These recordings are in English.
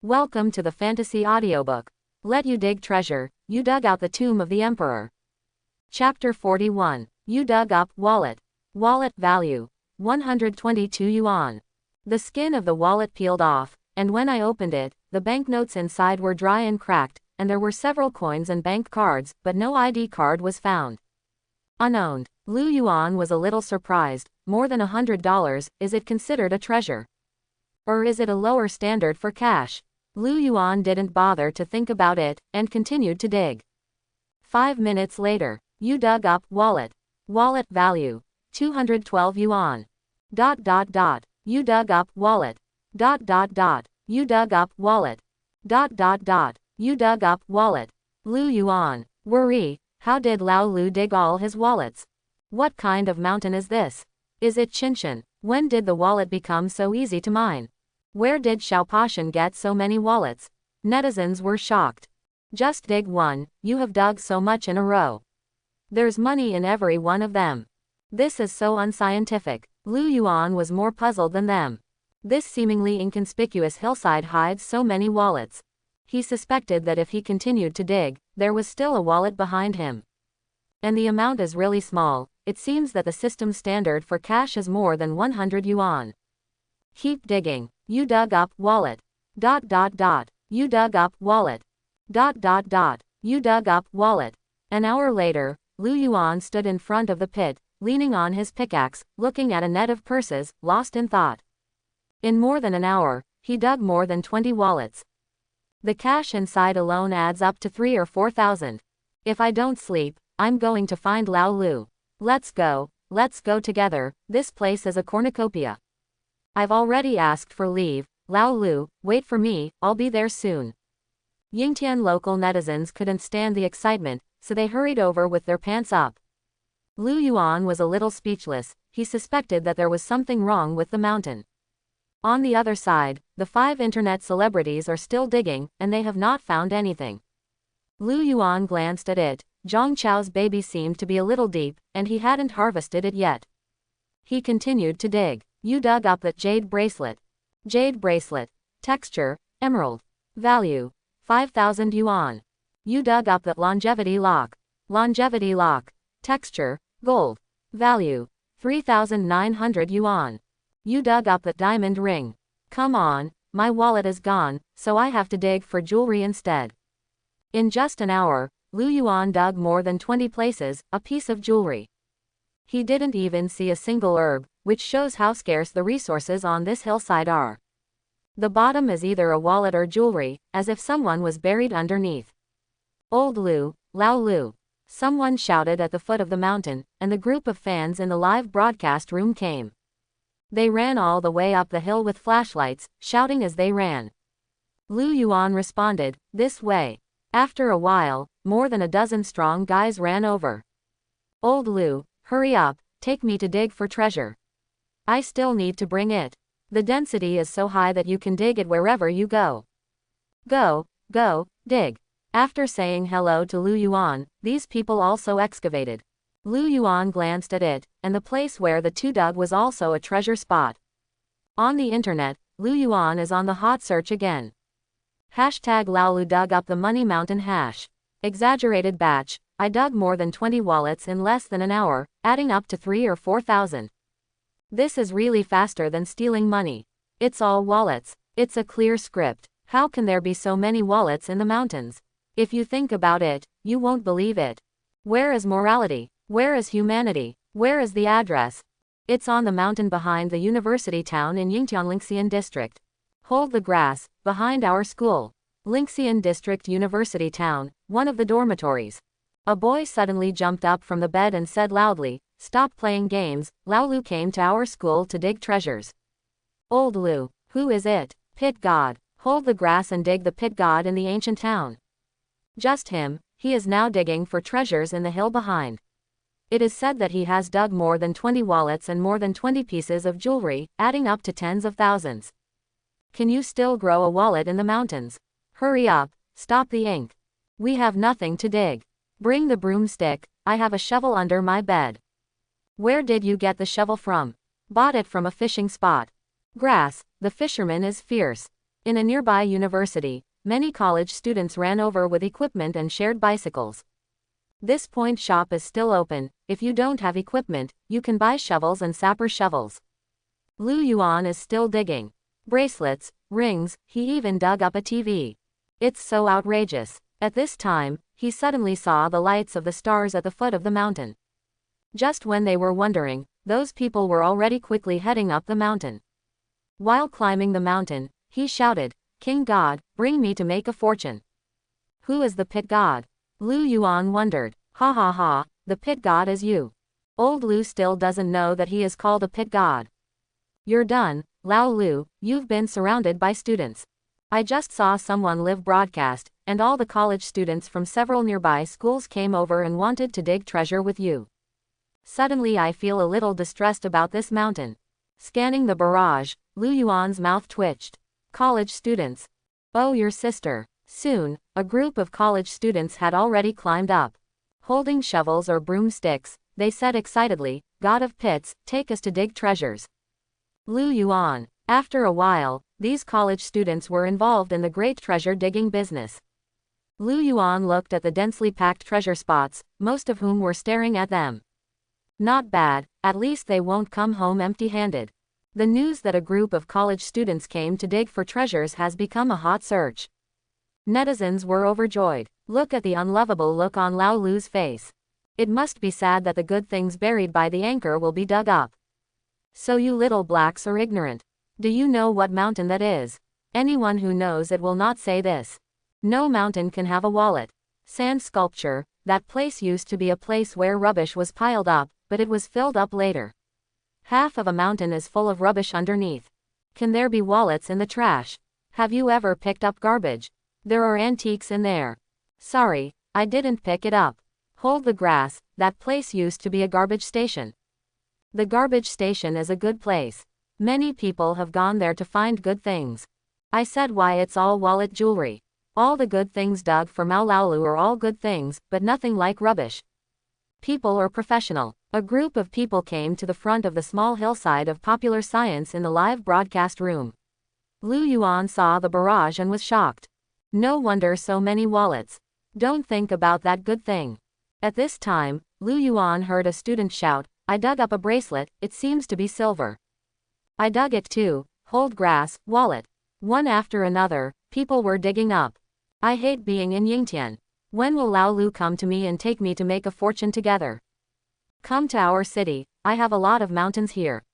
Welcome to the fantasy audiobook. Let you dig treasure, you dug out the tomb of the emperor. Chapter 41. You dug up wallet. Wallet value. 122 yuan. The skin of the wallet peeled off, and when I opened it, the banknotes inside were dry and cracked, and there were several coins and bank cards, but no ID card was found. Unowned. Lu Yuan was a little surprised. More than $100, is it considered a treasure? Or is it a lower standard for cash? Lu Yuan didn't bother to think about it, and continued to dig. 5 minutes later, you dug up wallet. Wallet value. 212 yuan. You dug up wallet. You dug up wallet. You dug up wallet. Lu Yuan. Worry, how did Lao Lu dig all his wallets? What kind of mountain is this? Is it Qinshan? When did the wallet become so easy to mine? Where did Xiaopashan get so many wallets? Netizens were shocked. Just dig one, you have dug so much in a row. There's money in every one of them. This is so unscientific. Lu Yuan was more puzzled than them. This seemingly inconspicuous hillside hides so many wallets. He suspected that if he continued to dig, there was still a wallet behind him. And the amount is really small. It seems that the system standard for cash is more than 100 yuan. Keep digging. You dug up wallet. You dug up wallet. You dug up wallet. An hour later, Lu Yuan stood in front of the pit, leaning on his pickaxe, looking at a net of purses, lost in thought. In more than an hour, he dug more than 20 wallets. The cash inside alone adds up to 3,000 or 4,000. If I don't sleep, I'm going to find Lao Lu. Let's go together, this place is a cornucopia. I've already asked for leave. Lao Lu, wait for me, I'll be there soon. Yingtian local netizens couldn't stand the excitement, so they hurried over with their pants up. Lu Yuan was a little speechless. He suspected that there was something wrong with the mountain. On the other side, the 5 internet celebrities are still digging, and they have not found anything. Lu Yuan glanced at it. Zhang Chao's baby seemed to be a little deep, and he hadn't harvested it yet. He continued to dig. You dug up that jade bracelet. Jade bracelet. Texture, emerald. Value, 5,000 yuan. You dug up that longevity lock. Longevity lock. Texture, gold. Value, 3,900 yuan. You dug up that diamond ring. Come on, my wallet is gone, so I have to dig for jewelry instead. In just an hour, Lu Yuan dug more than 20 places, a piece of jewelry. He didn't even see a single herb, which shows how scarce the resources on this hillside are. The bottom is either a wallet or jewelry, as if someone was buried underneath. Old Lu, Lao Lu. Someone shouted at the foot of the mountain, and the group of fans in the live broadcast room came. They ran all the way up the hill with flashlights, shouting as they ran. Lu Yuan responded, this way. After a while, more than a dozen strong guys ran over. Old Lu, hurry up, take me to dig for treasure. I still need to bring it. The density is so high that you can dig it wherever you go. Go, dig. After saying hello to Lu Yuan, these people also excavated. Lu Yuan glanced at it, and the place where the two dug was also a treasure spot. On the internet, Lu Yuan is on the hot search again. Hashtag Laolu dug up the money mountain hash. Exaggerated batch. I dug more than 20 wallets in less than an hour, adding up to 3,000 or 4,000. This is really faster than stealing money. It's all wallets. It's a clear script. How can there be so many wallets in the mountains? If you think about it, you won't believe it. Where is morality? Where is humanity? Where is the address? It's on the mountain behind the university town in Yingtian Lingxian district. Hold the grass, behind our school. Lingxian district university town, one of the dormitories. A boy suddenly jumped up from the bed and said loudly, stop playing games, Lao Lu came to our school to dig treasures. Old Lu, who is it? Pit god. Hold the grass and dig the pit god in the ancient town. Just him, he is now digging for treasures in the hill behind. It is said that he has dug more than 20 wallets and more than 20 pieces of jewelry, adding up to tens of thousands. Can you still grow a wallet in the mountains? Hurry up, stop the ink. We have nothing to dig. Bring the broomstick, I have a shovel under my bed. Where did you get the shovel from? Bought it from a fishing spot. Grass, the fisherman is fierce. In a nearby university, many college students ran over with equipment and shared bicycles. This point shop is still open. If you don't have equipment, you can buy shovels and sapper shovels. Lu Yuan is still digging. Bracelets, rings, he even dug up a TV. It's so outrageous. At this time, he suddenly saw the lights of the stars at the foot of the mountain. Just when they were wondering, those people were already quickly heading up the mountain. While climbing the mountain, he shouted, "King God, bring me to make a fortune." Who is the pit god? Lu Yuan wondered. Ha ha ha, the pit god is you. Old Lu still doesn't know that he is called a pit god. You're done, Lao Lu, you've been surrounded by students. I just saw someone live broadcast, and all the college students from several nearby schools came over and wanted to dig treasure with you. Suddenly I feel a little distressed about this mountain. Scanning the barrage, Lu Yuan's mouth twitched. College students. Oh, your sister. Soon, a group of college students had already climbed up. Holding shovels or broomsticks, they said excitedly, "God of pits, take us to dig treasures." Lu Yuan. After a while, these college students were involved in the great treasure digging business. Lu Yuan looked at the densely packed treasure spots, most of whom were staring at them. Not bad, at least they won't come home empty-handed. The news that a group of college students came to dig for treasures has become a hot search. Netizens were overjoyed. Look at the unlovable look on Lao Lu's face. It must be sad that the good things buried by the anchor will be dug up. So you little blacks are ignorant. Do you know what mountain that is? Anyone who knows it will not say this. No mountain can have a wallet. Sand sculpture, that place used to be a place where rubbish was piled up, but it was filled up later. Half of a mountain is full of rubbish underneath. Can there be wallets in the trash? Have you ever picked up garbage? There are antiques in there. Sorry, I didn't pick it up. Hold the grass, that place used to be a garbage station. The garbage station is a good place. Many people have gone there to find good things. I said why it's all wallet jewelry. All the good things dug for Mao Laolu are all good things, but nothing like rubbish. People are professional. A group of people came to the front of the small hillside of popular science in the live broadcast room. Lu Yuan saw the barrage and was shocked. No wonder so many wallets. Don't think about that good thing. At this time, Lu Yuan heard a student shout, "I dug up a bracelet, it seems to be silver." I dug it too. Hold grass, wallet. One after another, people were digging up. I hate being in Yingtian. When will Lao Lu come to me and take me to make a fortune together? Come to our city, I have a lot of mountains here.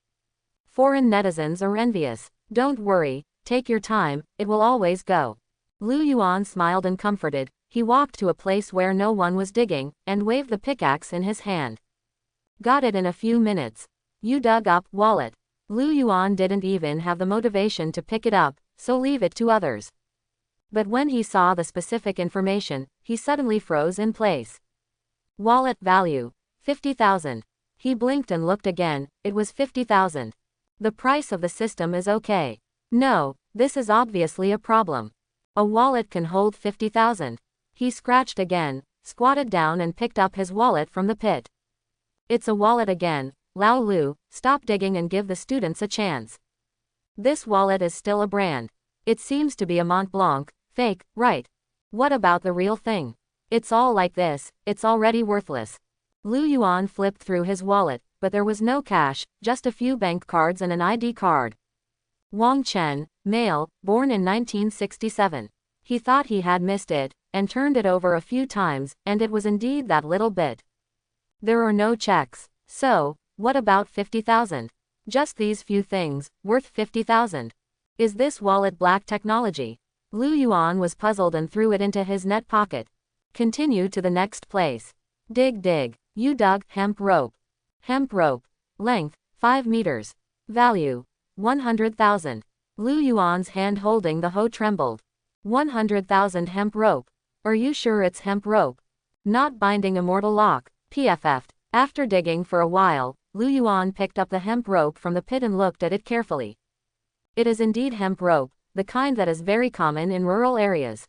Foreign netizens are envious. Don't worry, take your time, it will always go. Lu Yuan smiled and comforted. He walked to a place where no one was digging, and waved the pickaxe in his hand. Got it in a few minutes. You dug up, wallet. Lu Yuan didn't even have the motivation to pick it up, so leave it to others. But when he saw the specific information, he suddenly froze in place. Wallet value, 50,000. He blinked and looked again, it was 50,000. The price of the system is okay. No, this is obviously a problem. A wallet can hold 50,000. He scratched again, squatted down and picked up his wallet from the pit. It's a wallet again. Lao Lu, stop digging and give the students a chance. This wallet is still a brand. It seems to be a Mont Blanc, fake, right? What about the real thing? It's all like this, it's already worthless. Lu Yuan flipped through his wallet, but there was no cash, just a few bank cards and an ID card. Wang Chen, male, born in 1967. He thought he had missed it, and turned it over a few times, and it was indeed that little bit. There are no checks. So, what about 50,000? Just these few things, worth 50,000. Is this wallet black technology? Lu Yuan was puzzled and threw it into his net pocket. Continue to the next place. Dig dig. You dug hemp rope. Hemp rope. Length, 5 meters. Value, 100,000. Lu Yuan's hand holding the hoe trembled. 100,000 hemp rope. Are you sure it's hemp rope? Not binding immortal lock, PFF'd. After digging for a while, Lu Yuan picked up the hemp rope from the pit and looked at it carefully. It is indeed hemp rope, the kind that is very common in rural areas.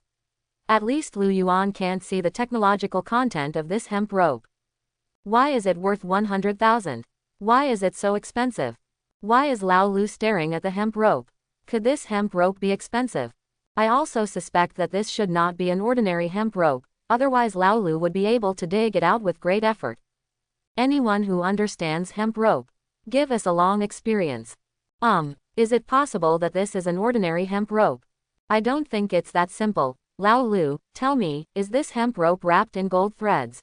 At least Lu Yuan can't see the technological content of this hemp rope. Why is it worth 100,000? Why is it so expensive? Why is Lao Lu staring at the hemp rope? Could this hemp rope be expensive? I also suspect that this should not be an ordinary hemp rope, otherwise Lao Lu would be able to dig it out with great effort. Anyone who understands hemp rope, give us a long experience. Is it possible that this is an ordinary hemp rope? I don't think it's that simple. Lao Lu, tell me, is this hemp rope wrapped in gold threads?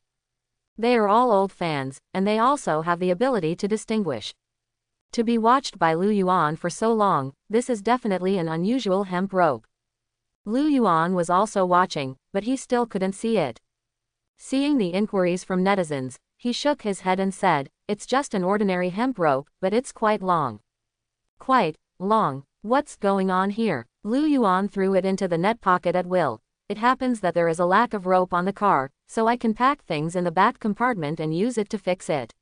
They are all old fans, and they also have the ability to distinguish. To be watched by Lu Yuan for so long, this is definitely an unusual hemp rope. Lu Yuan was also watching, but he still couldn't see it. Seeing the inquiries from netizens, he shook his head and said, it's just an ordinary hemp rope, but it's quite long. Quite long. What's going on here? Lu Yuan threw it into the net pocket at will. It happens that there is a lack of rope on the car, so I can pack things in the back compartment and use it to fix it.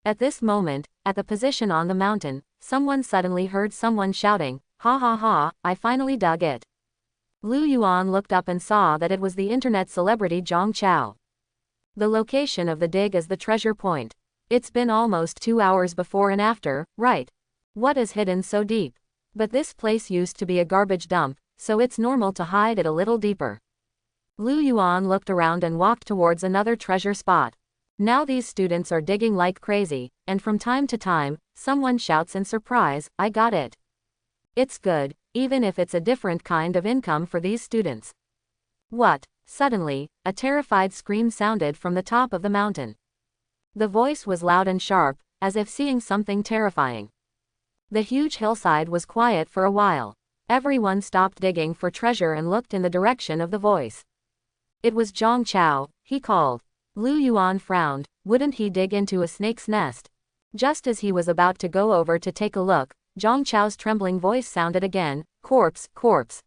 At this moment, at the position on the mountain, someone suddenly heard someone shouting, ha ha ha, I finally dug it. Lu Yuan looked up and saw that it was the internet celebrity Zhang Chao. The location of the dig is the treasure point. It's been almost 2 hours before and after, right? What is hidden so deep? But this place used to be a garbage dump, so it's normal to hide it a little deeper. Lu Yuan looked around and walked towards another treasure spot. Now these students are digging like crazy, and from time to time, someone shouts in surprise, I got it. It's good, even if it's a different kind of income for these students. What? Suddenly, a terrified scream sounded from the top of the mountain. The voice was loud and sharp, as if seeing something terrifying. The huge hillside was quiet for a while. Everyone stopped digging for treasure and looked in the direction of the voice. It was Zhang Chao, he called. Lu Yuan frowned. Wouldn't he dig into a snake's nest? Just as he was about to go over to take a look, Zhang Chao's trembling voice sounded again, corpse, corpse.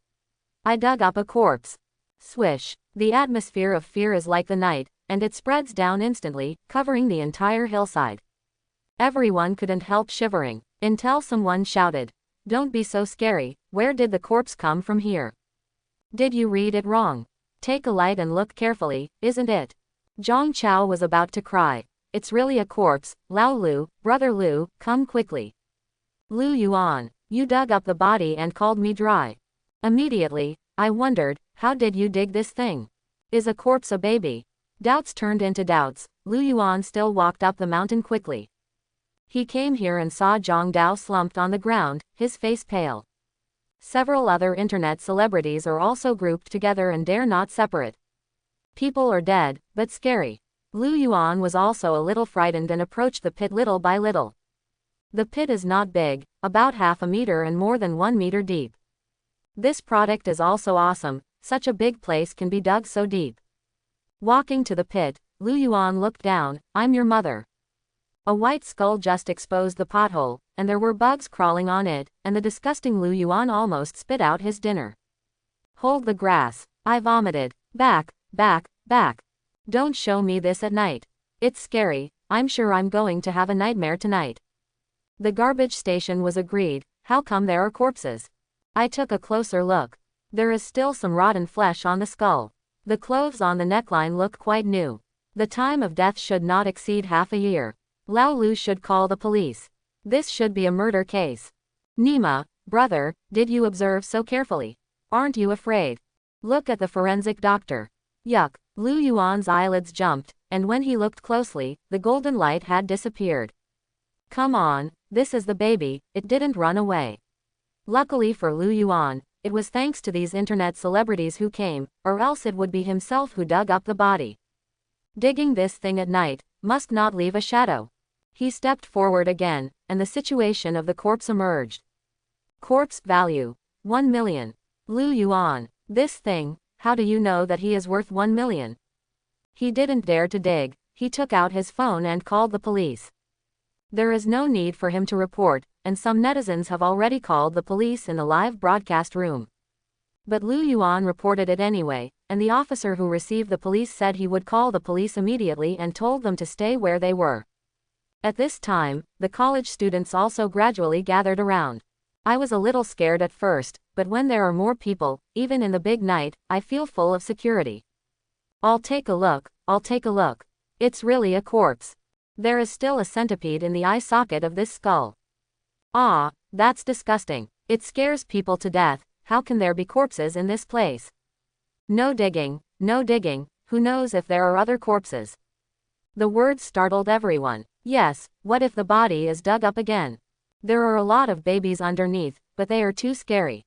I dug up a corpse. Swish. The atmosphere of fear is like the night, and it spreads down instantly, covering the entire hillside. Everyone couldn't help shivering, until someone shouted, don't be so scary, where did the corpse come from here? Did you read it wrong? Take a light and look carefully, isn't it? Zhang Chao was about to cry. It's really a corpse. Lao Lu, brother Lu, come quickly. Lu Yuan, you dug up the body and called me dry. Immediately, I wondered, how did you dig this thing? Is a corpse a baby? Doubts turned into doubts. Lu Yuan still walked up the mountain quickly. He came here and saw Zhang Dao slumped on the ground, his face pale. Several other internet celebrities are also grouped together and dare not separate. People are dead, but scary. Lu Yuan was also a little frightened and approached the pit little by little. The pit is not big, about half a meter and more than 1 meter deep. This product is also awesome, such a big place can be dug so deep. Walking to the pit, Lu Yuan looked down, I'm your mother. A white skull just exposed the pothole, and there were bugs crawling on it, and the disgusting Lu Yuan almost spit out his dinner. Hold the grass. I vomited. Back, back, back. Don't show me this at night. It's scary, I'm sure I'm going to have a nightmare tonight. The garbage station was agreed, how come there are corpses? I took a closer look. There is still some rotten flesh on the skull. The clothes on the neckline look quite new. The time of death should not exceed half a year. Lao Lu should call the police. This should be a murder case. Nima, brother, did you observe so carefully? Aren't you afraid? Look at the forensic doctor. Yuck. Lu Yuan's eyelids jumped, and when he looked closely, the golden light had disappeared. Come on, this is the baby, it didn't run away. Luckily for Lu Yuan, it was thanks to these internet celebrities who came, or else it would be himself who dug up the body. Digging this thing at night must not leave a shadow. He stepped forward again, and the situation of the corpse emerged. Corpse value, 1 million. Lu Yuan, this thing, how do you know that he is worth 1 million? He didn't dare to dig, he took out his phone and called the police. There is no need for him to report, and some netizens have already called the police in the live broadcast room. But Lu Yuan reported it anyway, and the officer who received the police said he would call the police immediately and told them to stay where they were. At this time, the college students also gradually gathered around. I was a little scared at first, but when there are more people, even in the big night, I feel full of security. I'll take a look, I'll take a look. It's really a corpse. There is still a centipede in the eye socket of this skull. Ah, that's disgusting. It scares people to death. How can there be corpses in this place? No digging, no digging. Who knows if there are other corpses? The words startled everyone. Yes, what if the body is dug up again? There are a lot of babies underneath, but they are too scary.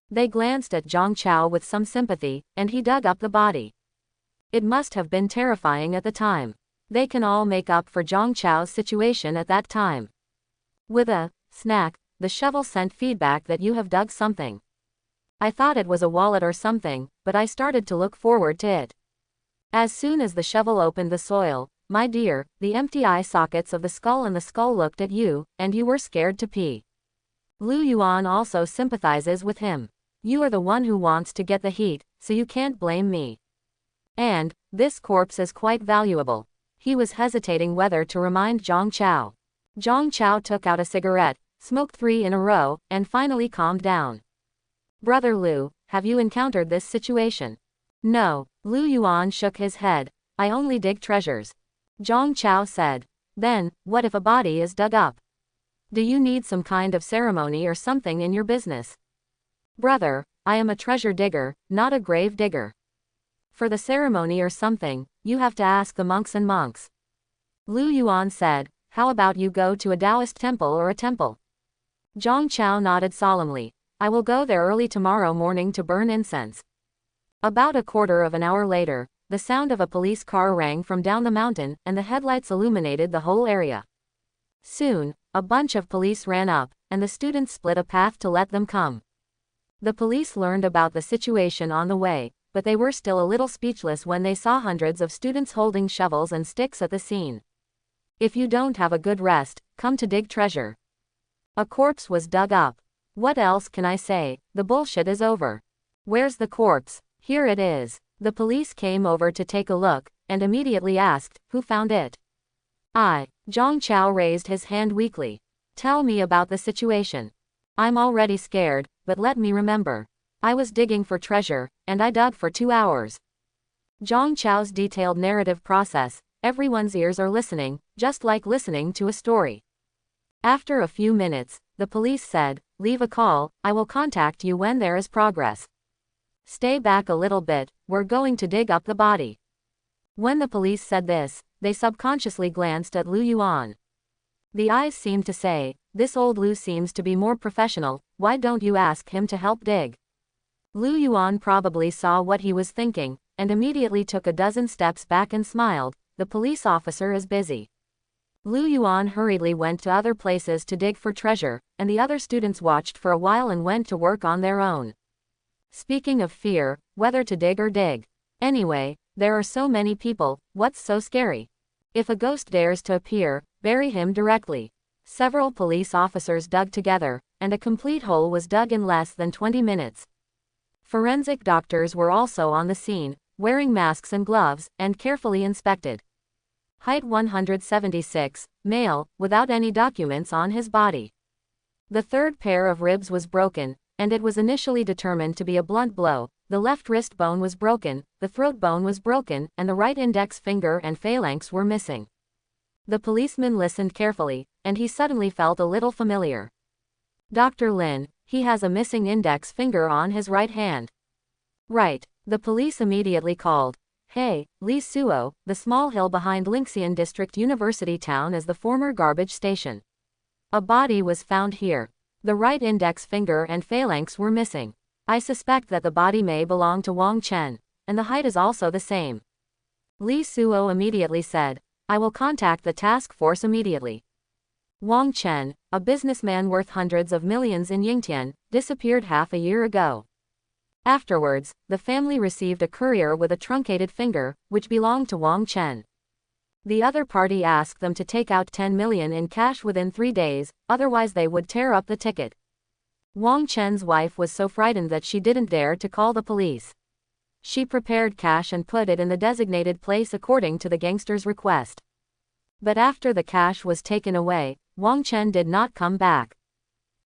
They glanced at Zhang Chao with some sympathy, and he dug up the body. It must have been terrifying at the time. They can all make up for Zhang Chao's situation at that time. With a snack, the shovel sent feedback that you have dug something. I thought it was a wallet or something, but I started to look forward to it. As soon as the shovel opened the soil, my dear, the empty eye sockets of the skull and the skull looked at you, and you were scared to pee. Lu Yuan also sympathizes with him. You are the one who wants to get the heat, so you can't blame me. And, this corpse is quite valuable. He was hesitating whether to remind Zhang Chao. Zhang Chao took out a cigarette, smoked 3 in a row, and finally calmed down. Brother Lu, have you encountered this situation? No, Lu Yuan shook his head. I only dig treasures. Zhang Chao said. Then, what if a body is dug up? Do you need some kind of ceremony or something in your business? Brother, I am a treasure digger, not a grave digger. For the ceremony or something, you have to ask the monks and monks. Lu Yuan said, how about you go to a Taoist temple or a temple? Zhang Chao nodded solemnly. I will go there early tomorrow morning to burn incense. About a quarter of an hour later, the sound of a police car rang from down the mountain, and the headlights illuminated the whole area. Soon, a bunch of police ran up, and the students split a path to let them come. The police learned about the situation on the way, but they were still a little speechless when they saw hundreds of students holding shovels and sticks at the scene. If you don't have a good rest, come to dig treasure. A corpse was dug up. What else can I say? The bullshit is over. Where's the corpse? Here it is. The police came over to take a look, and immediately asked, who found it? I. Zhang Chao raised his hand weakly. Tell me about the situation. I'm already scared, but let me remember. I was digging for treasure, and I dug for 2 hours. Zhang Chao's detailed narrative process, everyone's ears are listening, just like listening to a story. After a few minutes, the police said, leave a call, I will contact you when there is progress. Stay back a little bit, we're going to dig up the body. When the police said this, they subconsciously glanced at Lu Yuan. The eyes seemed to say, this old Lu seems to be more professional, why don't you ask him to help dig? Lu Yuan probably saw what he was thinking, and immediately took a dozen steps back and smiled, the police officer is busy. Lu Yuan hurriedly went to other places to dig for treasure, and the other students watched for a while and went to work on their own. Speaking of fear, whether to dig or dig. Anyway, there are so many people, what's so scary? If a ghost dares to appear, bury him directly. Several police officers dug together, and a complete hole was dug in less than 20 minutes. Forensic doctors were also on the scene, wearing masks and gloves, and carefully inspected. Height 176, male, without any documents on his body. The third pair of ribs was broken, and it was initially determined to be a blunt blow. The left wrist bone was broken, the throat bone was broken, and the right index finger and phalanx were missing. The policeman listened carefully, and he suddenly felt a little familiar. Dr. Lin, he has a missing index finger on his right hand. Right, the police immediately called. Hey, Li Suo, the small hill behind Lingxian District University Town is the former garbage station. A body was found here. The right index finger and phalanx were missing. I suspect that the body may belong to Wang Chen, and the height is also the same. Li Suo immediately said, I will contact the task force immediately. Wang Chen, a businessman worth hundreds of millions in Yingtian, disappeared half a year ago. Afterwards, the family received a courier with a truncated finger, which belonged to Wang Chen. The other party asked them to take out 10 million in cash within 3 days, otherwise they would tear up the ticket. Wang Chen's wife was so frightened that she didn't dare to call the police. She prepared cash and put it in the designated place according to the gangster's request. But after the cash was taken away, Wang Chen did not come back.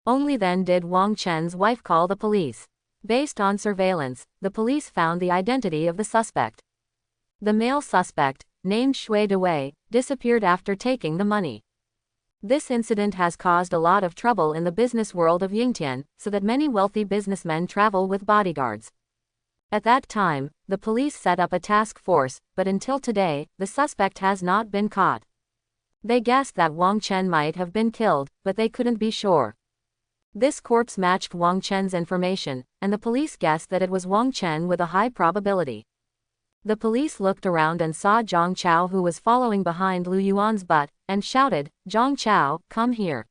Only then did Wang Chen's wife call the police. Based on surveillance, the police found the identity of the suspect. The male suspect, named Shui Dewei, disappeared after taking the money. This incident has caused a lot of trouble in the business world of Yingtian, so that many wealthy businessmen travel with bodyguards. At that time, the police set up a task force, but until today, the suspect has not been caught. They guessed that Wang Chen might have been killed, but they couldn't be sure. This corpse matched Wang Chen's information, and the police guessed that it was Wang Chen with a high probability. The police looked around and saw Zhang Chao, who was following behind Lu Yuan's butt, and shouted, "Zhang Chao, come here."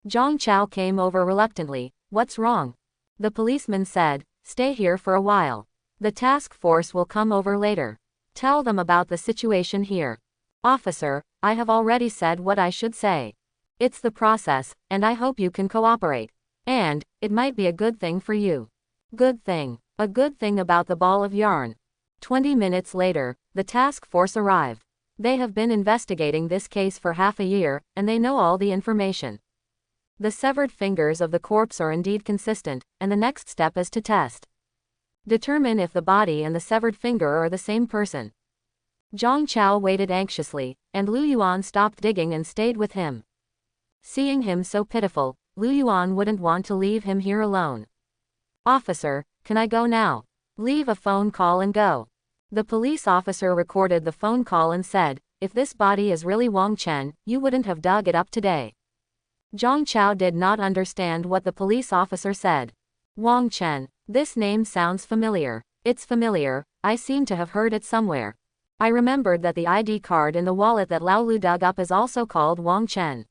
Zhang Chao came over reluctantly. "What's wrong?" The policeman said, "Stay here for a while. The task force will come over later. Tell them about the situation here." "Officer, I have already said what I should say. It's the process, and I hope you can cooperate. And, it might be a good thing for you." "Good thing. A good thing about the ball of yarn." 20 minutes later, the task force arrived. They have been investigating this case for half a year, and they know all the information. The severed fingers of the corpse are indeed consistent, and the next step is to test. Determine if the body and the severed finger are the same person. Zhang Chao waited anxiously, and Lu Yuan stopped digging and stayed with him. Seeing him so pitiful, Lu Yuan wouldn't want to leave him here alone. "Officer, can I go now? Leave a phone call and go." The police officer recorded the phone call and said, "If this body is really Wang Chen, you wouldn't have dug it up today." Zhang Chao did not understand what the police officer said. "Wang Chen. This name sounds familiar. It's familiar, I seem to have heard it somewhere. I remembered that the ID card in the wallet that Lao Lu dug up is also called Wang Chen.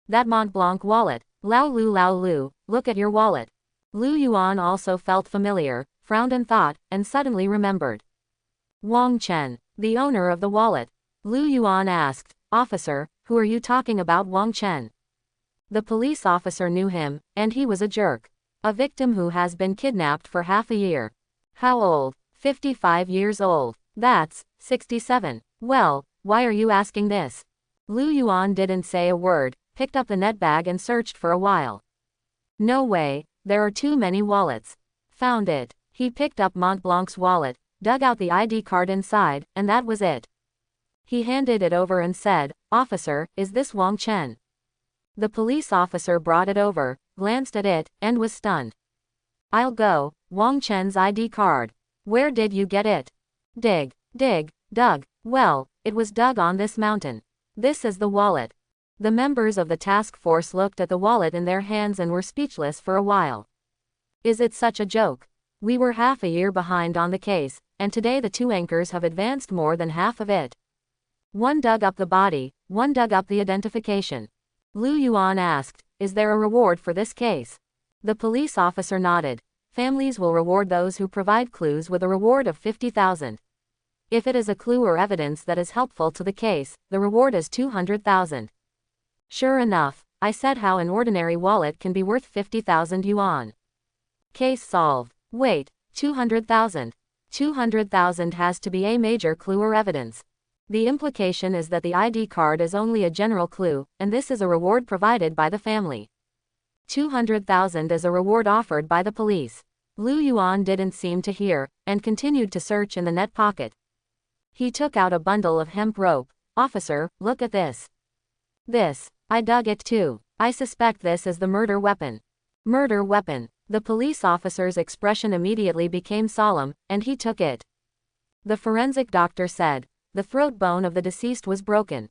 That Mont Blanc wallet. Lao Lu, look at your wallet." Lu Yuan also felt familiar, frowned and thought, and suddenly remembered. Wang Chen, the owner of the wallet. Lu Yuan asked, "Officer, who are you talking about, Wang Chen?" The police officer knew him, and he was a jerk. A victim who has been kidnapped for half a year. "How old?" 55 years old. "That's 67. Well, why are you asking this?" Lu Yuan didn't say a word, picked up the net bag and searched for a while. "No way, there are too many wallets." "Found it." He picked up Mont Blanc's wallet, dug out the ID card inside, and that was it. He handed it over and said, "Officer, is this Wang Chen?" The police officer brought it over, glanced at it, and was stunned. "I'll go, Wang Chen's ID card. Where did you get it?" Dug. Well, it was dug on this mountain. This is the wallet." The members of the task force looked at the wallet in their hands and were speechless for a while. "Is it such a joke? We were half a year behind on the case, and today the two anchors have advanced more than half of it. One dug up the body, one dug up the identification." Lu Yuan asked, "Is there a reward for this case?" The police officer nodded. "Families will reward those who provide clues with a reward of 50,000. If it is a clue or evidence that is helpful to the case, the reward is 200,000. Sure enough, I said how an ordinary wallet can be worth 50,000 yuan. Case solved. Wait, 200,000. 200,000 has to be a major clue or evidence. The implication is that the ID card is only a general clue, and this is a reward provided by the family. 200,000 is a reward offered by the police." Lu Yuan didn't seem to hear, and continued to search in the net pocket. He took out a bundle of hemp rope. "Officer, look at this. This. I dug it too. I suspect this is the murder weapon." "Murder weapon." The police officer's expression immediately became solemn, and he took it. The forensic doctor said, "The throat bone of the deceased was broken.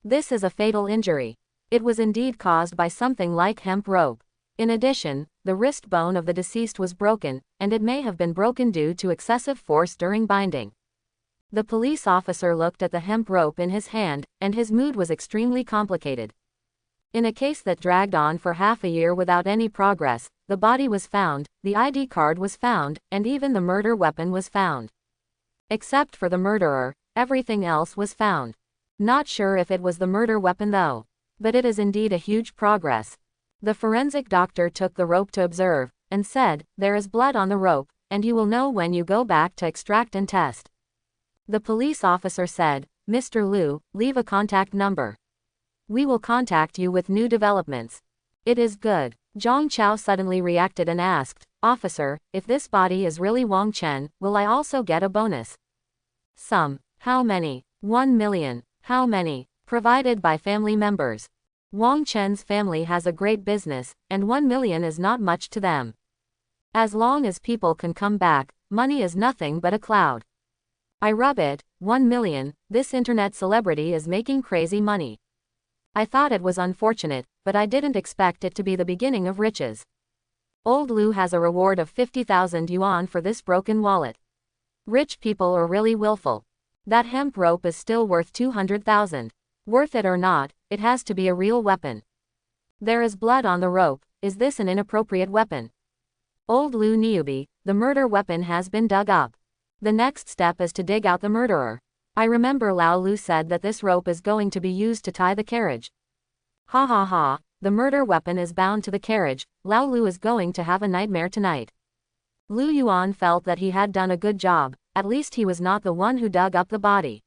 This is a fatal injury. It was indeed caused by something like hemp rope. In addition, the wrist bone of the deceased was broken, and it may have been broken due to excessive force during binding." The police officer looked at the hemp rope in his hand, and his mood was extremely complicated. In a case that dragged on for half a year without any progress, the body was found, the ID card was found, and even the murder weapon was found. Except for the murderer, everything else was found. Not sure if it was the murder weapon though. But it is indeed a huge progress. The forensic doctor took the rope to observe, and said, "There is blood on the rope, and you will know when you go back to extract and test." The police officer said, "Mr. Liu, leave a contact number. We will contact you with new developments." "It is good." Zhang Chao suddenly reacted and asked, "Officer, if this body is really Wang Chen, will I also get a bonus?" "Some. How many?" 1 million. "How many?" "Provided by family members." Wang Chen's family has a great business, and 1 million is not much to them. As long as people can come back, money is nothing but a cloud. I rub it, 1 million, this internet celebrity is making crazy money. I thought it was unfortunate, but I didn't expect it to be the beginning of riches. Old Lu has a reward of 50,000 yuan for this broken wallet. Rich people are really willful. That hemp rope is still worth 200,000. Worth it or not, it has to be a real weapon. There is blood on the rope. Is this an inappropriate weapon? Old Lu Niubi, the murder weapon has been dug up. The next step is to dig out the murderer. I remember Lao Lu said that this rope is going to be used to tie the carriage. Ha ha ha, the murder weapon is bound to the carriage. Lao Lu is going to have a nightmare tonight. Lu Yuan felt that he had done a good job, at least he was not the one who dug up the body.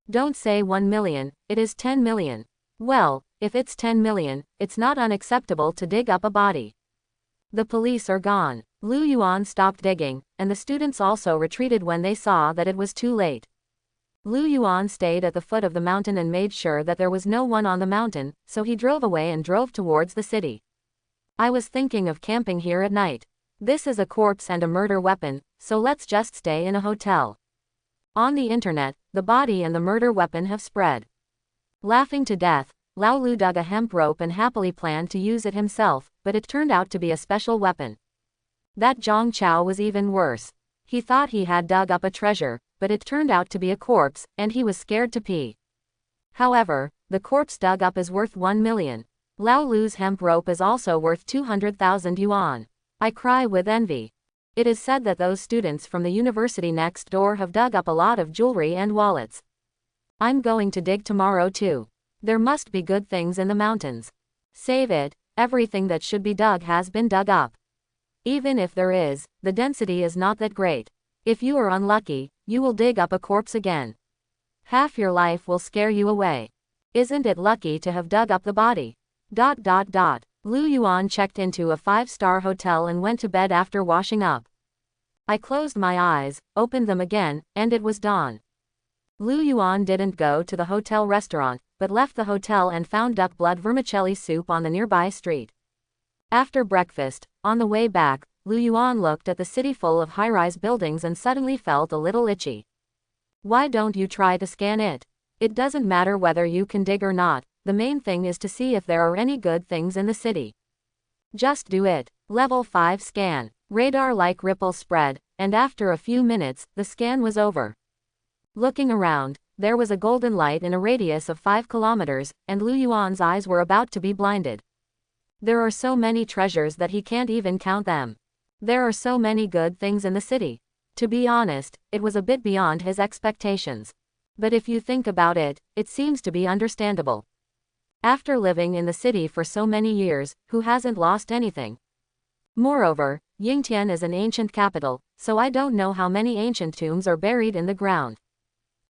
Don't say 1 million, it is 10 million. Well, if it's 10 million, it's not unacceptable to dig up a body. The police are gone. Lu Yuan stopped digging, and the students also retreated when they saw that it was too late. Lu Yuan stayed at the foot of the mountain and made sure that there was no one on the mountain, so he drove away and drove towards the city. I was thinking of camping here at night. This is a corpse and a murder weapon, so let's just stay in a hotel. On the internet, the body and the murder weapon have spread. Laughing to death, Lao Lu dug a hemp rope and happily planned to use it himself, but it turned out to be a special weapon. That Zhang Chao was even worse. He thought he had dug up a treasure, but it turned out to be a corpse, and he was scared to pee. However, the corpse dug up is worth 1 million. Lao Lu's hemp rope is also worth 200,000 yuan. I cry with envy. It is said that those students from the university next door have dug up a lot of jewelry and wallets. I'm going to dig tomorrow too. There must be good things in the mountains. Save it, everything that should be dug has been dug up. Even if there is, the density is not that great. If you are unlucky, you will dig up a corpse again. Half your life will scare you away. Isn't it lucky to have dug up the body? Lu Yuan checked into a 5-star hotel and went to bed after washing up. I closed my eyes, opened them again, and it was dawn. Lu Yuan didn't go to the hotel restaurant, but left the hotel and found duck blood vermicelli soup on the nearby street. After breakfast, on the way back, Lu Yuan looked at the city full of high-rise buildings and suddenly felt a little itchy. Why don't you try to scan it? It doesn't matter whether you can dig or not, the main thing is to see if there are any good things in the city. Just do it. Level 5 scan. Radar-like ripple spread, and after a few minutes, the scan was over. Looking around, there was a golden light in a radius of 5 kilometers, and Lu Yuan's eyes were about to be blinded. There are so many treasures that he can't even count them. There are so many good things in the city. To be honest, it was a bit beyond his expectations. But if you think about it, it seems to be understandable. After living in the city for so many years, who hasn't lost anything? Moreover, Yingtian is an ancient capital, so I don't know how many ancient tombs are buried in the ground.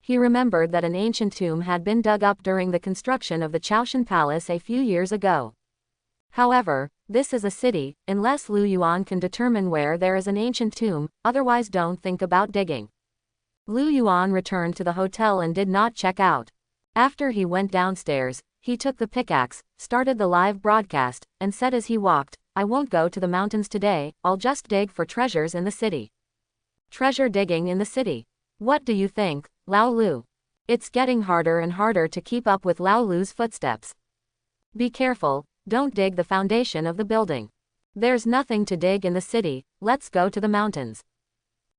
He remembered that an ancient tomb had been dug up during the construction of the Chaoshan Palace a few years ago. However, this is a city, unless Lu Yuan can determine where there is an ancient tomb, otherwise don't think about digging. Lu Yuan returned to the hotel and did not check out. After he went downstairs, he took the pickaxe, started the live broadcast, and said as he walked, I won't go to the mountains today, I'll just dig for treasures in the city. Treasure digging in the city. What do you think, Lao Lu? It's getting harder and harder to keep up with Lao Lu's footsteps. Be careful, don't dig the foundation of the building. There's nothing to dig in the city, let's go to the mountains.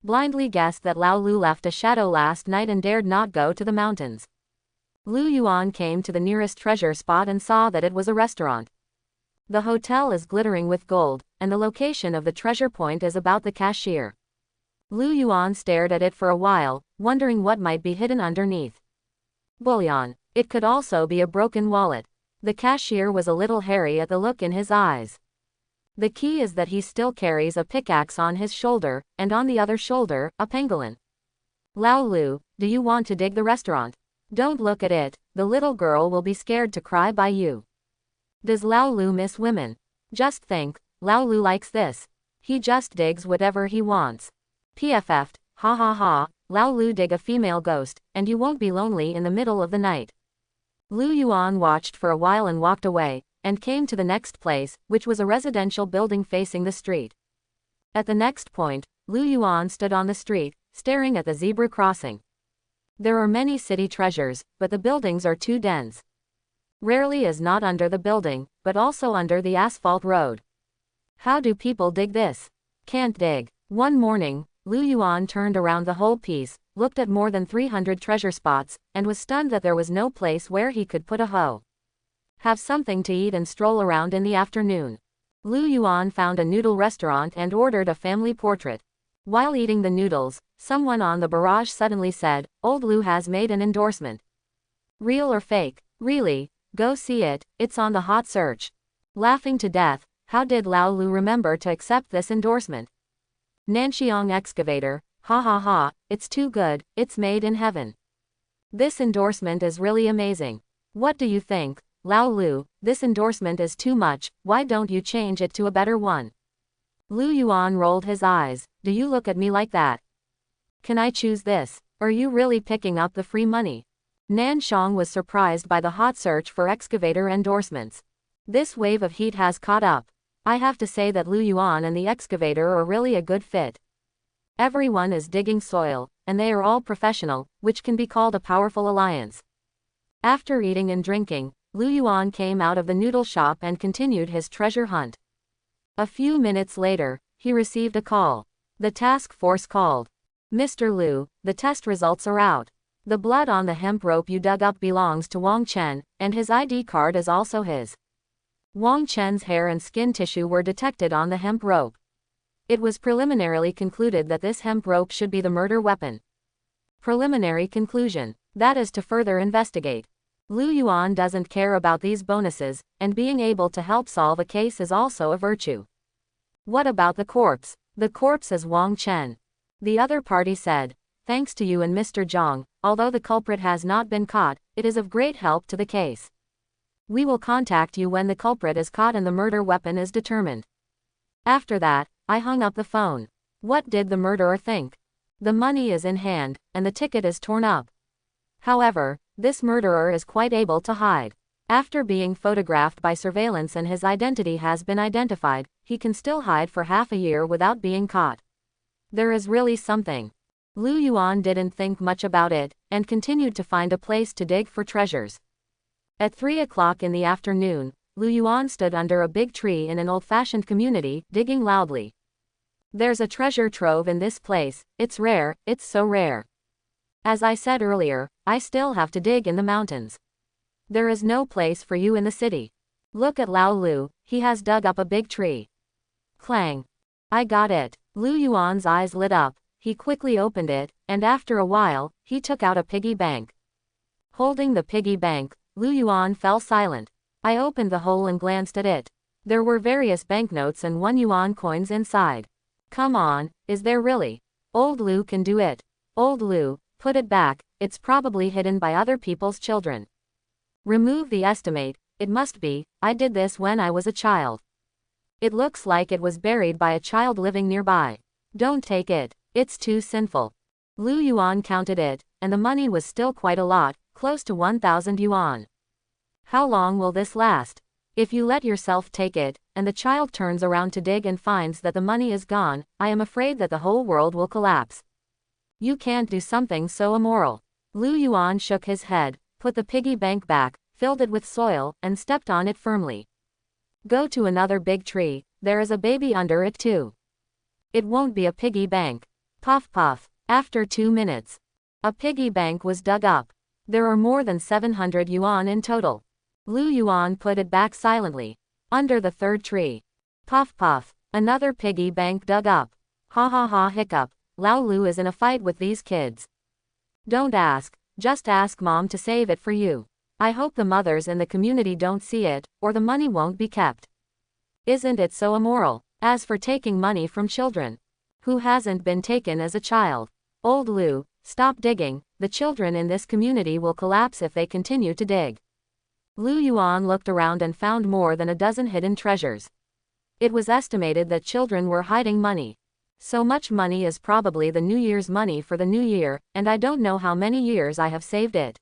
Blindly guessed that Lao Lu left a shadow last night and dared not go to the mountains. Lu Yuan came to the nearest treasure spot and saw that it was a restaurant. The hotel is glittering with gold, and the location of the treasure point is about the cashier. Lu Yuan stared at it for a while, wondering what might be hidden underneath. Bullion. It could also be a broken wallet. The cashier was a little hairy at the look in his eyes. The key is that he still carries a pickaxe on his shoulder, and on the other shoulder, a pangolin. Lao Lu, do you want to dig the restaurant? Don't look at it, the little girl will be scared to cry by you. Does Lao Lu miss women? Just think, Lao Lu likes this. He just digs whatever he wants. PFF'd, ha ha ha, Lao Lu dig a female ghost, and you won't be lonely in the middle of the night. Lu Yuan watched for a while and walked away, and came to the next place, which was a residential building facing the street. At the next point, Lu Yuan stood on the street, staring at the zebra crossing. There are many city treasures, but the buildings are too dense. Rarely is not under the building, but also under the asphalt road. How do people dig this? Can't dig. One morning, Lu Yuan turned around the whole piece, looked at more than 300 treasure spots, and was stunned that there was no place where he could put a hoe. Have something to eat and stroll around in the afternoon. Lu Yuan found a noodle restaurant and ordered a family portrait. While eating the noodles, someone on the barrage suddenly said, "Old Lu has made an endorsement." Real or fake? Really? Go see it, it's on the hot search. Laughing to death, how did Lao Lu remember to accept this endorsement? Nanxiang excavator, ha ha ha, it's too good, it's made in heaven. This endorsement is really amazing. What do you think, Lao Lu? This endorsement is too much, why don't you change it to a better one? Lu Yuan rolled his eyes. Do you look at me like that? Can I choose this? Are you really picking up the free money? Nanxiang was surprised by the hot search for excavator endorsements. This wave of heat has caught up. I have to say that Lu Yuan and the excavator are really a good fit. Everyone is digging soil, and they are all professional, which can be called a powerful alliance. After eating and drinking, Lu Yuan came out of the noodle shop and continued his treasure hunt. A few minutes later, he received a call. The task force called. Mr. Lu, the test results are out. The blood on the hemp rope you dug up belongs to Wang Chen, and his ID card is also his. Wang Chen's hair and skin tissue were detected on the hemp rope. It was preliminarily concluded that this hemp rope should be the murder weapon. Preliminary conclusion. That is to further investigate. Lu Yuan doesn't care about these bonuses, and being able to help solve a case is also a virtue. What about the corpse? The corpse is Wang Chen. The other party said, thanks to you and Mr. Zhang, although the culprit has not been caught, it is of great help to the case. We will contact you when the culprit is caught and the murder weapon is determined. After that, I hung up the phone. What did the murderer think? The money is in hand, and the ticket is torn up. However, this murderer is quite able to hide. After being photographed by surveillance and his identity has been identified, he can still hide for half a year without being caught. There is really something. Lu Yuan didn't think much about it, and continued to find a place to dig for treasures. At 3 o'clock in the afternoon, Lu Yuan stood under a big tree in an old-fashioned community, digging loudly. There's a treasure trove in this place, it's rare, it's so rare. As I said earlier, I still have to dig in the mountains. There is no place for you in the city. Look at Lao Lu, he has dug up a big tree. Clang. I got it. Lu Yuan's eyes lit up, he quickly opened it, and after a while, he took out a piggy bank. Holding the piggy bank, Lu Yuan fell silent. I opened the hole and glanced at it. There were various banknotes and 1 yuan coins inside. Come on, is there really? Old Lu can do it. Old Lu, put it back, it's probably hidden by other people's children. Remove the estimate, it must be, I did this when I was a child. It looks like it was buried by a child living nearby. Don't take it, it's too sinful. Lu Yuan counted it, and the money was still quite a lot, close to 1,000 yuan. How long will this last? If you let yourself take it, and the child turns around to dig and finds that the money is gone, I am afraid that the whole world will collapse. You can't do something so immoral. Lu Yuan shook his head, put the piggy bank back, filled it with soil, and stepped on it firmly. Go to another big tree, there is a baby under it too. It won't be a piggy bank. Puff puff. After 2 minutes, a piggy bank was dug up. There are more than 700 yuan in total. Lu Yuan put it back silently. Under the third tree. Puff puff. Another piggy bank dug up. Ha ha ha hiccup. Lao Lu is in a fight with these kids. Don't ask, just ask mom to save it for you. I hope the mothers in the community don't see it, or the money won't be kept. Isn't it so immoral? As for taking money from children, who hasn't been taken as a child? Old Lu, stop digging, the children in this community will collapse if they continue to dig. Lu Yuan looked around and found more than a dozen hidden treasures. It was estimated that children were hiding money. So much money is probably the New Year's money for the new year, and I don't know how many years I have saved it.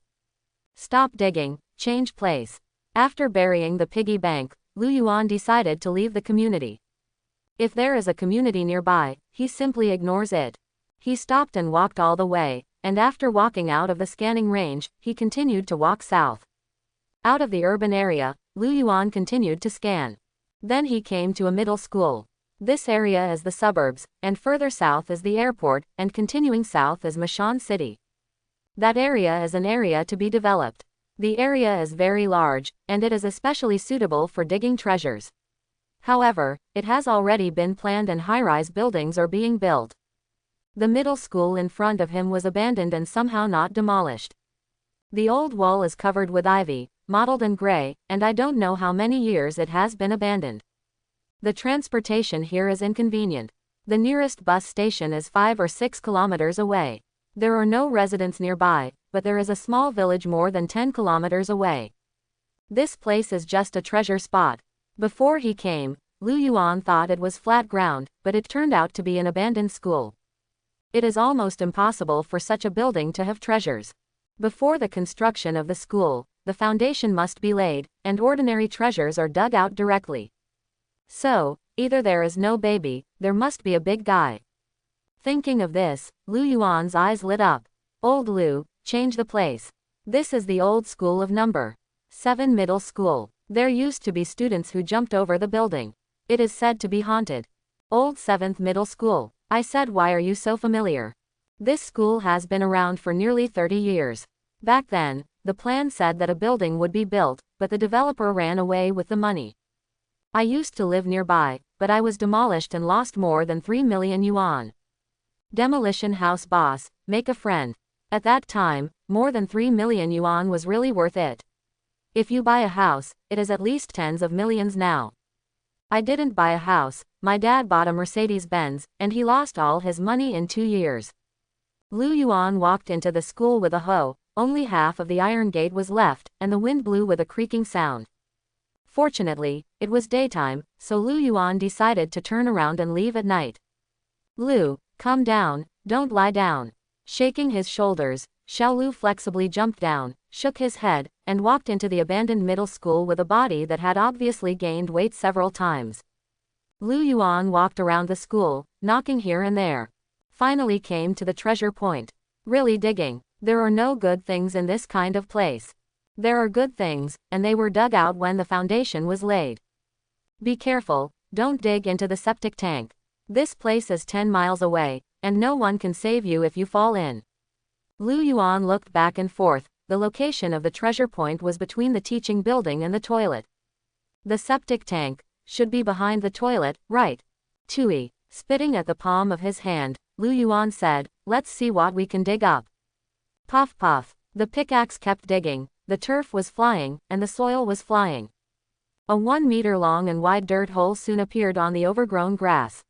Stop digging, Change place. After burying the piggy bank, Lu Yuan decided to leave the community. If there is a community nearby, he simply ignores it. He stopped and walked all the way, and after walking out of the scanning range, he continued to walk south. Out of the urban area, Lu Yuan continued to scan. Then he came to a middle school. This area is the suburbs, and further south is the airport, and continuing south is Mashan City. That area is an area to be developed. The area is very large, and it is especially suitable for digging treasures. However, it has already been planned and high-rise buildings are being built. The middle school in front of him was abandoned and somehow not demolished. The old wall is covered with ivy, mottled and gray, and I don't know how many years it has been abandoned. The transportation here is inconvenient. The nearest bus station is 5 or 6 kilometers away. There are no residents nearby, but there is a small village more than 10 kilometers away. This place is just a treasure spot. Before he came, Lu Yuan thought it was flat ground, but it turned out to be an abandoned school. It is almost impossible for such a building to have treasures. Before the construction of the school, the foundation must be laid, and ordinary treasures are dug out directly. So, either there is no baby, there must be a big guy. Thinking of this, Lu Yuan's eyes lit up. Old Lu, change the place. This is the old school of number 7 middle school. There used to be students who jumped over the building. It is said to be haunted. Old 7th middle school. I said, why are you so familiar? This school has been around for nearly 30 years. Back then, the plan said that a building would be built, but the developer ran away with the money. I used to live nearby, but I was demolished and lost more than 3 million yuan. Demolition house boss, make a friend. At that time, more than 3 million yuan was really worth it. If you buy a house, it is at least tens of millions now. I didn't buy a house, my dad bought a Mercedes-Benz, and he lost all his money in 2 years. Lu Yuan walked into the school with a hoe, only half of the iron gate was left, and the wind blew with a creaking sound. Fortunately, it was daytime, so Lu Yuan decided to turn around and leave at night. Lu, come down, don't lie down. Shaking his shoulders, Xiao Lu flexibly jumped down, shook his head, and walked into the abandoned middle school with a body that had obviously gained weight several times. Lu Yuan walked around the school, knocking here and there. Finally came to the treasure point. Really digging. There are no good things in this kind of place. There are good things, and they were dug out when the foundation was laid. Be careful, don't dig into the septic tank. This place is 10 miles away, and no one can save you if you fall in. Lu Yuan looked back and forth. The location of the treasure point was between the teaching building and the toilet. The septic tank should be behind the toilet, right? Tui, spitting at the palm of his hand, Lu Yuan said, let's see what we can dig up. Puff puff. The pickaxe kept digging. The turf was flying, and the soil was flying. A 1-meter-long and wide dirt hole soon appeared on the overgrown grass.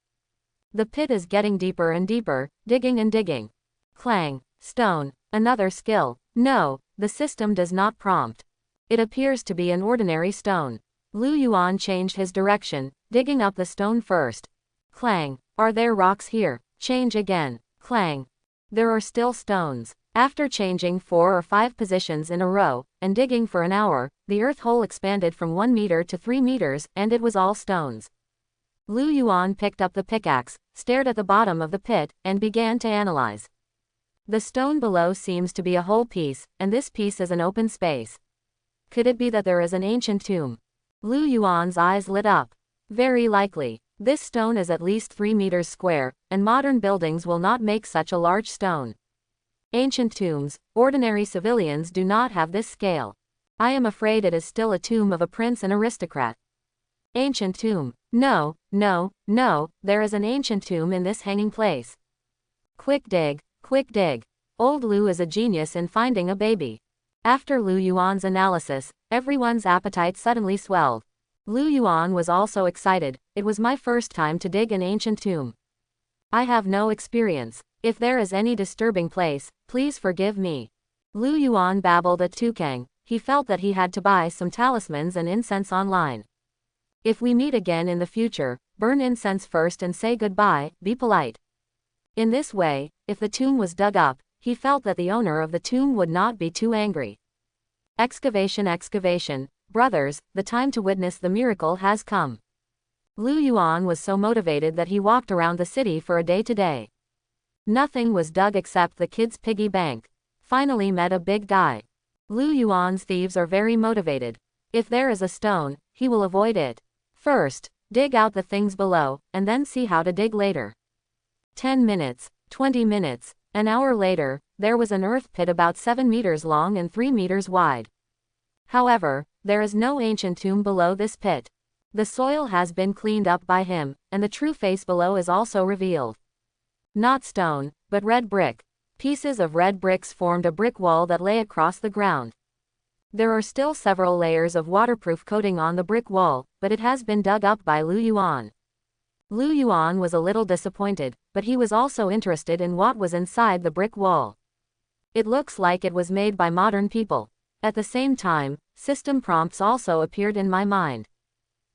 The pit is getting deeper and deeper, digging and digging. Clang. Stone. Another skill. No, the system does not prompt. It appears to be an ordinary stone. Lu Yuan changed his direction, digging up the stone first. Clang. Are there rocks here? Change again. Clang. There are still stones. After changing 4 or 5 positions in a row, and digging for an hour, the earth hole expanded from 1 meter to 3 meters, and it was all stones. Lu Yuan picked up the pickaxe, stared at the bottom of the pit, and began to analyze. The stone below seems to be a whole piece, and this piece is an open space. Could it be that there is an ancient tomb? Lu Yuan's eyes lit up. Very likely. This stone is at least 3 meters square, and modern buildings will not make such a large stone. Ancient tombs, ordinary civilians do not have this scale. I am afraid it is still a tomb of a prince and aristocrat. Ancient tomb. No, no, no, there is an ancient tomb in this hanging place. Quick dig, quick dig. Old Lu is a genius in finding a baby. After Lu Yuan's analysis, everyone's appetite suddenly swelled. Lu Yuan was also excited. It was my first time to dig an ancient tomb. I have no experience. If there is any disturbing place, please forgive me. Lu Yuan babbled at Tukang. He felt that he had to buy some talismans and incense online. If we meet again in the future, burn incense first and say goodbye, be polite. In this way, if the tomb was dug up, he felt that the owner of the tomb would not be too angry. Excavation. Brothers, the time to witness the miracle has come. Lu Yuan was so motivated that he walked around the city for a day today. Nothing was dug except the kids' piggy bank. Finally met a big guy. Lu Yuan's thieves are very motivated. If there is a stone, he will avoid it. First, dig out the things below, and then see how to dig later. 10 minutes, 20 minutes, an hour later, there was an earth pit about 7 meters long and 3 meters wide. However, there is no ancient tomb below this pit. The soil has been cleaned up by him, and the true face below is also revealed. Not stone, but red brick. Pieces of red bricks formed a brick wall that lay across the ground. There are still several layers of waterproof coating on the brick wall, but it has been dug up by Lu Yuan. Lu Yuan was a little disappointed, but he was also interested in what was inside the brick wall. It looks like it was made by modern people. At the same time, system prompts also appeared in my mind.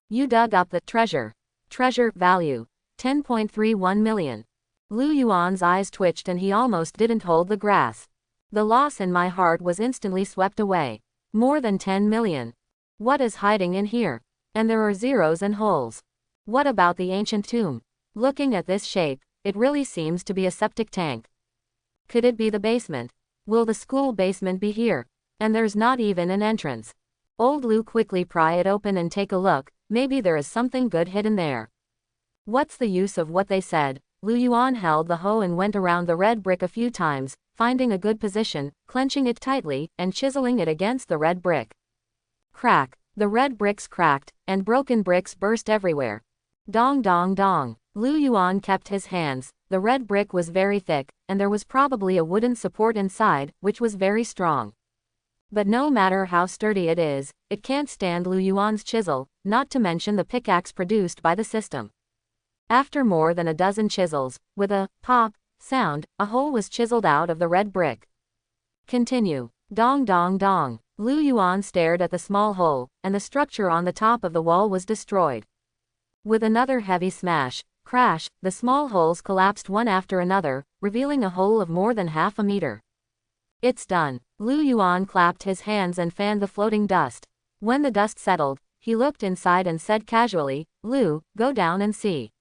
You dug up the treasure. Treasure value 10.31 million. Lu Yuan's eyes twitched and he almost didn't hold the grass. The loss in my heart was instantly swept away. More than 10 million. What is hiding in here? And there are zeros and holes. What about the ancient tomb? Looking at this shape, it really seems to be a septic tank. Could it be the basement? Will the school basement be here? And there's not even an entrance. Old Lu quickly pry it open and take a look, maybe there is something good hidden there. What's the use of what they said? Lu Yuan held the hoe and went around the red brick a few times, finding a good position, clenching it tightly, and chiseling it against the red brick. Crack. The red bricks cracked, and broken bricks burst everywhere. Dong dong dong. Lu Yuan kept his hands. The red brick was very thick, and there was probably a wooden support inside, which was very strong. But no matter how sturdy it is, it can't stand Lu Yuan's chisel, not to mention the pickaxe produced by the system. After more than a dozen chisels, with a pop sound, a hole was chiseled out of the red brick. Continue. Dong dong dong. Lu Yuan stared at the small hole, and the structure on the top of the wall was destroyed. With another heavy smash, crash, the small holes collapsed one after another, revealing a hole of more than half a meter. It's done. Lu Yuan clapped his hands and fanned the floating dust. When the dust settled, he looked inside and said casually, "Lu, go down and see."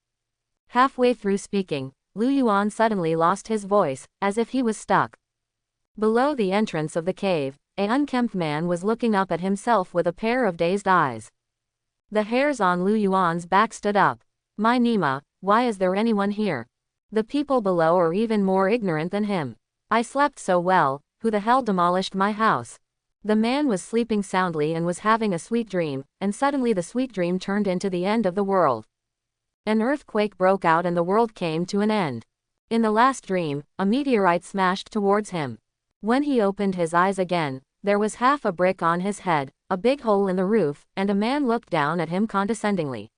Halfway through speaking, Lu Yuan suddenly lost his voice, as if he was stuck. Below the entrance of the cave, an unkempt man was looking up at himself with a pair of dazed eyes. The hairs on Lu Yuan's back stood up. My Nima, why is there anyone here? The people below are even more ignorant than him. I slept so well, who the hell demolished my house? The man was sleeping soundly and was having a sweet dream, and suddenly the sweet dream turned into the end of the world. An earthquake broke out and the world came to an end. In the last dream, a meteorite smashed towards him. When he opened his eyes again, there was half a brick on his head, a big hole in the roof, and a man looked down at him condescendingly.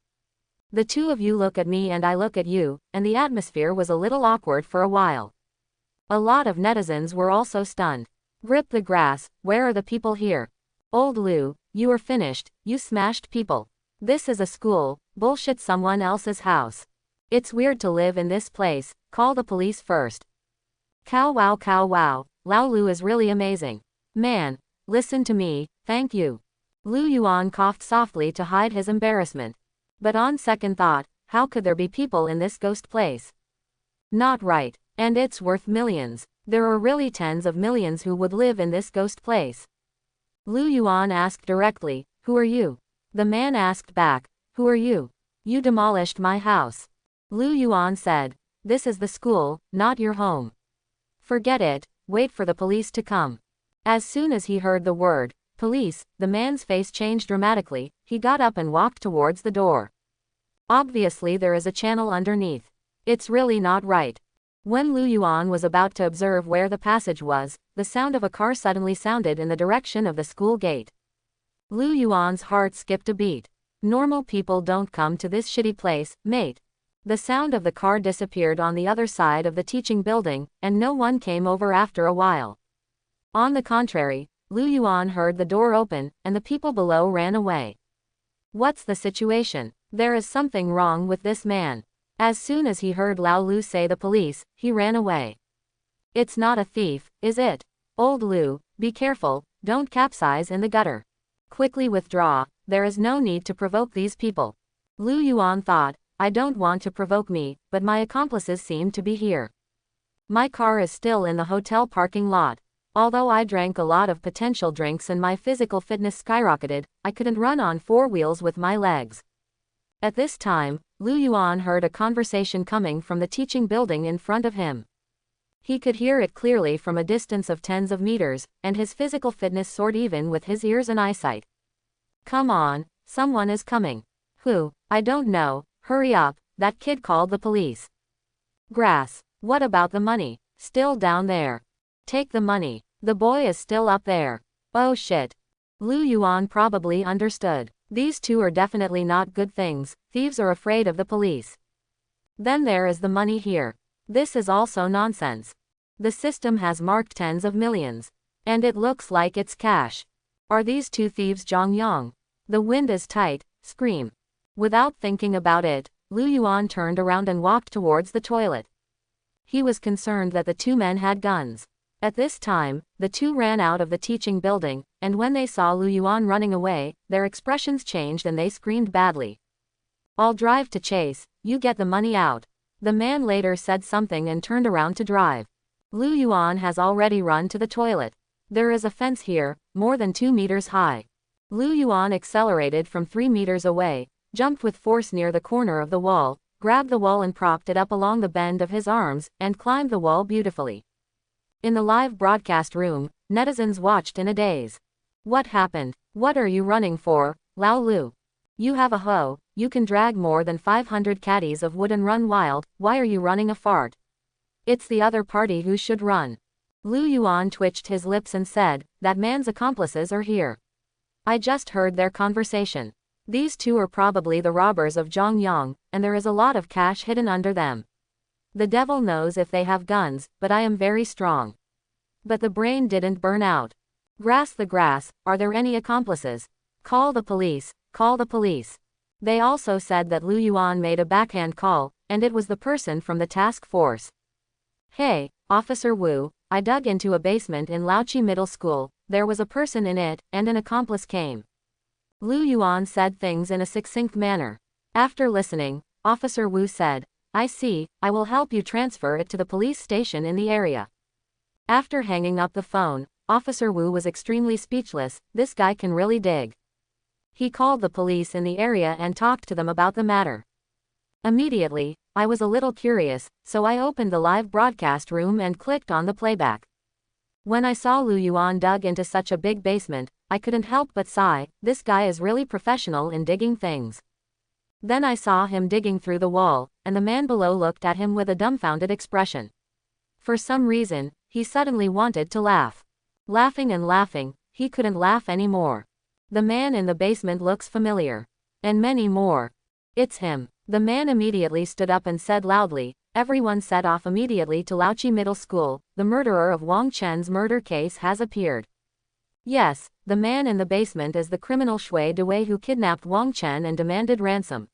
The two of you look at me and I look at you, and the atmosphere was a little awkward for a while. A lot of netizens were also stunned. Grip the grass, where are the people here? Old Lu, you are finished, you smashed people. This is a school, bullshit someone else's house. It's weird to live in this place, call the police first. Cow wow, Lao Lu is really amazing. Man, listen to me, thank you. Lu Yuan coughed softly to hide his embarrassment. But on second thought, how could there be people in this ghost place? Not right. And it's worth millions. There are really tens of millions who would live in this ghost place. Lu Yuan asked directly, who are you? The man asked back, who are you? You demolished my house. Lu Yuan said, this is the school, not your home. Forget it, wait for the police to come. As soon as he heard the word, police, the man's face changed dramatically, he got up and walked towards the door. Obviously there is a channel underneath. It's really not right. When Lu Yuan was about to observe where the passage was, the sound of a car suddenly sounded in the direction of the school gate. Lu Yuan's heart skipped a beat. Normal people don't come to this shitty place, mate. The sound of the car disappeared on the other side of the teaching building, and no one came over after a while. On the contrary, Lu Yuan heard the door open, and the people below ran away. What's the situation? There is something wrong with this man. As soon as he heard Lao Lu say the police, he ran away. It's not a thief, is it? Old Lu, be careful, don't capsize in the gutter. Quickly withdraw, there is no need to provoke these people. Lu Yuan thought, I don't want to provoke me, but my accomplices seem to be here. My car is still in the hotel parking lot. Although I drank a lot of potential drinks and my physical fitness skyrocketed, I couldn't run on 4 wheels with my legs. At this time, Lu Yuan heard a conversation coming from the teaching building in front of him. He could hear it clearly from a distance of tens of meters, and his physical fitness soared even with his ears and eyesight. Come on, someone is coming. Who? I don't know, hurry up, that kid called the police. Grass. What about the money? Still down there. Take the money. The boy is still up there. Oh shit. Lu Yuan probably understood. These two are definitely not good things, thieves are afraid of the police. Then there is the money here. This is also nonsense. The system has marked tens of millions. And it looks like it's cash. Are these two thieves Zhang Yang? The wind is tight, scream. Without thinking about it, Lu Yuan turned around and walked towards the toilet. He was concerned that the two men had guns. At this time, the two ran out of the teaching building, and when they saw Lu Yuan running away, their expressions changed and they screamed badly. I'll drive to chase, you get the money out. The man later said something and turned around to drive. Lu Yuan has already run to the toilet. There is a fence here, more than 2 meters high. Lu Yuan accelerated from 3 meters away, jumped with force near the corner of the wall, grabbed the wall and propped it up along the bend of his arms, and climbed the wall beautifully. In the live broadcast room, netizens watched in a daze. What happened? What are you running for, Lao Lu? You have a hoe, you can drag more than 500 caddies of wood and run wild, why are you running a fart? It's the other party who should run. Lu Yuan twitched his lips and said, that man's accomplices are here. I just heard their conversation. These two are probably the robbers of Zhang Yang, and there is a lot of cash hidden under them. The devil knows if they have guns, but I am very strong. But the brain didn't burn out. Grass the grass, are there any accomplices? Call the police, call the police. They also said that Lu Yuan made a backhand call, and it was the person from the task force. Hey, Officer Wu, I dug into a basement in Laochi Middle School, there was a person in it, and an accomplice came. Lu Yuan said things in a succinct manner. After listening, Officer Wu said, I see, I will help you transfer it to the police station in the area. After hanging up the phone, Officer Wu was extremely speechless, this guy can really dig. He called the police in the area and talked to them about the matter. Immediately, I was a little curious, so I opened the live broadcast room and clicked on the playback. When I saw Lu Yuan dug into such a big basement, I couldn't help but sigh, this guy is really professional in digging things. Then I saw him digging through the wall, and the man below looked at him with a dumbfounded expression. For some reason, he suddenly wanted to laugh. Laughing and laughing, he couldn't laugh anymore. The man in the basement looks familiar. And many more. It's him. The man immediately stood up and said loudly, everyone set off immediately to Laochi Middle School, the murderer of Wang Chen's murder case has appeared. Yes, the man in the basement is the criminal Shui Dewei who kidnapped Wang Chen and demanded ransom.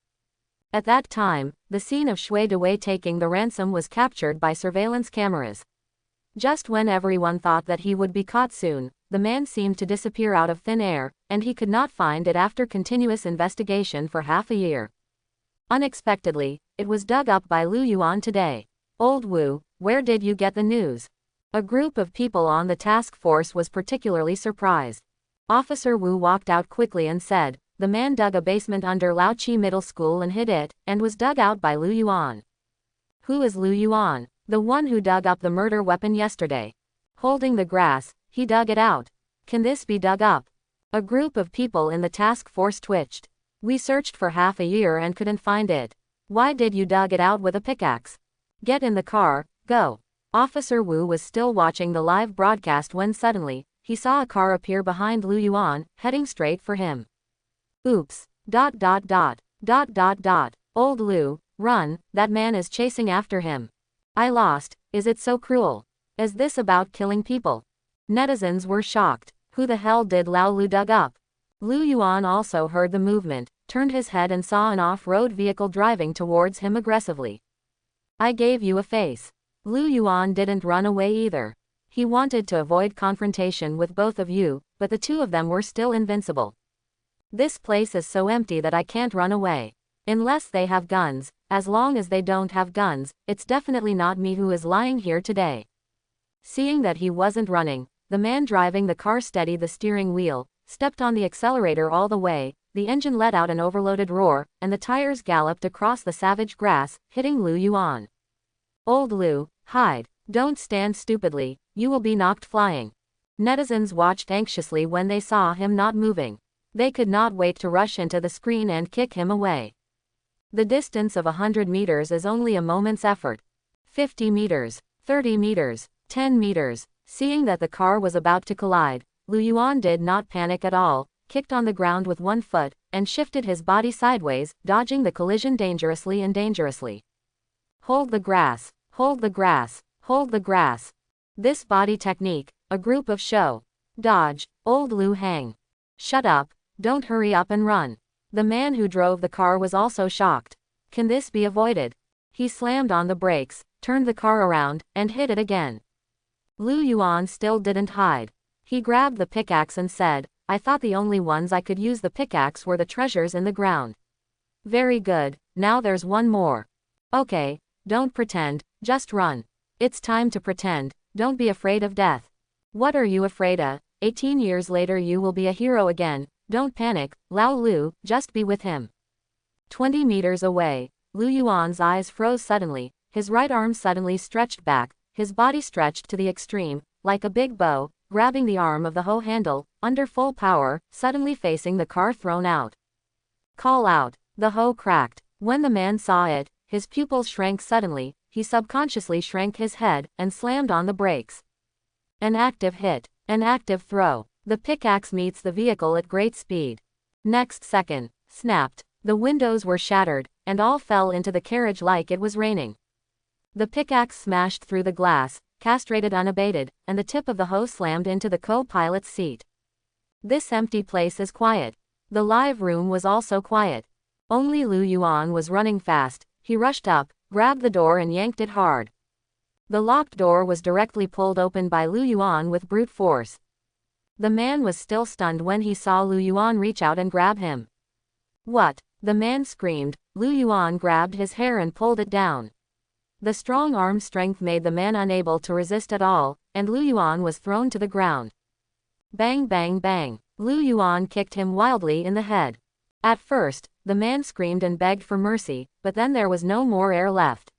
At that time, the scene of Shui Dewei taking the ransom was captured by surveillance cameras. Just when everyone thought that he would be caught soon, the man seemed to disappear out of thin air, and he could not find it after continuous investigation for half a year. Unexpectedly, it was dug up by Lu Yuan today. Old Wu, where did you get the news? A group of people on the task force was particularly surprised. Officer Wu walked out quickly and said, the man dug a basement under Laochi Middle School and hid it, and was dug out by Lu Yuan. Who is Lu Yuan? The one who dug up the murder weapon yesterday. Holding the grass, he dug it out. Can this be dug up? A group of people in the task force twitched. We searched for half a year and couldn't find it. Why did you dug it out with a pickaxe? Get in the car, go. Officer Wu was still watching the live broadcast when suddenly, he saw a car appear behind Lu Yuan, heading straight for him. Oops. Old Lu, run, that man is chasing after him. I lost, is it so cruel? Is this about killing people? Netizens were shocked. Who the hell did Lao Lu dug up? Lu Yuan also heard the movement, turned his head and saw an off-road vehicle driving towards him aggressively. I gave you a face. Lu Yuan didn't run away either. He wanted to avoid confrontation with both of you, but the two of them were still invincible. This place is so empty that I can't run away. Unless they have guns. As long as they don't have guns, it's definitely not me who is lying here today. Seeing that he wasn't running, the man driving the car steadied the steering wheel, stepped on the accelerator all the way, the engine let out an overloaded roar, and the tires galloped across the savage grass, hitting Lu Yuan. Old Lu, hide. Don't stand stupidly, you will be knocked flying. Netizens watched anxiously when they saw him not moving. They could not wait to rush into the screen and kick him away. The distance of 100 meters is only a moment's effort. 50 meters, 30 meters, 10 meters. Seeing that the car was about to collide, Lu Yuan did not panic at all, kicked on the ground with one foot, and shifted his body sideways, dodging the collision dangerously. Hold the grass, hold the grass, hold the grass. This body technique, a group of show. Dodge, old Lu hang. Shut up, don't hurry up and run. The man who drove the car was also shocked. Can this be avoided? He slammed on the brakes, turned the car around, and hit it again. Lu Yuan still didn't hide. He grabbed the pickaxe and said, I thought the only ones I could use the pickaxe were the treasures in the ground. Very good, now there's one more. Okay, don't pretend, just run. It's time to pretend, don't be afraid of death. What are you afraid of? 18 years later you will be a hero again. Don't panic, Lao Lu, just be with him. 20 meters away, Lu Yuan's eyes froze suddenly, his right arm suddenly stretched back, his body stretched to the extreme, like a big bow, grabbing the arm of the hoe handle, under full power, suddenly facing the car thrown out. Call out, the hoe cracked. When the man saw it, his pupils shrank suddenly, he subconsciously shrank his head, and slammed on the brakes. An active hit, an active throw. The pickaxe meets the vehicle at great speed. Next second, snapped. The windows were shattered, and all fell into the carriage like it was raining. The pickaxe smashed through the glass, castrated unabated, and the tip of the hoe slammed into the co-pilot's seat. This empty place is quiet. The live room was also quiet. Only Lu Yuan was running fast. He rushed up, grabbed the door and yanked it hard. The locked door was directly pulled open by Lu Yuan with brute force. The man was still stunned when he saw Lu Yuan reach out and grab him. What? The man screamed. Lu Yuan grabbed his hair and pulled it down. The strong arm strength made the man unable to resist at all, and Lu Yuan was thrown to the ground. Bang bang bang. Lu Yuan kicked him wildly in the head. At first, the man screamed and begged for mercy, but then there was no more air left.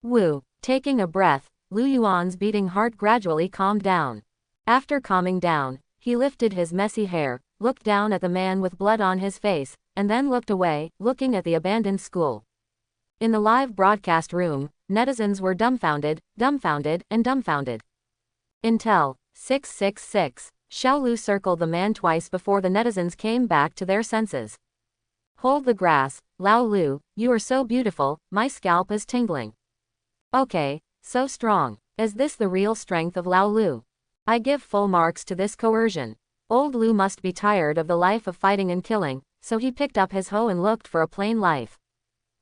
Woo. Taking a breath, Lu Yuan's beating heart gradually calmed down. After calming down, he lifted his messy hair, looked down at the man with blood on his face, and then looked away, looking at the abandoned school. In the live broadcast room, netizens were dumbfounded, and dumbfounded. Intel 666. Xiao Lu circled the man twice before the netizens came back to their senses. Hold the grass, Lao Lu, you are so beautiful, my scalp is tingling. Okay, so strong. Is this the real strength of Lao Lu? I give full marks to this coercion. Old Lu must be tired of the life of fighting and killing, so he picked up his hoe and looked for a plain life.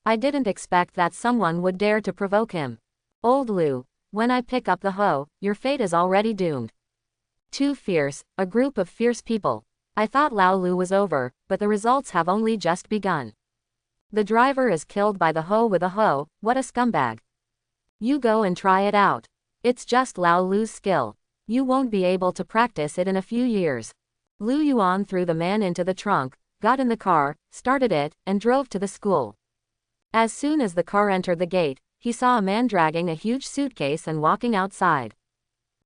I didn't expect that someone would dare to provoke him. Old Lu, when I pick up the hoe, your fate is already doomed. Too fierce, a group of fierce people. I thought Lao Lu was over, but the results have only just begun. The driver is killed by the hoe with a hoe, what a scumbag. You go and try it out. It's just Lao Lu's skill. You won't be able to practice it in a few years. Lu Yuan threw the man into the trunk, got in the car, started it, and drove to the school. As soon as the car entered the gate, he saw a man dragging a huge suitcase and walking outside.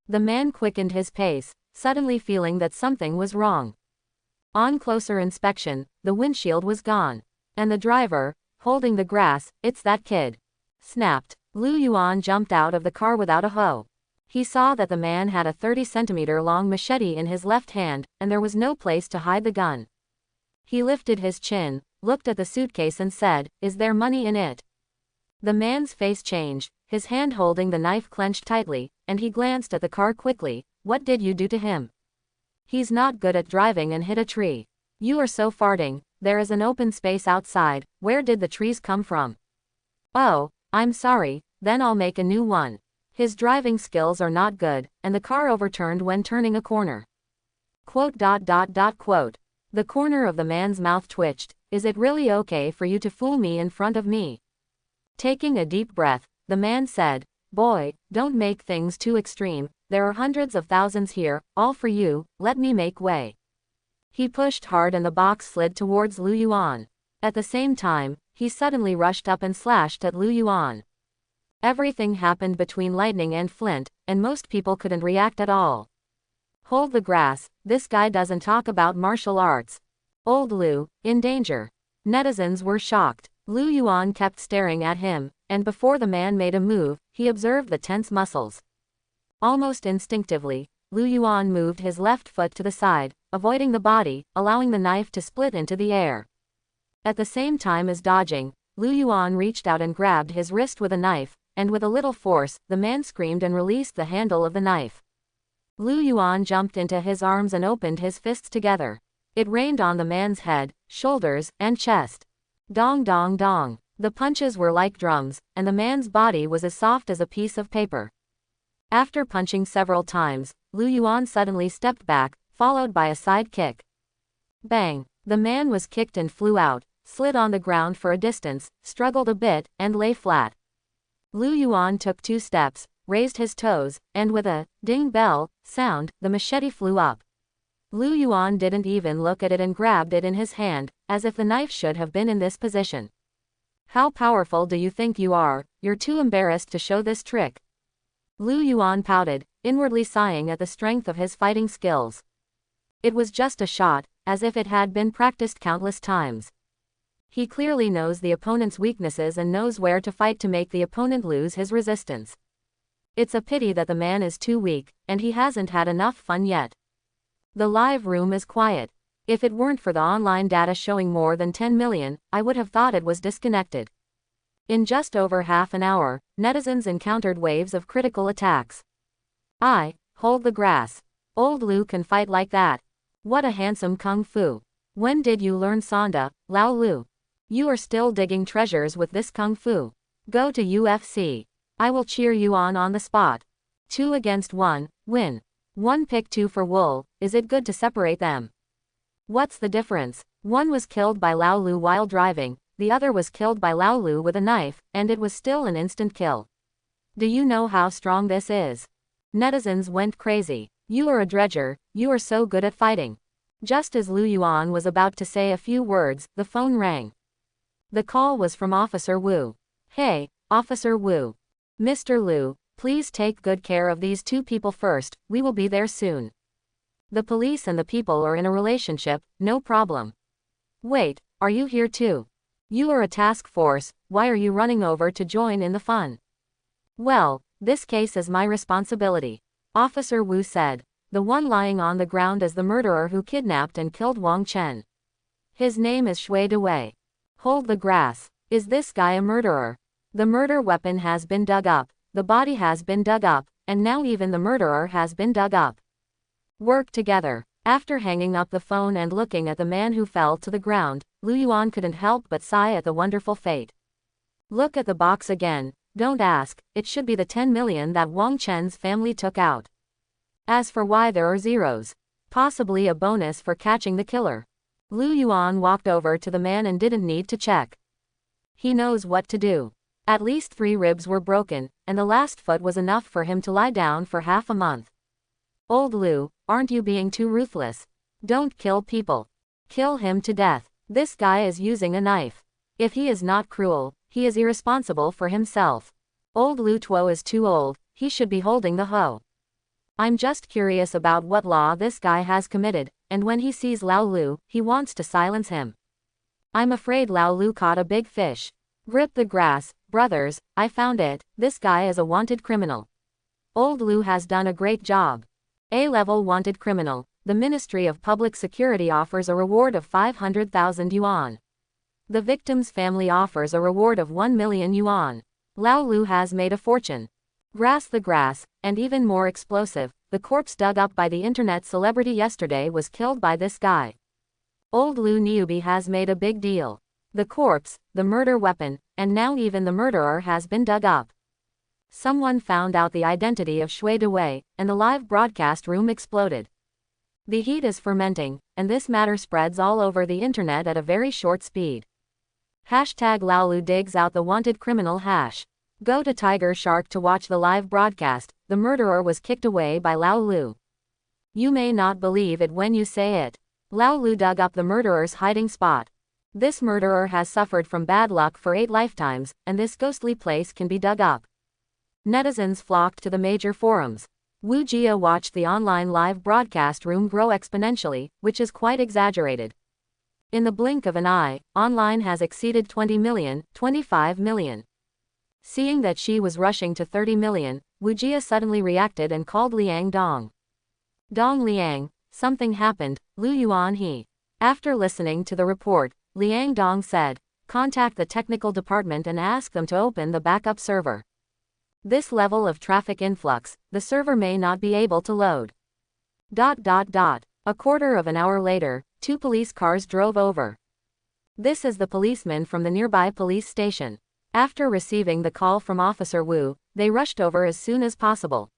The man quickened his pace, suddenly feeling that something was wrong. On closer inspection, the windshield was gone. And the driver, holding the grass, it's that kid. Snapped. Lu Yuan jumped out of the car without a hoe. He saw that the man had a 30-centimeter long machete in his left hand, and there was no place to hide the gun. He lifted his chin, looked at the suitcase and said, "Is there money in it?" The man's face changed, his hand holding the knife clenched tightly, and he glanced at the car quickly. What did you do to him? He's not good at driving and hit a tree. You are so farting, there is an open space outside, where did the trees come from? Oh, I'm sorry, then I'll make a new one. His driving skills are not good, and the car overturned when turning a corner. Quote. The corner of the man's mouth twitched. Is it really okay for you to fool me in front of me? Taking a deep breath, the man said, Boy, don't make things too extreme. There are hundreds of thousands here, all for you, let me make way. He pushed hard and the box slid towards Lu Yuan. At the same time, he suddenly rushed up and slashed at Lu Yuan. Everything happened between lightning and flint, and most people couldn't react at all. Hold the grass, this guy doesn't talk about martial arts. Old Lu, in danger. Netizens were shocked. Lu Yuan kept staring at him, and before the man made a move, he observed the tense muscles. Almost instinctively, Lu Yuan moved his left foot to the side, avoiding the body, allowing the knife to split into the air. At the same time as dodging, Lu Yuan reached out and grabbed his wrist with a knife, and with a little force, the man screamed and released the handle of the knife. Lu Yuan jumped into his arms and opened his fists together. It rained on the man's head, shoulders, and chest. Dong dong dong. The punches were like drums, and the man's body was as soft as a piece of paper. After punching several times, Lu Yuan suddenly stepped back, followed by a side kick. Bang! The man was kicked and flew out, slid on the ground for a distance, struggled a bit, and lay flat. Lu Yuan took 2 steps, raised his toes, and with a ding bell sound, the machete flew up. Lu Yuan didn't even look at it and grabbed it in his hand, as if the knife should have been in this position. How powerful do you think you are? You're too embarrassed to show this trick. Lu Yuan pouted, inwardly sighing at the strength of his fighting skills. It was just a shot, as if it had been practiced countless times. He clearly knows the opponent's weaknesses and knows where to fight to make the opponent lose his resistance. It's a pity that the man is too weak, and he hasn't had enough fun yet. The live room is quiet. If it weren't for the online data showing more than 10 million, I would have thought it was disconnected. In just over half an hour, netizens encountered waves of critical attacks. Hold the grass. Old Lu can fight like that. What a handsome kung fu. When did you learn Sanda, Lao Lu? You are still digging treasures with this kung fu. Go to UFC. I will cheer you on the spot. 2 against 1, win. 1 pick 2 for wool, is it good to separate them? What's the difference? One was killed by Lao Lu while driving, the other was killed by Lao Lu with a knife, and it was still an instant kill. Do you know how strong this is? Netizens went crazy. You are a dredger, you are so good at fighting. Just as Lu Yuan was about to say a few words, the phone rang. The call was from Officer Wu. Hey, Officer Wu. Mr. Lu, please take good care of these 2 people first, we will be there soon. The police and the people are in a relationship, no problem. Wait, are you here too? You are a task force, why are you running over to join in the fun? Well, this case is my responsibility. Officer Wu said. The one lying on the ground is the murderer who kidnapped and killed Wang Chen. His name is Shui Dewei. Hold the grass. Is this guy a murderer? The murder weapon has been dug up, the body has been dug up, and now even the murderer has been dug up. Work together. After hanging up the phone and looking at the man who fell to the ground, Lu Yuan couldn't help but sigh at the wonderful fate. Look at the box again. Don't ask, it should be the 10 million that Wang Chen's family took out. As for why there are zeros, possibly a bonus for catching the killer. Lu Yuan walked over to the man and didn't need to check. He knows what to do. At least 3 ribs were broken, and the last foot was enough for him to lie down for half a month. Old Lu, aren't you being too ruthless? Don't kill people. Kill him to death. This guy is using a knife. If he is not cruel, he is irresponsible for himself. Old Lu Tuo is too old, he should be holding the hoe. I'm just curious about what law this guy has committed, and when he sees Lao Lu, he wants to silence him. I'm afraid Lao Lu caught a big fish. Grip the grass, brothers, I found it, this guy is a wanted criminal. Old Lu has done a great job. A-level wanted criminal, the Ministry of Public Security offers a reward of 500,000 yuan. The victim's family offers a reward of 1 million yuan. Lao Lu has made a fortune. Grass the grass, and even more explosive, the corpse dug up by the internet celebrity yesterday was killed by this guy. Old Lu Niubi has made a big deal. The corpse, the murder weapon, and now even the murderer has been dug up. Someone found out the identity of Shui Dewei, and the live broadcast room exploded. The heat is fermenting, and this matter spreads all over the internet at a very short speed. Hashtag Laolu digs out the wanted criminal hash. Go to Tiger Shark to watch the live broadcast. The murderer was kicked away by Laolu. You may not believe it when you say it. Laolu dug up the murderer's hiding spot. This murderer has suffered from bad luck for 8 lifetimes, and this ghostly place can be dug up. Netizens flocked to the major forums. Wu Jia watched the online live broadcast room grow exponentially, which is quite exaggerated. In the blink of an eye, online has exceeded 20 million, 25 million. Seeing that she was rushing to 30 million, Wu Jia suddenly reacted and called Liang Dong. Dong Liang, something happened, Lu Yuan he. After listening to the report, Liang Dong said, contact the technical department and ask them to open the backup server. This level of traffic influx, the server may not be able to load. A quarter of an hour later, 2 police cars drove over. This is the policeman from the nearby police station. After receiving the call from Officer Wu, they rushed over as soon as possible.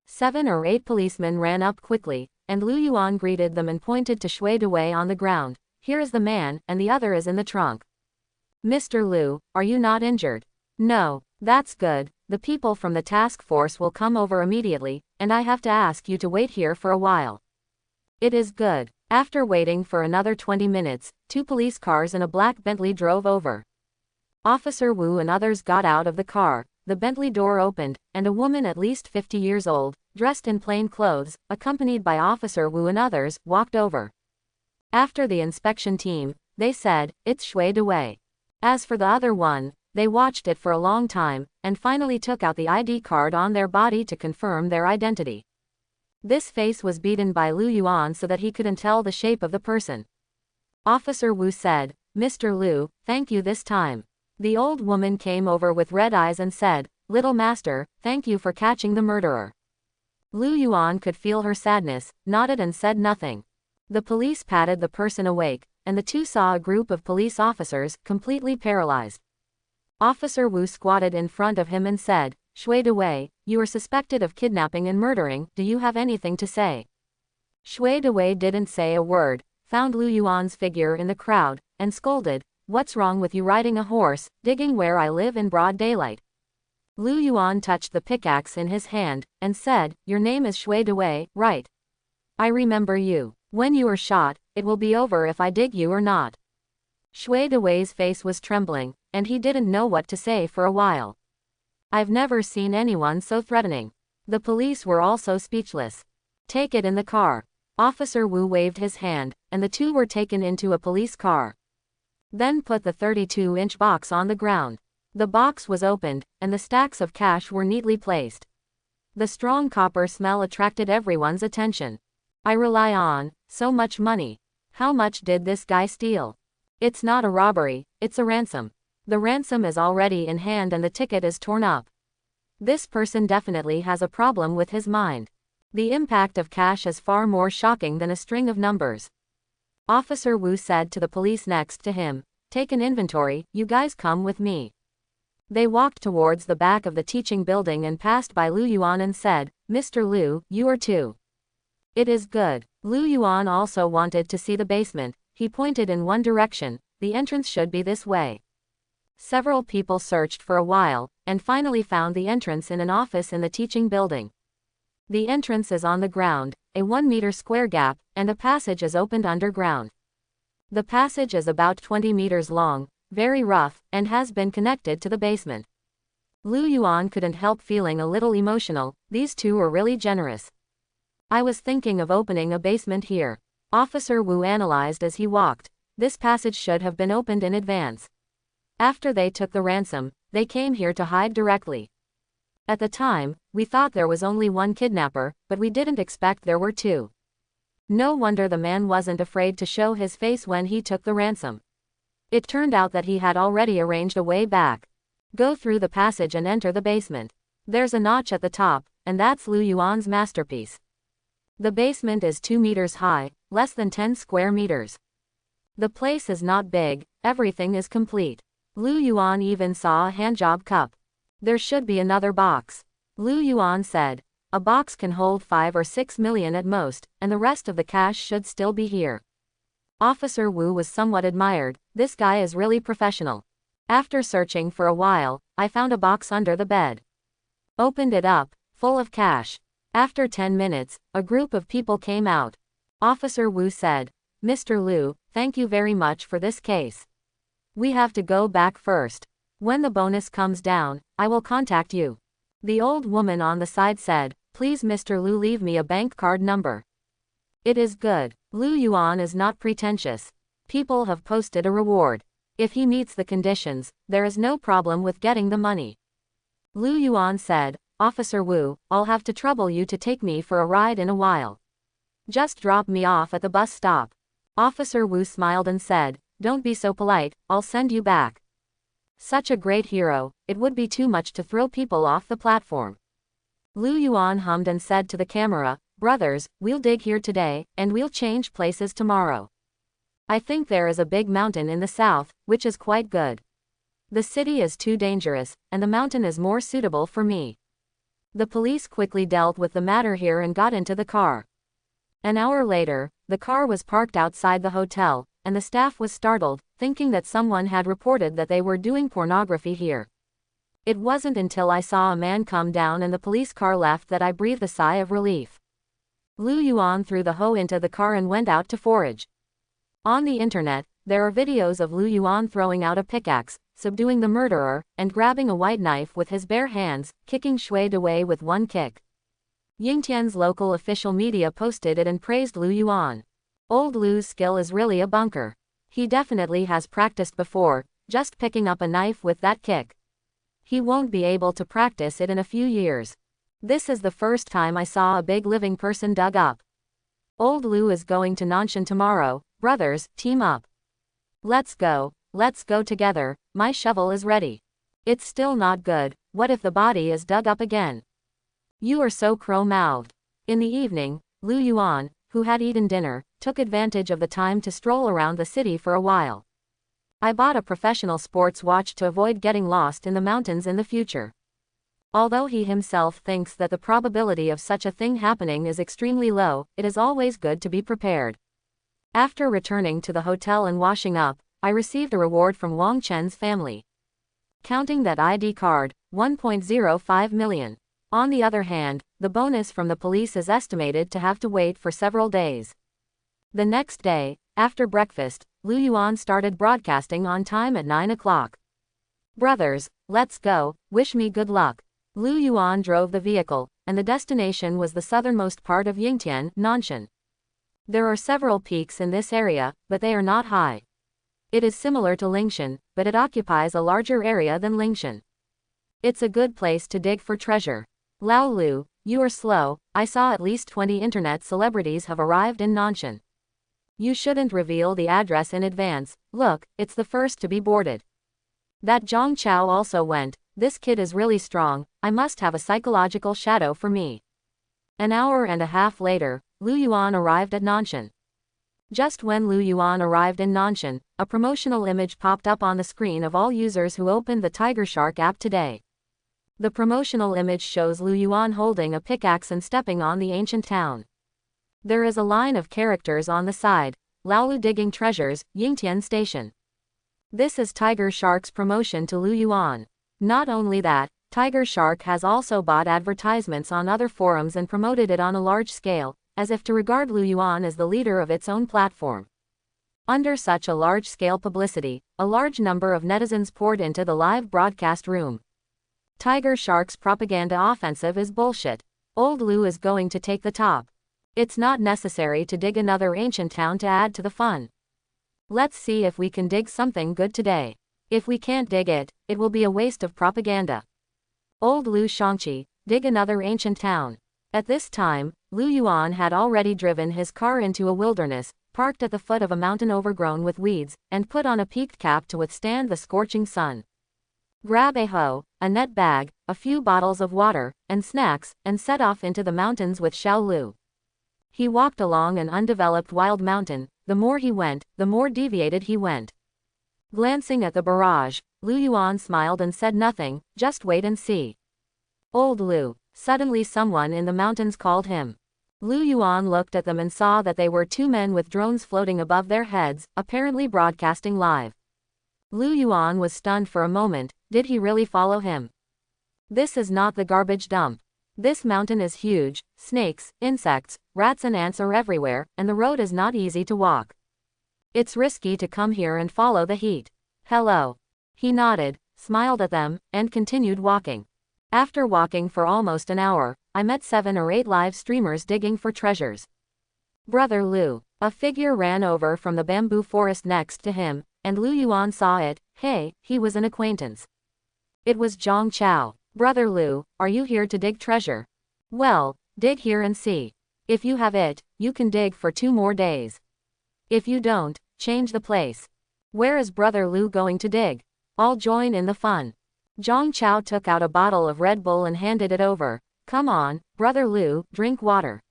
7 or 8 policemen ran up quickly, and Lu Yuan greeted them and pointed to Shui Dewei on the ground. Here is the man, and the other is in the trunk. Mr. Lu, are you not injured? No, that's good. The people from the task force will come over immediately, and I have to ask you to wait here for a while. It is good. After waiting for another 20 minutes, 2 police cars and a black Bentley drove over. Officer Wu and others got out of the car, the Bentley door opened, and a woman at least 50 years old, dressed in plain clothes, accompanied by Officer Wu and others, walked over. After the inspection team, they said, it's Shui Dewei. As for the other one, they watched it for a long time, and finally took out the ID card on their body to confirm their identity. This face was beaten by Lu Yuan so that he couldn't tell the shape of the person. Officer Wu said, Mr. Lu, thank you this time. The old woman came over with red eyes and said, Little master, thank you for catching the murderer. Lu Yuan could feel her sadness, nodded and said nothing. The police patted the person awake, and the 2 saw a group of police officers, completely paralyzed. Officer Wu squatted in front of him and said, Shui Dewei, you are suspected of kidnapping and murdering, do you have anything to say? Shui Dewei didn't say a word, found Lu Yuan's figure in the crowd, and scolded, what's wrong with you riding a horse, digging where I live in broad daylight? Lu Yuan touched the pickaxe in his hand, and said, your name is Shui Dewei, right? I remember you. When you are shot, it will be over if I dig you or not. Shui Dewei's face was trembling, and he didn't know what to say for a while. I've never seen anyone so threatening. The police were also speechless. Take it in the car. Officer Wu waved his hand, and the 2 were taken into a police car. Then put the 32-inch box on the ground. The box was opened, and the stacks of cash were neatly placed. The strong copper smell attracted everyone's attention. I rely on so much money. How much did this guy steal? It's not a robbery, it's a ransom. The ransom is already in hand and the ticket is torn up. This person definitely has a problem with his mind. The impact of cash is far more shocking than a string of numbers. Officer Wu said to the police next to him, take an inventory, you guys come with me. They walked towards the back of the teaching building and passed by Lu Yuan and said, Mr. Lu, you are too. It is good. Lu Yuan also wanted to see the basement. He pointed in one direction, the entrance should be this way. Several people searched for a while, and finally found the entrance in an office in the teaching building. The entrance is on the ground, a 1-meter square gap, and a passage is opened underground. The passage is about 20 meters long, very rough, and has been connected to the basement. Lu Yuan couldn't help feeling a little emotional, these 2 were really generous. I was thinking of opening a basement here. Officer Wu analyzed as he walked. This passage should have been opened in advance. After they took the ransom, they came here to hide directly. At the time, we thought there was only 1 kidnapper, but we didn't expect there were 2. No wonder the man wasn't afraid to show his face when he took the ransom. It turned out that he had already arranged a way back. Go through the passage and enter the basement. There's a notch at the top, and that's Lu Yuan's masterpiece. The basement is 2 meters high, less than 10 square meters. The place is not big, everything is complete. Lu Yuan even saw a handjob cup. There should be another box. Lu Yuan said. A box can hold 5 or 6 million at most, and the rest of the cash should still be here. Officer Wu was somewhat admired. This guy is really professional. After searching for a while, I found a box under the bed. Opened it up, full of cash. After 10 minutes, a group of people came out. Officer Wu said, "Mr. Liu, thank you very much for this case. We have to go back first. When the bonus comes down, I will contact you." The old woman on the side said, "Please Mr. Liu, leave me a bank card number. It is good." Liu Yuan is not pretentious. People have posted a reward. If he meets the conditions, there is no problem with getting the money. Liu Yuan said, "Officer Wu, I'll have to trouble you to take me for a ride in a while. Just drop me off at the bus stop." Officer Wu smiled and said, "Don't be so polite, I'll send you back." Such a great hero, it would be too much to throw people off the platform. Liu Yuan hummed and said to the camera, "Brothers, we'll dig here today, and we'll change places tomorrow. I think there is a big mountain in the south, which is quite good. The city is too dangerous, and the mountain is more suitable for me." The police quickly dealt with the matter here and got into the car. An hour later, the car was parked outside the hotel, and the staff was startled, thinking that someone had reported that they were doing pornography here. It wasn't until I saw a man come down and the police car left that I breathed a sigh of relief. Liu Yuan threw the hoe into the car and went out to forage. On the internet, there are videos of Liu Yuan throwing out a pickaxe, subduing the murderer, and grabbing a white knife with his bare hands, kicking Shui Dewei with one kick. Yingtian's local official media posted it and praised Liu Yuan. Old Liu's skill is really a bunker. He definitely has practiced before, just picking up a knife with that kick. He won't be able to practice it in a few years. This is the first time I saw a big living person dug up. Old Liu is going to Nanshan tomorrow. Brothers, team up. Let's go together, my shovel is ready. It's still not good, what if the body is dug up again? You are so crow-mouthed. In the evening, Liu Yuan, who had eaten dinner, took advantage of the time to stroll around the city for a while. I bought a professional sports watch to avoid getting lost in the mountains in the future. Although he himself thinks that the probability of such a thing happening is extremely low, it is always good to be prepared. After returning to the hotel and washing up, I received a reward from Wang Chen's family. Counting that ID card, 1.05 million. On the other hand, the bonus from the police is estimated to have to wait for several days. The next day, after breakfast, Liu Yuan started broadcasting on time at 9 o'clock. "Brothers, let's go, wish me good luck." Liu Yuan drove the vehicle, and the destination was the southernmost part of Yingtian, Nanshan. There are several peaks in this area, but they are not high. It is similar to Lingshan, but it occupies a larger area than Lingshan. It's a good place to dig for treasure. Lao Lu, you are slow, I saw at least 20 internet celebrities have arrived in Nanshan. You shouldn't reveal the address in advance, look, it's the first to be boarded. That Zhang Chao also went, this kid is really strong, I must have a psychological shadow for me. An hour and a half later, Liu Yuan arrived at Nanshan. Just when Liu Yuan arrived in Nanshan, a promotional image popped up on the screen of all users who opened the Tiger Shark app today. The promotional image shows Liu Yuan holding a pickaxe and stepping on the ancient town. There is a line of characters on the side, Laolu digging treasures, Yingtian Station. This is Tiger Shark's promotion to Liu Yuan. Not only that, Tiger Shark has also bought advertisements on other forums and promoted it on a large scale, as if to regard Liu Yuan as the leader of its own platform. Under such a large-scale publicity, a large number of netizens poured into the live broadcast room. Tiger Shark's propaganda offensive is bullshit. Old Liu is going to take the top. It's not necessary to dig another ancient town to add to the fun. Let's see if we can dig something good today. If we can't dig it, it will be a waste of propaganda. Old Liu Shangqi, dig another ancient town. At this time, Liu Yuan had already driven his car into a wilderness, parked at the foot of a mountain overgrown with weeds, and put on a peaked cap to withstand the scorching sun. Grab a hoe, a net bag, a few bottles of water, and snacks, and set off into the mountains with Xiao Lu. He walked along an undeveloped wild mountain, the more he went, the more deviated he went. Glancing at the barrage, Liu Yuan smiled and said nothing, just wait and see. Old Liu, Suddenly someone in the mountains called him. Lu Yuan looked at them and saw that they were two men with drones floating above their heads, apparently broadcasting live. Lu Yuan was stunned for a moment. Did he really follow him? This is not the garbage dump. This mountain is huge, snakes, insects, rats and ants are everywhere, and the road is not easy to walk. It's risky to come here and follow the heat. Hello. He nodded, smiled at them, and continued walking. After walking for almost an hour, I met 7 or 8 live streamers digging for treasures. Brother Lu. A figure ran over from the bamboo forest next to him, and Lu Yuan saw it. Hey, he was an acquaintance. It was Zhang Chao. Brother Lu, are you here to dig treasure? Well, dig here and see. If you have it, you can dig for 2 more days. If you don't, change the place. Where is Brother Lu going to dig? I'll join in the fun. Zhang Chao took out a bottle of Red Bull and handed it over. Come on, Brother Lu, drink water.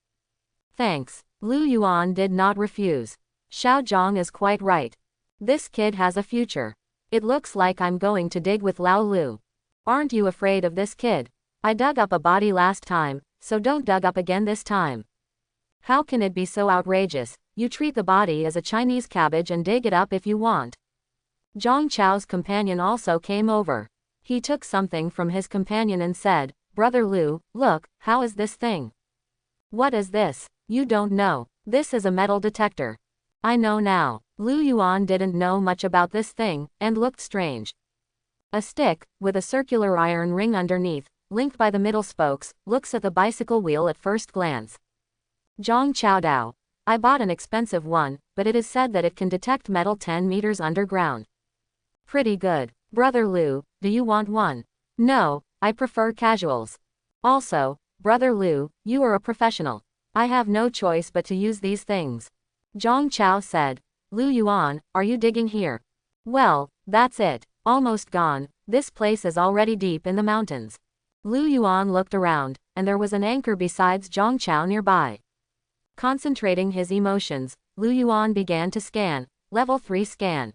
Thanks. Lu Yuan did not refuse. Xiao Zhang is quite right. This kid has a future. It looks like I'm going to dig with Lao Lu. Aren't you afraid of this kid? I dug up a body last time, so don't dug up again this time. How can it be so outrageous? You treat the body as a Chinese cabbage and dig it up if you want. Zhang Chao's companion also came over. He took something from his companion and said, Brother Lu, look, how is this thing? What is this? You don't know. This is a metal detector. I know now. Lu Yuan didn't know much about this thing, and looked strange. A stick, with a circular iron ring underneath, linked by the middle spokes, looks at the bicycle wheel at first glance. Zhang Chaodao. I bought an expensive one, but it is said that it can detect metal 10 meters underground. Pretty good. Brother Lu, do you want one? No, I prefer casuals. Also, Brother Lu, you are a professional. I have no choice but to use these things. Zhang Chao said. Lu Yuan, are you digging here? Well, that's it. Almost gone. This place is already deep in the mountains. Lu Yuan looked around, and there was an anchor besides Zhang Chao nearby. Concentrating his emotions, Lu Yuan began to scan. Level 3 scan.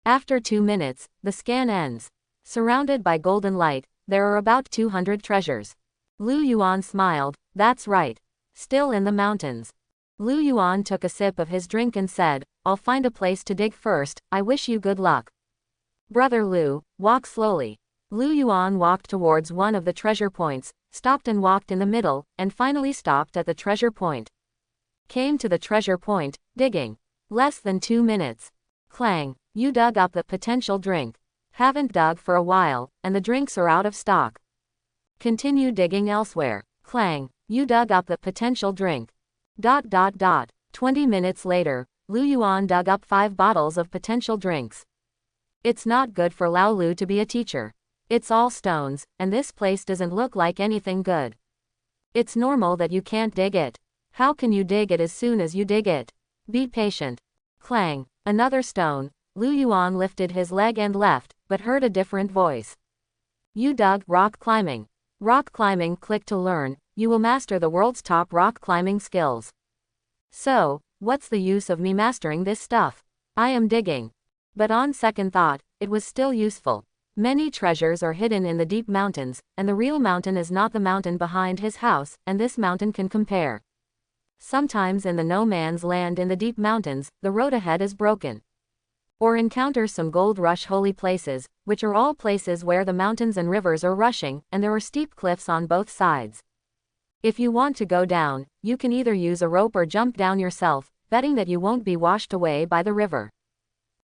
After 2 minutes, the scan ends. Surrounded by golden light, there are about 200 treasures. Lu Yuan smiled. That's right. Still in the mountains. Lu Yuan took a sip of his drink and said, I'll find a place to dig first. I wish you good luck. Brother Lu, walk slowly. Lu Yuan walked towards one of the treasure points, stopped and walked in the middle, and finally stopped at the treasure point. Came to the treasure point, digging. Less than 2 minutes. Clang, you dug up the potential drink. Haven't dug for a while, and the drinks are out of stock. Continue digging elsewhere. Clang, you dug up the potential drink. 20 minutes later, Lu Yuan dug up 5 bottles of potential drinks. It's not good for Lao Lu to be a teacher. It's all stones, and this place doesn't look like anything good. It's normal that you can't dig it. How can you dig it as soon as you dig it? Be patient. Clang, another stone. Lu Yuan lifted his leg and left, but heard a different voice. You dug rock climbing. Rock climbing, click to learn. You will master the world's top rock climbing skills. So, what's the use of me mastering this stuff? I am digging. But on second thought, it was still useful. Many treasures are hidden in the deep mountains, and the real mountain is not the mountain behind his house, and this mountain can compare. Sometimes in the no man's land in the deep mountains, the road ahead is broken. Or encounter some gold rush holy places, which are all places where the mountains and rivers are rushing, and there are steep cliffs on both sides. If you want to go down, you can either use a rope or jump down yourself, betting that you won't be washed away by the river.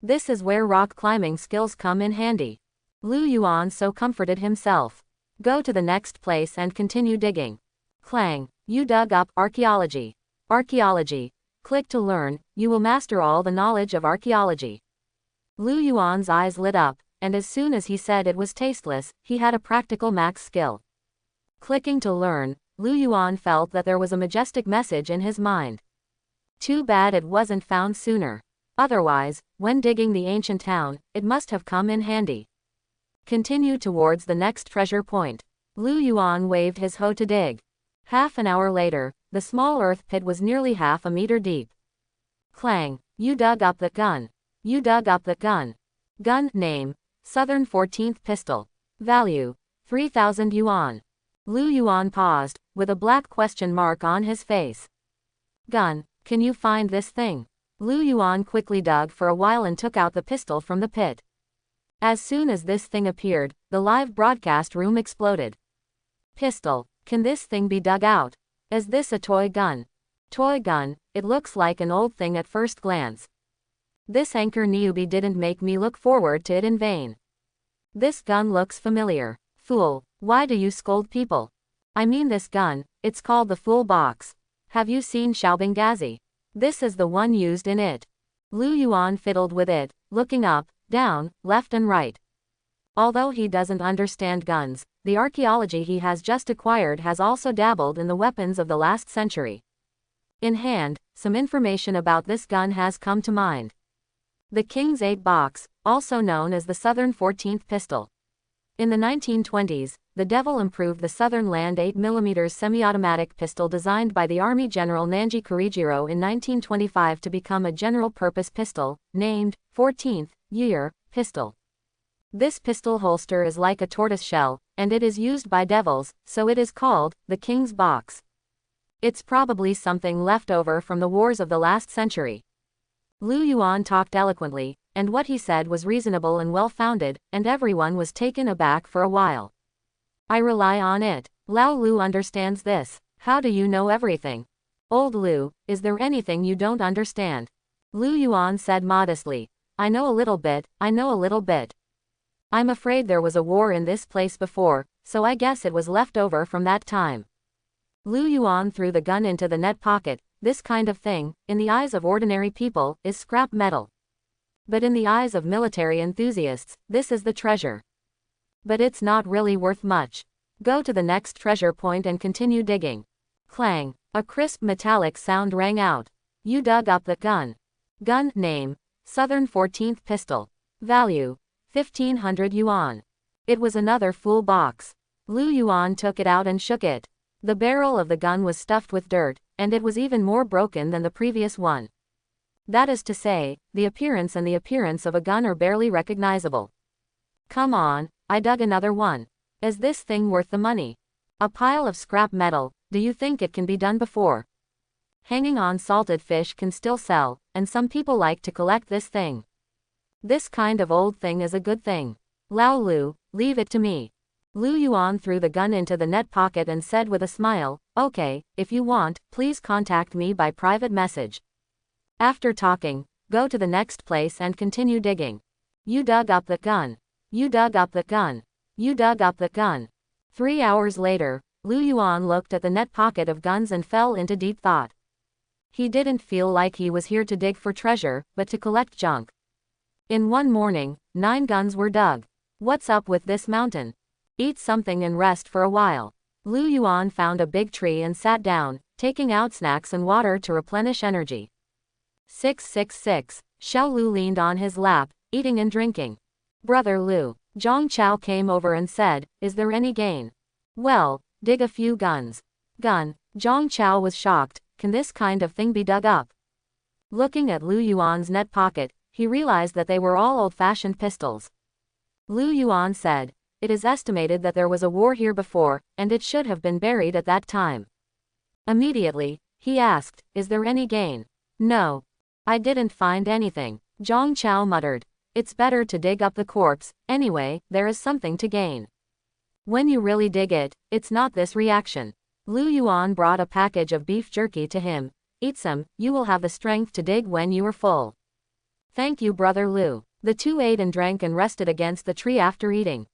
This is where rock climbing skills come in handy. Lu Yuan so comforted himself. Go to the next place and continue digging. Clang, you dug up archaeology. Archaeology. Click to learn, you will master all the knowledge of archaeology. Lu Yuan's eyes lit up, and as soon as he said it was tasteless, he had a practical max skill. Clicking to learn, Lu Yuan felt that there was a majestic message in his mind. Too bad it wasn't found sooner. Otherwise, when digging the ancient town, it must have come in handy. Continue towards the next treasure point. Lu Yuan waved his hoe to dig. Half an hour later, the small earth pit was nearly half a meter deep. Clang, you dug up the gun. You dug up the gun. Gun name, Southern 14th pistol. Value, 3,000 yuan. Lu Yuan paused, with a black question mark on his face. Gun, can you find this thing? Lu Yuan quickly dug for a while and took out the pistol from the pit. As soon as this thing appeared, the live broadcast room exploded. Pistol, can this thing be dug out? Is this a toy gun? Toy gun, it looks like an old thing at first glance. This anchor newbie didn't make me look forward to it in vain. This gun looks familiar. Fool, why do you scold people? I mean this gun, it's called the Fool Box. Have you seen Xiaobinggazi? This is the one used in it. Lu Yuan fiddled with it, looking up, down, left and right. Although he doesn't understand guns, the archaeology he has just acquired has also dabbled in the weapons of the last century. In hand, some information about this gun has come to mind. The King's 8 box, also known as the Southern 14th pistol. In the 1920s, the Devil improved the Southern Land 8mm semi-automatic pistol designed by the Army General Nanji Kurijiro in 1925 to become a general-purpose pistol, named 14th Year pistol. This pistol holster is like a tortoise shell, and it is used by devils, so it is called the King's Box. It's probably something left over from the wars of the last century. Lu Yuan talked eloquently, and what he said was reasonable and well-founded, and everyone was taken aback for a while. I rely on it. Lao Lu understands this. How do you know everything? Old Lu, is there anything you don't understand? Lu Yuan said modestly. I know a little bit, I know a little bit. I'm afraid there was a war in this place before, so I guess it was left over from that time. Lu Yuan threw the gun into the net pocket. This kind of thing, in the eyes of ordinary people, is scrap metal. But in the eyes of military enthusiasts, this is the treasure. But it's not really worth much. Go to the next treasure point and continue digging. Clang. A crisp metallic sound rang out. You dug up the gun. Gun name, Southern 14th pistol. Value, 1500 yuan. It was another Fool Box. Lu Yuan took it out and shook it. The barrel of the gun was stuffed with dirt, and it was even more broken than the previous one. That is to say, the appearance and the appearance of a gun are barely recognizable. Come on, I dug another one. Is this thing worth the money? A pile of scrap metal, do you think it can be done before? Hanging on salted fish can still sell, and some people like to collect this thing. This kind of old thing is a good thing. Lao Lu, leave it to me. Lu Yuan threw the gun into the net pocket and said with a smile, okay, if you want, please contact me by private message. After talking, go to the next place and continue digging. You dug up the gun. You dug up the gun. You dug up the gun. 3 hours later, Lu Yuan looked at the net pocket of guns and fell into deep thought. He didn't feel like he was here to dig for treasure, but to collect junk. In one morning, 9 guns were dug. What's up with this mountain? Eat something and rest for a while. Lu Yuan found a big tree and sat down, taking out snacks and water to replenish energy. 666. Xiao Lu leaned on his lap, eating and drinking. Brother Lu. Zhang Chao came over and said, is there any gain? Well, dig a few guns. Gun. Zhang Chao was shocked. Can this kind of thing be dug up? Looking at Lu Yuan's net pocket, he realized that they were all old-fashioned pistols. Lu Yuan said, it is estimated that there was a war here before, and it should have been buried at that time. Immediately, he asked, is there any gain? No. I didn't find anything. Zhang Chao muttered. It's better to dig up the corpse, anyway, there is something to gain. When you really dig it, it's not this reaction. Lu Yuan brought a package of beef jerky to him. Eat some, you will have the strength to dig when you are full. Thank you, Brother Lu. The two ate and drank and rested against the tree after eating.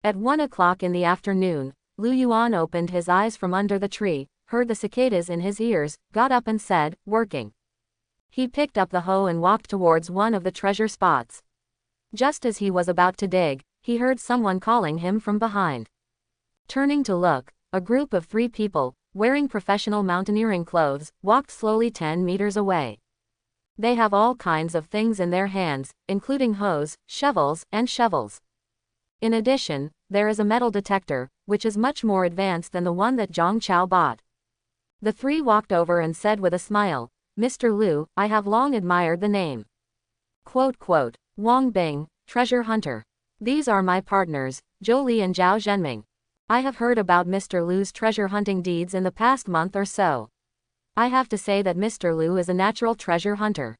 At 1 o'clock in the afternoon, Lu Yuan opened his eyes from under the tree, heard the cicadas in his ears, got up and said, working. He picked up the hoe and walked towards one of the treasure spots. Just as he was about to dig, he heard someone calling him from behind. Turning to look, a group of 3 people, wearing professional mountaineering clothes, walked slowly 10 meters away. They have all kinds of things in their hands, including hoes, shovels, and shovels. In addition, there is a metal detector, which is much more advanced than the one that Zhang Chao bought. The 3 walked over and said with a smile, Mr. Lu, I have long admired the name. Wang Bing, treasure hunter. These are my partners, Zhou Li and Zhao Zhenming. I have heard about Mr. Liu's treasure hunting deeds in the past month or so. I have to say that Mr. Liu is a natural treasure hunter.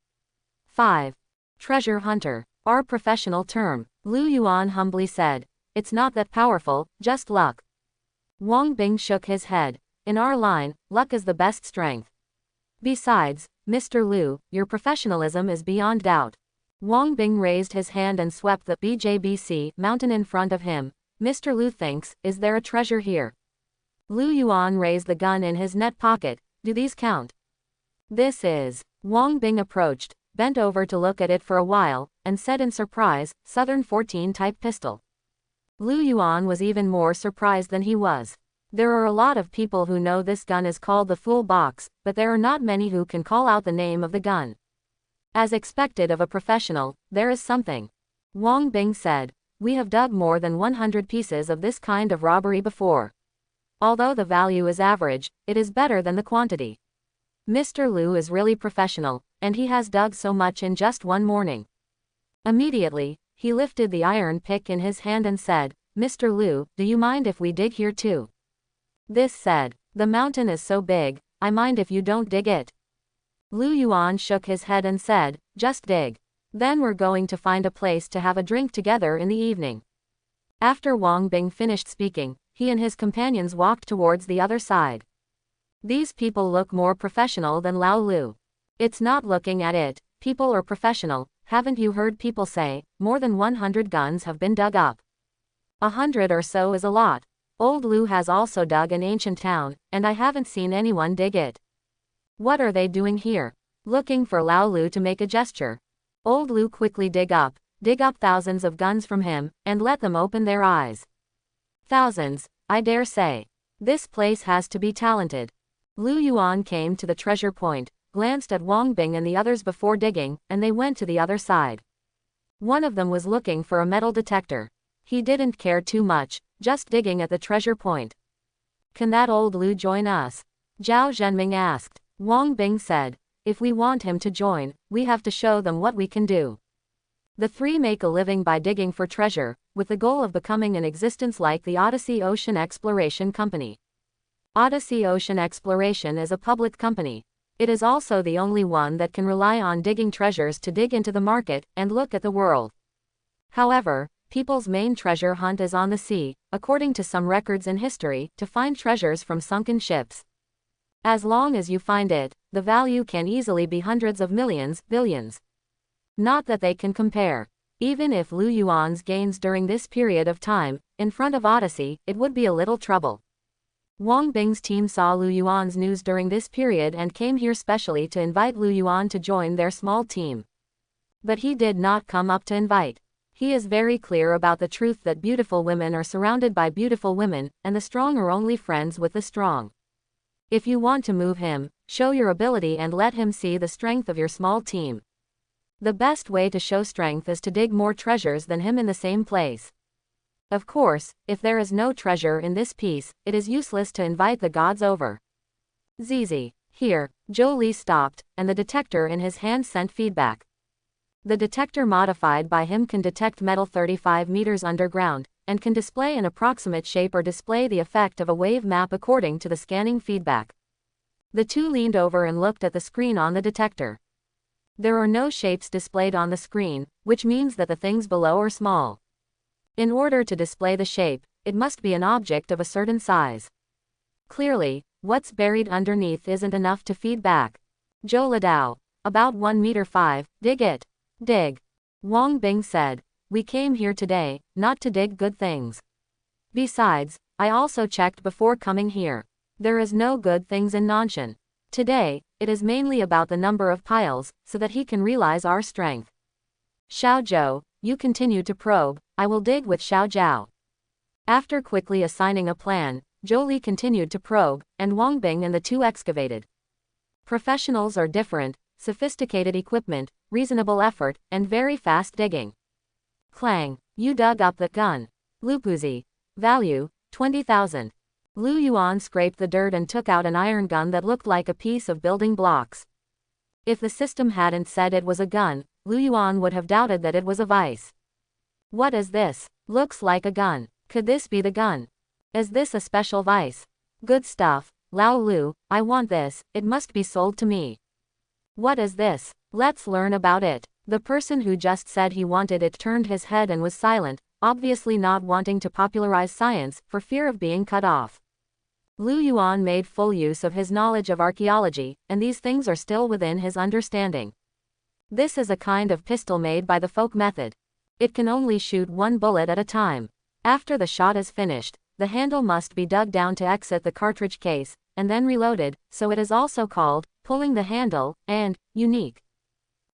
5. Treasure hunter. Our professional term, Liu Yuan humbly said. It's not that powerful, just luck. Wang Bing shook his head. In our line, luck is the best strength. Besides, Mr. Liu, your professionalism is beyond doubt. Wang Bing raised his hand and swept the BJBC mountain in front of him. Mr. Liu thinks, is there a treasure here? Liu Yuan raised the gun in his net pocket. Do these count? This is. Wang Bing approached, bent over to look at it for a while, and said in surprise, Southern 14 type pistol. Liu Yuan was even more surprised than he was. There are a lot of people who know this gun is called the Full Box, but there are not many who can call out the name of the gun. As expected of a professional, there is something. Wang Bing said. We have dug more than 100 pieces of this kind of robbery before. Although the value is average, it is better than the quantity. Mr. Liu is really professional, and he has dug so much in just one morning. Immediately, he lifted the iron pick in his hand and said, Mr. Liu, do you mind if we dig here too? This said, the mountain is so big, I mind if you don't dig it. Liu Yuan shook his head and said, just dig. Then we're going to find a place to have a drink together in the evening. After Wang Bing finished speaking, he and his companions walked towards the other side. These people look more professional than Lao Lu. It's not looking at it, people are professional. Haven't you heard people say, more than 100 guns have been dug up? 100 or so is a lot. Old Lu has also dug an ancient town, and I haven't seen anyone dig it. What are they doing here? Looking for Lao Lu to make a gesture. Old Lu quickly dig up thousands of guns from him, and let them open their eyes. Thousands, I dare say. This place has to be talented. Liu Yuan came to the treasure point, glanced at Wang Bing and the others before digging, and they went to the other side. One of them was looking for a metal detector. He didn't care too much, just digging at the treasure point. Can that old Liu join us? Zhao Zhenming asked. Wang Bing said, if we want him to join, we have to show them what we can do. The three make a living by digging for treasure, with the goal of becoming an existence like the Odyssey Ocean Exploration Company. Odyssey Ocean Exploration is a public company. It is also the only one that can rely on digging treasures to dig into the market and look at the world. However, people's main treasure hunt is on the sea, according to some records in history, to find treasures from sunken ships. As long as you find it, the value can easily be hundreds of millions, billions. Not that they can compare. Even if Liu Yuan's gains during this period of time, in front of Odyssey, it would be a little trouble. Wang Bing's team saw Liu Yuan's news during this period and came here specially to invite Liu Yuan to join their small team. But he did not come up to invite. He is very clear about the truth that beautiful women are surrounded by beautiful women, and the strong are only friends with the strong. If you want to move him, show your ability and let him see the strength of your small team. The best way to show strength is to dig more treasures than him in the same place. Of course, if there is no treasure in this piece, it is useless to invite the gods over. Zizi. Here, Zhou Li stopped, and the detector in his hand sent feedback. The detector modified by him can detect metal 35 meters underground, and can display an approximate shape or display the effect of a wave map according to the scanning feedback. The two leaned over and looked at the screen on the detector. There are no shapes displayed on the screen, which means that the things below are small. In order to display the shape, it must be an object of a certain size. Clearly, what's buried underneath isn't enough to feed back. Zhou Ladao. About 1 meter 5, dig it. Dig. Wang Bing said. We came here today, not to dig good things. Besides, I also checked before coming here. There is no good things in Nanshan. Today, it is mainly about the number of piles, so that he can realize our strength. Xiao Zhou, you continue to probe, I will dig with Xiao Zhao. After quickly assigning a plan, Zhou Li continued to probe, and Wang Bing and the two excavated. Professionals are different, sophisticated equipment, reasonable effort, and very fast digging. Clang, you dug up the gun. Lupuzi. Value, 20,000. Liu Yuan scraped the dirt and took out an iron gun that looked like a piece of building blocks. If the system hadn't said it was a gun, Liu Yuan would have doubted that it was a vice. What is this? Looks like a gun. Could this be the gun? Is this a special vice? Good stuff. Lao Lu, I want this, it must be sold to me. What is this? Let's learn about it. The person who just said he wanted it turned his head and was silent, obviously not wanting to popularize science, for fear of being cut off. Lu Yuan made full use of his knowledge of archaeology, and these things are still within his understanding. This is a kind of pistol made by the folk method. It can only shoot one bullet at a time. After the shot is finished, the handle must be dug down to exit the cartridge case, and then reloaded, so it is also called pulling the handle, and unique.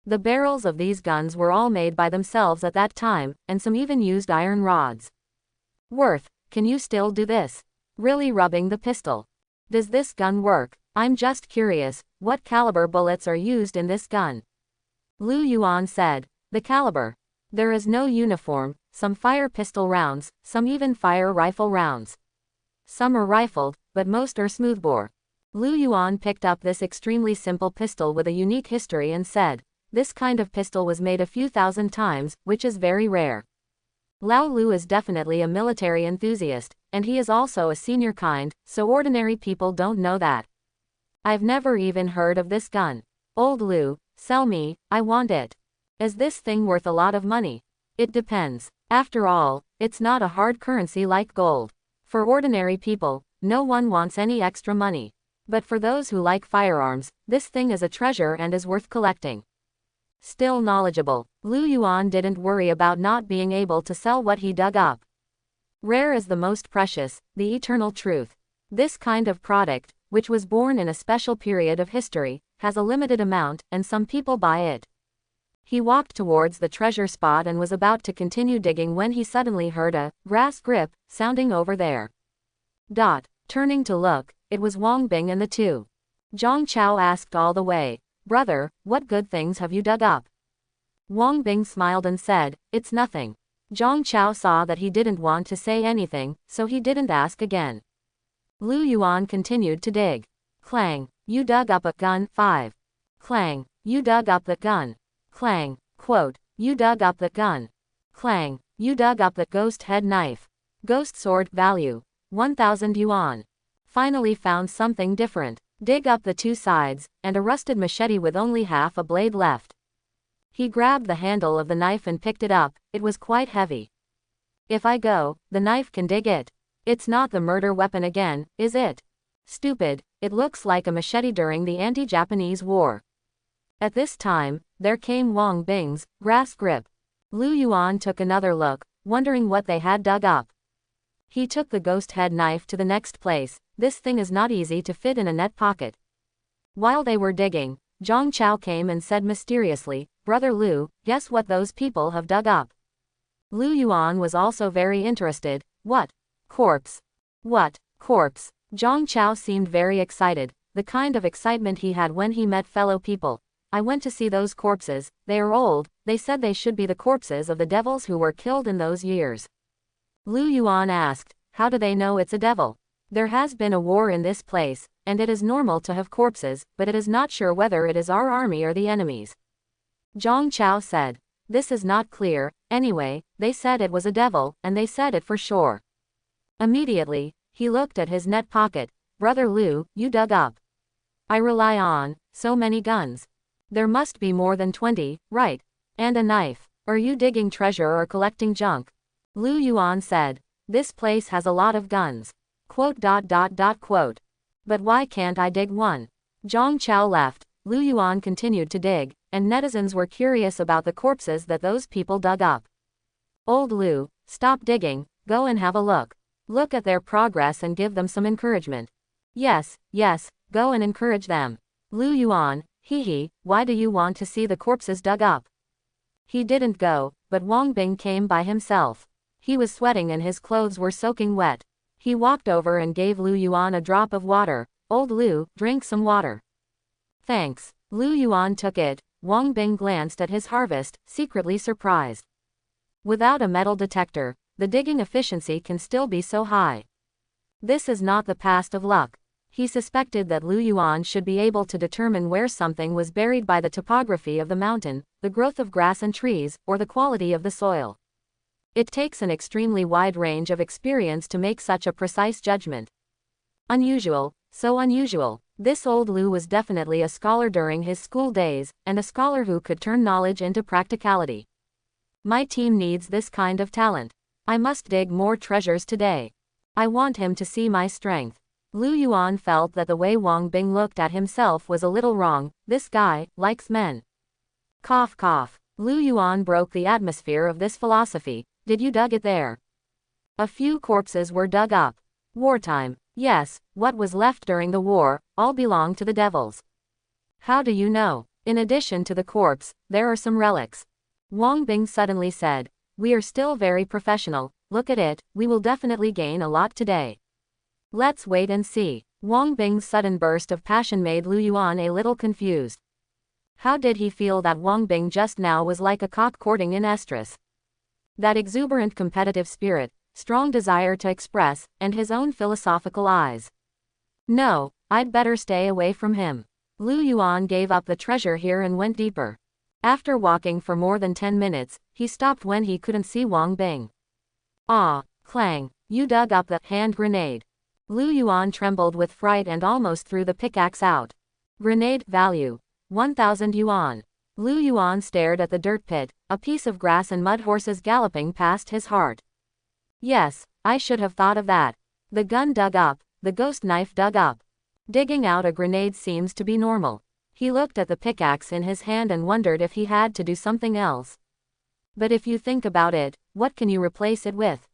The barrels of these guns were all made by themselves at that time, and some even used iron rods. Worth, can you still do this? Really rubbing the pistol. Does this gun work? I'm just curious, what caliber bullets are used in this gun? Lu Yuan said, the caliber. There is no uniform, some fire pistol rounds, some even fire rifle rounds. Some are rifled, but most are smoothbore. Lu Yuan picked up this extremely simple pistol with a unique history and said, this kind of pistol was made a few thousand times, which is very rare. Lao Lu is definitely a military enthusiast, and he is also a senior kind, so ordinary people don't know that. I've never even heard of this gun. Old Lu, sell me, I want it. Is this thing worth a lot of money? It depends. After all, it's not a hard currency like gold. For ordinary people, no one wants any extra money. But for those who like firearms, this thing is a treasure and is worth collecting. Still knowledgeable, Lu Yuan didn't worry about not being able to sell what he dug up. Rare is the most precious, the eternal truth. This kind of product, which was born in a special period of history, has a limited amount, and some people buy it. He walked towards the treasure spot and was about to continue digging when he suddenly heard a grass grip sounding over there. Turning to look, it was Wang Bing and the two. Zhang Chao asked all the way, brother, what good things have you dug up? Wang Bing smiled and said, it's nothing. Zhang Chao saw that he didn't want to say anything, so he didn't ask again. Lu Yuan continued to dig. Clang, you dug up a gun. 5. Clang, you dug up the gun. Clang, quote, you dug up the gun. Clang, you dug up the ghost head knife. Ghost sword, value 1,000 yuan. Finally found something different. Dig up the two sides, and a rusted machete with only half a blade left. He grabbed the handle of the knife and picked it up, it was quite heavy. If I go, the knife can dig it. It's not the murder weapon again, is it? Stupid, it looks like a machete during the anti-Japanese war. At this time, there came Wang Bing's grass grip. Lu Yuan took another look, wondering what they had dug up. He took the ghost head knife to the next place. This thing is not easy to fit in a net pocket. While they were digging, Zhang Chao came and said mysteriously, Brother Lu, guess what those people have dug up? Lu Yuan was also very interested. What? Corpse. What? Corpse. Zhang Chao seemed very excited, the kind of excitement he had when he met fellow people. I went to see those corpses, they are old, they said they should be the corpses of the devils who were killed in those years. Lu Yuan asked, how do they know it's a devil? There has been a war in this place, and it is normal to have corpses, but it is not sure whether it is our army or the enemy's. Zhang Chao said, this is not clear, anyway, they said it was a devil, and they said it for sure. Immediately, he looked at his net pocket. Brother Lu, you dug up. I rely on so many guns. There must be more than 20, right? And a knife. Are you digging treasure or collecting junk? Lu Yuan said, this place has a lot of guns. Quote. But why can't I dig one? Zhang Chao left. Lu Yuan continued to dig, and netizens were curious about the corpses that those people dug up. Old Lu, stop digging, go and have a look. Look at their progress and give them some encouragement. Yes, go and encourage them. Lu Yuan, why do you want to see the corpses dug up? He didn't go, but Wang Bing came by himself. He was sweating and his clothes were soaking wet. He walked over and gave Lu Yuan a drop of water. Old Lu, drink some water. Thanks. Lu Yuan took it. Wang Bing glanced at his harvest, secretly surprised. Without a metal detector, the digging efficiency can still be so high. This is not the past of luck. He suspected that Lu Yuan should be able to determine where something was buried by the topography of the mountain, the growth of grass and trees, or the quality of the soil. It takes an extremely wide range of experience to make such a precise judgment. Unusual, so unusual. This old Lou was definitely a scholar during his school days, and a scholar who could turn knowledge into practicality. My team needs this kind of talent. I must dig more treasures today. I want him to see my strength. Lu Yuan felt that the way Wang Bing looked at himself was a little wrong. This guy likes men. Cough cough. Lu Yuan broke the atmosphere of this philosophy. Did you dug it there? A few corpses were dug up. Wartime. Yes, what was left during the war, all belonged to the devils. How do you know? In addition to the corpse, there are some relics. Wang Bing suddenly said. We are still very professional. Look at it, we will definitely gain a lot today. Let's wait and see. Wang Bing's sudden burst of passion made Lu Yuan a little confused. How did he feel that Wang Bing just now was like a cock courting an estrus? That exuberant competitive spirit, strong desire to express, and his own philosophical eyes. No, I'd better stay away from him. Lu Yuan gave up the treasure here and went deeper. After walking for more than 10 minutes, he stopped when he couldn't see Wang Bing. Ah, clang, you dug up the hand grenade. Lu Yuan trembled with fright and almost threw the pickaxe out. Grenade value 1,000 yuan. Lu Yuan stared at the dirt pit, a piece of grass and mud horses galloping past his heart. Yes, I should have thought of that. The gun dug up, the ghost knife dug up. Digging out a grenade seems to be normal. He looked at the pickaxe in his hand and wondered if he had to do something else. But if you think about it, what can you replace it with?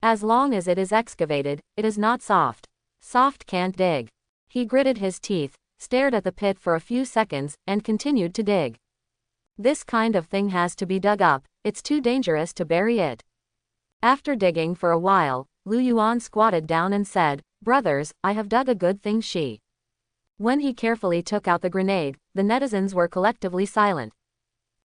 As long as it is excavated, it is not soft. Soft can't dig. He gritted his teeth, stared at the pit for a few seconds, and continued to dig. This kind of thing has to be dug up, it's too dangerous to bury it. After digging for a while, Lu Yuan squatted down and said, Brothers, I have dug a good thing she. When he carefully took out the grenade, the netizens were collectively silent.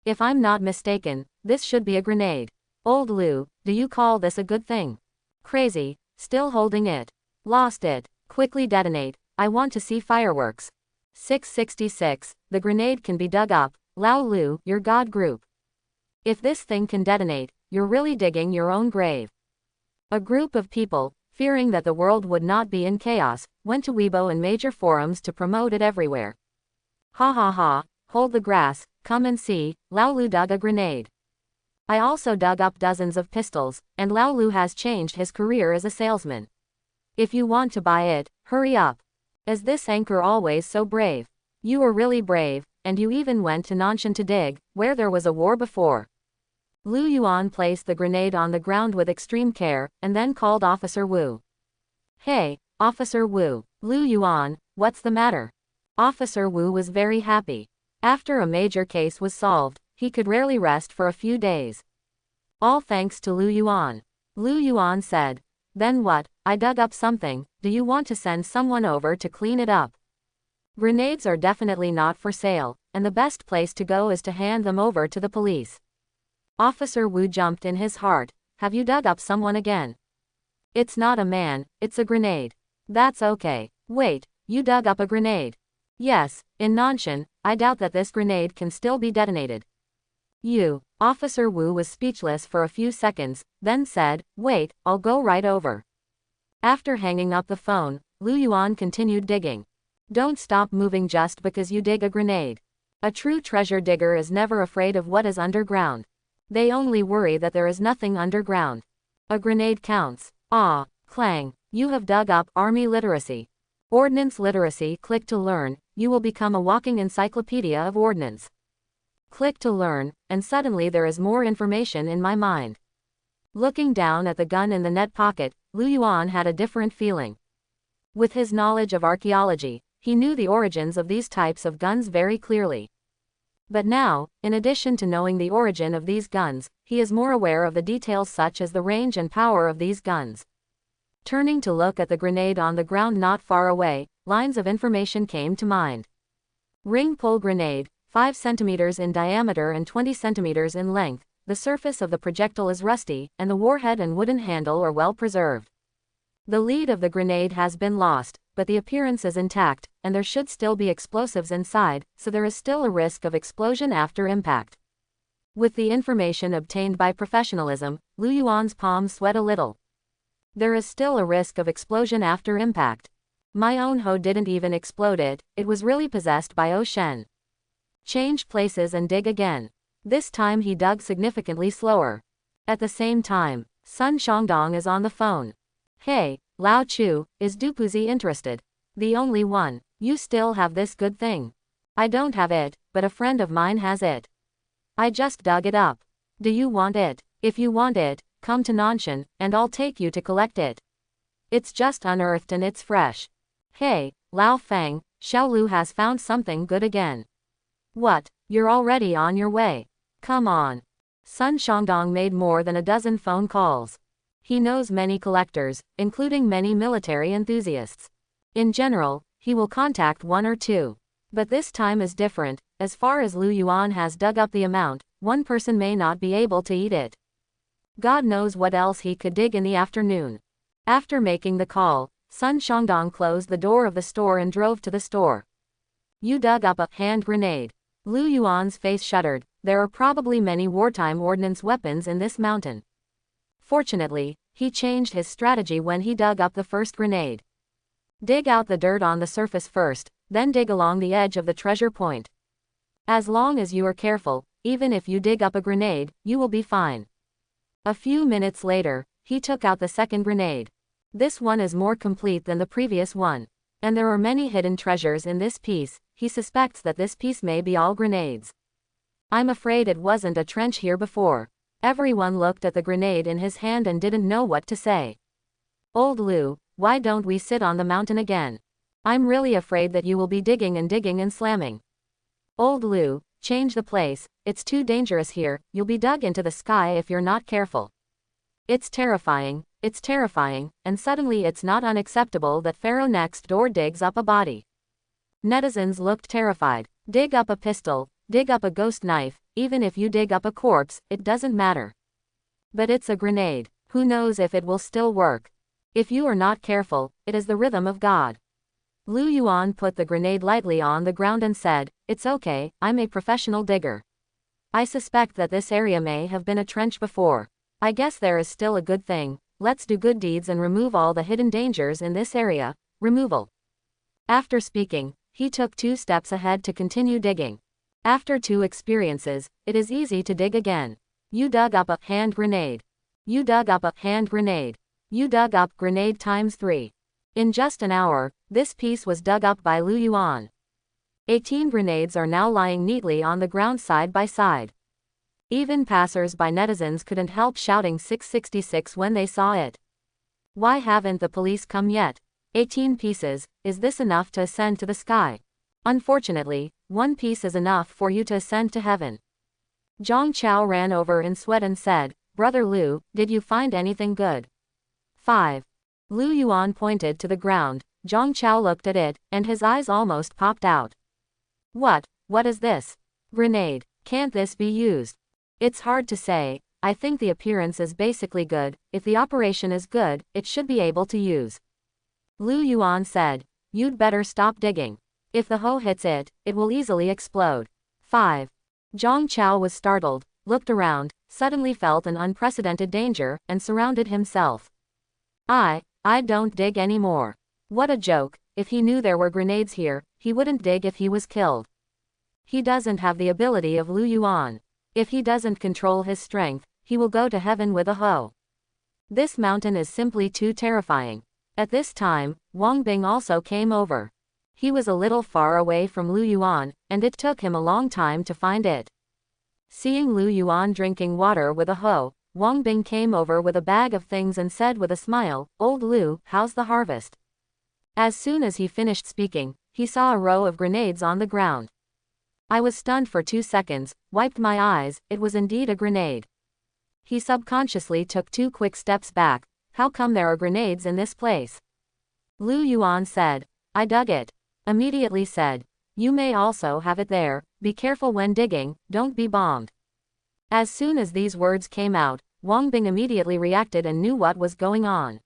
If I'm not mistaken, this should be a grenade. Old Lu, do you call this a good thing? Crazy, still holding it. Lost it, quickly detonate, I want to see fireworks. 666, the grenade can be dug up, Lao Lu, your god group. If this thing can detonate, you're really digging your own grave. A group of people, fearing that the world would not be in chaos, went to Weibo and major forums to promote it everywhere. Ha ha ha, hold the grass, come and see, Lao Lu dug a grenade. I also dug up dozens of pistols, and Lao Lu has changed his career as a salesman. If you want to buy it, hurry up. Is this anchor always so brave? You were really brave, and you even went to Nanshan to dig, where there was a war before. Lu Yuan placed the grenade on the ground with extreme care, and then called Officer Wu. Hey, Officer Wu. Lu Yuan, what's the matter? Officer Wu was very happy. After a major case was solved, he could rarely rest for a few days. All thanks to Lu Yuan. Lu Yuan said. Then what? I dug up something, do you want to send someone over to clean it up? Grenades are definitely not for sale, and the best place to go is to hand them over to the police. Officer Wu jumped in his heart. Have you dug up someone again? It's not a man, it's a grenade. That's okay. Wait, you dug up a grenade? Yes, in Nanshan, I doubt that this grenade can still be detonated. You. Officer Wu was speechless for a few seconds, then said, Wait, I'll go right over. After hanging up the phone, Lu Yuan continued digging. Don't stop moving just because you dig a grenade. A true treasure digger is never afraid of what is underground. They only worry that there is nothing underground. A grenade counts. Ah, clang, you have dug up army literacy. Ordnance literacy. Click to learn, you will become a walking encyclopedia of ordnance. Click to learn, and suddenly there is more information in my mind. Looking down at the gun in the net pocket, Lu Yuan had a different feeling. With his knowledge of archaeology, he knew the origins of these types of guns very clearly. But now, in addition to knowing the origin of these guns, he is more aware of the details such as the range and power of these guns. Turning to look at the grenade on the ground not far away, lines of information came to mind. Ring pull grenade, 5 centimeters in diameter and 20 centimeters in length. The surface of the projectile is rusty, and the warhead and wooden handle are well preserved. The lead of the grenade has been lost, but the appearance is intact, and there should still be explosives inside, so there is still a risk of explosion after impact. With the information obtained by professionalism, Lu Yuan's palms sweat a little. There is still a risk of explosion after impact. My own hoe didn't even explode it was really possessed by O Shen. Change places and dig again. This time he dug significantly slower. At the same time, Sun Shangdong is on the phone. Hey, Lao Chu, is Dupuzi interested? The only one. You still have this good thing. I don't have it, but a friend of mine has it. I just dug it up. Do you want it? If you want it, come to Nanshan, and I'll take you to collect it. It's just unearthed and it's fresh. Hey, Lao Feng, Xiaolu has found something good again. What, you're already on your way? Come on. Sun Shangdong made more than a dozen phone calls. He knows many collectors, including many military enthusiasts. In general, he will contact one or two. But this time is different. As far as Lu Yuan has dug up the amount, one person may not be able to eat it. God knows what else he could dig in the afternoon. After making the call, Sun Shangdong closed the door of the store and drove to the store. You dug up a hand grenade. Lu Yuan's face shuddered. There are probably many wartime ordnance weapons in this mountain. Fortunately, he changed his strategy when he dug up the first grenade. Dig out the dirt on the surface first, then dig along the edge of the treasure point. As long as you are careful, even if you dig up a grenade, you will be fine. A few minutes later, he took out the second grenade. This one is more complete than the previous one. And there are many hidden treasures in this piece. He suspects that this piece may be all grenades. I'm afraid it wasn't a trench here before. Everyone looked at the grenade in his hand and didn't know what to say. Old Lu, why don't we sit on the mountain again? I'm really afraid that you will be digging and slamming. Old Lu, change the place, it's too dangerous here, you'll be dug into the sky if you're not careful. It's terrifying, and suddenly it's not unacceptable that Pharaoh next door digs up a body. Netizens looked terrified. Dig up a pistol, dig up a ghost knife, even if you dig up a corpse, it doesn't matter. But it's a grenade, who knows if it will still work. If you are not careful, it is the rhythm of God. Lu Yuan put the grenade lightly on the ground and said, "It's okay, I'm a professional digger. I suspect that this area may have been a trench before. I guess there is still a good thing. Let's do good deeds and remove all the hidden dangers in this area." Removal. After speaking, he took 2 steps ahead to continue digging. After 2 experiences, it is easy to dig again. You dug up a hand grenade. You dug up a hand grenade. You dug up grenade times 3. In just an hour, this piece was dug up by Lu Yuan. 18 grenades are now lying neatly on the ground side by side. Even passers-by netizens couldn't help shouting 666 when they saw it. Why haven't the police come yet? 18 pieces, is this enough to ascend to the sky? Unfortunately, 1 piece is enough for you to ascend to heaven. Zhang Chao ran over in sweat and said, "Brother Lu, did you find anything good?" 5. Lu Yuan pointed to the ground. Zhang Chao looked at it, and his eyes almost popped out. What is this? Grenade. Can't this be used? It's hard to say. I think the appearance is basically good. If the operation is good, it should be able to use. Lu Yuan said, "You'd better stop digging. If the hoe hits it, it will easily explode." 5. Zhang Chao was startled, looked around, suddenly felt an unprecedented danger, and surrounded himself. I don't dig anymore. What a joke. If he knew there were grenades here, he wouldn't dig if he was killed. He doesn't have the ability of Lu Yuan. If he doesn't control his strength, he will go to heaven with a hoe. This mountain is simply too terrifying. At this time, Wang Bing also came over. He was a little far away from Lu Yuan, and it took him a long time to find it. Seeing Lu Yuan drinking water with a hoe, Wang Bing came over with a bag of things and said with a smile, "Old Lu, how's the harvest?" As soon as he finished speaking, he saw a row of grenades on the ground. I was stunned for 2 seconds, wiped my eyes, it was indeed a grenade. He subconsciously took 2 quick steps back. How come there are grenades in this place? Lu Yuan said, "I dug it." Immediately said, "You may also have it there, be careful when digging, don't be bombed." As soon as these words came out, Wang Bing immediately reacted and knew what was going on.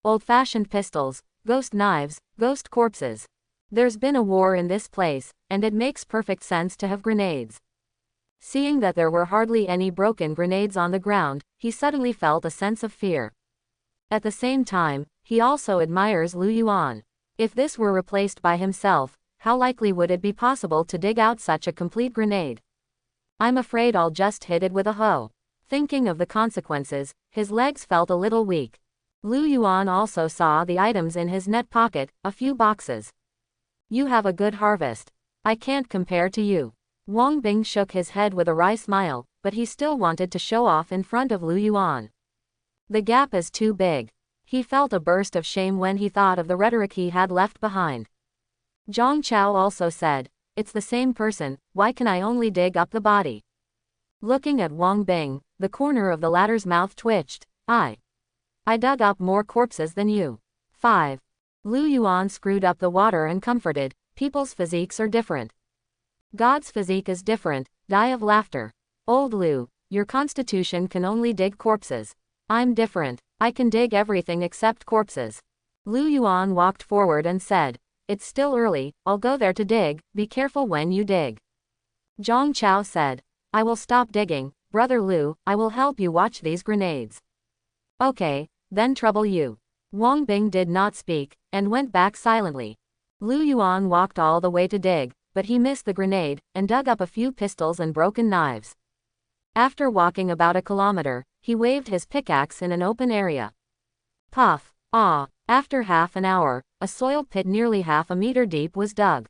Old-fashioned pistols, ghost knives, ghost corpses. There's been a war in this place, and it makes perfect sense to have grenades. Seeing that there were hardly any broken grenades on the ground, he suddenly felt a sense of fear. At the same time, he also admires Lu Yuan. If this were replaced by himself, how likely would it be possible to dig out such a complete grenade? I'm afraid I'll just hit it with a hoe. Thinking of the consequences, his legs felt a little weak. Lu Yuan also saw the items in his net pocket, a few boxes. You have a good harvest. I can't compare to you. Wang Bing shook his head with a wry smile, but he still wanted to show off in front of Lu Yuan. The gap is too big. He felt a burst of shame when he thought of the rhetoric he had left behind. Zhang Chao also said, "It's the same person, why can I only dig up the body?" Looking at Wang Bing, the corner of the latter's mouth twitched. I dug up more corpses than you. 5. Lu Yuan screwed up the water and comforted, people's physiques are different. God's physique is different, die of laughter. Old Lu, your constitution can only dig corpses. I'm different, I can dig everything except corpses. Lu Yuan walked forward and said, "It's still early, I'll go there to dig, be careful when you dig." Zhang Chao said, "I will stop digging, Brother Lu, I will help you watch these grenades." "Okay, then trouble you." Wang Bing did not speak, and went back silently. Lu Yuan walked all the way to dig, but he missed the grenade, and dug up a few pistols and broken knives. After walking about a kilometer, he waved his pickaxe in an open area. Puff, ah, after half an hour, a soil pit nearly half a meter deep was dug.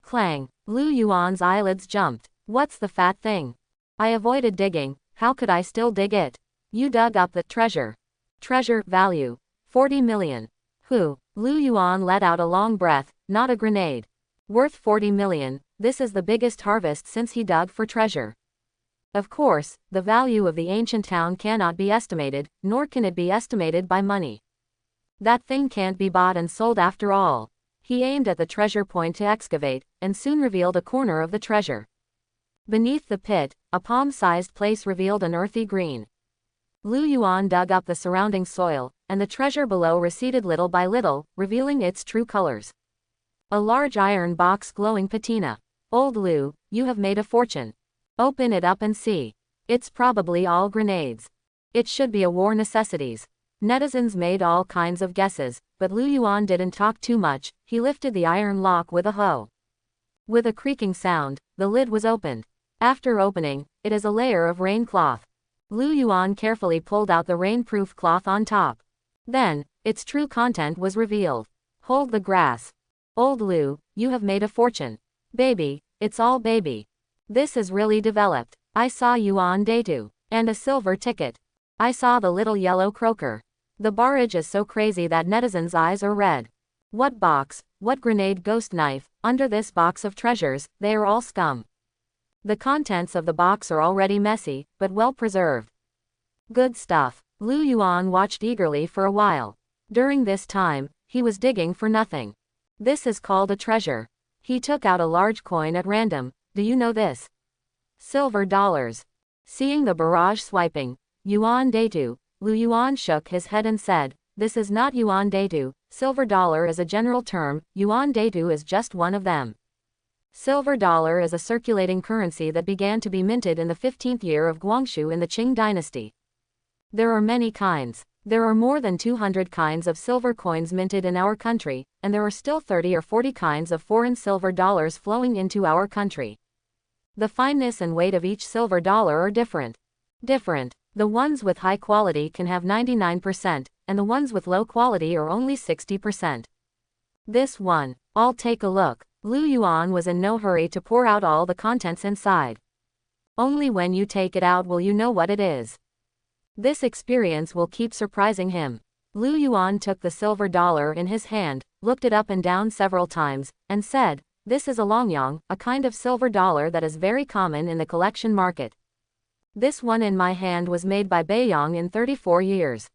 Clang, Lu Yuan's eyelids jumped. What's the fat thing? I avoided digging, how could I still dig it? You dug up the treasure. Treasure, value, 40 million. Who? Lu Yuan let out a long breath, not a grenade. Worth 40 million, this is the biggest harvest since he dug for treasure. Of course, the value of the ancient town cannot be estimated, nor can it be estimated by money. That thing can't be bought and sold after all. He aimed at the treasure point to excavate, and soon revealed a corner of the treasure. Beneath the pit, a palm-sized place revealed an earthy green. Lu Yuan dug up the surrounding soil, and the treasure below receded little by little, revealing its true colors. A large iron box glowing patina. Old Lu, you have made a fortune. Open it up and see. It's probably all grenades. It should be a war necessities. Netizens made all kinds of guesses, but Lu Yuan didn't talk too much, he lifted the iron lock with a hoe. With a creaking sound, the lid was opened. After opening, it is a layer of rain cloth. Lu Yuan carefully pulled out the rainproof cloth on top. Then, its true content was revealed. Hold the grass. Old Lu, you have made a fortune. Baby, it's all baby. This is really developed. I saw Yuan Datu. And a silver ticket. I saw the little yellow croaker. The barrage is so crazy that netizens' eyes are red. What box, what grenade ghost knife, under this box of treasures, they are all scum. The contents of the box are already messy, but well preserved. Good stuff. Lu Yuan watched eagerly for a while. During this time, he was digging for nothing. This is called a treasure. He took out a large coin at random. Do you know this? Silver dollars. Seeing the barrage swiping, Yuan Datu, Lu Yuan shook his head and said, "This is not Yuan Datu, silver dollar is a general term, Yuan Datu is just one of them." Silver dollar is a circulating currency that began to be minted in the 15th year of Guangxu in the Qing dynasty. There are many kinds. There are more than 200 kinds of silver coins minted in our country, and there are still 30 or 40 kinds of foreign silver dollars flowing into our country. The fineness and weight of each silver dollar are different. The ones with high quality can have 99%, and the ones with low quality are only 60%. This one, I'll take a look. Lu Yuan was in no hurry to pour out all the contents inside. Only when you take it out will you know what it is. This experience will keep surprising him. Lu Yuan took the silver dollar in his hand, looked it up and down several times, and said, "This is a longyang, a kind of silver dollar that is very common in the collection market. This one in my hand was made by Beiyang in 34 years.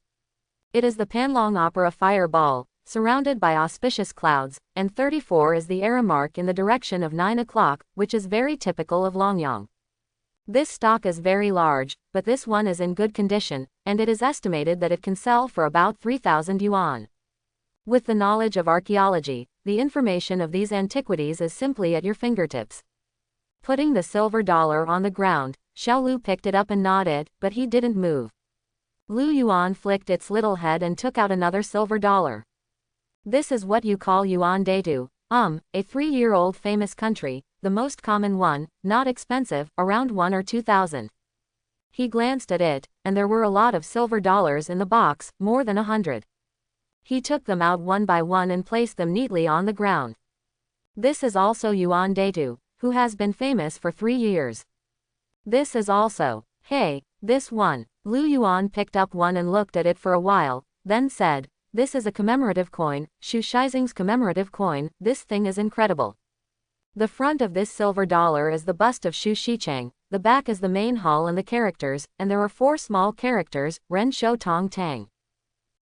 It is the Panlong Opera fireball, surrounded by auspicious clouds, and 34 is the era mark in the direction of 9 o'clock, which is very typical of Longyang. This stock is very large, but this one is in good condition, and it is estimated that it can sell for about 3,000 yuan. With the knowledge of archaeology, the information of these antiquities is simply at your fingertips. Putting the silver dollar on the ground, Xiaolu picked it up and gnawed it, but he didn't move. Lu Yuan flicked its little head and took out another silver dollar. This is what you call Yuan Deitu, a 3-year-old famous country, the most common one, not expensive, around 1 or 2,000. He glanced at it, and there were a lot of silver dollars in the box, more than 100. He took them out one by one and placed them neatly on the ground. This is also Yuan Deitu, who has been famous for 3 years. This is also, hey, this one. Lu Yuan picked up one and looked at it for a while, then said, this is a commemorative coin, Shu Shizing's commemorative coin, this thing is incredible. The front of this silver dollar is the bust of Shu Shicheng, the back is the main hull and the characters, and there are 4 small characters, Ren Shou Tong Tang.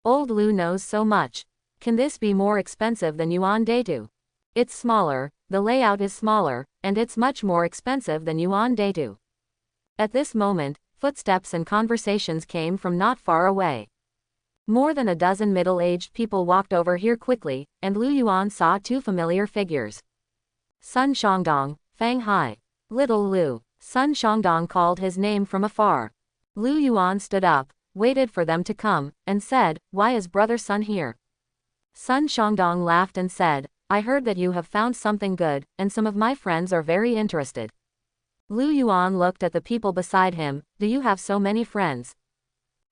Old Lu knows so much. Can this be more expensive than Yuan Deitu? It's smaller, the layout is smaller, and it's much more expensive than Yuan Deitu. At this moment, footsteps and conversations came from not far away. More than a dozen middle-aged people walked over here quickly, and Lu Yuan saw 2 familiar figures. Sun Shangdong, Fang Hai. Little Lu. Sun Shangdong called his name from afar. Lu Yuan stood up, waited for them to come, and said, why is brother Sun here? Sun Shangdong laughed and said, I heard that you have found something good, and some of my friends are very interested. Lu Yuan looked at the people beside him, do you have so many friends?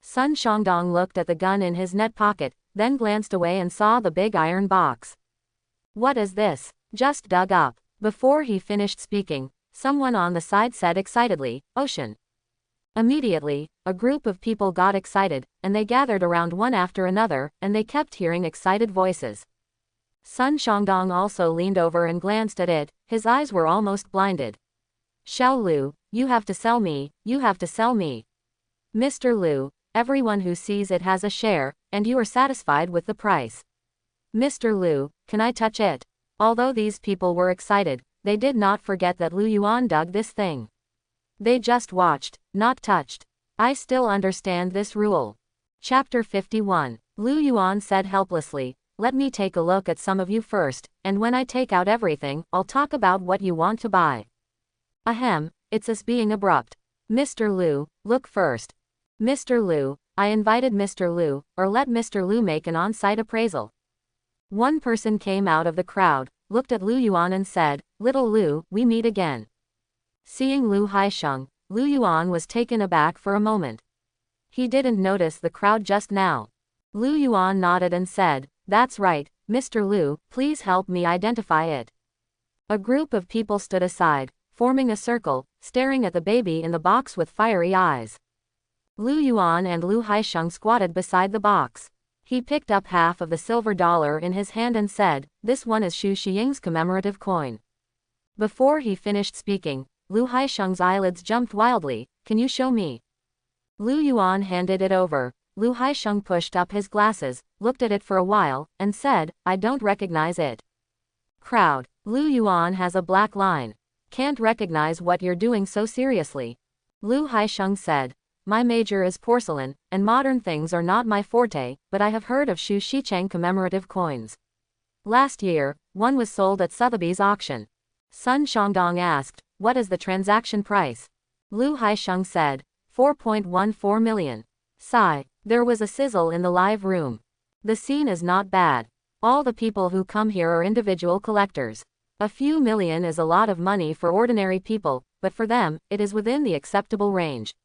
Sun Shangdong looked at the gun in his net pocket, then glanced away and saw the big iron box. What is this? Just dug up. Before he finished speaking, someone on the side said excitedly, Ocean. Immediately, a group of people got excited, and they gathered around one after another, and they kept hearing excited voices. Sun Shangdong also leaned over and glanced at it, his eyes were almost blinded. Xiao Lu, you have to sell me, you have to sell me. Mr. Lu, everyone who sees it has a share, and you are satisfied with the price. Mr. Lu, can I touch it? Although these people were excited, they did not forget that Lu Yuan dug this thing. They just watched, not touched. I still understand this rule. Chapter 51. Lu Yuan said helplessly, let me take a look at some of you first, and when I take out everything, I'll talk about what you want to buy. Ahem, it's us being abrupt. Mr. Lu, look first. Mr. Lu, I invited Mr. Lu, or let Mr. Lu make an on-site appraisal. One person came out of the crowd, looked at Lu Yuan and said, Little Lu, we meet again. Seeing Lu Haisheng, Lu Yuan was taken aback for a moment. He didn't notice the crowd just now. Lu Yuan nodded and said, that's right, Mr. Lu, please help me identify it. A group of people stood aside, forming a circle, staring at the baby in the box with fiery eyes. Lu Yuan and Lu Haisheng squatted beside the box. He picked up half of the silver dollar in his hand and said, this one is Shu Xiying's commemorative coin. Before he finished speaking, Lu Haisheng's eyelids jumped wildly, can you show me? Lu Yuan handed it over. Lu Haisheng pushed up his glasses, looked at it for a while, and said, I don't recognize it. Crowd. Lu Yuan has a black line. Can't recognize what you're doing so seriously. Lu Haisheng said, my major is porcelain, and modern things are not my forte, but I have heard of Shu Shicheng commemorative coins. Last year, one was sold at Sotheby's auction. Sun Shangdong asked, what is the transaction price? Lu Haisheng said, 4.14 million. Sigh. There was a sizzle in the live room. The scene is not bad. All the people who come here are individual collectors. A few million is a lot of money for ordinary people, but for them, it is within the acceptable range.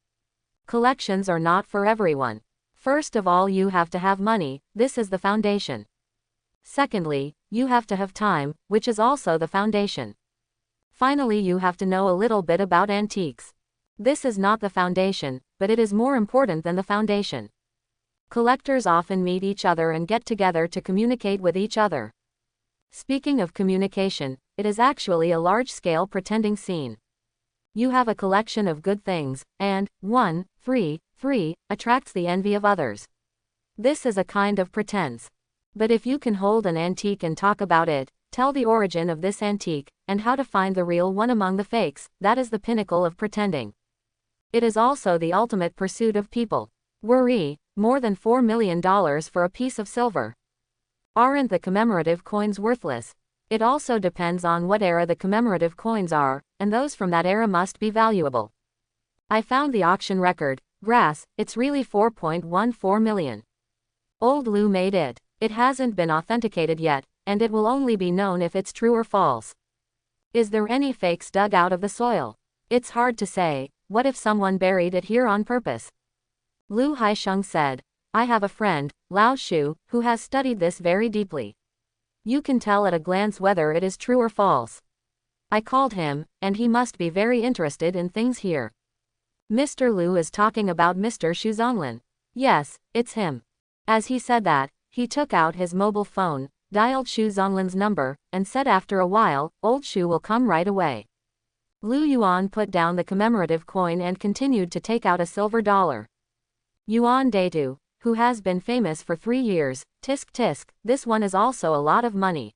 Collections are not for everyone. First of all, you have to have money, this is the foundation. Secondly, you have to have time, which is also the foundation. Finally, you have to know a little bit about antiques. This is not the foundation, but it is more important than the foundation. Collectors often meet each other and get together to communicate with each other. Speaking of communication, it is actually a large-scale pretending scene. You have a collection of good things, and, 3, attracts the envy of others. This is a kind of pretense. But if you can hold an antique and talk about it, tell the origin of this antique, and how to find the real one among the fakes, that is the pinnacle of pretending. It is also the ultimate pursuit of people. Worry, more than $4 million for a piece of silver. Aren't the commemorative coins worthless? It also depends on what era the commemorative coins are, and those from that era must be valuable. I found the auction record. Grass, it's really 4.14 million. Old Lou made it. It hasn't been authenticated yet, and it will only be known if it's true or false. Is there any fakes dug out of the soil? It's hard to say. What if someone buried it here on purpose? Lu Haisheng said. I have a friend, Lao Shu, who has studied this very deeply. You can tell at a glance whether it is true or false. I called him, and he must be very interested in things here. Mr. Liu is talking about Mr. Shu Zonglin. Yes, it's him. As he said that, he took out his mobile phone, dialed Shu Zonglin's number, and said after a while, old Shu will come right away. Lu Yuan put down the commemorative coin and continued to take out a silver dollar. Yuan Deitu, who has been famous for 3 years, tisk tisk, this one is also a lot of money.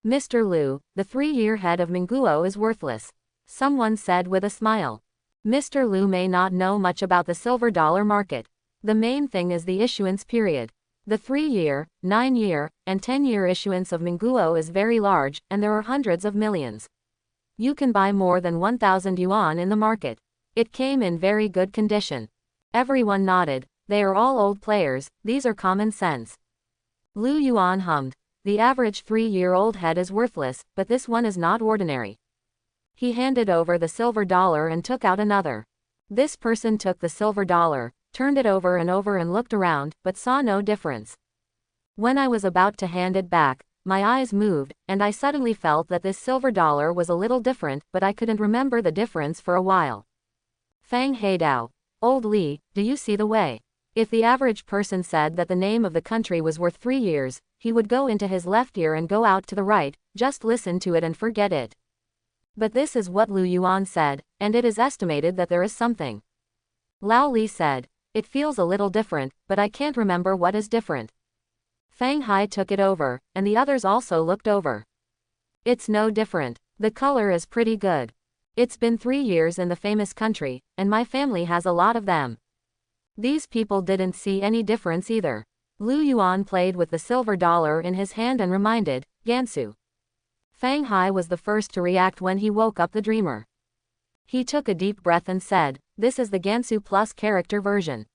Mr. Liu, the 3-year head of Minguo is worthless. Someone said with a smile. Mr. Liu may not know much about the silver dollar market. The main thing is the issuance period. The 3-year, 9-year, and 10-year issuance of Minguo is very large, and there are hundreds of millions. You can buy more than 1,000 yuan in the market. It came in very good condition. Everyone nodded. They are all old players, these are common sense. Lu Yuan hummed. The average 3-year-old head is worthless, but this one is not ordinary. He handed over the silver dollar and took out another. This person took the silver dollar, turned it over and looked around, but saw no difference. When I was about to hand it back, my eyes moved, and I suddenly felt that this silver dollar was a little different, but I couldn't remember the difference for a while. Fang Heidao. Old Li, do you see the way? If the average person said that the name of the country was worth 3 years, he would go into his left ear and go out to the right, just listen to it and forget it. But this is what Lu Yuan said, and it is estimated that there is something. Lao Li said, it feels a little different, but I can't remember what is different. Fang Hai took it over, and the others also looked over. It's no different. The color is pretty good. It's been 3 years in the famous country, and my family has a lot of them. These people didn't see any difference either. Lu Yuan played with the silver dollar in his hand and reminded, Gansu. Fang Hai was the first to react when he woke up the dreamer. He took a deep breath and said, this is the Gansu Plus character version.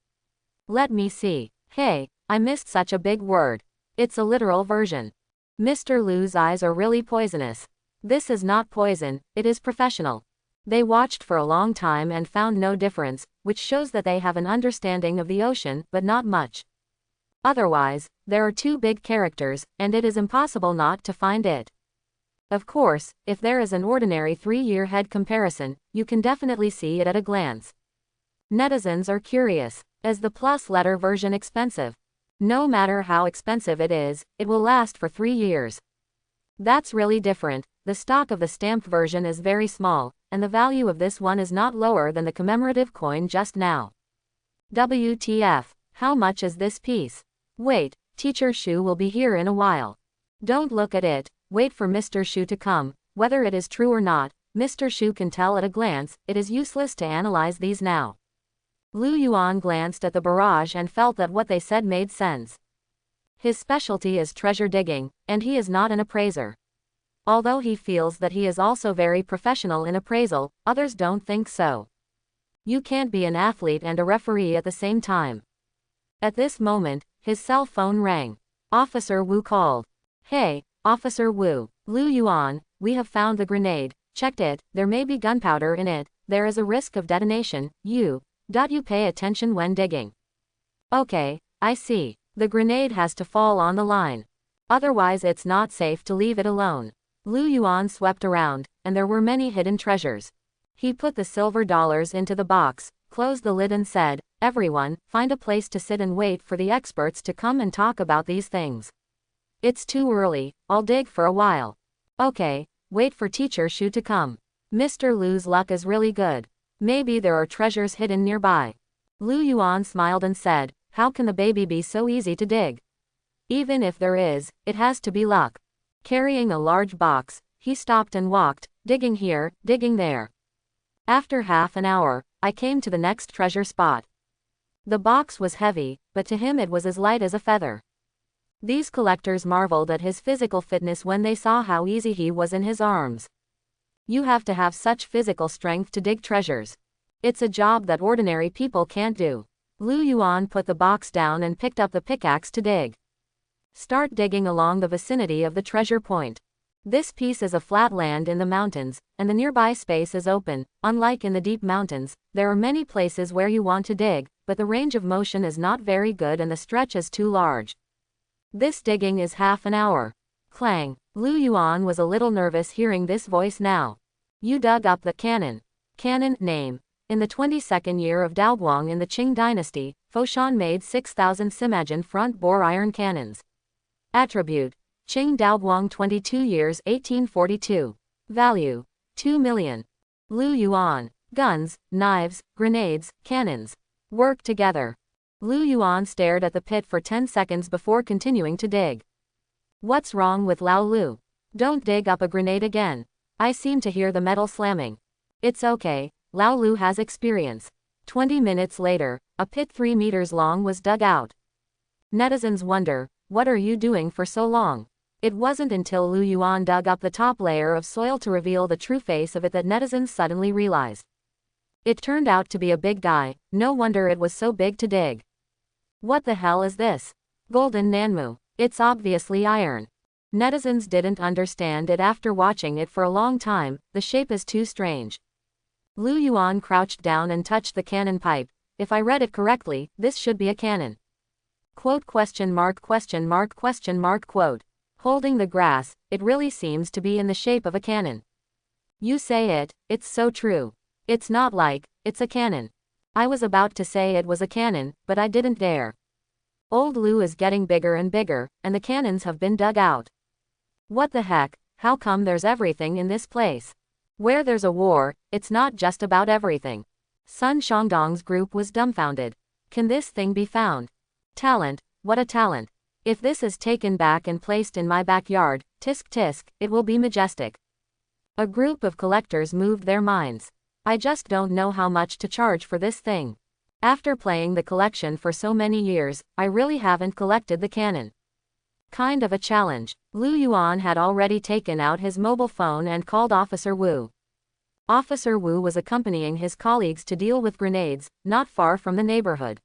Let me see. Hey, I missed such a big word. It's a literal version. Mr. Lu's eyes are really poisonous. This is not poison, it is professional. They watched for a long time and found no difference, which shows that they have an understanding of the ocean, but not much. Otherwise, there are 2 big characters, and it is impossible not to find it. Of course, if there is an ordinary 3-year head comparison, you can definitely see it at a glance. Netizens are curious. Is the plus letter version expensive? No matter how expensive it is, it will last for 3 years. That's really different. The stock of the stamped version is very small, and the value of this one is not lower than the commemorative coin just now. WTF, how much is this piece? Wait, Teacher Shu will be here in a while. Don't look at it, wait for Mr. Shu to come. Whether it is true or not, Mr. Shu can tell at a glance. It is useless to analyze these now. Lu Yuan glanced at the barrage and felt that what they said made sense. His specialty is treasure digging, and he is not an appraiser. Although he feels that he is also very professional in appraisal, others don't think so. You can't be an athlete and a referee at the same time. At this moment, his cell phone rang. Officer Wu called. Hey, Officer Wu. Lu Yuan, we have found the grenade. Checked it, there may be gunpowder in it, there is a risk of detonation. You pay attention when digging. Okay, I see. The grenade has to fall on the line. Otherwise it's not safe to leave it alone. Lu Yuan swept around, and there were many hidden treasures. He put the silver dollars into the box, closed the lid and said, everyone, find a place to sit and wait for the experts to come and talk about these things. It's too early, I'll dig for a while. Okay, wait for Teacher Shu to come. Mr. Lu's luck is really good. Maybe there are treasures hidden nearby. Lu Yuan smiled and said, how can the baby be so easy to dig? Even if there is, it has to be luck. Carrying a large box, he stopped and walked, digging here, digging there. After half an hour, I came to the next treasure spot. The box was heavy, but to him it was as light as a feather. These collectors marveled at his physical fitness when they saw how easy he was in his arms. You have to have such physical strength to dig treasures. It's a job that ordinary people can't do. Lu Yuan put the box down and picked up the pickaxe to dig. Start digging along the vicinity of the treasure point. This piece is a flat land in the mountains, and the nearby space is open. Unlike in the deep mountains, there are many places where you want to dig, but the range of motion is not very good and the stretch is too large. This digging is half an hour. Clang. Lu Yuan was a little nervous hearing this voice now. You dug up the cannon. Cannon name. In the 22nd year of Daoguang in the Qing dynasty, Foshan made 6,000 Simagin front-bore iron cannons. Attribute. Qing Daoguang 22 years 1842. Value. 2 million. Lu Yuan. Guns, knives, grenades, cannons. Work together. Lu Yuan stared at the pit for 10 seconds before continuing to dig. What's wrong with Lao Lu? Don't dig up a grenade again. I seem to hear the metal slamming. It's okay, Lao Lu has experience. 20 minutes later, a pit 3 meters long was dug out. Netizens wonder, what are you doing for so long? It wasn't until Lu Yuan dug up the top layer of soil to reveal the true face of it that netizens suddenly realized. It turned out to be a big guy, no wonder it was so big to dig. What the hell is this? Golden Nanmu. It's obviously iron. Netizens didn't understand it after watching it for a long time, the shape is too strange. Lu Yuan crouched down and touched the cannon pipe. If I read it correctly, this should be a cannon. Quote question mark question mark question mark quote. Holding the grass, it really seems to be in the shape of a cannon. You say it, it's so true. It's not like, it's a cannon. I was about to say it was a cannon, but I didn't dare. Old Lu is getting bigger and bigger, and the cannons have been dug out. What the heck, how come there's everything in this place? Where there's a war, it's not just about everything. Sun Shangdong's group was dumbfounded. Can this thing be found? Talent, what a talent. If this is taken back and placed in my backyard, tisk tisk, it will be majestic. A group of collectors moved their minds. I just don't know how much to charge for this thing. After playing the collection for so many years, I really haven't collected the cannon. Kind of a challenge. Lu Yuan had already taken out his mobile phone and called Officer Wu. Officer Wu was accompanying his colleagues to deal with grenades, not far from the neighborhood.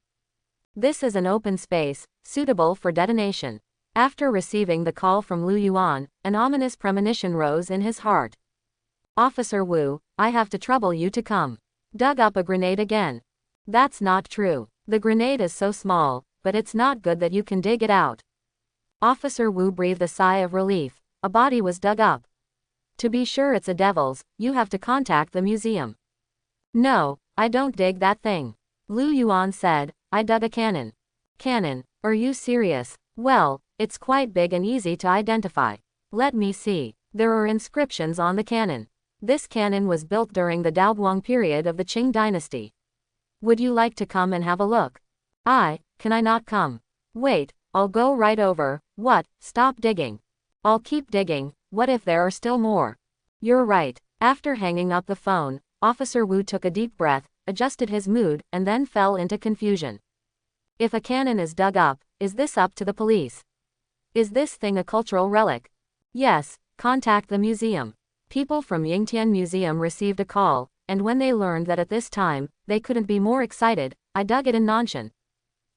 This is an open space, suitable for detonation. After receiving the call from Lu Yuan, an ominous premonition rose in his heart. Officer Wu, I have to trouble you to come. Dug up a grenade again. That's not true. The grenade is so small, but it's not good that you can dig it out. Officer Wu breathed a sigh of relief. A body was dug up. To be sure it's a devil's, you have to contact the museum. No, I don't dig that thing. Lu Yuan said, I dug a cannon. Cannon? Are you serious? Well, it's quite big and easy to identify. Let me see. There are inscriptions on the cannon. This cannon was built during the Daoguang period of the Qing dynasty. Would you like to come and have a look? Can I not come? Wait, I'll go right over. What? Stop digging. I'll keep digging. What if there are still more? You're right. After hanging up the phone, Officer Wu took a deep breath, adjusted his mood, and then fell into confusion. If a cannon is dug up, is this up to the police? Is this thing a cultural relic? Yes, contact the museum. People from Yingtian Museum received a call, and when they learned that at this time, they couldn't be more excited. I dug it in Nanshan.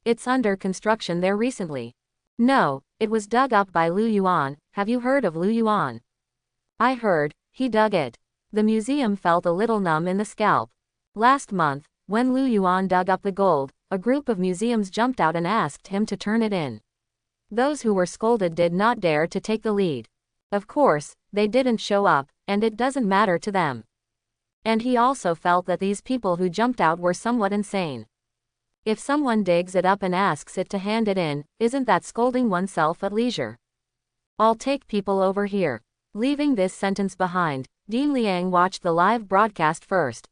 It's under construction there recently. No, it was dug up by Lu Yuan. Have you heard of Lu Yuan? I heard, he dug it. The museum felt a little numb in the scalp. Last month, when Lu Yuan dug up the gold, a group of museums jumped out and asked him to turn it in. Those who were scolded did not dare to take the lead. Of course, they didn't show up, and it doesn't matter to them. And he also felt that these people who jumped out were somewhat insane. If someone digs it up and asks it to hand it in, isn't that scolding oneself at leisure? I'll take people over here. Leaving this sentence behind, Dean Liang watched the live broadcast first.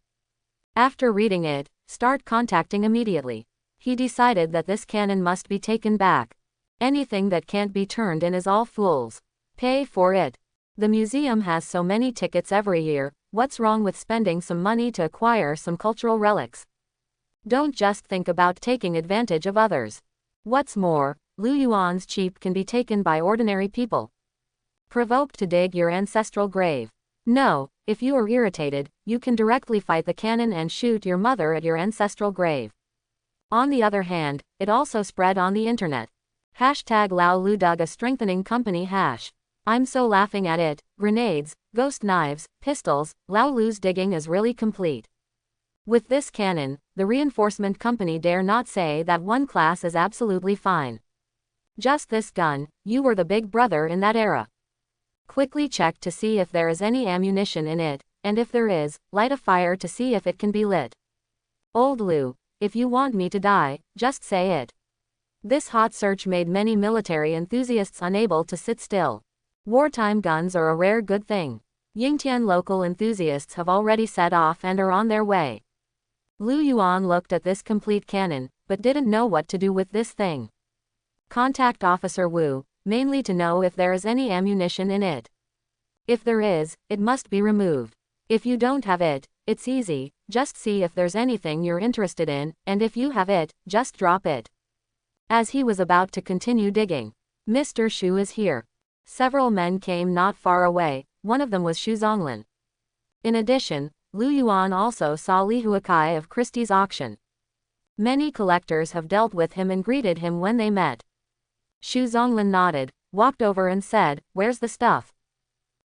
After reading it, start contacting immediately. He decided that this cannon must be taken back. Anything that can't be turned in is all fools. Pay for it. The museum has so many tickets every year, what's wrong with spending some money to acquire some cultural relics? Don't just think about taking advantage of others. What's more, Lu Yuan's cheap can be taken by ordinary people. Provoked to dig your ancestral grave? No, if you are irritated, you can directly fight the cannon and shoot your mother at your ancestral grave. On the other hand, it also spread on the internet. Hashtag Lao Lu dug a strengthening company hash. I'm so laughing at it. Grenades, ghost knives, pistols, Lao Lu's digging is really complete. With this cannon, the reinforcement company dare not say that one class is absolutely fine. Just this gun, you were the big brother in that era. Quickly check to see if there is any ammunition in it, and if there is, light a fire to see if it can be lit. Old Lu, if you want me to die, just say it. This hot search made many military enthusiasts unable to sit still. Wartime guns are a rare good thing. Yingtian local enthusiasts have already set off and are on their way. Lu Yuan looked at this complete cannon, but didn't know what to do with this thing. Contact Officer Wu, mainly to know if there is any ammunition in it. If there is, it must be removed. If you don't have it, it's easy, just see if there's anything you're interested in, and if you have it, just drop it. As he was about to continue digging, Mr. Shu is here. Several men came not far away, one of them was Xu Zonglin. In addition, Lu Yuan also saw Li Huakai of Christie's auction. Many collectors have dealt with him and greeted him when they met. Xu Zonglin nodded, walked over and said, "Where's the stuff?"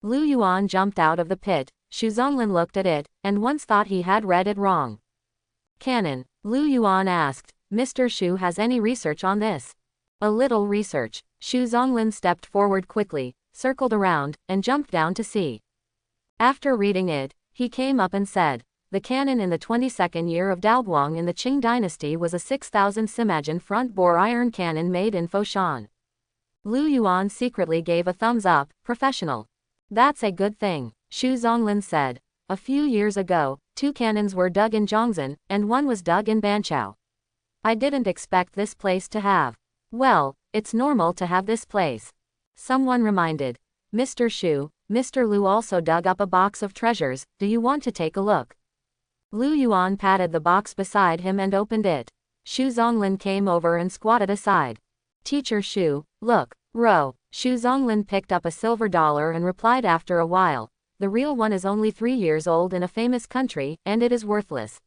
Lu Yuan jumped out of the pit. Xu Zonglin looked at it, and once thought he had read it wrong. Cannon, Lu Yuan asked, "Mr. Xu has any research on this?" "A little research." Xu Zonglin stepped forward quickly, circled around, and jumped down to see. After reading it, he came up and said, "The cannon in the 22nd year of Daoguang in the Qing dynasty was a 6,000 Simagen front-bore iron cannon made in Foshan." Lu Yuan secretly gave a thumbs up, professional. "That's a good thing," Xu Zonglin said. "A few years ago, 2 cannons were dug in Zhongzhen, and 1 was dug in Banqiao. I didn't expect this place to have." "Well, it's normal to have this place." Someone reminded. "Mr. Xu, Mr. Lu also dug up a box of treasures, do you want to take a look?" Lu Yuan patted the box beside him and opened it. Xu Zonglin came over and squatted aside. "Teacher Xu, look, Ro." Xu Zonglin picked up a silver dollar and replied after a while, "The real one is only 3 years old in a famous country, and it is worthless."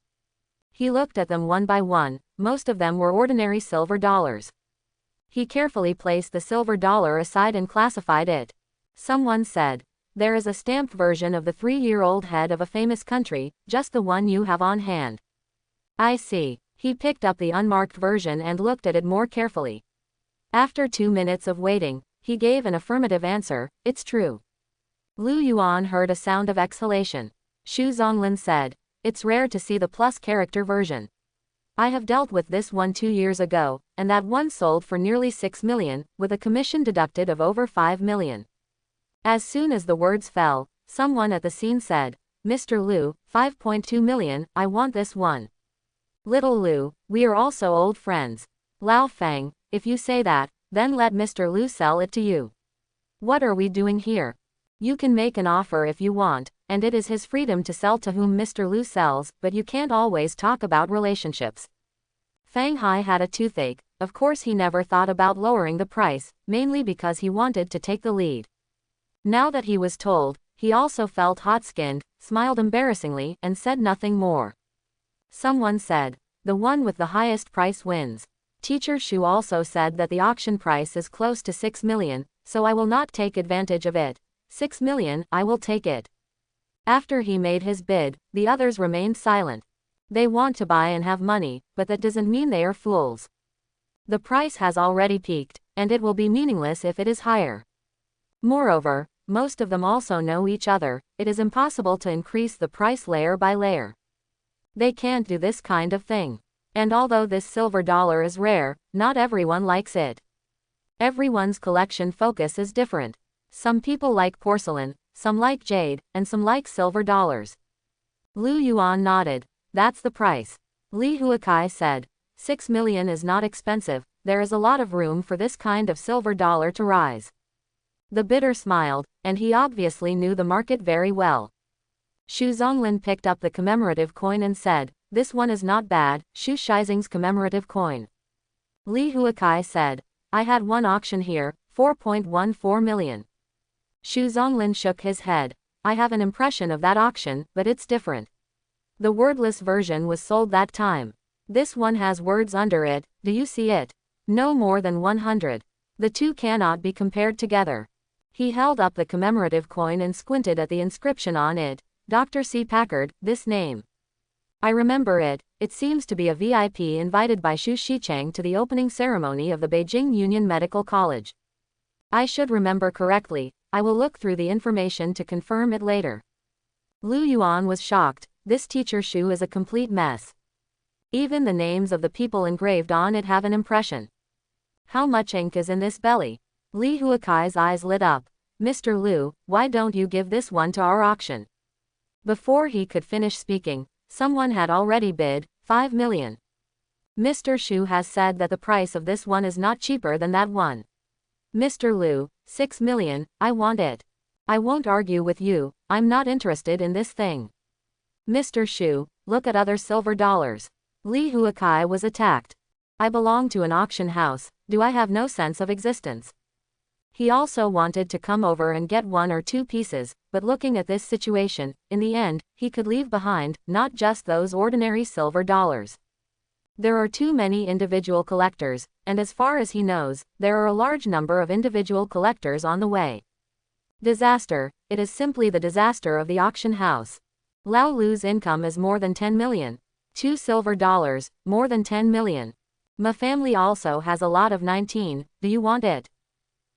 He looked at them one by one, most of them were ordinary silver dollars. He carefully placed the silver dollar aside and classified it. Someone said, "There is a stamped version of the 3-year-old head of a famous country, just the one you have on hand." "I see." He picked up the unmarked version and looked at it more carefully. After 2 minutes of waiting, he gave an affirmative answer, "It's true." Lu Yuan heard a sound of exhalation. Xu Zonglin said, "It's rare to see the plus character version. I have dealt with this one 2 years ago, and that one sold for nearly 6 million, with a commission deducted of over 5 million. As soon as the words fell, someone at the scene said, "Mr. Lu, 5.2 million, I want this one." "Little Lu, we are also old friends. Lao Feng, if you say that, then let Mr. Lu sell it to you. What are we doing here? You can make an offer if you want, and it is his freedom to sell to whom Mr. Lu sells, but you can't always talk about relationships." Fang Hai had a toothache. Of course he never thought about lowering the price, mainly because he wanted to take the lead. Now that he was told, he also felt hot-skinned, smiled embarrassingly, and said nothing more. Someone said, "The one with the highest price wins." Teacher Xu also said that the auction price is close to 6 million, so I will not take advantage of it. 6 million, I will take it. After he made his bid, the others remained silent. They want to buy and have money, but that doesn't mean they are fools. The price has already peaked, and it will be meaningless if it is higher. Moreover, most of them also know each other, it is impossible to increase the price layer by layer. They can't do this kind of thing. And although this silver dollar is rare, not everyone likes it. Everyone's collection focus is different. Some people like porcelain, some like jade, and some like silver dollars. Lu Yuan nodded. "That's the price." Li Huakai said, 6 million is not expensive, there is a lot of room for this kind of silver dollar to rise." The bidder smiled, and he obviously knew the market very well. Xu Zonglin picked up the commemorative coin and said, "This one is not bad, Xu Shizing's commemorative coin." Li Huakai said, I had one auction here, 4.14 million. Xu Zonglin shook his head. I have an impression of that auction, but it's different. The wordless version was sold that time. This one has words under it, do you see it? No more than 100. The two cannot be compared together. He held up the commemorative coin and squinted at the inscription on it. Dr. C. Packard, this name. I remember it. It seems to be a VIP invited by Xu Shicheng to the opening ceremony of the Beijing Union Medical College. I should remember correctly. I will look through the information to confirm it later. Lu Yuan was shocked. This teacher Xu is a complete mess. Even the names of the people engraved on it have an impression. How much ink is in this belly? Li Huakai's eyes lit up. Mr. Liu, why don't you give this one to our auction? Before he could finish speaking, someone had already bid, 5 million. Mr. Xu has said that the price of this one is not cheaper than that one. Mr. Liu, 6 million, I want it. I won't argue with you, I'm not interested in this thing. Mr. Xu, look at other silver dollars. Li Huakai was attacked. I belong to an auction house, do I have no sense of existence? He also wanted to come over and get 1 or 2 pieces, but looking at this situation, in the end, he could leave behind, not just those ordinary silver dollars. There are too many individual collectors, and as far as he knows, there are a large number of individual collectors on the way. Disaster, it is simply the disaster of the auction house. Lao Lu's income is more than 10 million. 2 silver dollars, more than 10 million. My family also has a lot of 19, do you want it?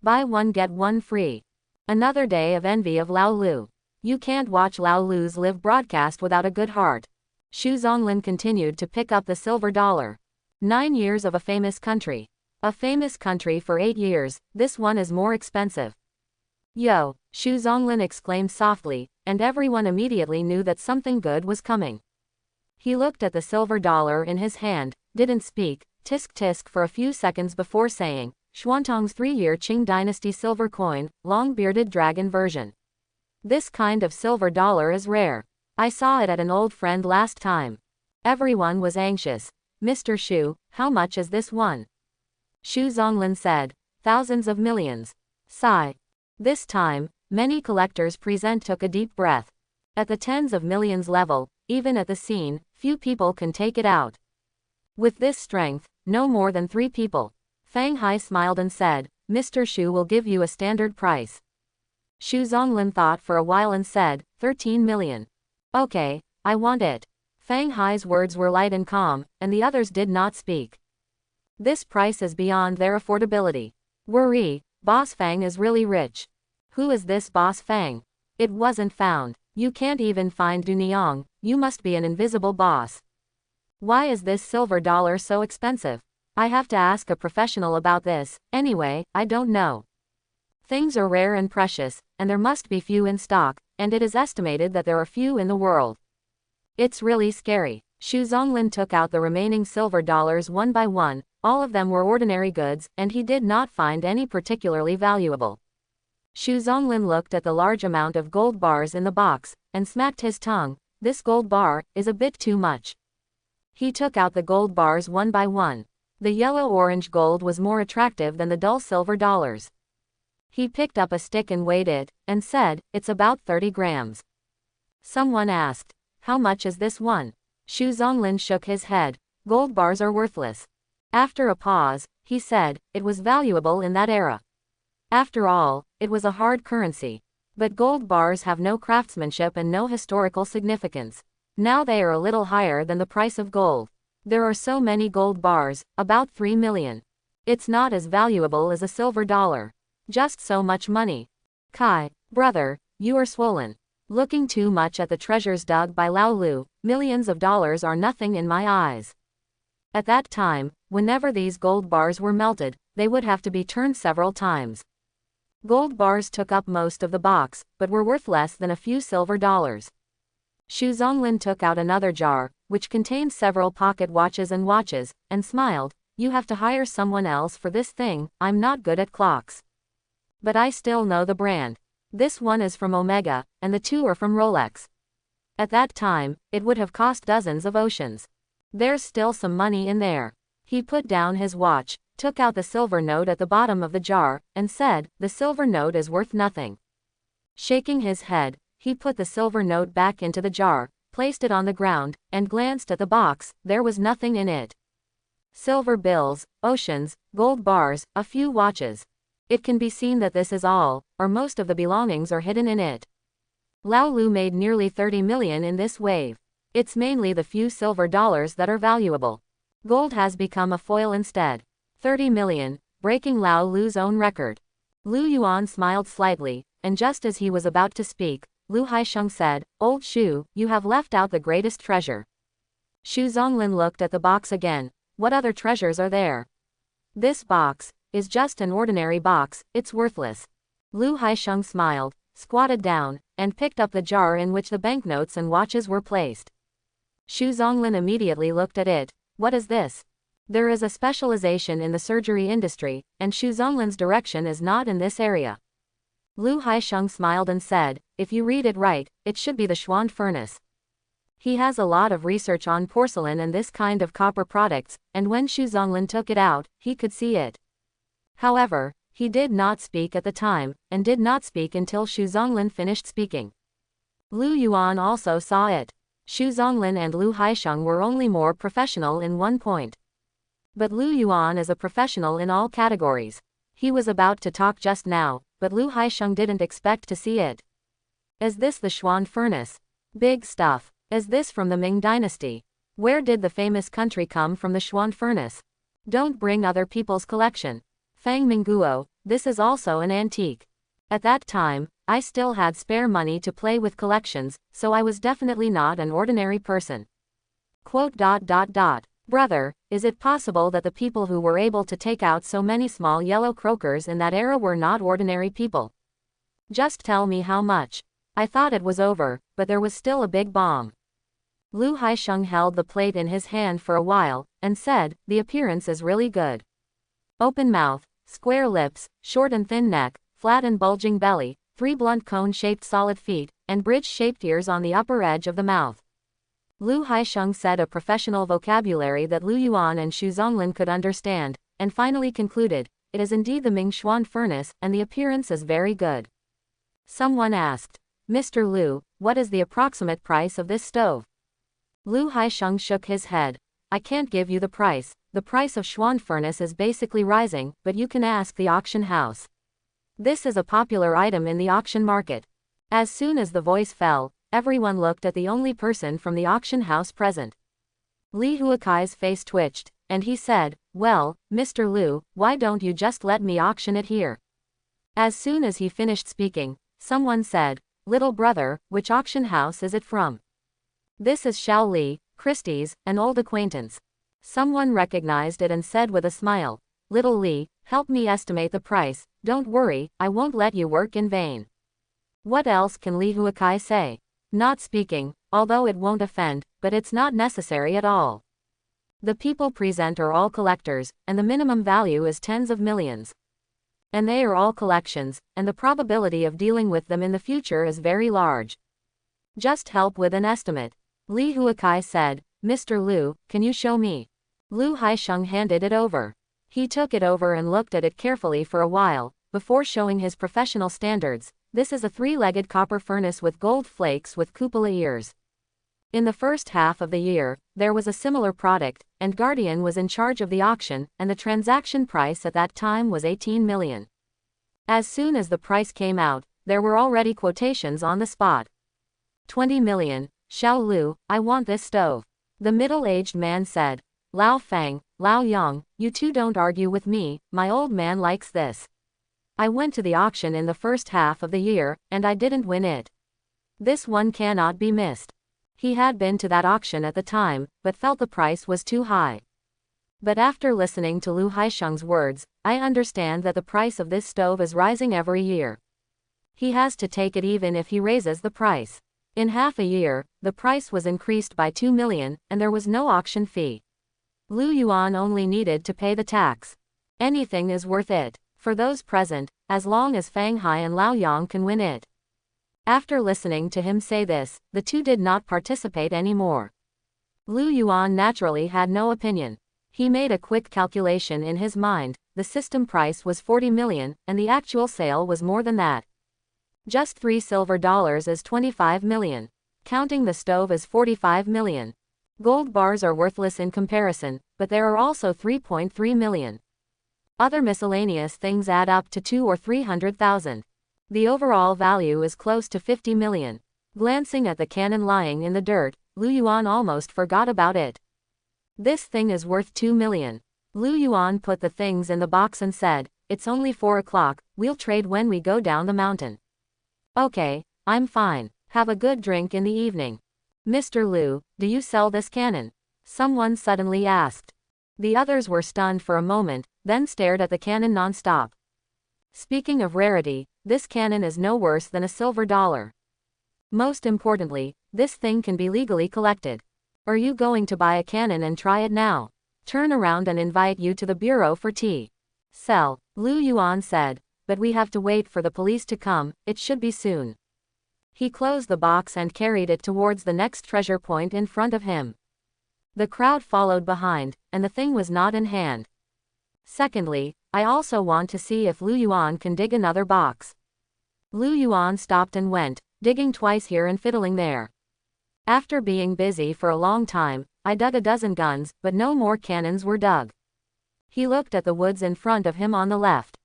Buy one get one free. Another day of envy of Lao Lu. You can't watch Lao Lu's live broadcast without a good heart. Xu Zonglin continued to pick up the silver dollar. 9 years of a famous country. A famous country for 8 years, this one is more expensive. Yo, Xu Zonglin exclaimed softly, and everyone immediately knew that something good was coming. He looked at the silver dollar in his hand, didn't speak, tisk for a few seconds before saying, Xuantong's 3-year Qing Dynasty silver coin, long-bearded dragon version. This kind of silver dollar is rare. I saw it at an old friend last time. Everyone was anxious. Mr. Xu, how much is this one? Xu Zonglin said, thousands of millions. Sigh. This time, many collectors present took a deep breath. At the tens of millions level, even at the scene, few people can take it out. With this strength, no more than 3 people. Fang Hai smiled and said, Mr. Xu will give you a standard price. Xu Zonglin thought for a while and said, 13 million. Okay, I want it. Fang Hai's words were light and calm, and the others did not speak. This price is beyond their affordability. Worry, Boss Fang is really rich. Who is this Boss Fang? It wasn't found. You can't even find Du Niang, you must be an invisible boss. Why is this silver dollar so expensive? I have to ask a professional about this, anyway, I don't know. Things are rare and precious, and there must be few in stock, and it is estimated that there are few in the world. It's really scary. Xu Zonglin took out the remaining silver dollars one by one, all of them were ordinary goods, and he did not find any particularly valuable. Xu Zonglin looked at the large amount of gold bars in the box, and smacked his tongue. This gold bar is a bit too much. He took out the gold bars one by one. The yellow-orange gold was more attractive than the dull silver dollars. He picked up a stick and weighed it, and said, it's about 30 grams. Someone asked, how much is this one? Xu Zonglin shook his head. Gold bars are worthless. After a pause, he said, it was valuable in that era. After all, it was a hard currency. But gold bars have no craftsmanship and no historical significance. Now they are a little higher than the price of gold. There are so many gold bars, about 3 million. It's not as valuable as a silver dollar. Just so much money. Kai, brother, you are swollen. Looking too much at the treasures dug by Lao Lu, millions of dollars are nothing in my eyes. At that time, whenever these gold bars were melted, they would have to be turned several times. Gold bars took up most of the box, but were worth less than a few silver dollars. Xu Zonglin took out another jar, which contained several pocket watches, and smiled, you have to hire someone else for this thing, I'm not good at clocks. But I still know the brand. This one is from Omega, and the 2 are from Rolex. At that time, it would have cost dozens of oceans. There's still some money in there. He put down his watch. took out the silver note at the bottom of the jar, and said, "The silver note is worth nothing." Shaking his head, he put the silver note back into the jar, placed it on the ground, and glanced at the box. There was nothing in it. Silver bills, oceans, gold bars, a few watches. It can be seen that this is all, or most of the belongings are hidden in it. Lao Lu made nearly 30 million in this wave. It's mainly the few silver dollars that are valuable. Gold has become a foil instead. 30 million, breaking Lao Lu's own record. Lu Yuan smiled slightly, and just as he was about to speak, Lu Haisheng said, "Old Shu, you have left out the greatest treasure." Xu Zonglin looked at the box again. "What other treasures are there?" "This box is just an ordinary box, it's worthless." Lu Haisheng smiled, squatted down, and picked up the jar in which the banknotes and watches were placed. Xu Zonglin immediately looked at it. "What is this?" There is a specialization in the surgery industry, and Xu Zonglin's direction is not in this area. Lu Haisheng smiled and said, "If you read it right, it should be the Schwand furnace." He has a lot of research on porcelain and this kind of copper products, and when Xu Zonglin took it out, he could see it. However, he did not speak at the time, and did not speak until Xu Zonglin finished speaking. Lu Yuan also saw it. Xu Zonglin and Lu Haisheng were only more professional in one point. But Lu Yuan is a professional in all categories. He was about to talk just now, but Lu Haisheng didn't expect to see it. "Is this the Schwand furnace?" "Big stuff." "Is this from the Ming dynasty?" "Where did the famous country come from the Schwand furnace?" "Don't bring other people's collection." "Fang Mingguo, this is also an antique." At that time, I still had spare money to play with collections, so I was definitely not an ordinary person. Brother, is it possible that the people who were able to take out so many small yellow croakers in that era were not ordinary people? Just tell me how much." I thought it was over, but there was still a big bomb. Lu Haisheng held the plate in his hand for a while, and said, "The appearance is really good. Open mouth, square lips, short and thin neck, flat and bulging belly, 3 blunt cone-shaped solid feet, and bridge-shaped ears on the upper edge of the mouth." Lu Haisheng said a professional vocabulary that Lu Yuan and Xu Zonglin could understand, and finally concluded, "It is indeed the Ming Schwand furnace, and the appearance is very good." Someone asked, "Mr. Lu, what is the approximate price of this stove?" Lu Haisheng shook his head. "I can't give you the price. The price of Schwand furnace is basically rising, but you can ask the auction house. This is a popular item in the auction market." As soon as the voice fell, everyone looked at the only person from the auction house present. Li Huakai's face twitched, and he said, "Well, Mr. Lu, why don't you just let me auction it here?" As soon as he finished speaking, someone said, "Little brother, which auction house is it from?" "This is Xiao Li, Christie's, an old acquaintance." Someone recognized it and said with a smile, "Little Li, help me estimate the price. Don't worry, I won't let you work in vain." What else can Li Huakai say? Not speaking, although it won't offend, but it's not necessary at all. The people present are all collectors, and the minimum value is tens of millions. And they are all collections, and the probability of dealing with them in the future is very large. Just help with an estimate. Li Huakai said, "Mr. Lu, can you show me?" Lu Haisheng handed it over. He took it over and looked at it carefully for a while, before showing his professional standards. "This is a 3-legged copper furnace with gold flakes with cupola ears. In the first half of the year, there was a similar product, and Guardian was in charge of the auction, and the transaction price at that time was 18 million. As soon as the price came out, there were already quotations on the spot. 20 million, Xiao Lu, I want this stove." The middle-aged man said. "Lao Fang, Lao Yang, you two don't argue with me, my old man likes this. I went to the auction in the first half of the year, and I didn't win it. This one cannot be missed." He had been to that auction at the time, but felt the price was too high. But after listening to Lu Haisheng's words, I understand that the price of this stove is rising every year. He has to take it even if he raises the price. In half a year, the price was increased by 2 million, and there was no auction fee. Lu Yuan only needed to pay the tax. Anything is worth it, for those present, as long as Fang Hai and Lao Yang can win it. After listening to him say this, the two did not participate anymore. Lu Yuan naturally had no opinion. He made a quick calculation in his mind. The system price was 40 million, and the actual sale was more than that. Just $3 silver is 25 million. Counting the stove is 45 million. Gold bars are worthless in comparison, but there are also 3.3 million. Other miscellaneous things add up to 200,000 or 300,000. The overall value is close to 50 million. Glancing at the cannon lying in the dirt, Lu Yuan almost forgot about it. This thing is worth 2 million. Lu Yuan put the things in the box and said, "It's only 4 o'clock, we'll trade when we go down the mountain." "Okay, I'm fine. Have a good drink in the evening." "Mr. Liu, do you sell this cannon?" someone suddenly asked. The others were stunned for a moment, then stared at the cannon non-stop. Speaking of rarity, this cannon is no worse than a silver dollar. Most importantly, this thing can be legally collected. Are you going to buy a cannon and try it now? Turn around and invite you to the bureau for tea. Sell, Lu Yuan said, but we have to wait for the police to come, it should be soon. He closed the box and carried it towards the next treasure point in front of him. The crowd followed behind, and the thing was not in hand. Secondly, I also want to see if Lu Yuan can dig another box. Lu Yuan stopped and went, digging twice here and fiddling there. After being busy for a long time, I dug a dozen guns, but no more cannons were dug. He looked at the woods in front of him on the left.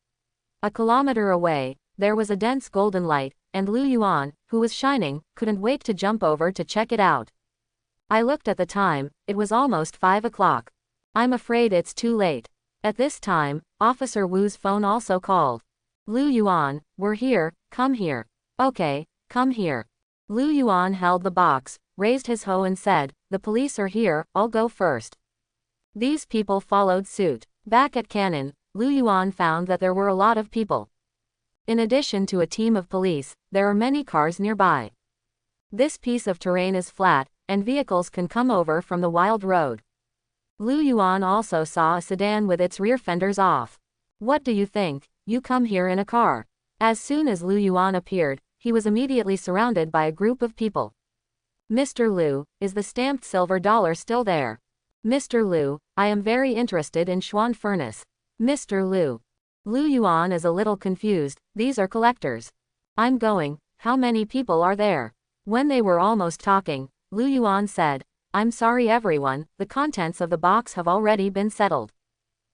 A kilometer away, there was a dense golden light, and Lu Yuan, who was shining, couldn't wait to jump over to check it out. I looked at the time, it was almost 5 o'clock. I'm afraid it's too late. At this time, Officer Wu's phone also called. Lu Yuan, we're here, come here. Okay, come here. Lu Yuan held the box, raised his hoe and said, the police are here, I'll go first. These people followed suit. Back at Cannon, Lu Yuan found that there were a lot of people. In addition to a team of police, there are many cars nearby. This piece of terrain is flat, and vehicles can come over from the wild road. Lu Yuan also saw a sedan with its rear fenders off. What do you think? You come here in a car. As soon as Lu Yuan appeared, he was immediately surrounded by a group of people. Mr. Liu, is the stamped silver dollar still there? Mr. Liu, I am very interested in Xuan furnace. Mr. Liu. Lu Yuan is a little confused, these are collectors. I'm going, how many people are there? When they were almost talking, Lu Yuan said, I'm sorry everyone, the contents of the box have already been settled.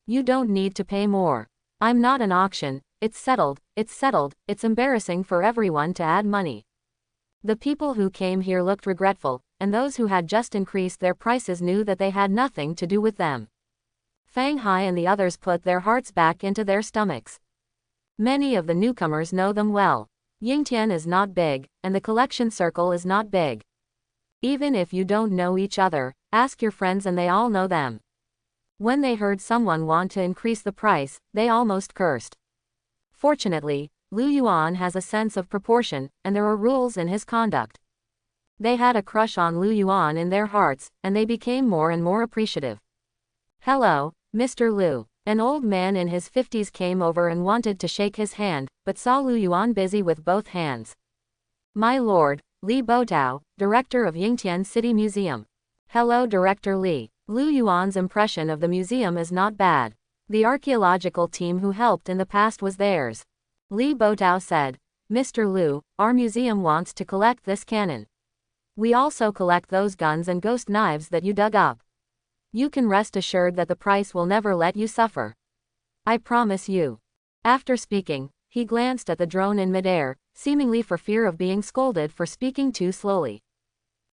You don't need to pay more. I'm not an auction, it's settled, it's embarrassing for everyone to add money. The people who came here looked regretful, and those who had just increased their prices knew that they had nothing to do with them. Fang Hai and the others put their hearts back into their stomachs. Many of the newcomers know them well. Yingtian is not big, and the collection circle is not big. Even if you don't know each other, ask your friends and they all know them. When they heard someone want to increase the price, they almost cursed. Fortunately, Lu Yuan has a sense of proportion, and there are rules in his conduct. They had a crush on Lu Yuan in their hearts, and they became more and more appreciative. Hello, Mr. Liu. An old man in his 50s came over and wanted to shake his hand, but saw Lu Yuan busy with both hands. My lord, Li Botao, director of Yingtian City Museum. Hello Director Li. Lu Yuan's impression of the museum is not bad. The archaeological team who helped in the past was theirs. Li Botao said, Mr. Liu, our museum wants to collect this cannon. We also collect those guns and ghost knives that you dug up. You can rest assured that the price will never let you suffer. I promise you. After speaking, he glanced at the drone in midair, seemingly for fear of being scolded for speaking too slowly.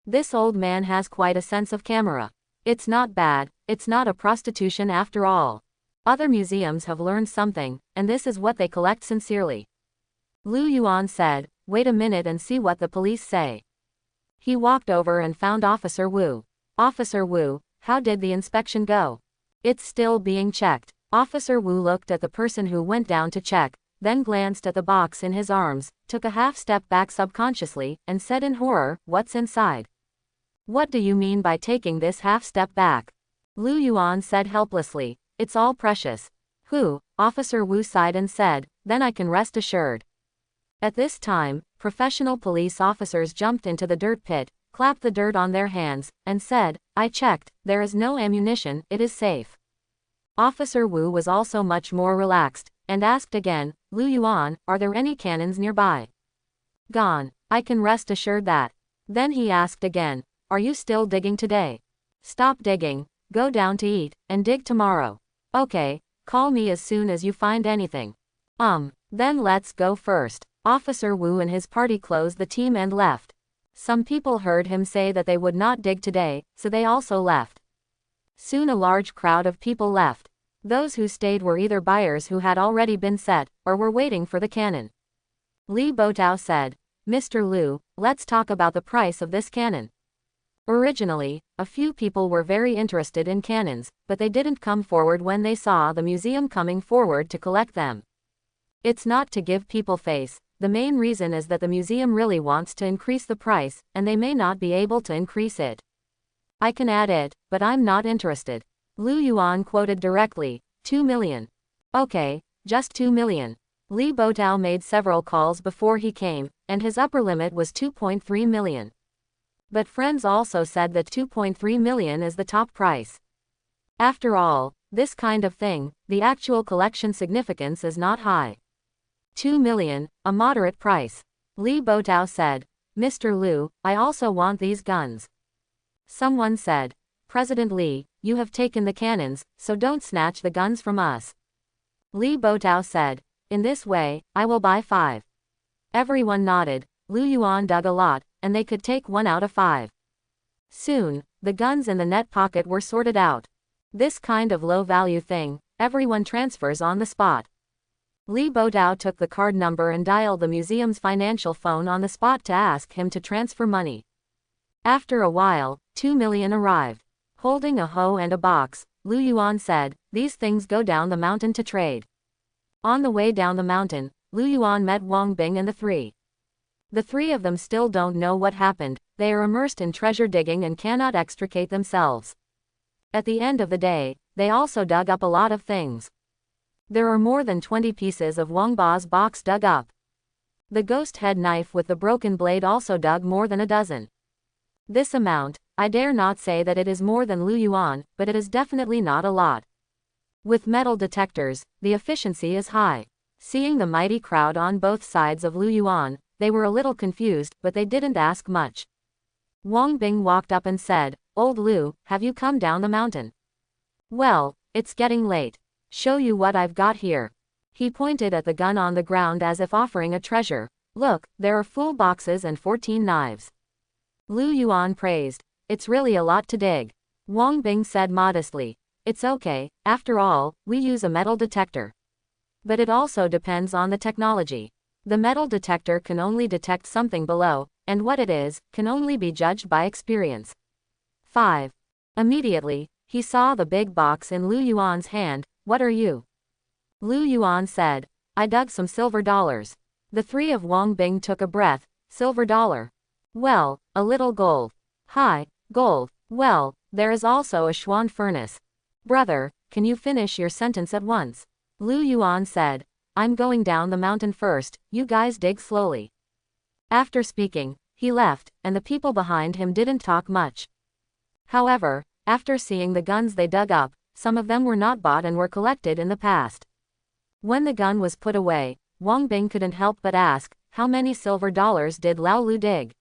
This old man has quite a sense of camera. It's not bad, it's not a prostitution after all. Other museums have learned something, and this is what they collect sincerely. Lu Yuan said, wait a minute and see what the police say. He walked over and found Officer Wu. Officer Wu, how did the inspection go? It's still being checked. Officer Wu looked at the person who went down to check, then glanced at the box in his arms, took a half step back subconsciously, and said in horror, what's inside? What do you mean by taking this half step back? Lu Yuan said helplessly, it's all precious. Who? Officer Wu sighed and said, then I can rest assured. At this time, professional police officers jumped into the dirt pit, clapped the dirt on their hands, and said, I checked, there is no ammunition, it is safe. Officer Wu was also much more relaxed, and asked again, Lu Yuan, are there any cannons nearby? Gone. I can rest assured that. Then he asked again, are you still digging today? Stop digging, go down to eat, and dig tomorrow. Okay, call me as soon as you find anything. Then let's go first. Officer Wu and his party closed the team and left. Some people heard him say that they would not dig today, so they also left. Soon a large crowd of people left. Those who stayed were either buyers who had already been set, or were waiting for the cannon. Li Botao said, Mr. Liu, let's talk about the price of this cannon. Originally, a few people were very interested in cannons, but they didn't come forward when they saw the museum coming forward to collect them. It's not to give people face, the main reason is that the museum really wants to increase the price, and they may not be able to increase it. I can add it, but I'm not interested. Lu Yuan quoted directly, 2 million. Okay, just 2 million. Li Botao made several calls before he came, and his upper limit was 2.3 million. But friends also said that 2.3 million is the top price. After all, this kind of thing, the actual collection significance is not high. 2 million, a moderate price. Li Botao said, Mr. Liu, I also want these guns. Someone said, President Li, you have taken the cannons, so don't snatch the guns from us. Li Botao said, in this way, I will buy 5. Everyone nodded. Lu Yuan dug a lot, and they could take 1 out of 5. Soon, the guns in the net pocket were sorted out. This kind of low-value thing, everyone transfers on the spot. Li Botao took the card number and dialed the museum's financial phone on the spot to ask him to transfer money. After a while, 2 million arrived. Holding a hoe and a box, Lu Yuan said, these things go down the mountain to trade. On the way down the mountain, Lu Yuan met Wang Bing and the three. The three of them still don't know what happened, they are immersed in treasure digging and cannot extricate themselves. At the end of the day, they also dug up a lot of things. There are more than 20 pieces of Wang Ba's box dug up. The ghost head knife with the broken blade also dug more than a dozen. This amount, I dare not say that it is more than Lu Yuan, but it is definitely not a lot. With metal detectors, the efficiency is high. Seeing the mighty crowd on both sides of Lu Yuan, they were a little confused, but they didn't ask much. Wang Bing walked up and said, Old Lu, have you come down the mountain? Well, it's getting late. Show you what I've got here. He pointed at the gun on the ground as if offering a treasure. Look, there are full boxes and 14 knives. Lu Yuan praised. It's really a lot to dig. Wang Bing said modestly. It's okay, after all, we use a metal detector. But it also depends on the technology. The metal detector can only detect something below, and what it is, can only be judged by experience. 5. Immediately, he saw the big box in Lu Yuan's hand. What are you? Lu Yuan said, I dug some silver dollars. The three of Wang Bing took a breath. Silver dollar. Well, a little gold. Hi, gold. Well, there is also a Xuan furnace. Brother, can you finish your sentence at once? Lu Yuan said, I'm going down the mountain first, you guys dig slowly. After speaking, he left, and the people behind him didn't talk much. However, after seeing the guns they dug up, some of them were not bought and were collected in the past. When the gun was put away, Wang Bing couldn't help but ask, how many silver dollars did Lao Lu dig?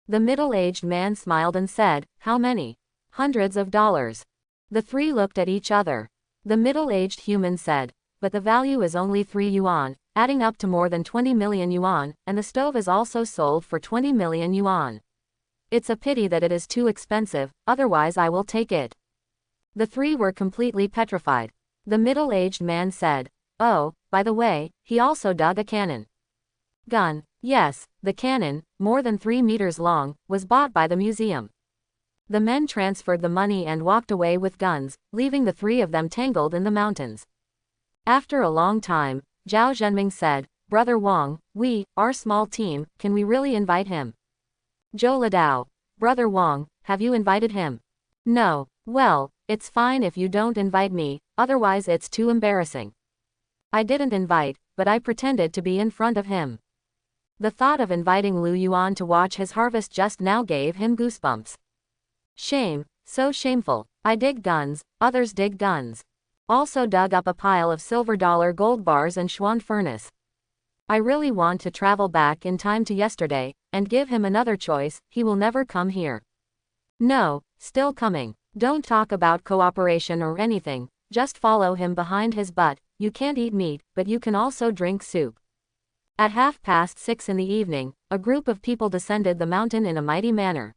The middle-aged man smiled and said, how many? Hundreds of dollars. The three looked at each other. The middle-aged human said, but the value is only 3 yuan, adding up to more than 20 million yuan, and the stove is also sold for 20 million yuan. It's a pity that it is too expensive, otherwise I will take it. The three were completely petrified. The middle-aged man said, oh, by the way, he also dug a cannon. Gun, yes, the cannon, more than 3 meters long, was bought by the museum. The men transferred the money and walked away with guns, leaving the three of them tangled in the mountains. After a long time, Zhao Zhenming said, Brother Wang, our small team, can we really invite him? Zhou Ladao, Brother Wang, have you invited him? No. Well, it's fine if you don't invite me, otherwise it's too embarrassing. I didn't invite, but I pretended to be in front of him. The thought of inviting Lu Yuan to watch his harvest just now gave him goosebumps. Shame, so shameful. I dig guns, others dig guns. Also dug up a pile of silver dollar gold bars and Schwann furnace. I really want to travel back in time to yesterday, and give him another choice. He will never come here. No, still coming. Don't talk about cooperation or anything, just follow him behind his butt. You can't eat meat, but you can also drink soup. At 6:30 in the evening, a group of people descended the mountain in a mighty manner.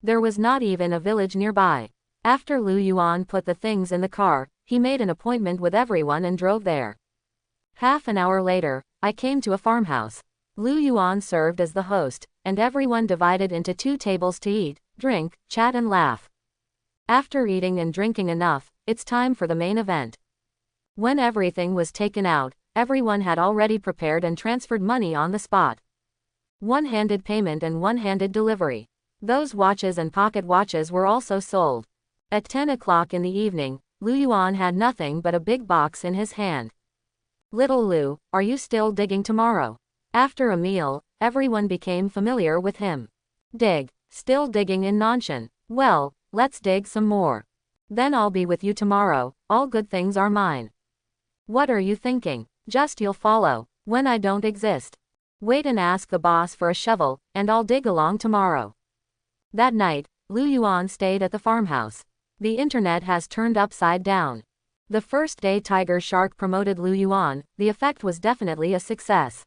There was not even a village nearby. After Lu Yuan put the things in the car, he made an appointment with everyone and drove there. Half an hour later, I came to a farmhouse. Lu Yuan served as the host, and everyone divided into 2 tables to eat, drink, chat and laugh. After eating and drinking enough, it's time for the main event. When everything was taken out, everyone had already prepared and transferred money on the spot. One-handed payment and one-handed delivery. Those watches and pocket watches were also sold. At 10 o'clock in the evening, Lu Yuan had nothing but a big box in his hand. Little Lu, are you still digging tomorrow? After a meal, everyone became familiar with him. Dig. Still digging in Nanshan. Well, let's dig some more. Then I'll be with you tomorrow, all good things are mine. What are you thinking? Just you'll follow, when I don't exist. Wait and ask the boss for a shovel, and I'll dig along tomorrow. That night, Lu Yuan stayed at the farmhouse. The internet has turned upside down. The first day Tiger Shark promoted Lu Yuan, the effect was definitely a success.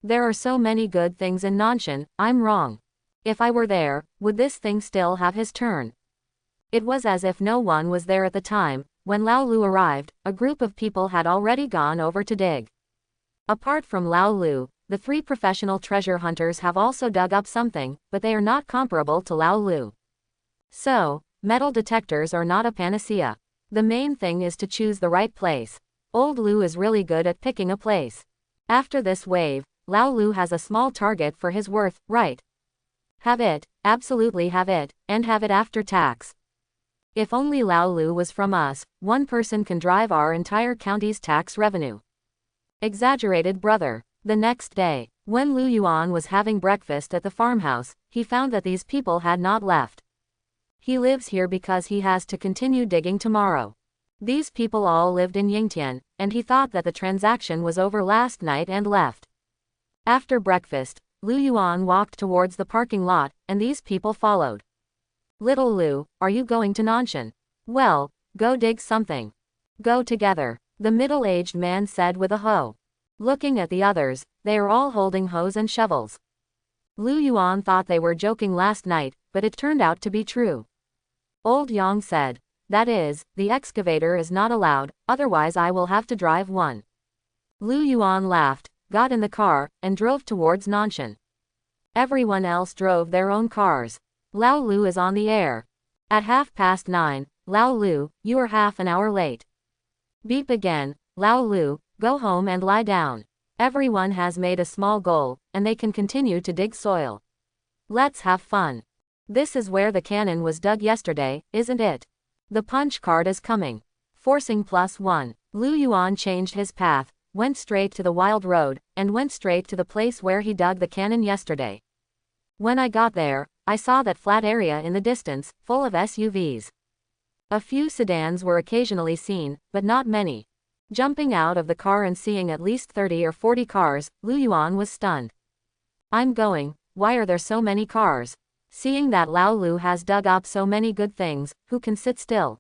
There are so many good things in Nanshan, I'm wrong. If I were there, would this thing still have his turn? It was as if no one was there at the time. When Lao Lu arrived, a group of people had already gone over to dig. Apart from Lao Lu, the 3 professional treasure hunters have also dug up something, but they are not comparable to Lao Lu. So, metal detectors are not a panacea. The main thing is to choose the right place. Old Lu is really good at picking a place. After this wave, Lao Lu has a small target for his worth, right? Have it, absolutely have it, and have it after tax. If only Lao Lu was from us, one person can drive our entire county's tax revenue. Exaggerated brother. The next day, when Lu Yuan was having breakfast at the farmhouse, he found that these people had not left. He lives here because he has to continue digging tomorrow. These people all lived in Yingtian, and he thought that the transaction was over last night and left. After breakfast, Lu Yuan walked towards the parking lot, and these people followed. Little Lu, are you going to Nanshan? Well, go dig something. Go together, the middle-aged man said with a hoe. Looking at the others, they are all holding hoes and shovels. Lu Yuan thought they were joking last night, but it turned out to be true. Old Yang said, that is, the excavator is not allowed, otherwise I will have to drive one. Lu Yuan laughed, got in the car, and drove towards Nanshan. Everyone else drove their own cars. Lao Lu is on the air. At 9:30, Lao Lu, you are half an hour late. Beep again. Lao Lu, go home and lie down. Everyone has made a small goal, and they can continue to dig soil. Let's have fun. This is where the cannon was dug yesterday, isn't it? The punch card is coming. Forcing +1. Lu Yuan changed his path, went straight to the wild road, and went straight to the place where he dug the cannon yesterday. When I got there, I saw that flat area in the distance, full of SUVs. A few sedans were occasionally seen, but not many. Jumping out of the car and seeing at least 30 or 40 cars, Lu Yuan was stunned. I'm going, why are there so many cars? Seeing that Lao Lu has dug up so many good things, who can sit still?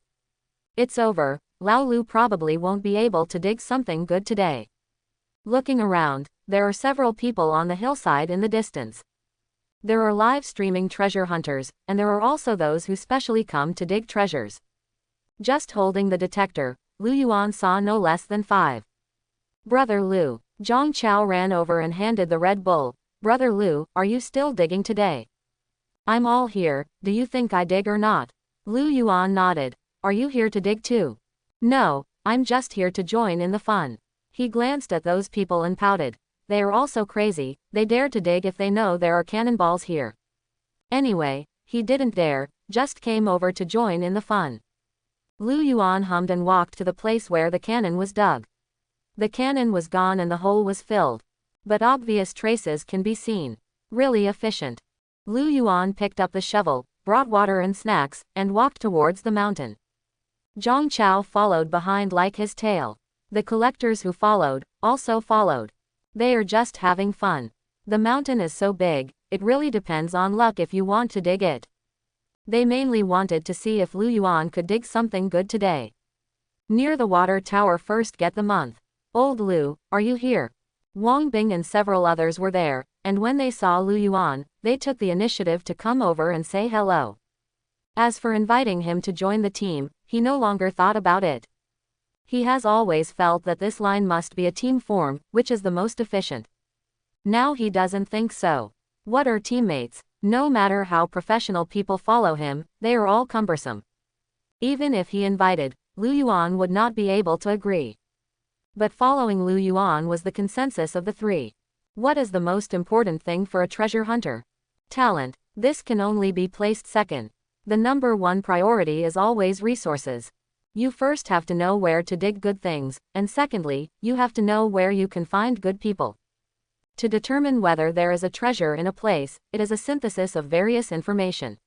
It's over, Lao Lu probably won't be able to dig something good today. Looking around, there are several people on the hillside in the distance. There are live streaming treasure hunters, and there are also those who specially come to dig treasures. Just holding the detector, Lu Yuan saw no less than 5. Brother Lu. Zhang Chao ran over and handed the Red Bull. Brother Lu, are you still digging today? I'm all here, do you think I dig or not? Lu Yuan nodded. Are you here to dig too? No, I'm just here to join in the fun. He glanced at those people and pouted. They are all so crazy, they dare to dig if they know there are cannonballs here. Anyway, he didn't dare, just came over to join in the fun. Lu Yuan hummed and walked to the place where the cannon was dug. The cannon was gone and the hole was filled. But obvious traces can be seen. Really efficient. Lu Yuan picked up the shovel, brought water and snacks, and walked towards the mountain. Zhang Chao followed behind like his tail. The collectors who followed, also followed. They are just having fun. The mountain is so big, it really depends on luck if you want to dig it. They mainly wanted to see if Lu Yuan could dig something good today. Near the water tower first get the month. Old Lu, are you here? Wang Bing and several others were there, and when they saw Lu Yuan, they took the initiative to come over and say hello. As for inviting him to join the team, he no longer thought about it. He has always felt that this line must be a team form, which is the most efficient. Now he doesn't think so. What are teammates? No matter how professional people follow him, they are all cumbersome. Even if he invited, Lu Yuan would not be able to agree. But following Lu Yuan was the consensus of the three. What is the most important thing for a treasure hunter? Talent. This can only be placed second. The number one priority is always resources. You first have to know where to dig good things, and secondly, you have to know where you can find good people. To determine whether there is a treasure in a place, it is a synthesis of various information.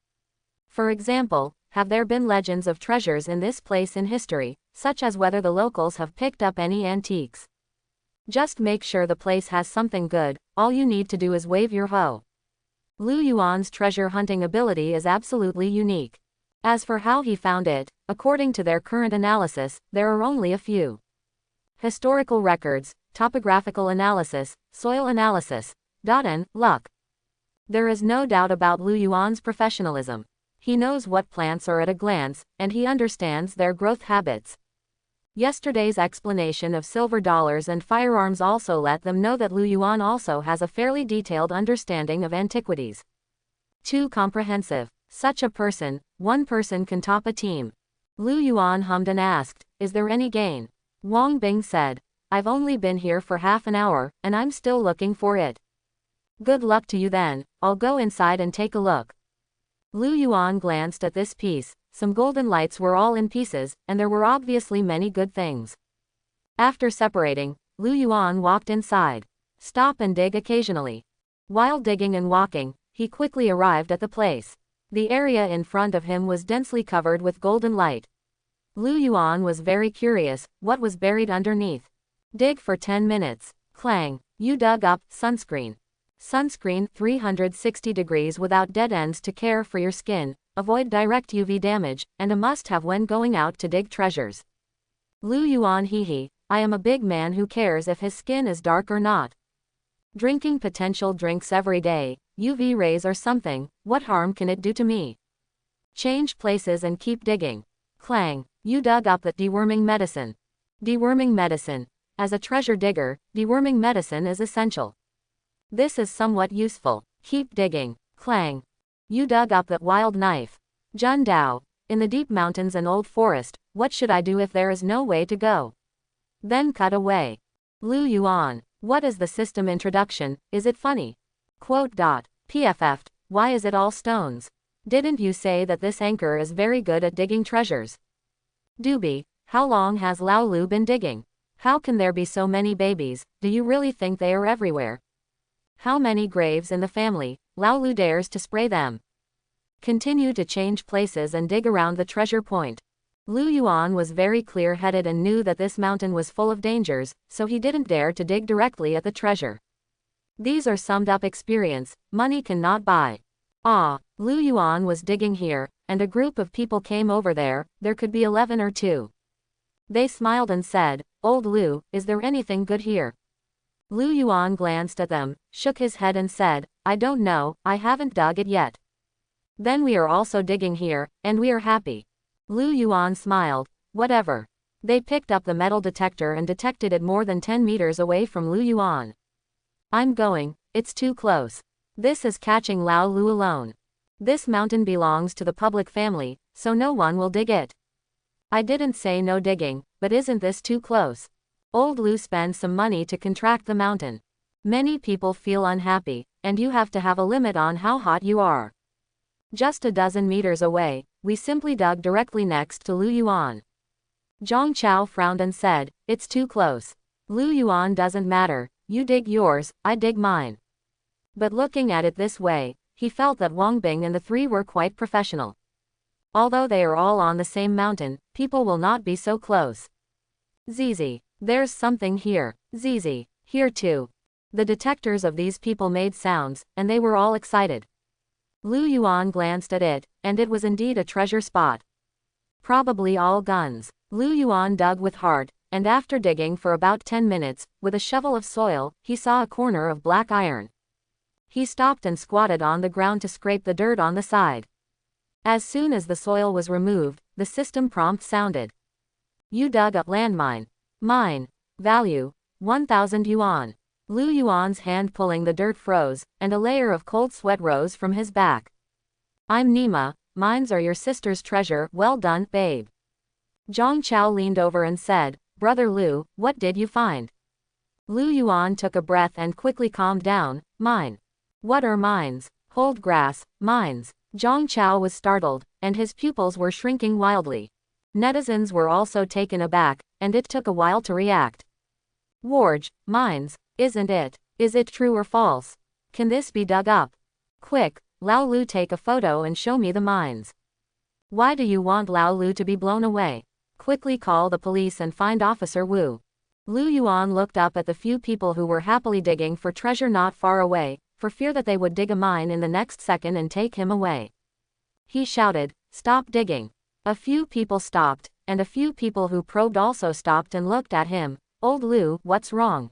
For example, have there been legends of treasures in this place in history, such as whether the locals have picked up any antiques? Just make sure the place has something good, all you need to do is wave your hoe. Lu Yuan's treasure hunting ability is absolutely unique. As for how he found it, according to their current analysis, there are only a few. Historical records, topographical analysis, soil analysis, and luck. There is no doubt about Lu Yuan's professionalism. He knows what plants are at a glance, and he understands their growth habits. Yesterday's explanation of silver dollars and firearms also let them know that Lu Yuan also has a fairly detailed understanding of antiquities. Too comprehensive. Such a person, one person can top a team. Lu Yuan hummed and asked, is there any gain? Wang Bing said, I've only been here for half an hour, and I'm still looking for it. Good luck to you then, I'll go inside and take a look. Lu Yuan glanced at this piece. Some golden lights were all in pieces, and there were obviously many good things. After separating, Lu Yuan walked inside. Stop and dig occasionally. While digging and walking, he quickly arrived at the place. The area in front of him was densely covered with golden light. Lu Yuan was very curious, what was buried underneath. Dig for 10 minutes. Clang. You dug up sunscreen. Sunscreen 360 degrees without dead ends to care for your skin, avoid direct UV damage, and a must-have when going out to dig treasures. Lu Yuan hehe, I am a big man who cares if his skin is dark or not. Drinking potential drinks every day, UV rays or something, what harm can it do to me? Change places and keep digging. Clang, you dug up that deworming medicine. Deworming medicine. As a treasure digger, deworming medicine is essential. This is somewhat useful. Keep digging. Clang. You dug up that wild knife. Jun Dao. In the deep mountains and old forest, what should I do if there is no way to go? Then cut away. Lu Yuan. What is the system introduction, is it funny? Quote. PFF. Why is it all stones? Didn't you say that this anchor is very good at digging treasures? Doobie. How long has Lao Lu been digging? How can there be so many babies, do you really think they are everywhere? How many graves in the family, Lao Lu dares to spray them? Continue to change places and dig around the treasure point. Lu Yuan was very clear-headed and knew that this mountain was full of dangers, so he didn't dare to dig directly at the treasure. These are summed up experience, money cannot buy. Lu Yuan was digging here, and a group of people came over there could be 11 or 2. They smiled and said, Old Lu, is there anything good here? Lu Yuan glanced at them, shook his head and said, I don't know, I haven't dug it yet. Then we are also digging here, and we are happy. Lu Yuan smiled, whatever. They picked up the metal detector and detected it more than 10 meters away from Lu Yuan. I'm going, it's too close. This is catching Lao Lu alone. This mountain belongs to the public family, so no one will dig it. I didn't say no digging, but isn't this too close? Old Lu spends some money to contract the mountain. Many people feel unhappy, and you have to have a limit on how hot you are. Just a dozen meters away, we simply dug directly next to Lu Yuan. Zhang Chao frowned and said, it's too close. Lu Yuan doesn't matter, you dig yours, I dig mine. But looking at it this way, he felt that Wang Bing and the three were quite professional. Although they are all on the same mountain, people will not be so close. Zizi. There's something here. Zizi. Here too. The detectors of these people made sounds, and they were all excited. Lu Yuan glanced at it, and it was indeed a treasure spot. Probably all guns. Lu Yuan dug with heart, and after digging for about 10 minutes, with a shovel of soil, he saw a corner of black iron. He stopped and squatted on the ground to scrape the dirt on the side. As soon as the soil was removed, the system prompt sounded. You dug up landmine. Mine. Value. 1,000 yuan. Lu Yuan's hand pulling the dirt froze, and a layer of cold sweat rose from his back. I'm Nima, mines are your sister's treasure, well done, babe. Zhang Chao leaned over and said, Brother Lu, what did you find? Lu Yuan took a breath and quickly calmed down, mine. What are mines? Hold grass, mines. Zhang Chao was startled, and his pupils were shrinking wildly. Netizens were also taken aback, and it took a while to react. Warge, mines, isn't it? Is it true or false? Can this be dug up? Quick, Lao Lu, take a photo and show me the mines. Why do you want Lao Lu to be blown away? Quickly call the police and find Officer Wu. Lu Yuan looked up at the few people who were happily digging for treasure not far away, for fear that they would dig a mine in the next second and take him away. He shouted, stop digging. A few people stopped, and a few people who probed also stopped and looked at him. Old Lu, what's wrong?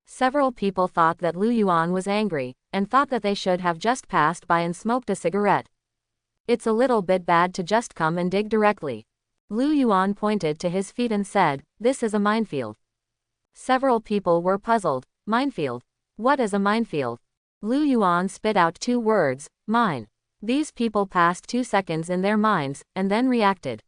Several people thought that Lu Yuan was angry, and thought that they should have just passed by and smoked a cigarette. It's a little bit bad to just come and dig directly. Lu Yuan pointed to his feet and said, this is a minefield. Several people were puzzled. Minefield? What is a minefield? Lu Yuan spit out 2 words, mine. These people passed 2 seconds in their minds, and then reacted.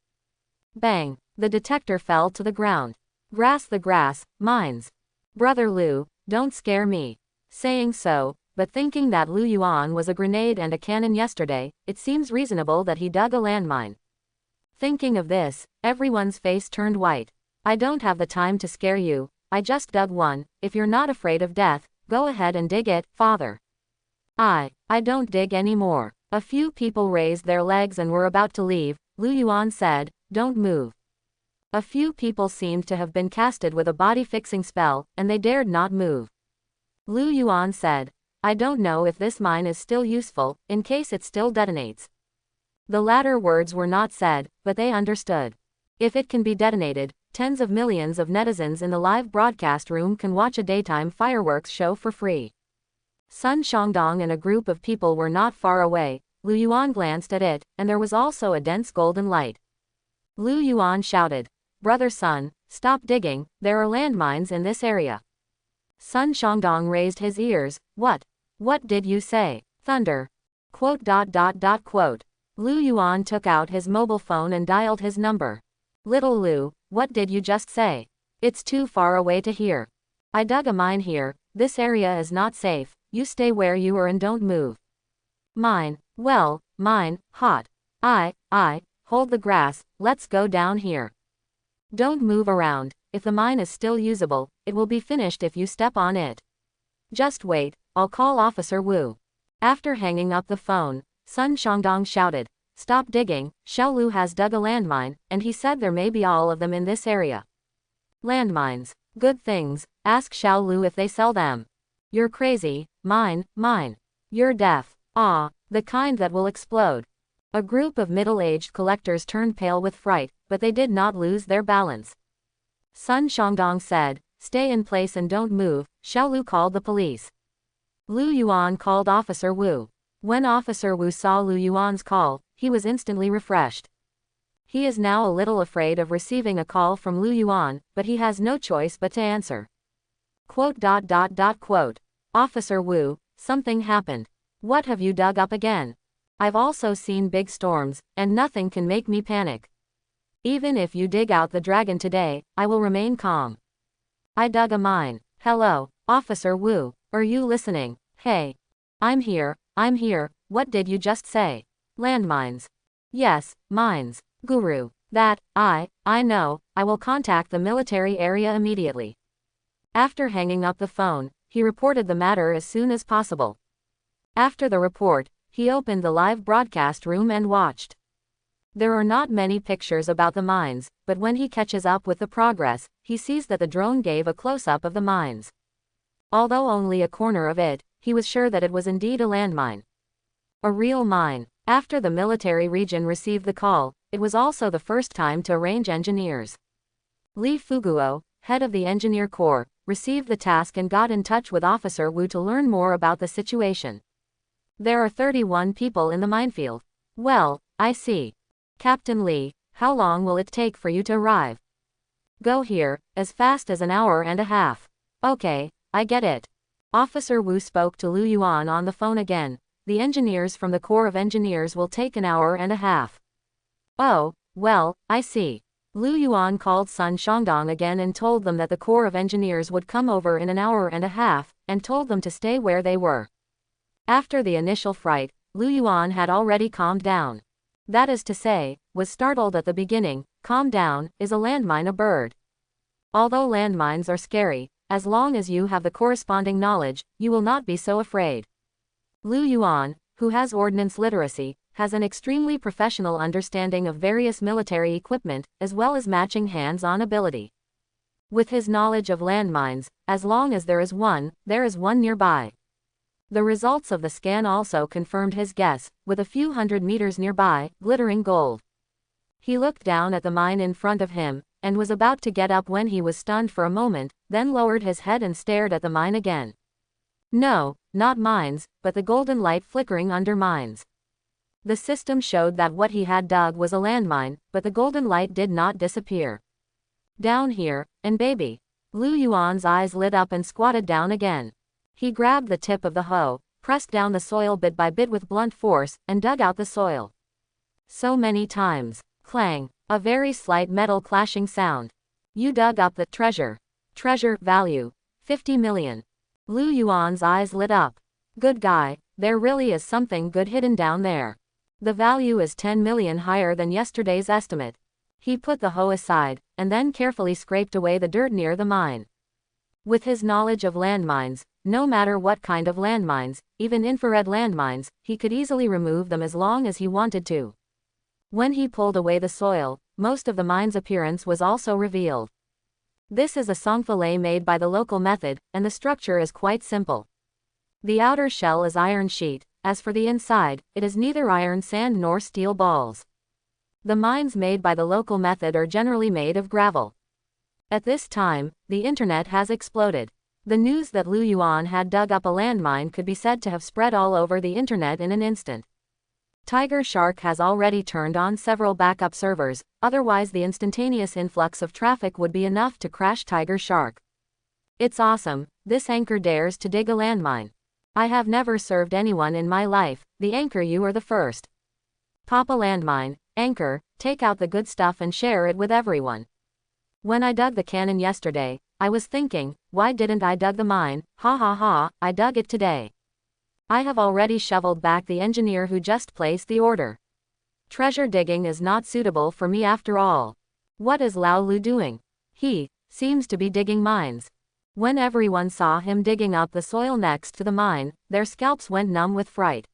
Bang! The detector fell to the ground. Grass, the grass, mines. Brother Lu, don't scare me. Saying so, but thinking that Lu Yuan was a grenade and a cannon yesterday, it seems reasonable that he dug a landmine. Thinking of this, everyone's face turned white. I don't have the time to scare you, I just dug one. If you're not afraid of death, go ahead and dig it, father. I don't dig anymore. A few people raised their legs and were about to leave. Lu Yuan said, don't move. A few people seemed to have been casted with a body-fixing spell, and they dared not move. Lu Yuan said, I don't know if this mine is still useful, in case it still detonates. The latter words were not said, but they understood. If it can be detonated, tens of millions of netizens in the live broadcast room can watch a daytime fireworks show for free. Sun Shangdong and a group of people were not far away. Lu Yuan glanced at it, and there was also a dense golden light. Lu Yuan shouted, Brother Sun, stop digging, there are landmines in this area. Sun Shangdong raised his ears, what? What did you say? Thunder. Quote. Lu Yuan took out his mobile phone and dialed his number. Little Lu, what did you just say? It's too far away to hear. I dug a mine here, this area is not safe, you stay where you are and don't move. Mine, well, mine, hot. Hold the grass, let's go down here. Don't move around, if the mine is still usable, it will be finished if you step on it. Just wait, I'll call Officer Wu. After hanging up the phone, Sun Shangdong shouted, stop digging, Xiao Lu has dug a landmine, and he said there may be all of them in this area. Landmines. Good things, ask Xiao Lu if they sell them. You're crazy, mine. You're deaf. The kind that will explode. A group of middle-aged collectors turned pale with fright, but they did not lose their balance. Sun Shangdong said, stay in place and don't move. Xiao Lu called the police. Lu Yuan called Officer Wu. When Officer Wu saw Lu Yuan's call, he was instantly refreshed. He is now a little afraid of receiving a call from Lu Yuan, but he has no choice but to answer. Quote. Officer Wu, something happened. What have you dug up again? I've also seen big storms, and nothing can make me panic. Even if you dig out the dragon today, I will remain calm. I dug a mine. Hello, Officer Wu, are you listening? Hey. I'm here, what did you just say? Landmines. Yes, mines. Guru. That, I know, I will contact the military area immediately. After hanging up the phone, he reported the matter as soon as possible. After the report, he opened the live broadcast room and watched. There are not many pictures about the mines, but when he catches up with the progress, he sees that the drone gave a close-up of the mines. Although only a corner of it, he was sure that it was indeed a landmine. A real mine. After the military region received the call, it was also the first time to arrange engineers. Lee Fuguo, head of the engineer corps, received the task and got in touch with Officer Wu to learn more about the situation. There are 31 people in the minefield. Well, I see. Captain Lee, how long will it take for you to arrive? Go here, as fast as an hour and a half. Okay, I get it. Officer Wu spoke to Lu Yuan on the phone again. The engineers from the Corps of Engineers will take an hour and a half. Oh, well, I see. Lu Yuan called Sun Shangdong again and told them that the Corps of Engineers would come over in an hour and a half, and told them to stay where they were. After the initial fright, Lu Yuan had already calmed down. That is to say, was startled at the beginning. Calm down, is a landmine a bird? Although landmines are scary, as long as you have the corresponding knowledge, you will not be so afraid. Lu Yuan, who has ordnance literacy, has an extremely professional understanding of various military equipment, as well as matching hands-on ability. With his knowledge of landmines, as long as there is one nearby. The results of the scan also confirmed his guess, with a few hundred meters nearby, glittering gold. He looked down at the mine in front of him, and was about to get up when he was stunned for a moment, then lowered his head and stared at the mine again. No, not mines, but the golden light flickering under mines. The system showed that what he had dug was a landmine, but the golden light did not disappear. Down here, and baby. Lu Yuan's eyes lit up and squatted down again. He grabbed the tip of the hoe, pressed down the soil bit by bit with blunt force, and dug out the soil. So many times. Clang. A very slight metal clashing sound. You dug up the treasure. Treasure value. 50 million. Lu Yuan's eyes lit up. Good guy, there really is something good hidden down there. The value is 10 million higher than yesterday's estimate. He put the hoe aside, and then carefully scraped away the dirt near the mine. With his knowledge of landmines, no matter what kind of landmines, even infrared landmines, he could easily remove them as long as he wanted to. When he pulled away the soil, most of the mine's appearance was also revealed. This is a songfillet made by the local method, and the structure is quite simple. The outer shell is iron sheet. As for the inside, it is neither iron sand nor steel balls. The mines made by the local method are generally made of gravel. At this time, the internet has exploded. The news that Lu Yuan had dug up a landmine could be said to have spread all over the internet in an instant. Tiger Shark has already turned on several backup servers, otherwise the instantaneous influx of traffic would be enough to crash Tiger Shark. It's awesome, this anchor dares to dig a landmine. I have never served anyone in my life, the anchor you are the first. Pop a landmine, anchor, take out the good stuff and share it with everyone. When I dug the cannon yesterday, I was thinking, why didn't I dug the mine, ha ha ha, I dug it today. I have already shoveled back the engineer who just placed the order. Treasure digging is not suitable for me after all. What is Lao Lu doing? He seems to be digging mines. When everyone saw him digging up the soil next to the mine, their scalps went numb with fright.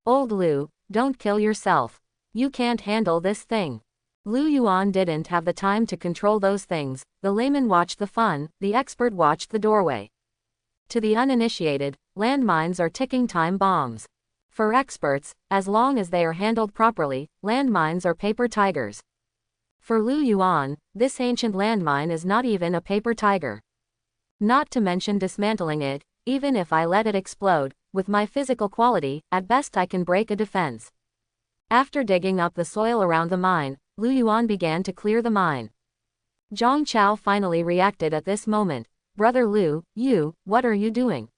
Old Lu, don't kill yourself. You can't handle this thing. Lu Yuan didn't have the time to control those things. The layman watched the fun, the expert watched the doorway. To the uninitiated, landmines are ticking time bombs. For experts, as long as they are handled properly, landmines are paper tigers. For Lu Yuan, this ancient landmine is not even a paper tiger. Not to mention dismantling it, even if I let it explode, with my physical quality, at best I can break a defense. After digging up the soil around the mine, Lu Yuan began to clear the mine. Zhang Chao finally reacted at this moment. Brother Lu, what are you doing?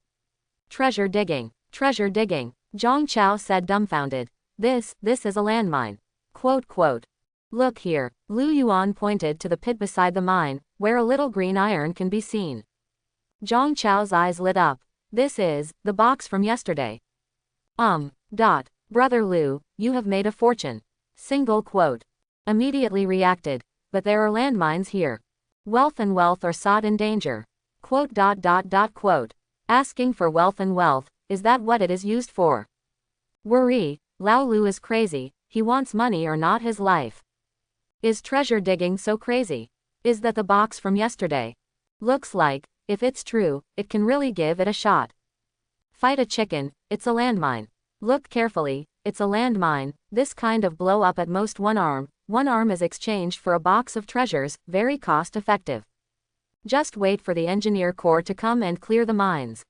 Treasure digging. Treasure digging. Zhang Chao said dumbfounded. This is a landmine. Quote. Look here. Lu Yuan pointed to the pit beside the mine, where a little green iron can be seen. Zhang Chao's eyes lit up. This is the box from yesterday. Brother Lu, you have made a fortune. Single quote. Immediately reacted. But there are landmines here. Wealth and wealth are sought in danger. Quote. Asking for wealth and wealth, is that what it is used for? Worry, Lao Lu is crazy, he wants money or not his life. Is treasure digging so crazy? Is that the box from yesterday? Looks like, if it's true, it can really give it a shot. Fight a chicken, it's a landmine. Look carefully, it's a landmine, this kind of blow up at most one arm is exchanged for a box of treasures, very cost effective. Just wait for the engineer corps to come and clear the mines.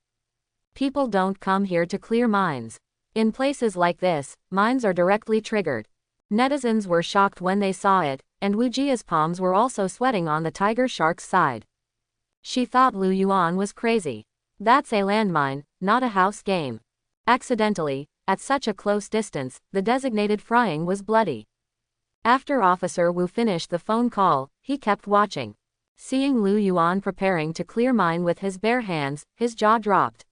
People don't come here to clear mines. In places like this, mines are directly triggered. Netizens were shocked when they saw it, and Wu Jia's palms were also sweating on the tiger shark's side. She thought Lu Yuan was crazy. That's a landmine, not a house game. Accidentally, at such a close distance, the designated frying was bloody. After Officer Wu finished the phone call, he kept watching. Seeing Lu Yuan preparing to clear mine with his bare hands, his jaw dropped.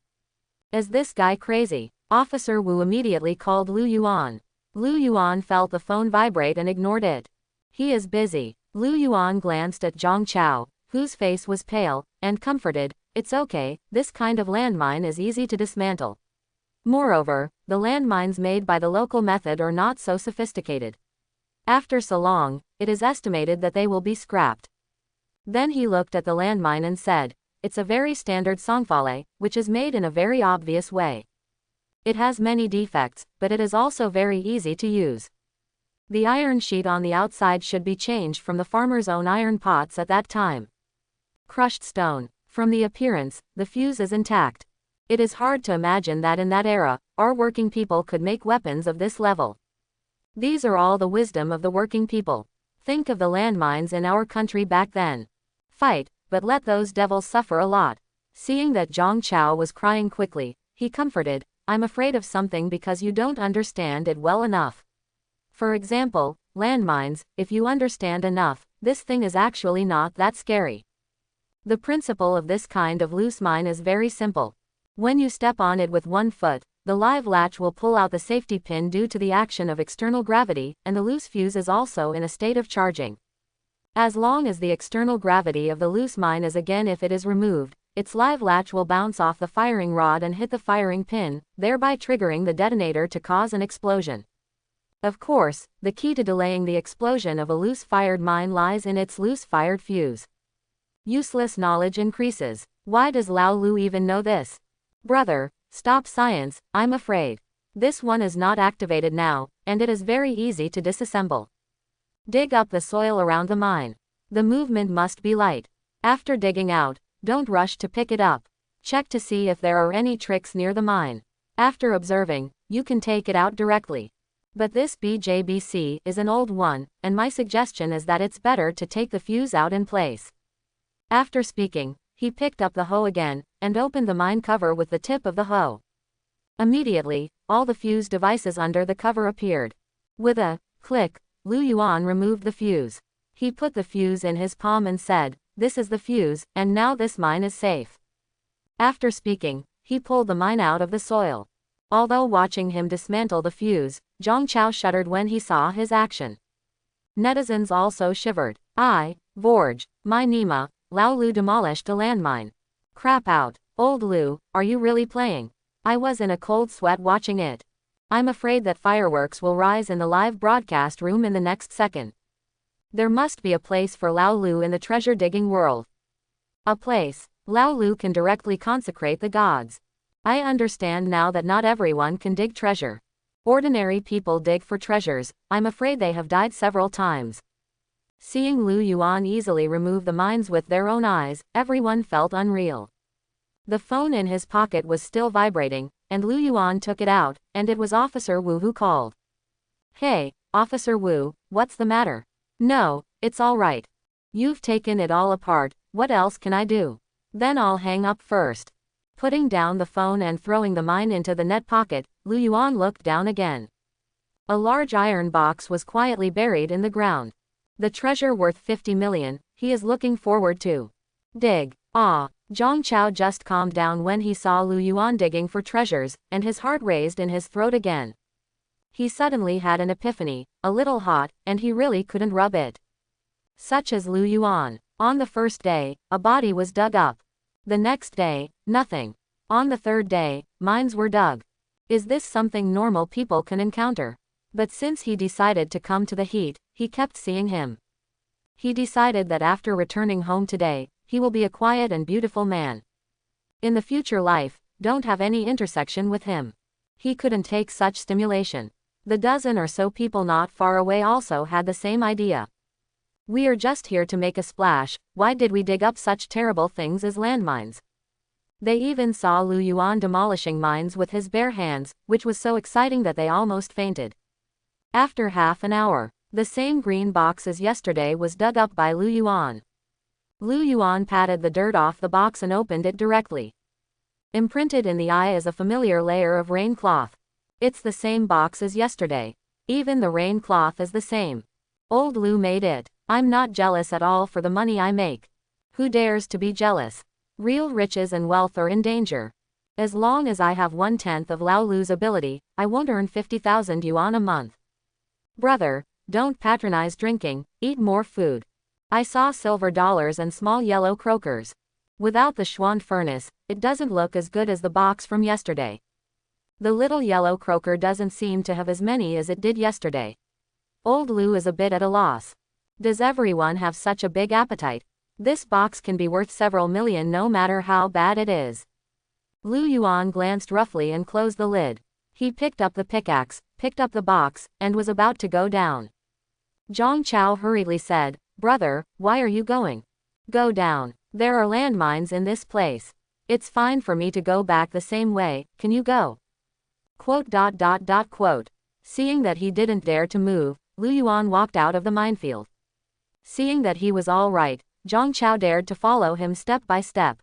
Is this guy crazy? Officer Wu immediately called Lu Yuan. Lu Yuan felt the phone vibrate and ignored it. He is busy. Lu Yuan glanced at Zhang Chao, whose face was pale, and comforted, it's okay, this kind of landmine is easy to dismantle. Moreover, the landmines made by the local method are not so sophisticated. After so long, it is estimated that they will be scrapped. Then he looked at the landmine and said, it's a very standard sangfale, which is made in a very obvious way. It has many defects, but it is also very easy to use. The iron sheet on the outside should be changed from the farmer's own iron pots at that time. Crushed stone. From the appearance, the fuse is intact. It is hard to imagine that in that era, our working people could make weapons of this level. These are all the wisdom of the working people. Think of the landmines in our country back then. Fight, but let those devils suffer a lot. Seeing that Zhang Chao was crying quickly, he comforted, I'm afraid of something because you don't understand it well enough. For example, landmines, if you understand enough, this thing is actually not that scary. The principle of this kind of loose mine is very simple. When you step on it with one foot, the live latch will pull out the safety pin due to the action of external gravity, and the loose fuse is also in a state of charging. As long as the external gravity of the loose mine is again if it is removed, its live latch will bounce off the firing rod and hit the firing pin, thereby triggering the detonator to cause an explosion. Of course, the key to delaying the explosion of a loose-fired mine lies in its loose-fired fuse. Useless knowledge increases. Why does Lao Lu even know this? Brother, stop science, I'm afraid. This one is not activated now, and it is very easy to disassemble. Dig up the soil around the mine. The movement must be light. After digging out, don't rush to pick it up. Check to see if there are any tricks near the mine. After observing, you can take it out directly. But this BJBC is an old one, and my suggestion is that it's better to take the fuse out in place. After speaking, he picked up the hoe again, and opened the mine cover with the tip of the hoe. Immediately, all the fuse devices under the cover appeared. With a click, Lu Yuan removed the fuse. He put the fuse in his palm and said, this is the fuse, and now this mine is safe. After speaking, he pulled the mine out of the soil. Although watching him dismantle the fuse, Zhang Chao shuddered when he saw his action. Netizens also shivered. Vorge, my Nima, Lao Lu demolished a landmine. Crap out, old Lu, are you really playing? I was in a cold sweat watching it. I'm afraid that fireworks will rise in the live broadcast room in the next second. There must be a place for Lao Lu in the treasure-digging world. A place. Lao Lu can directly consecrate the gods. I understand now that not everyone can dig treasure. Ordinary people dig for treasures, I'm afraid they have died several times. Seeing Lu Yuan easily remove the mines with their own eyes, everyone felt unreal. The phone in his pocket was still vibrating, and Lu Yuan took it out, and it was Officer Wu who called. Hey, Officer Wu, what's the matter? No, it's all right. You've taken it all apart, what else can I do? Then I'll hang up first. Putting down the phone and throwing the mine into the net pocket, Lu Yuan looked down again. A large iron box was quietly buried in the ground. The treasure worth 50 million, he is looking forward to. Dig. Zhang Chao just calmed down when he saw Lu Yuan digging for treasures, and his heart raised in his throat again. He suddenly had an epiphany, a little hot, and he really couldn't rub it. Such as Lu Yuan. On the first day, a body was dug up. The next day, nothing. On the third day, mines were dug. Is this something normal people can encounter? But since he decided to come to the heat, he kept seeing him. He decided that after returning home today, he will be a quiet and beautiful man. In the future life, don't have any intersection with him. He couldn't take such stimulation. The dozen or so people not far away also had the same idea. We are just here to make a splash, why did we dig up such terrible things as landmines? They even saw Lu Yuan demolishing mines with his bare hands, which was so exciting that they almost fainted. After half an hour, the same green box as yesterday was dug up by Lu Yuan. Lu Yuan patted the dirt off the box and opened it directly. Imprinted in the eye is a familiar layer of rain cloth. It's the same box as yesterday. Even the rain cloth is the same. Old Lu made it. I'm not jealous at all for the money I make. Who dares to be jealous? Real riches and wealth are in danger. As long as I have 1/10 of Lao Lu's ability, I won't earn 50,000 yuan a month. Brother, don't patronize drinking, eat more food. I saw silver dollars and small yellow croakers. Without the Schwann furnace, it doesn't look as good as the box from yesterday. The little yellow croaker doesn't seem to have as many as it did yesterday. Old Lu is a bit at a loss. Does everyone have such a big appetite? This box can be worth several million no matter how bad it is. Lu Yuan glanced roughly and closed the lid. He picked up the pickaxe, picked up the box, and was about to go down. Zhang Chao hurriedly said, "Brother, why are you going? Go down. There are landmines in this place. It's fine for me to go back the same way, can you go?" Quote. Seeing that he didn't dare to move, Lu Yuan walked out of the minefield. Seeing that he was all right, Zhang Chao dared to follow him step by step.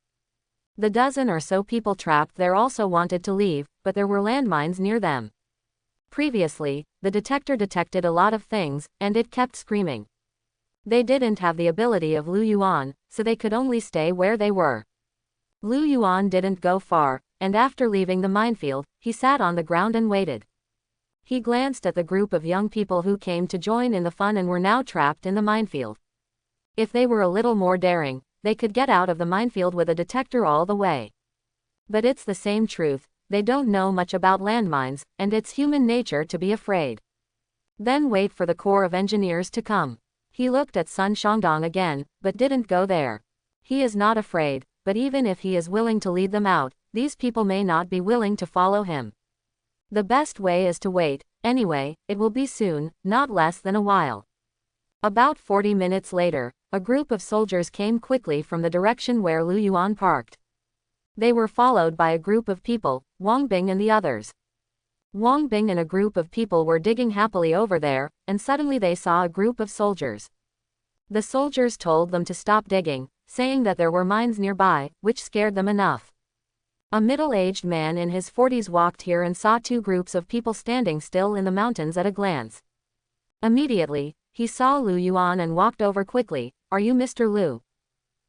The dozen or so people trapped there also wanted to leave, but there were landmines near them. Previously, the detector detected a lot of things, and it kept screaming. They didn't have the ability of Lu Yuan, so they could only stay where they were. Lu Yuan didn't go far, and after leaving the minefield, he sat on the ground and waited. He glanced at the group of young people who came to join in the fun and were now trapped in the minefield. If they were a little more daring, they could get out of the minefield with a detector all the way. But it's the same truth, they don't know much about landmines, and it's human nature to be afraid. Then wait for the Corps of Engineers to come. He looked at Sun Shangdong again, but didn't go there. He is not afraid, but even if he is willing to lead them out, these people may not be willing to follow him. The best way is to wait, anyway, it will be soon, not less than a while. About 40 minutes later, a group of soldiers came quickly from the direction where Lu Yuan parked. They were followed by a group of people, Wang Bing and the others. Wang Bing and a group of people were digging happily over there, and suddenly they saw a group of soldiers. The soldiers told them to stop digging, saying that there were mines nearby, which scared them enough. A middle-aged man in his 40s walked here and saw two groups of people standing still in the mountains at a glance. Immediately, he saw Lu Yuan and walked over quickly. "Are you Mr. Lu?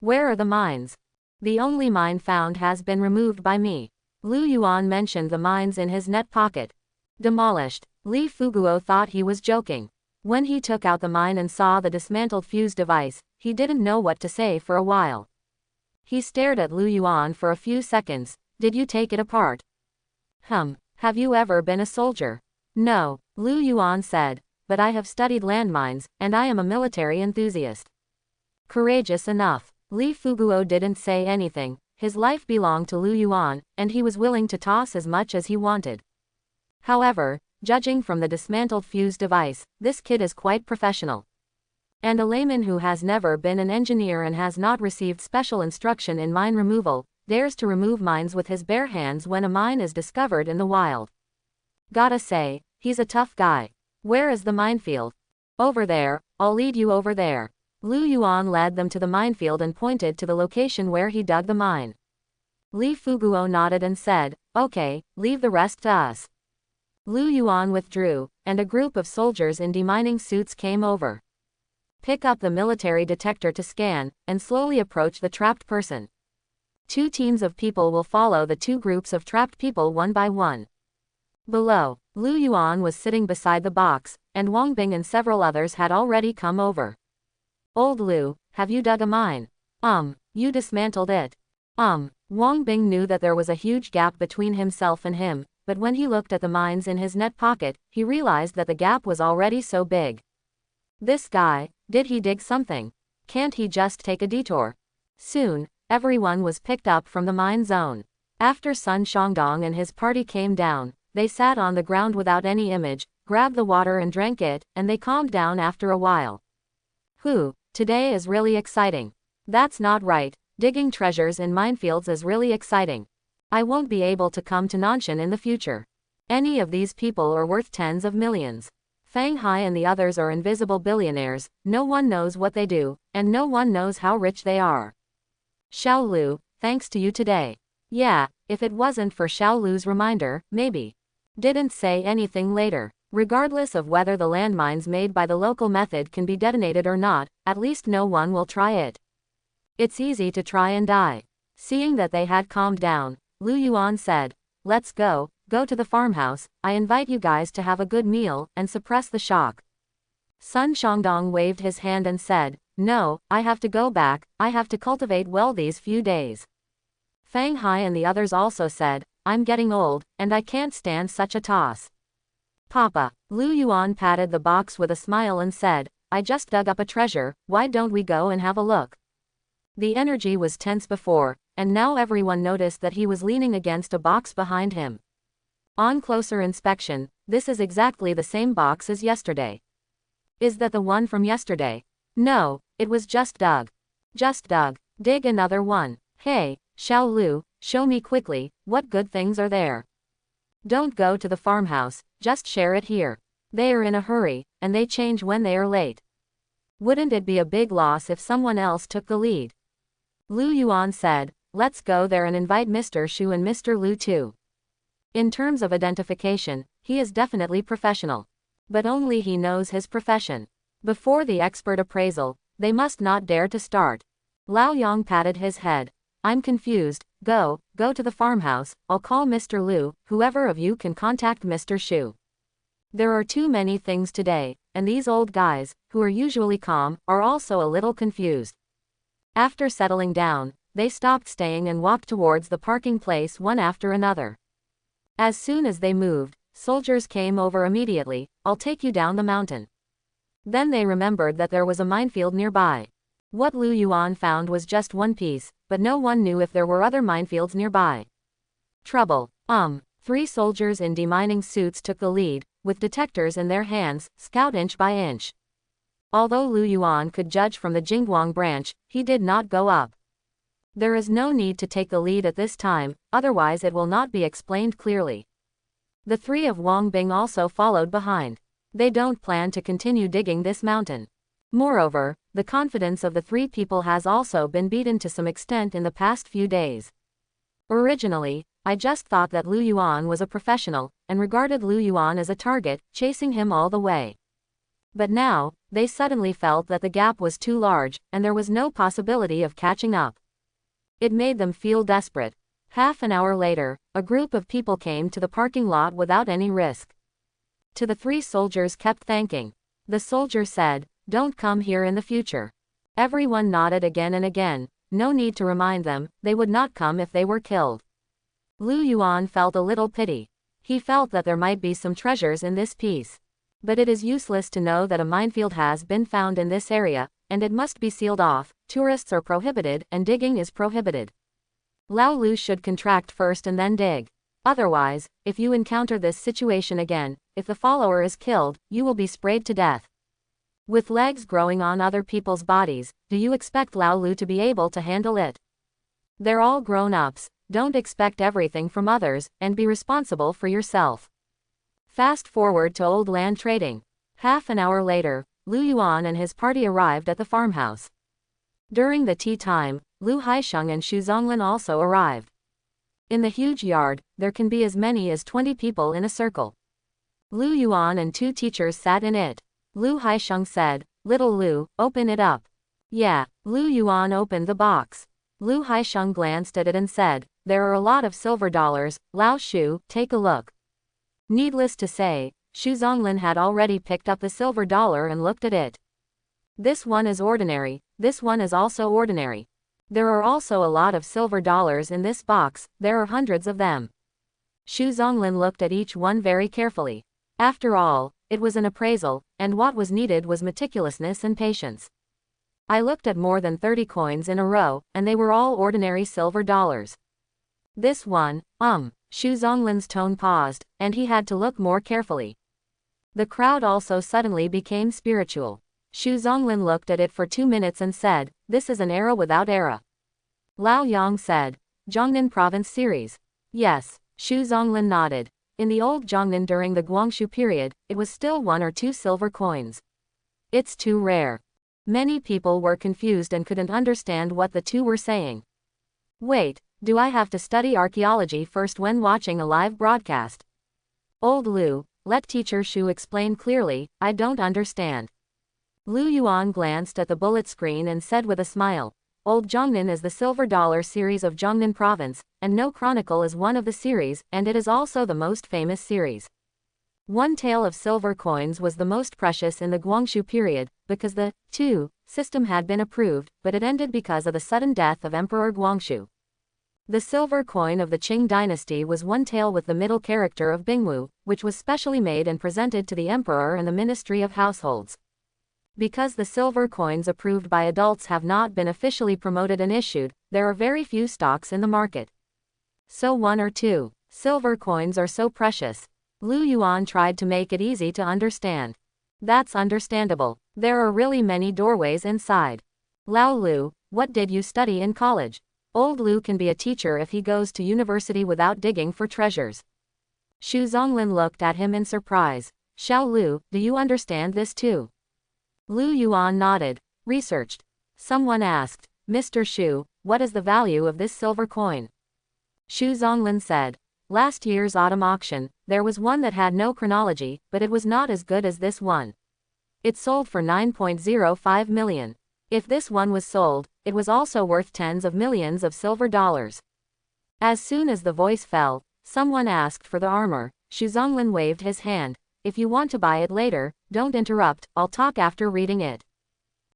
Where are the mines? The only mine found has been removed by me." Lu Yuan mentioned the mines in his net pocket. Demolished. Li Fuguo thought he was joking. When he took out the mine and saw the dismantled fuse device, he didn't know what to say for a while. He stared at Lu Yuan for a few seconds. "Did you take it apart?" Have you ever been a soldier?" "No," Lu Yuan said, "but I have studied landmines, and I am a military enthusiast." Courageous enough. Li Fuguo didn't say anything. His life belonged to Lu Yuan, and he was willing to toss as much as he wanted. However, judging from the dismantled fuse device, this kid is quite professional. And a layman who has never been an engineer and has not received special instruction in mine removal, dares to remove mines with his bare hands when a mine is discovered in the wild. Gotta say, he's a tough guy. "Where is the minefield?" "Over there, I'll lead you over there." Lu Yuan led them to the minefield and pointed to the location where he dug the mine. Li Fuguo nodded and said, "Okay, leave the rest to us." Lu Yuan withdrew, and a group of soldiers in demining suits came over. Pick up the military detector to scan, and slowly approach the trapped person. 2 teams of people will follow the 2 groups of trapped people one by one. Below, Lu Yuan was sitting beside the box, and Wang Bing and several others had already come over. "Old Lu, have you dug a mine?" You dismantled it." Wang Bing knew that there was a huge gap between himself and him, but when he looked at the mines in his net pocket, he realized that the gap was already so big. This guy, did he dig something? Can't he just take a detour? Soon, everyone was picked up from the mine zone. After Sun Shangdong and his party came down, they sat on the ground without any image, grabbed the water and drank it, and they calmed down after a while. Today is really exciting. That's not right, digging treasures in minefields is really exciting. I won't be able to come to Nanshan in the future. Any of these people are worth tens of millions. Fang Hai and the others are invisible billionaires, no one knows what they do, and no one knows how rich they are. Xiao Lu, thanks to you today. Yeah, if it wasn't for Xiao Lu's reminder, maybe. Didn't say anything later. Regardless of whether the landmines made by the local method can be detonated or not, at least no one will try it. It's easy to try and die. Seeing that they had calmed down, Lu Yuan said, let's go to the farmhouse, I invite you guys to have a good meal, and suppress the shock. Sun Shangdong waved his hand and said, no, I have to go back, I have to cultivate well these few days. Fang Hai and the others also said, I'm getting old, and I can't stand such a toss. Papa, Lu Yuan patted the box with a smile and said, I just dug up a treasure, why don't we go and have a look? The energy was tense before, and now everyone noticed that he was leaning against a box behind him. On closer inspection, this is exactly the same box as yesterday. Is that the one from yesterday? No, it was just dug. Just dug. Dig another one. Hey, Xiao Lu, show me quickly, what good things are there? Don't go to the farmhouse, just share it here. They are in a hurry, and they change when they are late. Wouldn't it be a big loss if someone else took the lead? Lu Yuan said, let's go there and invite Mr. Shu and Mr. Lu too. In terms of identification, he is definitely professional. But only he knows his profession. Before the expert appraisal, they must not dare to start. Lao Yang patted his head. I'm confused, go to the farmhouse, I'll call Mr. Lu, whoever of you can contact Mr. Shu. There are too many things today, and these old guys, who are usually calm, are also a little confused. After settling down, they stopped staying and walked towards the parking place one after another. As soon as they moved, soldiers came over immediately, I'll take you down the mountain. Then they remembered that there was a minefield nearby. What Lu Yuan found was just one piece, but no one knew if there were other minefields nearby. Trouble. 3 soldiers in demining suits took the lead, with detectors in their hands, scout inch by inch. Although Lu Yuan could judge from the Jingguang branch, he did not go up. There is no need to take the lead at this time, otherwise it will not be explained clearly. The 3 of Wang Bing also followed behind. They don't plan to continue digging this mountain. Moreover, the confidence of the 3 people has also been beaten to some extent in the past few days. Originally, I just thought that Lu Yuan was a professional, and regarded Lu Yuan as a target, chasing him all the way. But now, they suddenly felt that the gap was too large, and there was no possibility of catching up. It made them feel desperate. Half an hour later, a group of people came to the parking lot without any risk. To the 3 soldiers kept thanking. The soldier said, don't come here in the future. Everyone nodded again and again, no need to remind them, they would not come if they were killed. Lu Yuan felt a little pity. He felt that there might be some treasures in this piece. But it is useless to know that a minefield has been found in this area, and it must be sealed off, tourists are prohibited and digging is prohibited. Lao Lu should contract first and then dig. Otherwise, if you encounter this situation again, if the follower is killed, you will be sprayed to death. With legs growing on other people's bodies, do you expect Lao Lu to be able to handle it? They're all grown-ups, don't expect everything from others, and be responsible for yourself. Fast forward to old land trading. Half an hour later, Lu Yuan and his party arrived at the farmhouse. During the tea time, Lu Haisheng and Xu Zonglin also arrived. In the huge yard, there can be as many as 20 people in a circle. Lu Yuan and 2 teachers sat in it. Lu Haisheng said, little Lu, open it up. Yeah, Lu Yuan opened the box. Lu Haisheng glanced at it and said, there are a lot of silver dollars, Lao Shu, take a look. Needless to say, Xu Zonglin had already picked up the silver dollar and looked at it. This one is ordinary, this one is also ordinary. There are also a lot of silver dollars in this box, there are hundreds of them. Xu Zonglin looked at each one very carefully. After all, it was an appraisal, and what was needed was meticulousness and patience. I looked at more than 30 coins in a row, and they were all ordinary silver dollars. This one, Xu Zonglin's tone paused, and he had to look more carefully. The crowd also suddenly became spiritual. Xu Zonglin looked at it for 2 minutes and said, "This is an era without era." Lao Yang said, "Jiangnan Province series." Yes, Xu Zonglin nodded. In the old Jiangnan during the Guangxu period, it was still 1 or 2 silver coins. It's too rare. Many people were confused and couldn't understand what the two were saying. Wait, do I have to study archaeology first when watching a live broadcast? Old Lu, let teacher Xu explain clearly, I don't understand. Lu Yuan glanced at the bullet screen and said with a smile, Old Jiangnan is the silver dollar series of Jiangnan province, and no chronicle is one of the series, and it is also the most famous series. One tale of silver coins was the most precious in the Guangxu period, because the system had been approved, but it ended because of the sudden death of Emperor Guangxu. The silver coin of the Qing dynasty was one tale with the middle character of Bingwu, which was specially made and presented to the emperor and the Ministry of Households. Because the silver coins approved by adults have not been officially promoted and issued, there are very few stocks in the market. So 1 or 2 silver coins are so precious. Lu Yuan tried to make it easy to understand. That's understandable. There are really many doorways inside. Lao Lu, what did you study in college? Old Lu can be a teacher if he goes to university without digging for treasures. Xu Zonglin looked at him in surprise. Xiao Lu, do you understand this too? Lu Yuan nodded. Researched. Someone asked, Mr. Xu, what is the value of this silver coin? Xu Zonglin said, last year's autumn auction, there was one that had no chronology, but it was not as good as this one. It sold for 9.05 million. If this one was sold, it was also worth tens of millions of silver dollars. As soon as the voice fell, someone asked for the armor. Xu Zonglin waved his hand. If you want to buy it later, don't interrupt, I'll talk after reading it.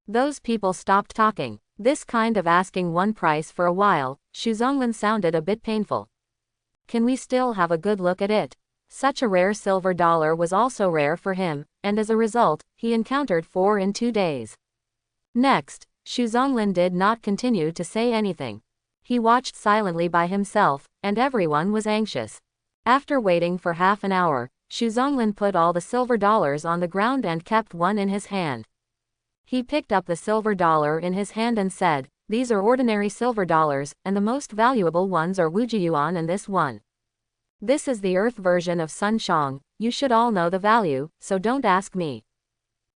Those people stopped talking. This kind of asking one price for a while, Xu Zonglin sounded a bit painful. Can we still have a good look at it? Such a rare silver dollar was also rare for him, and as a result, he encountered 4 in 2 days. Next, Xu Zonglin did not continue to say anything. He watched silently by himself, and everyone was anxious. After waiting for half an hour, Xu Zonglin put all the silver dollars on the ground and kept one in his hand. He picked up the silver dollar in his hand and said, these are ordinary silver dollars, and the most valuable ones are Wuji Yuan and this one. This is the Earth version of Sun Shang, you should all know the value, so don't ask me.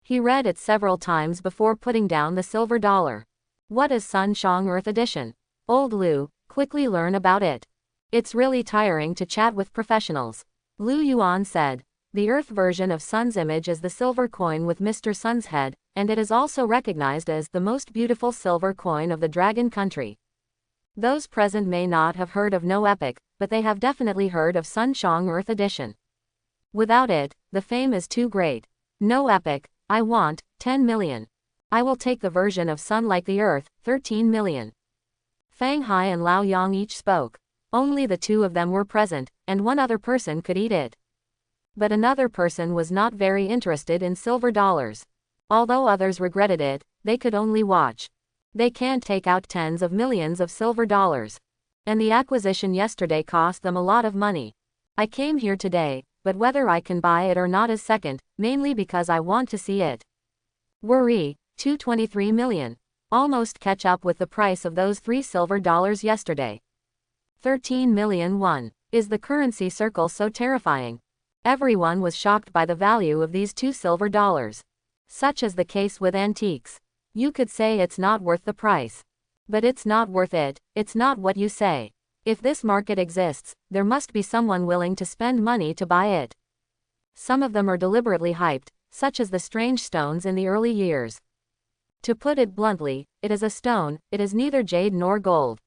He read it several times before putting down the silver dollar. What is Sun Shang Earth Edition? Old Lu, quickly learn about it. It's really tiring to chat with professionals. Lu Yuan said, the Earth version of Sun's image is the silver coin with Mr. Sun's head, and it is also recognized as the most beautiful silver coin of the Dragon Country. Those present may not have heard of no epic, but they have definitely heard of Sun Shang Earth Edition. Without it, the fame is too great. No epic, I want 10 million. I will take the version of Sun like the Earth, 13 million. Fang Hai and Lao Yang each spoke. Only the 2 of them were present, and one other person could eat it. But another person was not very interested in silver dollars. Although others regretted it, they could only watch. They can't take out tens of millions of silver dollars. And the acquisition yesterday cost them a lot of money. I came here today, but whether I can buy it or not is second, mainly because I want to see it. Worry, 223 million. Almost catch up with the price of those 3 silver dollars yesterday. 13 million won. Is the currency circle so terrifying? Everyone was shocked by the value of these 2 silver dollars. Such is the case with antiques. You could say it's not worth the price. But it's not worth it, it's not what you say. If this market exists, there must be someone willing to spend money to buy it. Some of them are deliberately hyped, such as the strange stones in the early years. To put it bluntly, it is a stone, it is neither jade nor gold.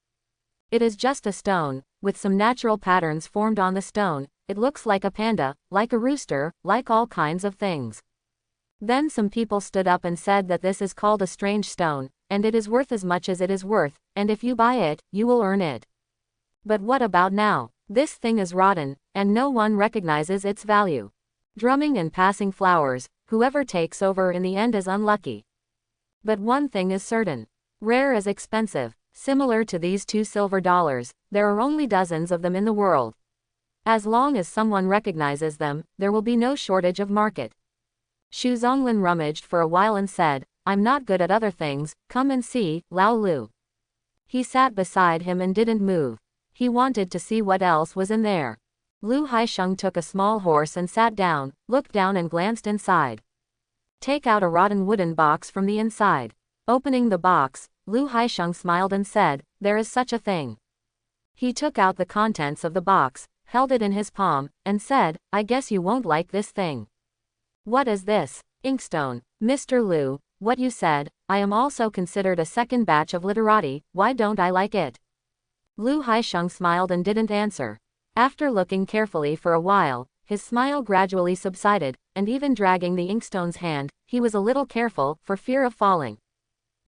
It is just a stone, with some natural patterns formed on the stone. It looks like a panda, like a rooster, like all kinds of things. Then some people stood up and said that this is called a strange stone, and it is worth as much as it is worth, and if you buy it, you will earn it. But what about now? This thing is rotten, and no one recognizes its value. Drumming and passing flowers, whoever takes over in the end is unlucky. But one thing is certain. Rare is expensive. Similar to these $2 silver, there are only dozens of them in the world. As long as someone recognizes them, there will be no shortage of market. Xu Zonglin rummaged for a while and said, I'm not good at other things, come and see, Lao Lu. He sat beside him and didn't move. He wanted to see what else was in there. Lu Haisheng took a small horse and sat down, looked down and glanced inside. Take out a rotten wooden box from the inside. Opening the box, Lu Haisheng smiled and said, there is such a thing. He took out the contents of the box, held it in his palm, and said, I guess you won't like this thing. What is this? Inkstone. Mr. Lu, what you said, I am also considered a second batch of literati, why don't I like it? Lu Haisheng smiled and didn't answer. After looking carefully for a while, his smile gradually subsided, and even dragging the inkstone's hand, he was a little careful, for fear of falling.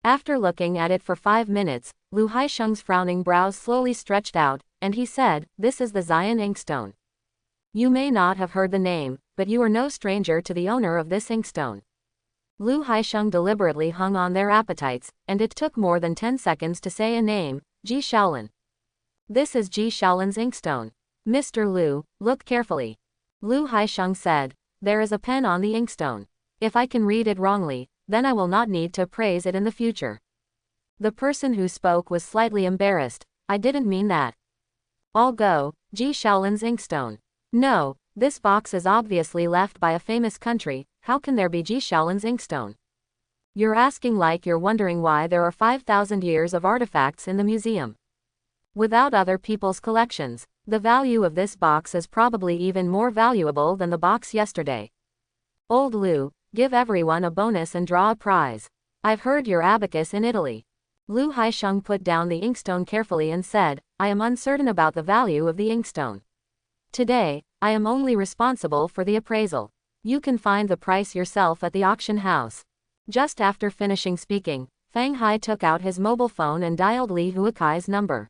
After looking at it for 5 minutes, Lu Haisheng's frowning brows slowly stretched out, and he said, this is the Zion inkstone. You may not have heard the name, but you are no stranger to the owner of this inkstone. Lu Haisheng deliberately hung on their appetites, and it took more than 10 seconds to say a name, Ji Shaolin. This is Ji Shaolin's inkstone. Mr. Lu, look carefully. Lu Haisheng said, there is a pen on the inkstone. If I can read it wrongly, then I will not need to praise it in the future. The person who spoke was slightly embarrassed. I didn't mean that. I'll go, Ji Shaolin's inkstone. No, this box is obviously left by a famous country, how can there be Ji Shaolin's inkstone? You're asking like you're wondering why there are 5,000 years of artifacts in the museum. Without other people's collections, the value of this box is probably even more valuable than the box yesterday. Old Lu, give everyone a bonus and draw a prize. I've heard your abacus in Italy. Lu Haisheng put down the inkstone carefully and said, I am uncertain about the value of the inkstone. Today, I am only responsible for the appraisal. You can find the price yourself at the auction house. Just after finishing speaking, Fang Hai took out his mobile phone and dialed Li Huakai's number.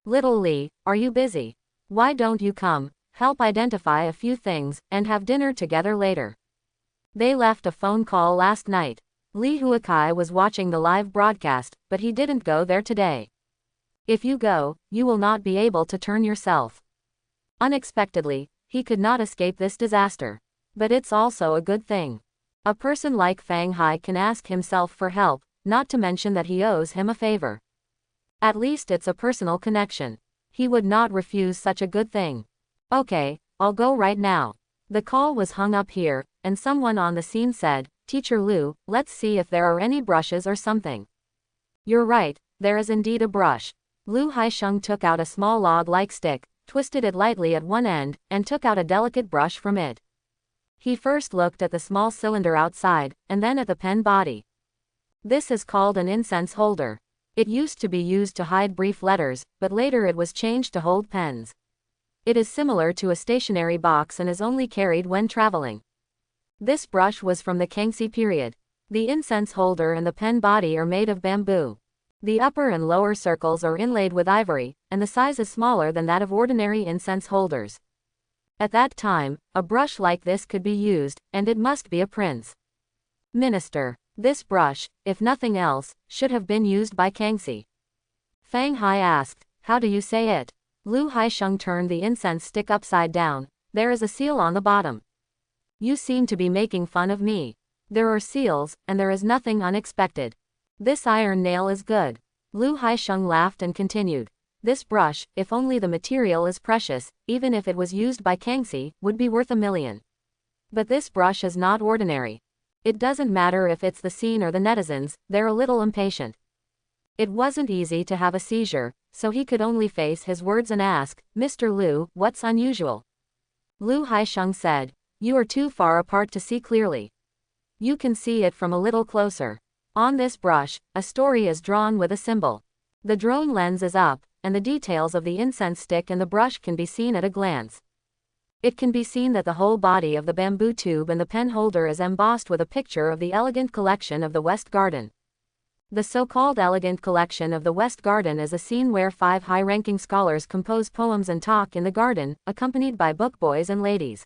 Little Li, are you busy? Why don't you come, help identify a few things, and have dinner together later? They left a phone call last night. Li Huakai was watching the live broadcast, but he didn't go there today. If you go, you will not be able to turn yourself. Unexpectedly, he could not escape this disaster. But it's also a good thing. A person like Fang Hai can ask himself for help, not to mention that he owes him a favor. At least it's a personal connection. He would not refuse such a good thing. Okay, I'll go right now. The call was hung up here, and someone on the scene said, Teacher Lu, let's see if there are any brushes or something. You're right, there is indeed a brush. Lu Haisheng took out a small log-like stick, twisted it lightly at one end, and took out a delicate brush from it. He first looked at the small cylinder outside, and then at the pen body. This is called an incense holder. It used to be used to hide brief letters, but later it was changed to hold pens. It is similar to a stationery box and is only carried when traveling. This brush was from the Kangxi period. The incense holder and the pen body are made of bamboo. The upper and lower circles are inlaid with ivory, and the size is smaller than that of ordinary incense holders. At that time, a brush like this could be used, and it must be a prince. Minister. This brush, if nothing else, should have been used by Kangxi. Fang Hai asked, how do you say it? Lu Haisheng turned the incense stick upside down. There is a seal on the bottom. You seem to be making fun of me. There are seals, and there is nothing unexpected. This iron nail is good. Lu Haisheng laughed and continued. This brush, if only the material is precious, even if it was used by Kangxi, would be worth $1 million. But this brush is not ordinary. It doesn't matter if it's the scene or the netizens, they're a little impatient. It wasn't easy to have a seizure, so he could only face his words and ask, Mr. Lu, what's unusual? Lu Haisheng said, you are too far apart to see clearly. You can see it from a little closer. On this brush, a story is drawn with a symbol. The drone lens is up, and the details of the incense stick and the brush can be seen at a glance. It can be seen that the whole body of the bamboo tube and the pen holder is embossed with a picture of the elegant collection of the West Garden. The so-called elegant collection of the West Garden is a scene where 5 high-ranking scholars compose poems and talk in the garden, accompanied by book boys and ladies.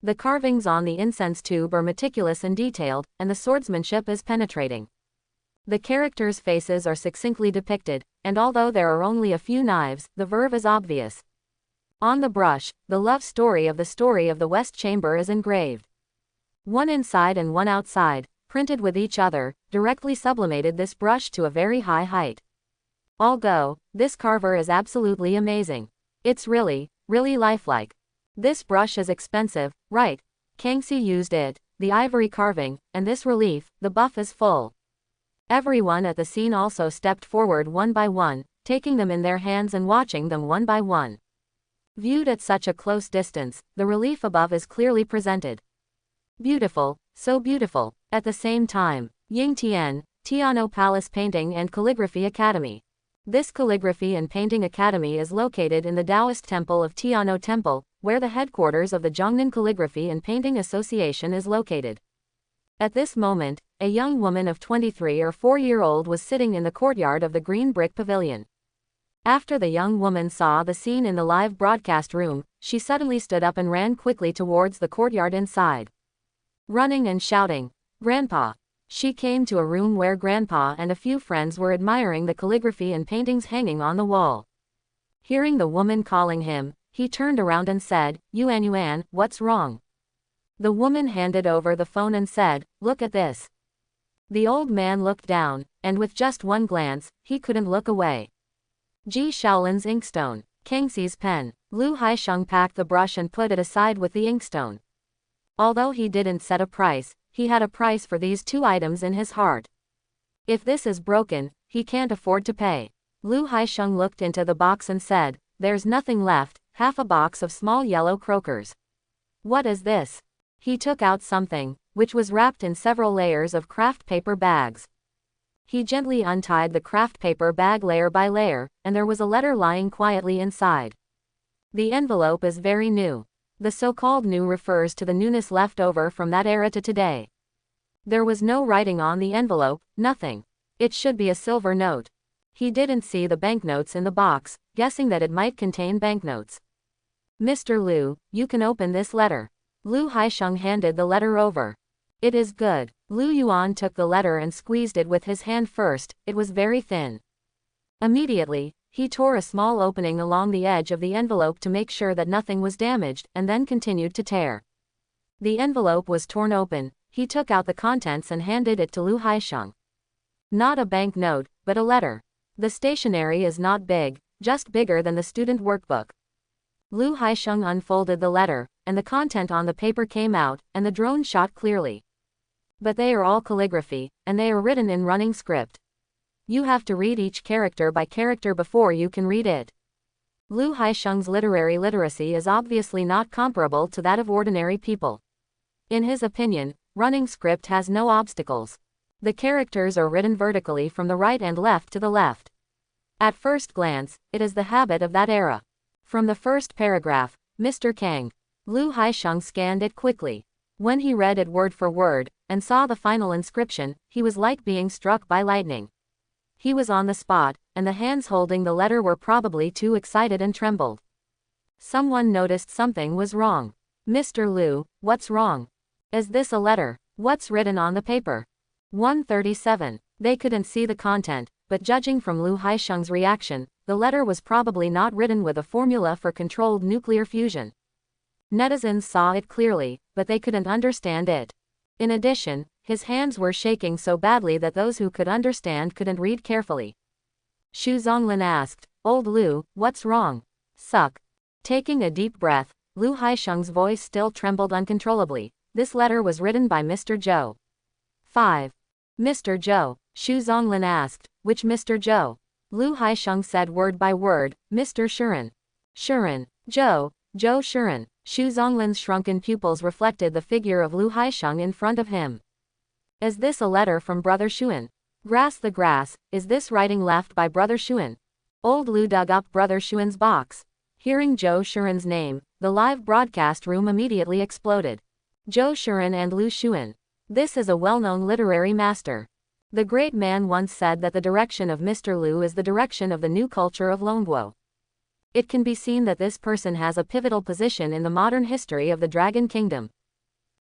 The carvings on the incense tube are meticulous and detailed, and the swordsmanship is penetrating. The characters' faces are succinctly depicted, and although there are only a few knives, the verve is obvious. On the brush, the love story of the West Chamber is engraved. One inside and one outside, printed with each other, directly sublimated this brush to a very high height. All go, this carver is absolutely amazing. It's really, really lifelike. This brush is expensive, right? Kangxi used it, the ivory carving, and this relief, the buff is full. Everyone at the scene also stepped forward one by one, taking them in their hands and watching them one by one. Viewed at such a close distance, the relief above is clearly presented. Beautiful, so beautiful. At the same time, Yingtian, Tiano Palace Painting and Calligraphy Academy. This calligraphy and painting academy is located in the Taoist temple of Tiano Temple, where the headquarters of the Zhongnan Calligraphy and Painting Association is located. At this moment, a young woman of 23 or 4-year-old was sitting in the courtyard of the green brick pavilion. After the young woman saw the scene in the live broadcast room, she suddenly stood up and ran quickly towards the courtyard inside. Running and shouting, "Grandpa!" She came to a room where Grandpa and a few friends were admiring the calligraphy and paintings hanging on the wall. Hearing the woman calling him, he turned around and said, Yuan, what's wrong?" The woman handed over the phone and said, "Look at this." The old man looked down, and with just one glance, he couldn't look away. Ji Shaolin's inkstone, Kangxi's pen. Lu Haisheng packed the brush and put it aside with the inkstone. Although he didn't set a price, he had a price for these 2 items in his heart. If this is broken, he can't afford to pay. Lu Haisheng looked into the box and said, "There's nothing left, half a box of small yellow croakers." "What is this?" He took out something, which was wrapped in several layers of craft paper bags. He gently untied the craft paper bag layer by layer, and there was a letter lying quietly inside. The envelope is very new. The so-called new refers to the newness left over from that era to today. There was no writing on the envelope, nothing. It should be a silver note. He didn't see the banknotes in the box, guessing that it might contain banknotes. "Mr. Liu, you can open this letter." Lu Haisheng handed the letter over. "It is good." Lu Yuan took the letter and squeezed it with his hand first, it was very thin. Immediately, he tore a small opening along the edge of the envelope to make sure that nothing was damaged, and then continued to tear. The envelope was torn open, he took out the contents and handed it to Lu Haisheng. Not a bank note, but a letter. The stationery is not big, just bigger than the student workbook. Lu Haisheng unfolded the letter, and the content on the paper came out, and the drone shot clearly. But they are all calligraphy, and they are written in running script. You have to read each character by character before you can read it. Lu Haisheng's literary literacy is obviously not comparable to that of ordinary people. In his opinion, running script has no obstacles. The characters are written vertically from the right and left to the left. At first glance, it is the habit of that era. From the first paragraph, Mr. Kang. Lu Haisheng scanned it quickly. When he read it word for word, and saw the final inscription, he was like being struck by lightning. He was on the spot, and the hands holding the letter were probably too excited and trembled. Someone noticed something was wrong. "Mr. Liu, what's wrong? Is this a letter? What's written on the paper?" 137. They couldn't see the content, but judging from Lu Haisheng's reaction, the letter was probably not written with a formula for controlled nuclear fusion. Netizens saw it clearly, but they couldn't understand it. In addition, his hands were shaking so badly that those who could understand couldn't read carefully. Xu Zonglin asked, "Old Lu, what's wrong?" "Suck." Taking a deep breath, Lu Haisheng's voice still trembled uncontrollably. "This letter was written by Mr. Zhou." 5. "Mr. Zhou?" Xu Zonglin asked, "Which Mr. Zhou?" Lu Haisheng said word by word, "Mr. Shuren." "Shuren. Zhou Shuren." Xu Zonglin's shrunken pupils reflected the figure of Lu Haisheng in front of him. "Is this a letter from Brother Shuan? Grass the grass, is this writing left by Brother Shuan?" Old Lu dug up Brother Shuan's box. Hearing Zhou Shuren's name, the live broadcast room immediately exploded. Zhou Shuren and Lu Shuan. This is a well-known literary master. The great man once said that the direction of Mr. Liu is the direction of the new culture of Longguo. It can be seen that this person has a pivotal position in the modern history of the Dragon Kingdom.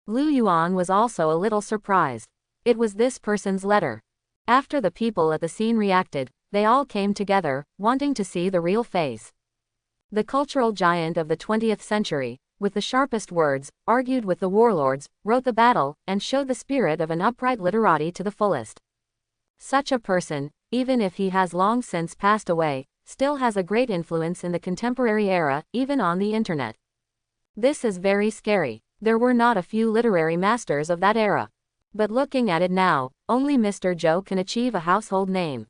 Lu Yuan was also a little surprised. It was this person's letter. After the people at the scene reacted, they all came together, wanting to see the real face. The cultural giant of the 20th century, with the sharpest words, argued with the warlords, wrote the battle, and showed the spirit of an upright literati to the fullest. Such a person, even if he has long since passed away, still has a great influence in the contemporary era, even on the internet. This is very scary. There were not a few literary masters of that era. But looking at it now, only Mr. Zhou can achieve a household name.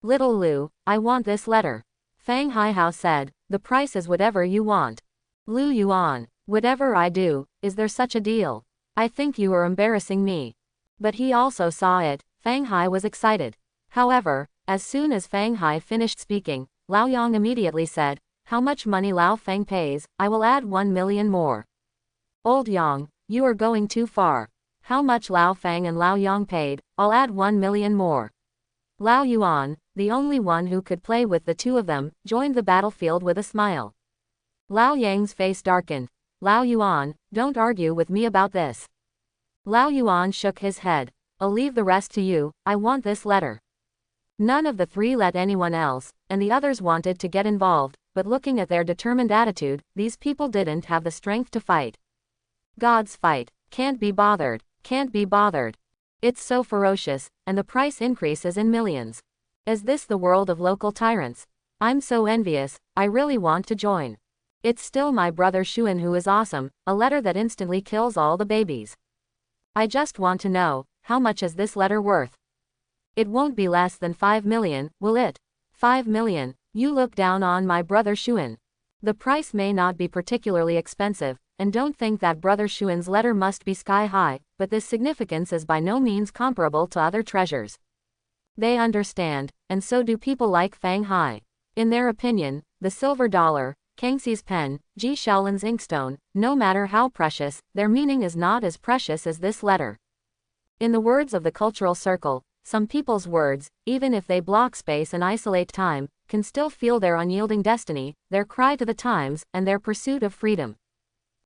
Little Lu, I want this letter. Fang Haihao said, the price is whatever you want. Lu Yuan, whatever I do, is there such a deal? I think you are embarrassing me. But he also saw it. Fang Hai was excited. However, as soon as Fang Hai finished speaking, Lao Yang immediately said, how much money Lao Feng pays, I will add 1 million more. Old Yang, you are going too far. How much Lao Feng and Lao Yang paid, I'll add 1 million more. Lao Yuan, the only one who could play with the two of them, joined the battlefield with a smile. Lao Yang's face darkened. Lao Yuan, don't argue with me about this. Lao Yuan shook his head. I'll leave the rest to you, I want this letter. None of the three let anyone else, and the others wanted to get involved, but looking at their determined attitude, these people didn't have the strength to fight. Gods fight. Can't be bothered. Can't be bothered. It's so ferocious, and the price increases in millions. Is this the world of local tyrants? I'm so envious, I really want to join. It's still my brother Xuan who is awesome, a letter that instantly kills all the babies. I just want to know, how much is this letter worth? It won't be less than 5 million, will it? 5 million, you look down on my brother Xuan. The price may not be particularly expensive, and don't think that brother Xuan's letter must be sky high, but this significance is by no means comparable to other treasures. They understand, and so do people like Fang Hai. In their opinion, the silver dollar, Kangxi's pen, Ji Shaolin's inkstone, no matter how precious, their meaning is not as precious as this letter. In the words of the cultural circle, some people's words, even if they block space and isolate time, can still feel their unyielding destiny, their cry to the times, and their pursuit of freedom.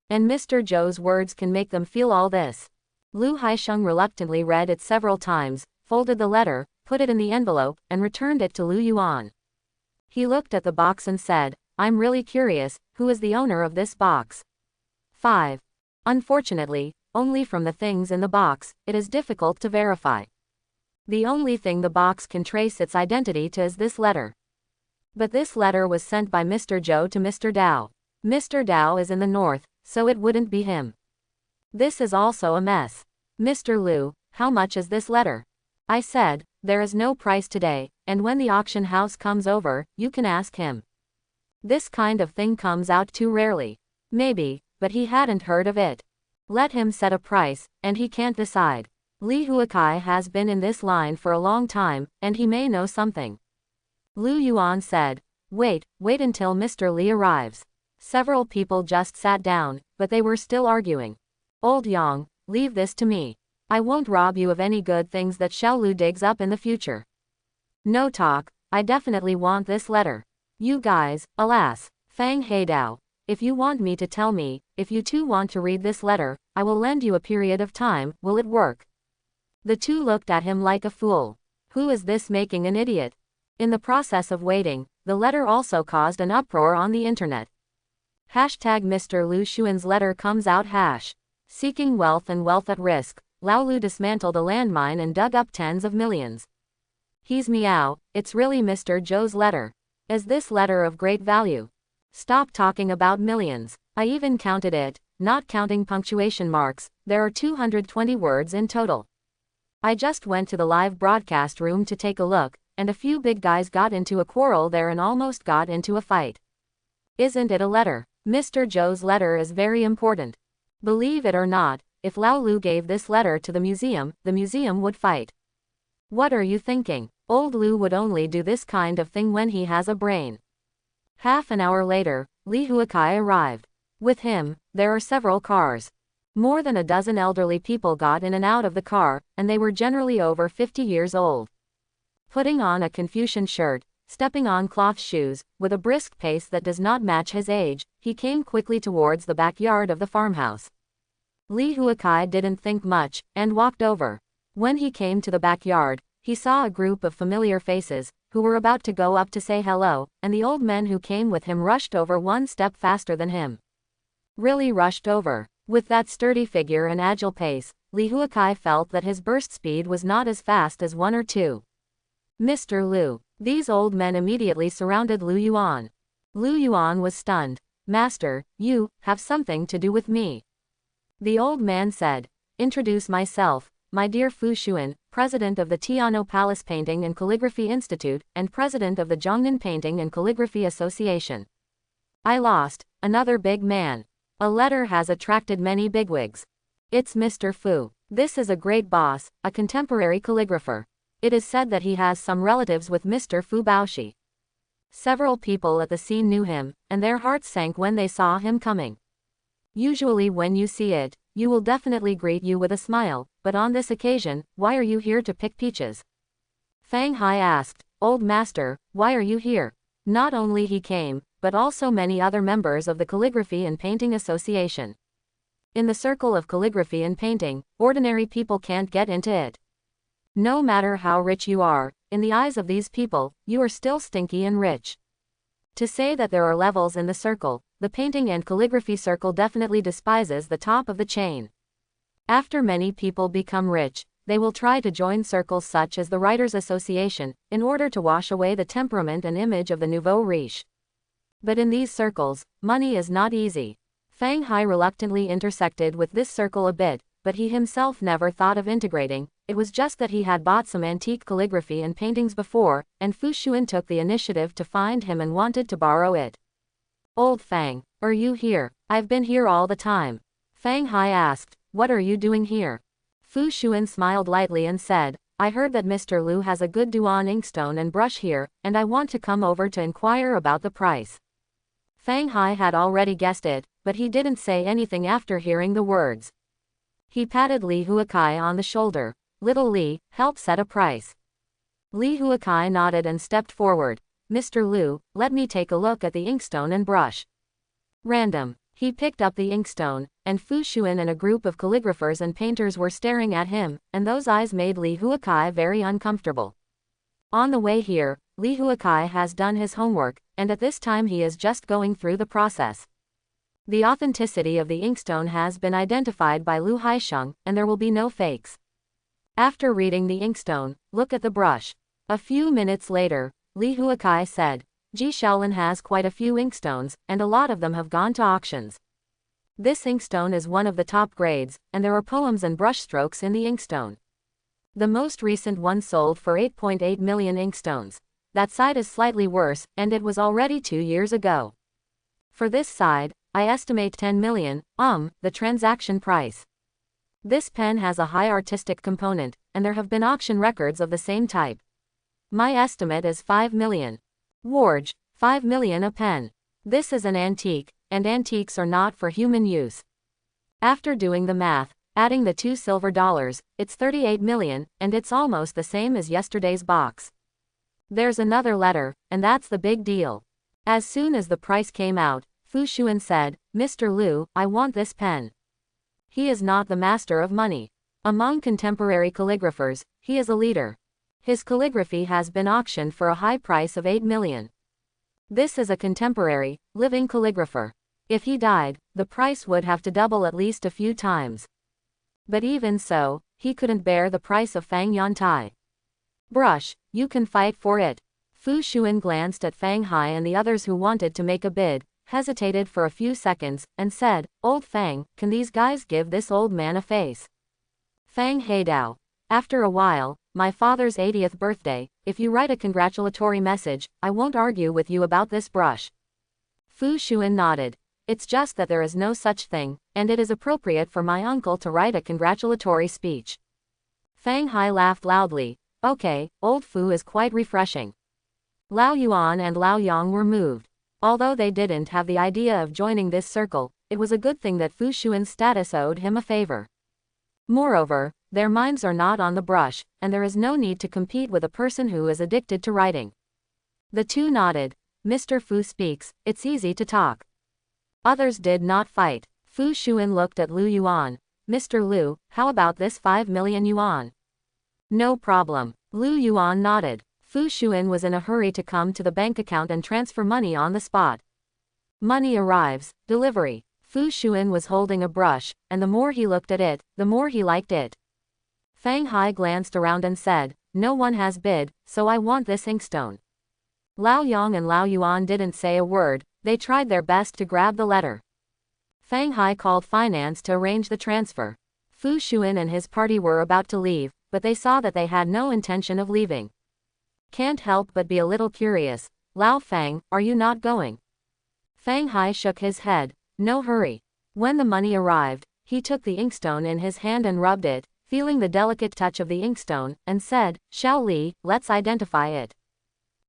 And Mr. Zhou's words can make them feel all this. Lu Haisheng reluctantly read it several times, folded the letter, put it in the envelope, and returned it to Lu Yuan. He looked at the box and said, I'm really curious, who is the owner of this box? 5. Unfortunately, only from the things in the box, it is difficult to verify. The only thing the box can trace its identity to is this letter. But this letter was sent by Mr. Zhou to Mr. Dao. Mr. Dao is in the north, so it wouldn't be him. This is also a mess. Mr. Liu, how much is this letter? I said, there is no price today, and when the auction house comes over, you can ask him. This kind of thing comes out too rarely. Maybe, but he hadn't heard of it. Let him set a price, and he can't decide. Li Huakai has been in this line for a long time, and he may know something. Lu Yuan said, wait until Mr. Li arrives. Several people just sat down, but they were still arguing. Old Yang, leave this to me. I won't rob you of any good things that Xiao Lu digs up in the future. No talk, I definitely want this letter. You guys, alas, Fang Haidao. If you want me to tell me, if you too want to read this letter, I will lend you a period of time, will it work? The two looked at him like a fool. Who is this making an idiot? In the process of waiting, the letter also caused an uproar on the internet. Hashtag Mr. Lu Xuan's letter comes out hash. Seeking wealth and wealth at risk, Lao Lu dismantled a landmine and dug up tens of millions. He's meow, it's really Mr. Zhou's letter. Is this letter of great value? Stop talking about millions. I even counted it, not counting punctuation marks, there are 220 words in total. I just went to the live broadcast room to take a look, and a few big guys got into a quarrel there and almost got into a fight. Isn't it a letter? Mr. Zhou's letter is very important. Believe it or not, if Lao Lu gave this letter to the museum would fight. What are you thinking? Old Lu would only do this kind of thing when he has a brain. Half an hour later, Li Huakai arrived. With him, there are several cars. More than a dozen elderly people got in and out of the car, and they were generally over 50 years old. Putting on a Confucian shirt, stepping on cloth shoes, with a brisk pace that does not match his age, he came quickly towards the backyard of the farmhouse. Li Huakai didn't think much, and walked over. When he came to the backyard, he saw a group of familiar faces, who were about to go up to say hello, and the old men who came with him rushed over one step faster than him. Really rushed over. With that sturdy figure and agile pace, Li Huakai felt that his burst speed was not as fast as one or two. Mr. Liu. These old men immediately surrounded Liu Yuan. Liu Yuan was stunned. Master, you have something to do with me. The old man said. Introduce myself, my dear Fu Xuan, president of the Tiano Palace Painting and Calligraphy Institute, and president of the Zhongnan Painting and Calligraphy Association. I lost, another big man. A letter has attracted many bigwigs. It's Mr. Fu. This is a great boss, a contemporary calligrapher. It is said that he has some relatives with Mr. Fu Baoshi. Several people at the scene knew him, and their hearts sank when they saw him coming. Usually when you see it, you will definitely greet you with a smile, but on this occasion, why are you here to pick peaches? Fang Hai asked. Old master, why are you here? Not only he came, but also many other members of the Calligraphy and Painting Association. In the circle of calligraphy and painting, ordinary people can't get into it. No matter how rich you are, in the eyes of these people, you are still stinky and rich. To say that there are levels in the circle, the painting and calligraphy circle definitely despises the top of the chain. After many people become rich, they will try to join circles such as the Writers' Association, in order to wash away the temperament and image of the nouveau riche. But in these circles, money is not easy. Fang Hai reluctantly intersected with this circle a bit, but he himself never thought of integrating. It was just that he had bought some antique calligraphy and paintings before, and Fu Xuan took the initiative to find him and wanted to borrow it. Old Fang, are you here? I've been here all the time. Fang Hai asked, what are you doing here? Fu Xuan smiled lightly and said, I heard that Mr. Liu has a good Duan inkstone and brush here, and I want to come over to inquire about the price. Fang Hai had already guessed it, but he didn't say anything after hearing the words. He patted Li Huakai on the shoulder. Little Li, help set a price. Li Huakai nodded and stepped forward. Mr. Liu, let me take a look at the inkstone and brush. Random. He picked up the inkstone, and Fu Xuan and a group of calligraphers and painters were staring at him, and those eyes made Li Huakai very uncomfortable. On the way here, Li Huakai has done his homework, and at this time he is just going through the process. The authenticity of the inkstone has been identified by Lu Haisheng, and there will be no fakes. After reading the inkstone, look at the brush. A few minutes later, Li Huakai said, Ji Shaolin has quite a few inkstones, and a lot of them have gone to auctions. This inkstone is one of the top grades, and there are poems and brushstrokes in the inkstone. The most recent one sold for 8.8 million inkstones. That side is slightly worse, and it was already 2 years ago. For this side, I estimate 10 million, the transaction price. This pen has a high artistic component, and there have been auction records of the same type. My estimate is 5 million. Warge, 5 million a pen. This is an antique, and antiques are not for human use. After doing the math, adding the $2 silver, it's 38 million, and it's almost the same as yesterday's box. There's another letter, and that's the big deal. As soon as the price came out, Fu Xuan said, Mr. Liu, I want this pen. He is not the master of money. Among contemporary calligraphers, he is a leader. His calligraphy has been auctioned for a high price of 8 million. This is a contemporary, living calligrapher. If he died, the price would have to double at least a few times. But even so, he couldn't bear the price of Fang Yantai. Brush, you can fight for it. Fu Xuan glanced at Fang Hai and the others who wanted to make a bid, hesitated for a few seconds, and said, Old Fang, can these guys give this old man a face? Fang Haidao. After a while, my father's 80th birthday, if you write a congratulatory message, I won't argue with you about this brush. Fu Xuan nodded. It's just that there is no such thing, and it is appropriate for my uncle to write a congratulatory speech. Fang Hai laughed loudly. Okay, old Fu is quite refreshing. Lao Yuan and Lao Yang were moved. Although they didn't have the idea of joining this circle, it was a good thing that Fu Xuan's status owed him a favor. Moreover, their minds are not on the brush, and there is no need to compete with a person who is addicted to writing. The two nodded. Mr. Fu speaks, it's easy to talk. Others did not fight. Fu Xuan looked at Lu Yuan. Mr. Lu, how about this 5 million yuan? No problem. Lu Yuan nodded. Fu Xuan was in a hurry to come to the bank account and transfer money on the spot. Money arrives, delivery. Fu Xuan was holding a brush, and the more he looked at it, the more he liked it. Fang Hai glanced around and said, no one has bid, so I want this inkstone. Lao Yang and Lao Yuan didn't say a word, they tried their best to grab the letter. Fang Hai called finance to arrange the transfer. Fu Xuan and his party were about to leave, but they saw that they had no intention of leaving. Can't help but be a little curious. Lao Fang, are you not going? Fang Hai shook his head. No hurry. When the money arrived, he took the inkstone in his hand and rubbed it, feeling the delicate touch of the inkstone, and said, Xiao Li, let's identify it.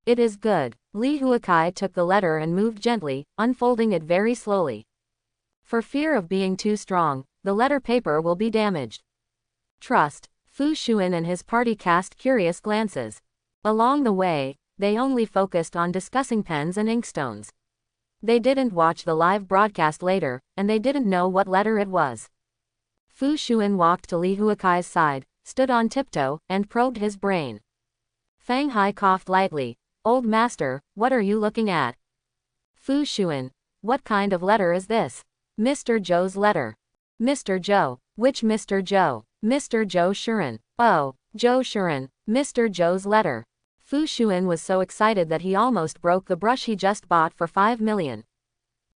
It is good. Li Huakai took the letter and moved gently, unfolding it very slowly. For fear of being too strong, the letter paper will be damaged. Trust. Fu Xuan and his party cast curious glances. Along the way, they only focused on discussing pens and inkstones. They didn't watch the live broadcast later, and they didn't know what letter it was. Fu Xuan walked to Li Huakai's side, stood on tiptoe, and probed his brain. Fang Hai coughed lightly. Old master, what are you looking at? Fu Xuan. What kind of letter is this? Mr. Zhou's letter. Mr. Zhou. Which Mr. Zhou? Mr. Zhou Shuren. Oh, Zhou Shuren. Mr. Zhou's letter. Fu Xuan was so excited that he almost broke the brush he just bought for 5 million.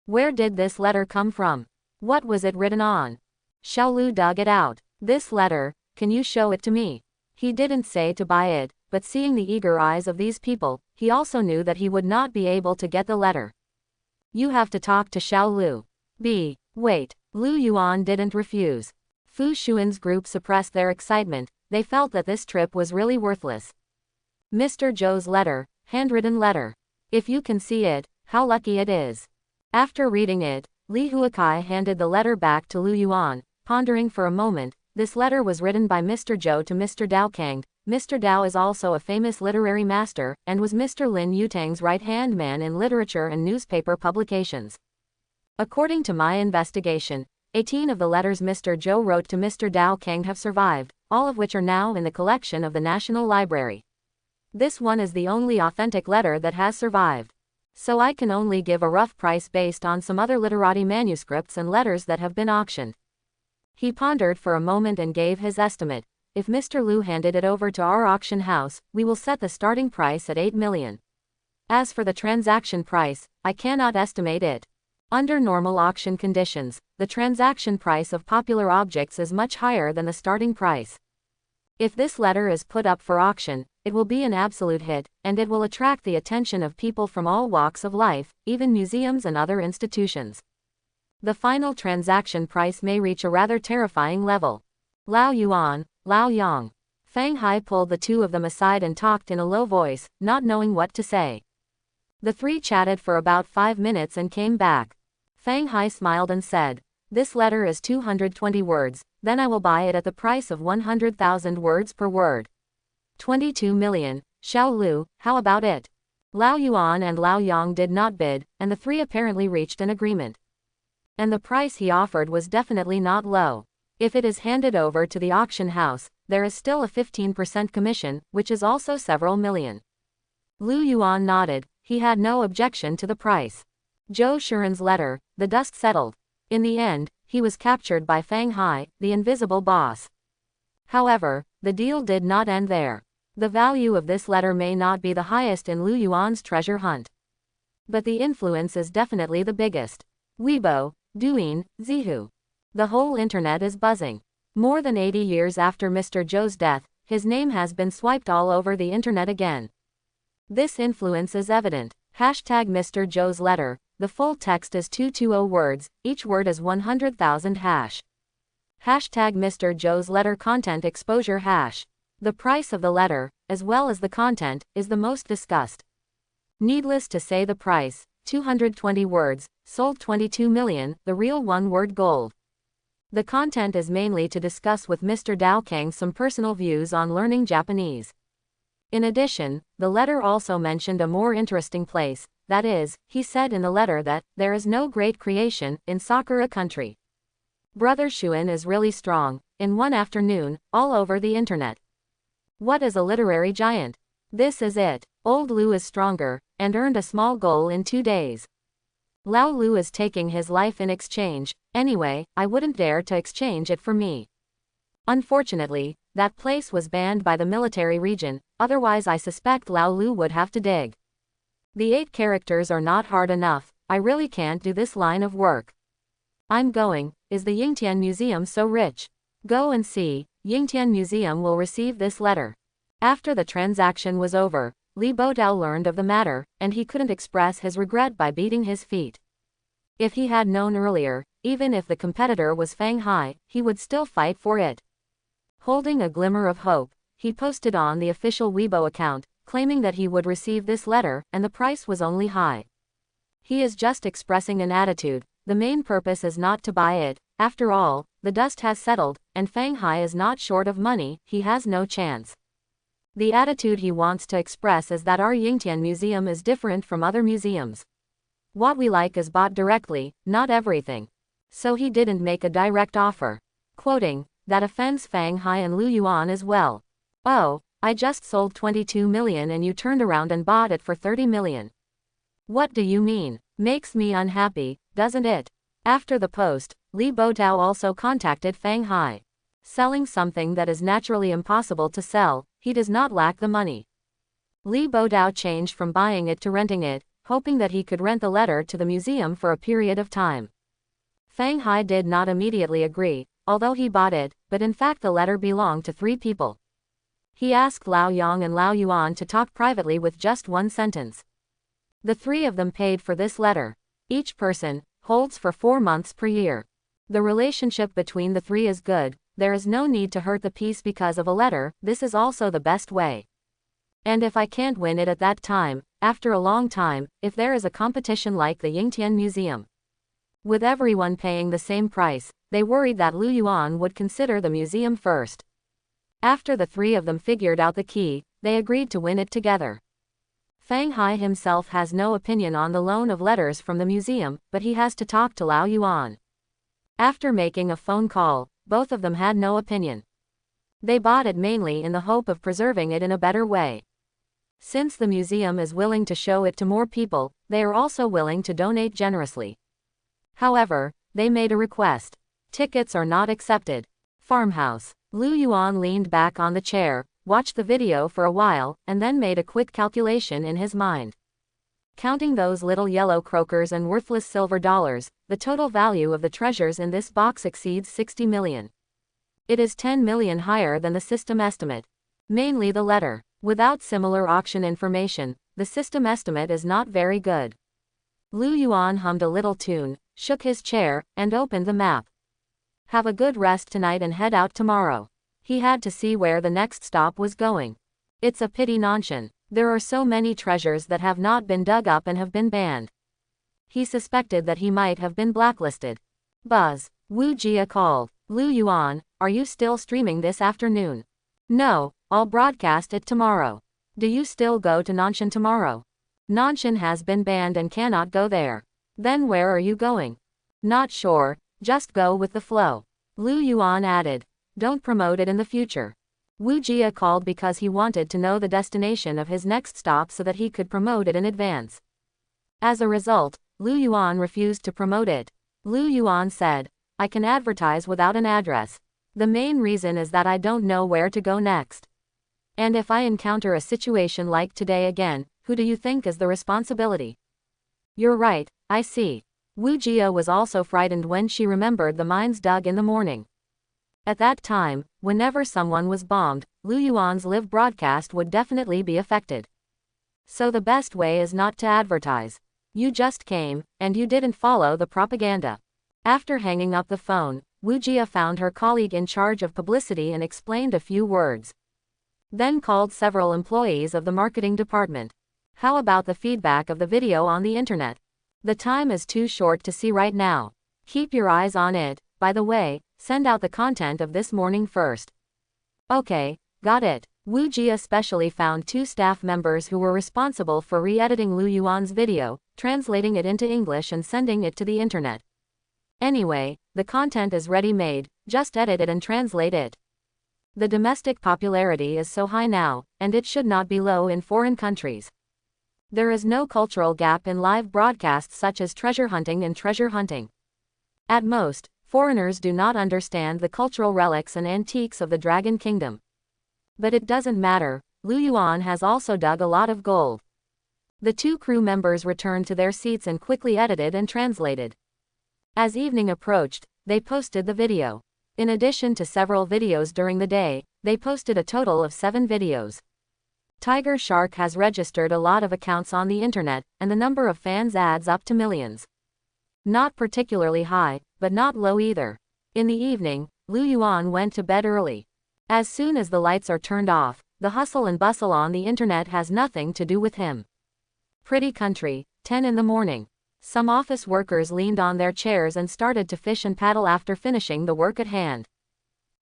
Where did this letter come from? What was it written on? Xiaolu dug it out. This letter, can you show it to me? He didn't say to buy it, but seeing the eager eyes of these people, he also knew that he would not be able to get the letter. You have to talk to Xiaolu. Wait. Lu Yuan didn't refuse. Fu Xuan's group suppressed their excitement, they felt that this trip was really worthless. Mr. Zhou's letter, handwritten letter. If you can see it, how lucky it is. After reading it, Li Huakai handed the letter back to Lu Yuan, pondering for a moment. This letter was written by Mr. Zhou to Mr. Dao Kang. Mr. Dao is also a famous literary master, and was Mr. Lin Yutang's right-hand man in literature and newspaper publications. According to my investigation, 18 of the letters Mr. Zhou wrote to Mr. Dao Kang have survived, all of which are now in the collection of the National Library. This one is the only authentic letter that has survived. So I can only give a rough price based on some other literati manuscripts and letters that have been auctioned. He pondered for a moment and gave his estimate. If Mr. Lu handed it over to our auction house, we will set the starting price at 8 million. As for the transaction price, I cannot estimate it. Under normal auction conditions, the transaction price of popular objects is much higher than the starting price. If this letter is put up for auction, it will be an absolute hit, and it will attract the attention of people from all walks of life, even museums and other institutions. The final transaction price may reach a rather terrifying level. Lao Yuan, Lao Yang. Fang Hai pulled the two of them aside and talked in a low voice, not knowing what to say. The three chatted for about 5 minutes and came back. Fang Hai smiled and said, this letter is 220 words, then I will buy it at the price of 100,000 words per word. 22 million, Xiao Lu, how about it? Lao Yuan and Lao Yang did not bid, and the three apparently reached an agreement. And the price he offered was definitely not low. If it is handed over to the auction house, there is still a 15% commission, which is also several million. Lu Yuan nodded, he had no objection to the price. Zhou Shuren's letter, the dust settled. In the end, he was captured by Fang Hai, the invisible boss. However, the deal did not end there. The value of this letter may not be the highest in Lu Yuan's treasure hunt. But the influence is definitely the biggest. Weibo, Douyin, Zhihu. The whole internet is buzzing. More than 80 years after Mr. Zhou's death, his name has been swiped all over the internet again. This influence is evident. Hashtag Mr. Zhou's letter. The full text is 220 words, each word is 100,000 hash. Hashtag Mr. Zhou's letter content exposure hash. The price of the letter, as well as the content, is the most discussed. Needless to say the price, 220 words, sold 22 million, the real one-word gold. The content is mainly to discuss with Mr. Dao Kang some personal views on learning Japanese. In addition, the letter also mentioned a more interesting place, that is, he said in the letter that, there is no great creation in Sakura country. Brother Shuin is really strong, in one afternoon, all over the internet. What is a literary giant? This is it. Old Lu is stronger, and earned a small goal in 2 days. Lao Lu is taking his life in exchange, anyway, I wouldn't dare to exchange it for me. Unfortunately, that place was banned by the military region, otherwise I suspect Lao Lu would have to dig. The 8 characters are not hard enough, I really can't do this line of work. I'm going, is the Yingtian Museum so rich? Go and see, Yingtian Museum will receive this letter. After the transaction was over, Li Bodao learned of the matter, and he couldn't express his regret by beating his feet. If he had known earlier, even if the competitor was Fang Hai, he would still fight for it. Holding a glimmer of hope, he posted on the official Weibo account, claiming that he would receive this letter, and the price was only high. He is just expressing an attitude, the main purpose is not to buy it, after all, the dust has settled, and Fang Hai is not short of money, he has no chance. The attitude he wants to express is that our Yingtian Museum is different from other museums. What we like is bought directly, not everything. So he didn't make a direct offer. Quoting, that offends Fang Hai and Lu Yuan as well. Oh, I just sold 22 million and you turned around and bought it for 30 million. What do you mean? Makes me unhappy, doesn't it? After the post, Li Bodao also contacted Fang Hai. Selling something that is naturally impossible to sell, he does not lack the money. Li Bodao changed from buying it to renting it, hoping that he could rent the letter to the museum for a period of time. Fang Hai did not immediately agree, although he bought it, but in fact the letter belonged to 3 people. He asked Lao Yang and Lao Yuan to talk privately with just 1 sentence. The 3 of them paid for this letter. Each person holds for 4 months per year. The relationship between the 3 is good, there is no need to hurt the peace because of a letter, this is also the best way. And if I can't win it at that time, after a long time, if there is a competition like the Yingtian Museum, with everyone paying the same price, they worried that Lu Yuan would consider the museum first. After the 3 of them figured out the key, they agreed to win it together. Fang Hai himself has no opinion on the loan of letters from the museum, but he has to talk to Lao Yuan. After making a phone call, both of them had no opinion. They bought it mainly in the hope of preserving it in a better way. Since the museum is willing to show it to more people, they are also willing to donate generously. However, they made a request. Tickets are not accepted. Farmhouse. Lu Yuan leaned back on the chair, watched the video for a while, and then made a quick calculation in his mind. Counting those little yellow croakers and worthless silver dollars, the total value of the treasures in this box exceeds 60 million. It is 10 million higher than the system estimate. Mainly the letter. Without similar auction information, the system estimate is not very good. Lu Yuan hummed a little tune, shook his chair, and opened the map. Have a good rest tonight and head out tomorrow. He had to see where the next stop was going. It's a pity Nanshan. There are so many treasures that have not been dug up and have been banned. He suspected that he might have been blacklisted. Buzz. Wu Jia called. Lu Yuan, are you still streaming this afternoon? No, I'll broadcast it tomorrow. Do you still go to Nanshan tomorrow? Nanshan has been banned and cannot go there. Then where are you going? Not sure, just go with the flow. Lu Yuan added. Don't promote it in the future. Wu Jia called because he wanted to know the destination of his next stop so that he could promote it in advance. As a result, Lu Yuan refused to promote it. Lu Yuan said, I can advertise without an address. The main reason is that I don't know where to go next. And if I encounter a situation like today again, who do you think is the responsibility? You're right, I see. Wu Jia was also frightened when she remembered the mines dug in the morning. At that time, whenever someone was bombed, Lu Yuan's live broadcast would definitely be affected. So the best way is not to advertise. You just came, and you didn't follow the propaganda. After hanging up the phone, Wu Jia found her colleague in charge of publicity and explained a few words. Then called several employees of the marketing department. How about the feedback of the video on the internet? The time is too short to see right now. Keep your eyes on it. By the way, send out the content of this morning first. Okay, got it. Wu Ji especially found 2 staff members who were responsible for re-editing Lu Yuan's video, translating it into English and sending it to the internet. Anyway, the content is ready-made, just edit it and translate it. The domestic popularity is so high now, and it should not be low in foreign countries. There is no cultural gap in live broadcasts such as treasure hunting and treasure hunting. At most, foreigners do not understand the cultural relics and antiques of the Dragon Kingdom. But it doesn't matter, Lu Yuan has also dug a lot of gold. The 2 crew members returned to their seats and quickly edited and translated. As evening approached, they posted the video. In addition to several videos during the day, they posted a total of 7 videos. Tiger Shark has registered a lot of accounts on the internet, and the number of fans adds up to millions. Not particularly high, but not low either. In the evening, Lu Yuan went to bed early. As soon as the lights are turned off, the hustle and bustle on the internet has nothing to do with him. Pretty country, 10 in the morning. Some office workers leaned on their chairs and started to fish and paddle after finishing the work at hand.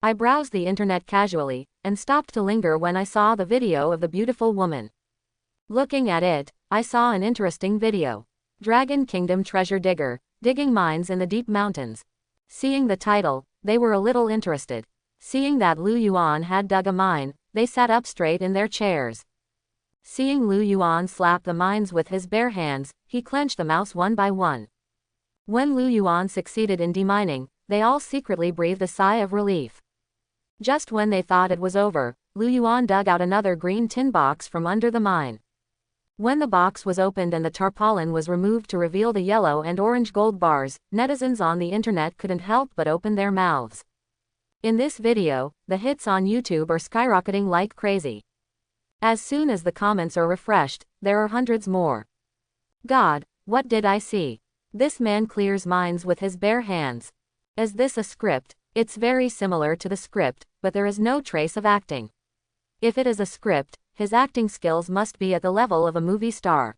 I browsed the internet casually, and stopped to linger when I saw the video of the beautiful woman. Looking at it, I saw an interesting video. Dragon Kingdom Treasure Digger, digging mines in the deep mountains. Seeing the title, they were a little interested. Seeing that Lu Yuan had dug a mine, they sat up straight in their chairs. Seeing Lu Yuan slap the mines with his bare hands, he clenched them out one by one. When Lu Yuan succeeded in demining, they all secretly breathed a sigh of relief. Just when they thought it was over, Lu Yuan dug out another green tin box from under the mine. When the box was opened and the tarpaulin was removed to reveal the yellow and orange gold bars, netizens on the internet couldn't help but open their mouths. In this video, the hits on YouTube are skyrocketing like crazy. As soon as the comments are refreshed, there are hundreds more. God, what did I see? This man clears mines with his bare hands. Is this a script? It's very similar to the script, but there is no trace of acting. If it is a script, his acting skills must be at the level of a movie star.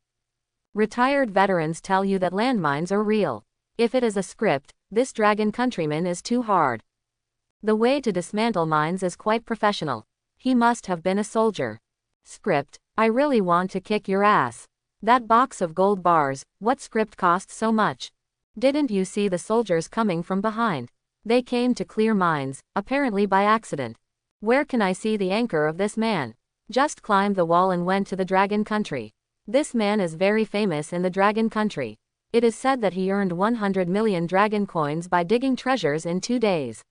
Retired veterans tell you that landmines are real. If it is a script, this dragon countryman is too hard. The way to dismantle mines is quite professional. He must have been a soldier. Script, I really want to kick your ass. That box of gold bars, what script costs so much? Didn't you see the soldiers coming from behind? They came to clear mines, apparently by accident. Where can I see the anchor of this man? Just climbed the wall and went to the dragon country. This man is very famous in the dragon country. It is said that he earned 100 million dragon coins by digging treasures in 2 days.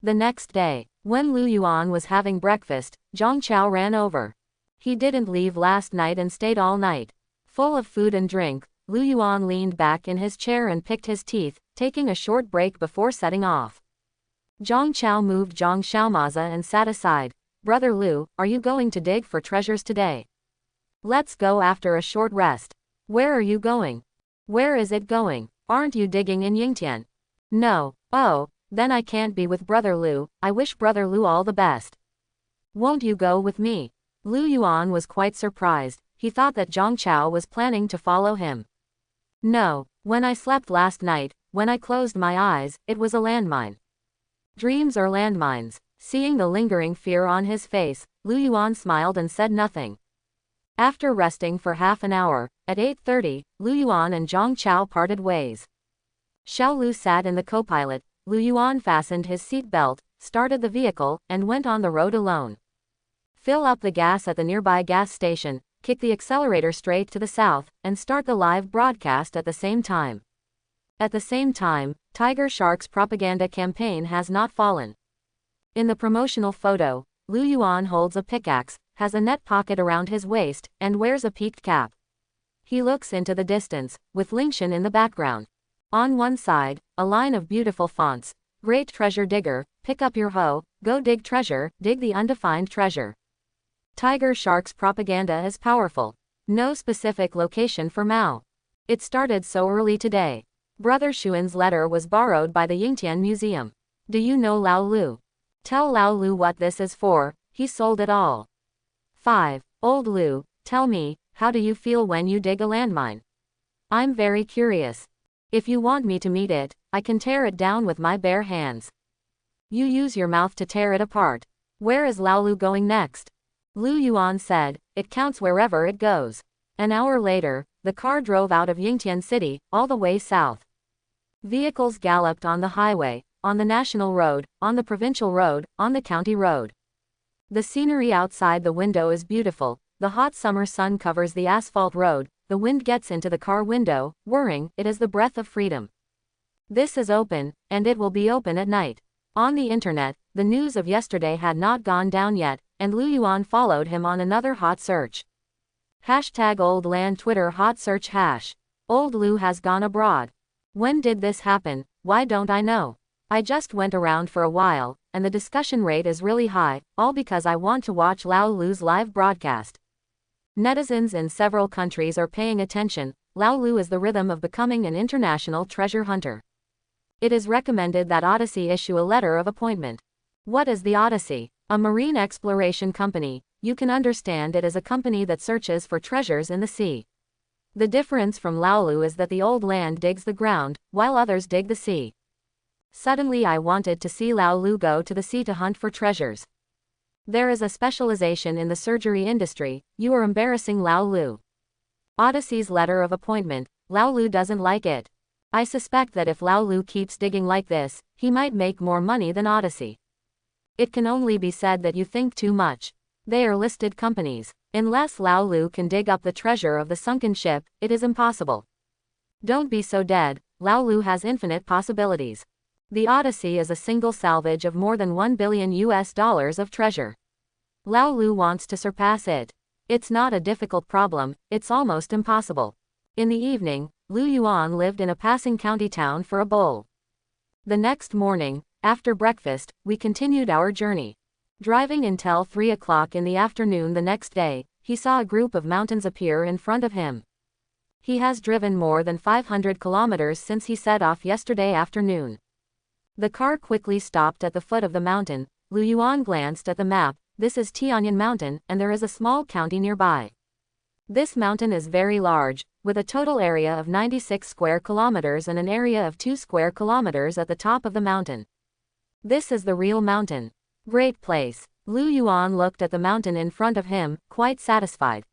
The next day, when Lu Yuan was having breakfast, Zhang Chao ran over. He didn't leave last night and stayed all night. Full of food and drink, Lu Yuan leaned back in his chair and picked his teeth, taking a short break before setting off. Zhang Chao moved Zhang Xiaomaza and sat aside. Brother Lu, are you going to dig for treasures today? Let's go after a short rest. Where are you going? Where is it going? Aren't you digging in Yingtian? No. Oh, then I can't be with Brother Lu. I wish Brother Lu all the best. Won't you go with me? Lu Yuan was quite surprised. He thought that Zhang Chao was planning to follow him. No, when I slept last night, when I closed my eyes, it was a landmine. Dreams are landmines. Seeing the lingering fear on his face, Lu Yuan smiled and said nothing. After resting for half an hour, at 8:30, Lu Yuan and Zhang Chao parted ways. Xiao Lu sat in the co-pilot. Lu Yuan fastened his seat belt, started the vehicle, and went on the road alone. Fill up the gas at the nearby gas station, kick the accelerator straight to the south, and start the live broadcast at the same time. At the same time, Tiger Shark's propaganda campaign has not fallen. In the promotional photo, Lu Yuan holds a pickaxe, has a net pocket around his waist, and wears a peaked cap. He looks into the distance, with Lingshan in the background. On one side, a line of beautiful fonts. Great treasure digger, pick up your hoe, go dig treasure, dig the undefined treasure. Tiger Shark's propaganda is powerful. No specific location for Mao. It started so early today. Brother Xuan's letter was borrowed by the Yingtian Museum. Do you know Lao Lu? Tell Lao Lu what this is for, he sold it all. 5. Old Lu, tell me, how do you feel when you dig a landmine? I'm very curious. If you want me to meet it, I can tear it down with my bare hands. You use your mouth to tear it apart. Where is Lao Lu going next? Lu Yuan said, it counts wherever it goes. An hour later, the car drove out of Yingtian City, all the way south. Vehicles galloped on the highway, on the national road, on the provincial road, on the county road. The scenery outside the window is beautiful. The hot summer sun covers the asphalt road. The wind gets into the car window, whirring. It is the breath of freedom. This is open, and it will be open at night. On the internet, the news of yesterday had not gone down yet, and Lu Yuan followed him on another hot search. Hashtag Old Land Twitter hot search hash. Old Lu has gone abroad. When did this happen? Why don't I know? I just went around for a while, and the discussion rate is really high, all because I want to watch Lao Lu's live broadcast. Netizens in several countries are paying attention. Lao Lu is the rhythm of becoming an international treasure hunter. It is recommended that Odyssey issue a letter of appointment. What is the Odyssey? A marine exploration company. You can understand it as a company that searches for treasures in the sea. The difference from Lao Lu is that the old land digs the ground, while others dig the sea. Suddenly I wanted to see Lao Lu go to the sea to hunt for treasures. There is a specialization in the surgery industry. You are embarrassing Lao Lu. Odyssey's letter of appointment. Lao Lu doesn't like it. I suspect that if Lao Lu keeps digging like this, he might make more money than Odyssey. It can only be said that you think too much. They are listed companies. Unless Lao Lu can dig up the treasure of the sunken ship, it is impossible. Don't be so dead. Lao Lu has infinite possibilities. The Odyssey is a single salvage of more than $1 billion of treasure. Lao Lu wants to surpass it. It's not a difficult problem, it's almost impossible. In the evening, Lu Yuan lived in a passing county town for a bowl. The next morning, after breakfast, we continued our journey. Driving until 3 o'clock in the afternoon the next day, he saw a group of mountains appear in front of him. He has driven more than 500 kilometers since he set off yesterday afternoon. The car quickly stopped at the foot of the mountain. Lu Yuan glanced at the map. This is Tianyan Mountain, and there is a small county nearby. This mountain is very large, with a total area of 96 square kilometers and an area of 2 square kilometers at the top of the mountain. This is the real mountain. Great place. Lu Yuan looked at the mountain in front of him, quite satisfied.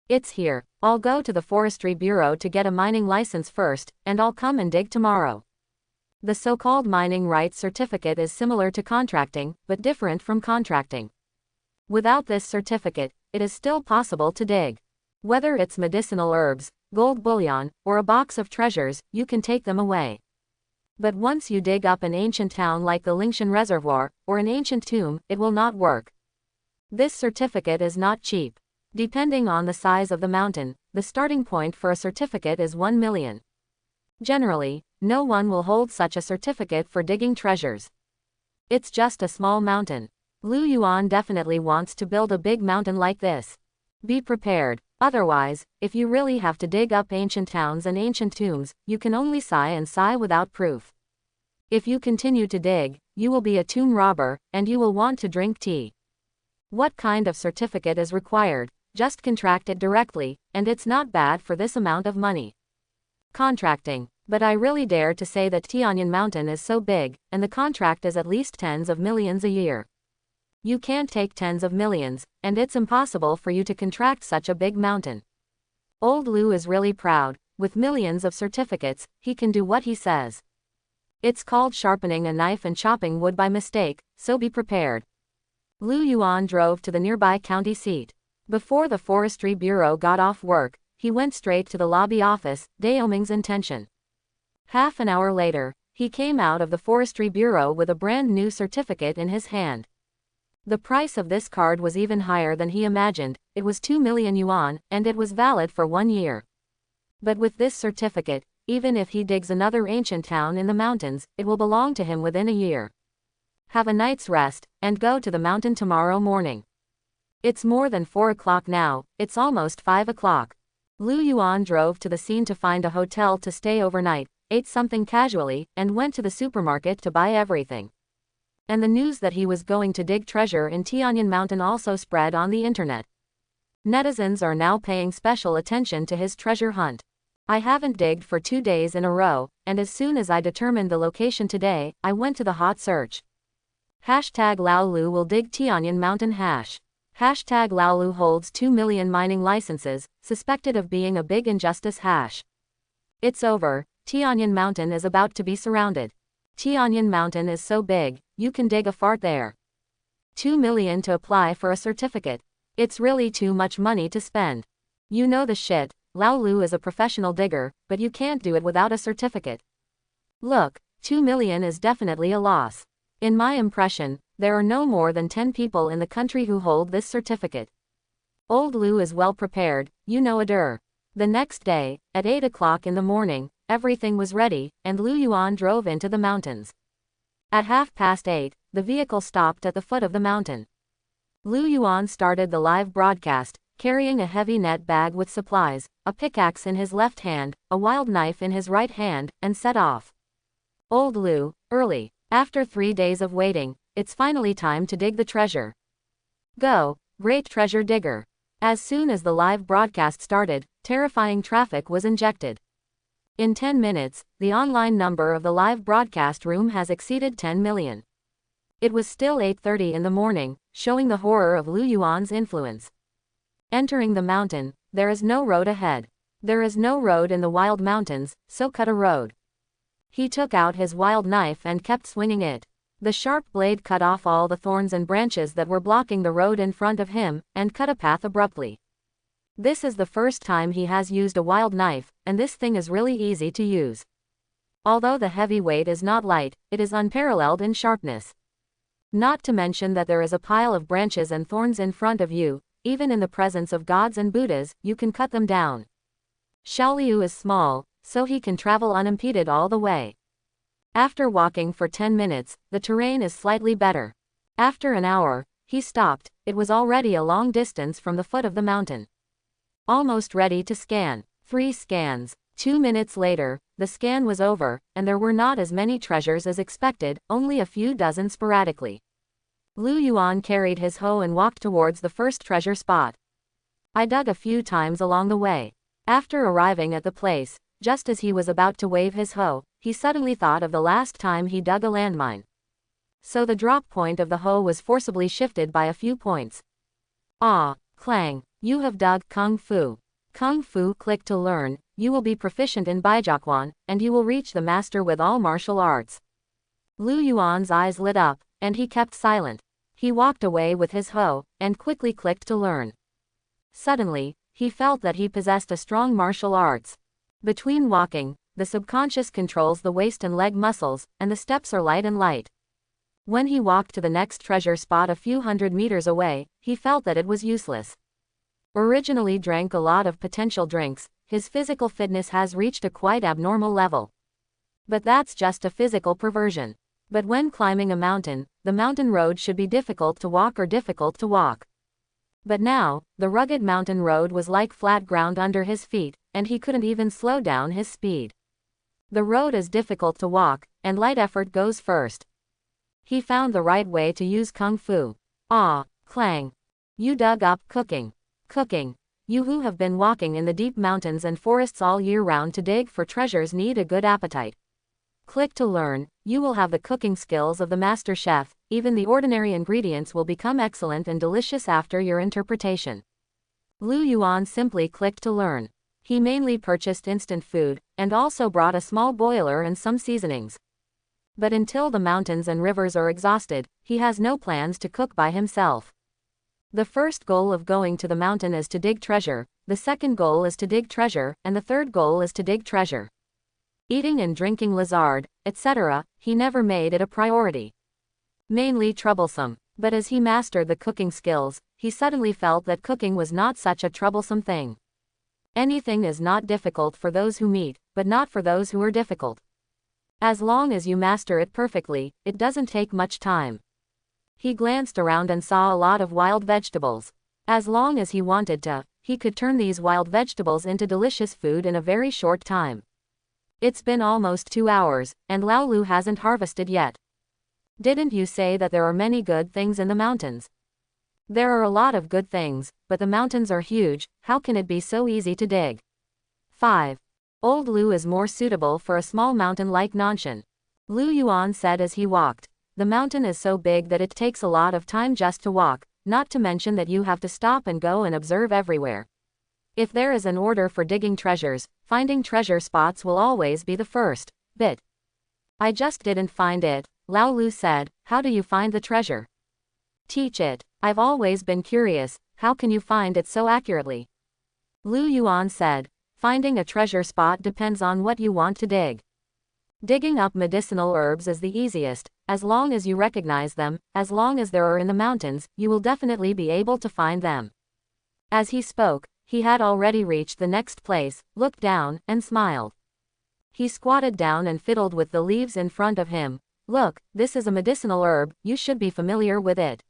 It's here. I'll go to the Forestry Bureau to get a mining license first, and I'll come and dig tomorrow. The so-called mining rights certificate is similar to contracting, but different from contracting. Without this certificate, it is still possible to dig. Whether it's medicinal herbs, gold bullion, or a box of treasures, you can take them away. But once you dig up an ancient town like the Lingshan Reservoir, or an ancient tomb, it will not work. This certificate is not cheap. Depending on the size of the mountain, the starting point for a certificate is 1 million. Generally, no one will hold such a certificate for digging treasures. It's just a small mountain. Lu Yuan definitely wants to build a big mountain like this. Be prepared. Otherwise, if you really have to dig up ancient towns and ancient tombs, you can only sigh and sigh without proof. If you continue to dig, you will be a tomb robber, and you will want to drink tea. What kind of certificate is required? Just contract it directly, and it's not bad for this amount of money. Contracting. But I really dare to say that Tianyan Mountain is so big, and the contract is at least tens of millions a year. You can't take tens of millions, and it's impossible for you to contract such a big mountain. Old Lu is really proud. With millions of certificates, he can do what he says. It's called sharpening a knife and chopping wood by mistake, so be prepared. Lu Yuan drove to the nearby county seat. Before the Forestry Bureau got off work, he went straight to the lobby office, Daoming's intention. Half an hour later, he came out of the Forestry Bureau with a brand new certificate in his hand. The price of this card was even higher than he imagined. It was 2 million yuan, and it was valid for 1 year. But with this certificate, even if he digs another ancient town in the mountains, it will belong to him within a year. Have a night's rest, and go to the mountain tomorrow morning. It's more than 4 o'clock now, it's almost 5 o'clock. Lu Yuan drove to the scene to find a hotel to stay overnight, ate something casually, and went to the supermarket to buy everything. And the news that he was going to dig treasure in Tianyan Mountain also spread on the internet. Netizens are now paying special attention to his treasure hunt. I haven't digged for 2 days in a row, and as soon as I determined the location today, I went to the hot search. Hashtag Laolu will dig Tianyan Mountain hash. Hashtag Laolu holds 2 million mining licenses, suspected of being a big injustice hash. It's over, Tianyan Mountain is about to be surrounded. Tianyan Mountain is so big, you can dig a fart there. 2 million to apply for a certificate. It's really too much money to spend. You know the shit, Laolu is a professional digger, but you can't do it without a certificate. Look, 2 million is definitely a loss. In my impression, there are no more than 10 people in the country who hold this certificate. Old Lu is well prepared, you know adur. The next day, at 8 o'clock in the morning, everything was ready, and Lu Yuan drove into the mountains. At 8:30, the vehicle stopped at the foot of the mountain. Lu Yuan started the live broadcast, carrying a heavy net bag with supplies, a pickaxe in his left hand, a wild knife in his right hand, and set off. Old Lu, early. After 3 days of waiting, it's finally time to dig the treasure. Go, great treasure digger. As soon as the live broadcast started, terrifying traffic was injected. In 10 minutes, the online number of the live broadcast room has exceeded 10 million. It was still 8:30 in the morning, showing the horror of Lu Yuan's influence. Entering the mountain, there is no road ahead. There is no road in the wild mountains, so cut a road. He took out his wild knife and kept swinging it. The sharp blade cut off all the thorns and branches that were blocking the road in front of him, and cut a path abruptly. This is the first time he has used a wild knife, and this thing is really easy to use. Although the heavy weight is not light, it is unparalleled in sharpness. Not to mention that there is a pile of branches and thorns in front of you, even in the presence of gods and Buddhas, you can cut them down. Xiaoliu is small, so he can travel unimpeded all the way. After walking for 10 minutes, the terrain is slightly better. After an hour, he stopped, it was already a long distance from the foot of the mountain. Almost ready to scan. 3 scans. 2 minutes later, the scan was over, and there were not as many treasures as expected, only a few dozen sporadically. Lu Yuan carried his hoe and walked towards the first treasure spot. I dug a few times along the way. After arriving at the place, just as he was about to wave his hoe, he suddenly thought of the last time he dug a landmine. So the drop point of the hoe was forcibly shifted by a few points. Ah, clang, you have dug Kung Fu. Kung Fu, click to learn, you will be proficient in Baijiaquan, and you will reach the master with all martial arts. Lu Yuan's eyes lit up, and he kept silent. He walked away with his hoe, and quickly clicked to learn. Suddenly, he felt that he possessed a strong martial arts. Between walking, the subconscious controls the waist and leg muscles, and the steps are light and light. When he walked to the next treasure spot a few hundred meters away, he felt that it was useless. Originally drank a lot of potential drinks, his physical fitness has reached a quite abnormal level. But that's just a physical perversion. But when climbing a mountain, the mountain road should be difficult to walk or difficult to walk. But now, the rugged mountain road was like flat ground under his feet, and he couldn't even slow down his speed. The road is difficult to walk, and light effort goes first. He found the right way to use Kung Fu. Ah, clang. You dug up cooking. Cooking. You who have been walking in the deep mountains and forests all year round to dig for treasures need a good appetite. Click to learn, you will have the cooking skills of the master chef, even the ordinary ingredients will become excellent and delicious after your interpretation. Lu Yuan simply clicked to learn. He mainly purchased instant food, and also brought a small boiler and some seasonings. But until the mountains and rivers are exhausted, he has no plans to cook by himself. The first goal of going to the mountain is to dig treasure, the second goal is to dig treasure, and the third goal is to dig treasure. Eating and drinking lizard, etc., he never made it a priority. Mainly troublesome, but as he mastered the cooking skills, he suddenly felt that cooking was not such a troublesome thing. Anything is not difficult for those who meet, but not for those who are difficult. As long as you master it perfectly, it doesn't take much time. He glanced around and saw a lot of wild vegetables. As long as he wanted to, he could turn these wild vegetables into delicious food in a very short time. It's been almost 2 hours, and Laolu hasn't harvested yet. Didn't you say that there are many good things in the mountains? There are a lot of good things, but the mountains are huge, how can it be so easy to dig? 5. Old Lu is more suitable for a small mountain like Nanshan. Lu Yuan said as he walked. The mountain is so big that it takes a lot of time just to walk, not to mention that you have to stop and go and observe everywhere. If there is an order for digging treasures, finding treasure spots will always be the first bit. I just didn't find it, Lao Lu said. How do you find the treasure? Teach it. I've always been curious, how can you find it so accurately? Lu Yuan said. Finding a treasure spot depends on what you want to dig. Digging up medicinal herbs is the easiest, as long as you recognize them, as long as there are in the mountains, you will definitely be able to find them. As he spoke, he had already reached the next place, looked down, and smiled. He squatted down and fiddled with the leaves in front of him. Look, this is a medicinal herb, you should be familiar with it.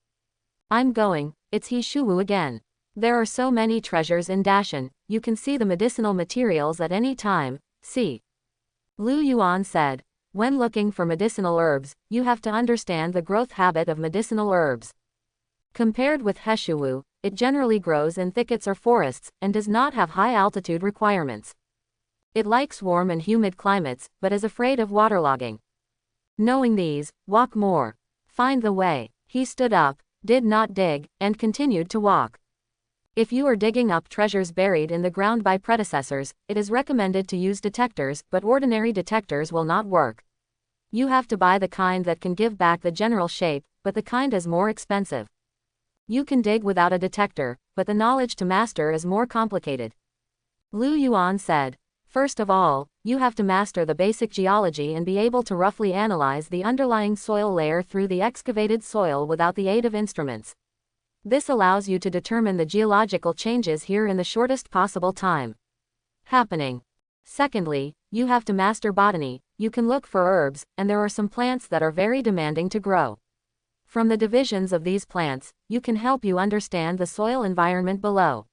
I'm going, it's He Shuwu again. There are so many treasures in Dashan, you can see the medicinal materials at any time, see. Lu Yuan said, when looking for medicinal herbs, you have to understand the growth habit of medicinal herbs. Compared with Heshuwu, it generally grows in thickets or forests, and does not have high altitude requirements. It likes warm and humid climates, but is afraid of waterlogging. Knowing these, walk more. Find the way. He stood up, did not dig, and continued to walk. If you are digging up treasures buried in the ground by predecessors, it is recommended to use detectors, but ordinary detectors will not work. You have to buy the kind that can give back the general shape, but the kind is more expensive. You can dig without a detector, but the knowledge to master is more complicated. Lu Yuan said, first of all, you have to master the basic geology and be able to roughly analyze the underlying soil layer through the excavated soil without the aid of instruments. This allows you to determine the geological changes here in the shortest possible time. Happening. Secondly, you have to master botany. You can look for herbs, and there are some plants that are very demanding to grow. From the divisions of these plants, you can help you understand the soil environment below.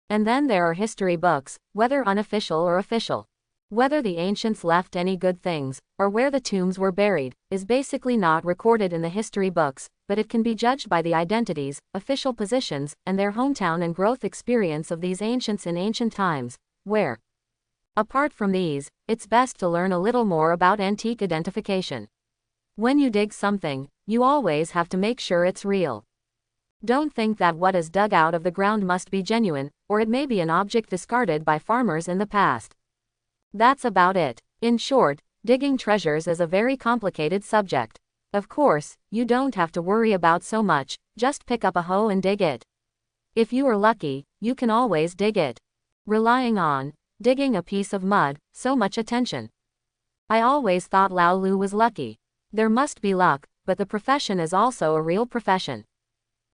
And then there are history books, whether unofficial or official. Whether the ancients left any good things, or where the tombs were buried, is basically not recorded in the history books, but it can be judged by the identities, official positions, and their hometown and growth experience of these ancients in ancient times, where. Apart from these, it's best to learn a little more about antique identification. When you dig something, you always have to make sure it's real. Don't think that what is dug out of the ground must be genuine, or it may be an object discarded by farmers in the past. That's about it. In short, digging treasures is a very complicated subject. Of course, you don't have to worry about so much, just pick up a hoe and dig it. If you are lucky, you can always dig it. Relying on digging a piece of mud, so much attention. I always thought Lao Lu was lucky. There must be luck, but the profession is also a real profession.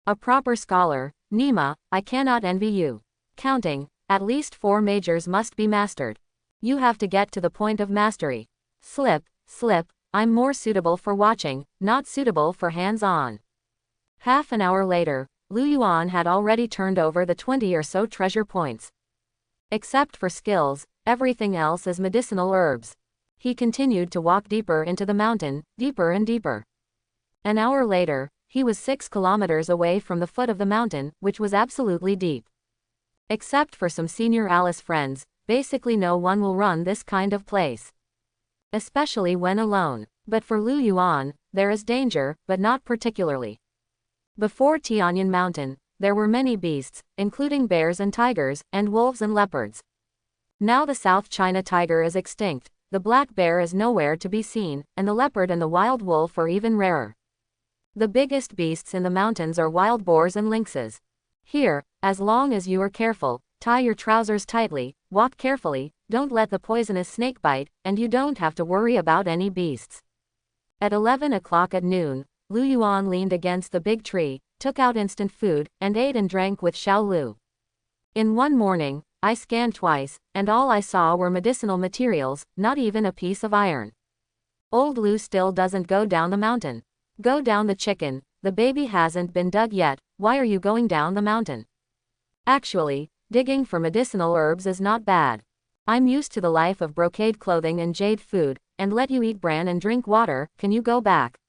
A proper scholar, Nima, I cannot envy you. Counting, at least 4 majors must be mastered. You have to get to the point of mastery. Slip, I'm more suitable for watching, not suitable for hands-on. Half an hour later, Lu Yuan had already turned over the 20 or so treasure points. Except for skills, everything else is medicinal herbs. He continued to walk deeper into the mountain, deeper and deeper. An hour later, he was 6 kilometers away from the foot of the mountain, which was absolutely deep. Except for some senior Alice friends, basically no one will run this kind of place. Especially when alone. But for Lu Yuan, there is danger, but not particularly. Before Tianyan Mountain, there were many beasts, including bears and tigers, and wolves and leopards. Now the South China tiger is extinct, the black bear is nowhere to be seen, and the leopard and the wild wolf are even rarer. The biggest beasts in the mountains are wild boars and lynxes. Here, as long as you are careful, tie your trousers tightly, walk carefully, don't let the poisonous snake bite, and you don't have to worry about any beasts. At 11 o'clock at noon, Lu Yuan leaned against the big tree, took out instant food, and ate and drank with Xiao Lu. In one morning, I scanned twice, and all I saw were medicinal materials, not even a piece of iron. Old Lu still doesn't go down the mountain. Go down the chicken, the baby hasn't been dug yet, why are you going down the mountain? Actually, digging for medicinal herbs is not bad. I'm used to the life of brocade clothing and jade food, and let you eat bran and drink water, can you go back?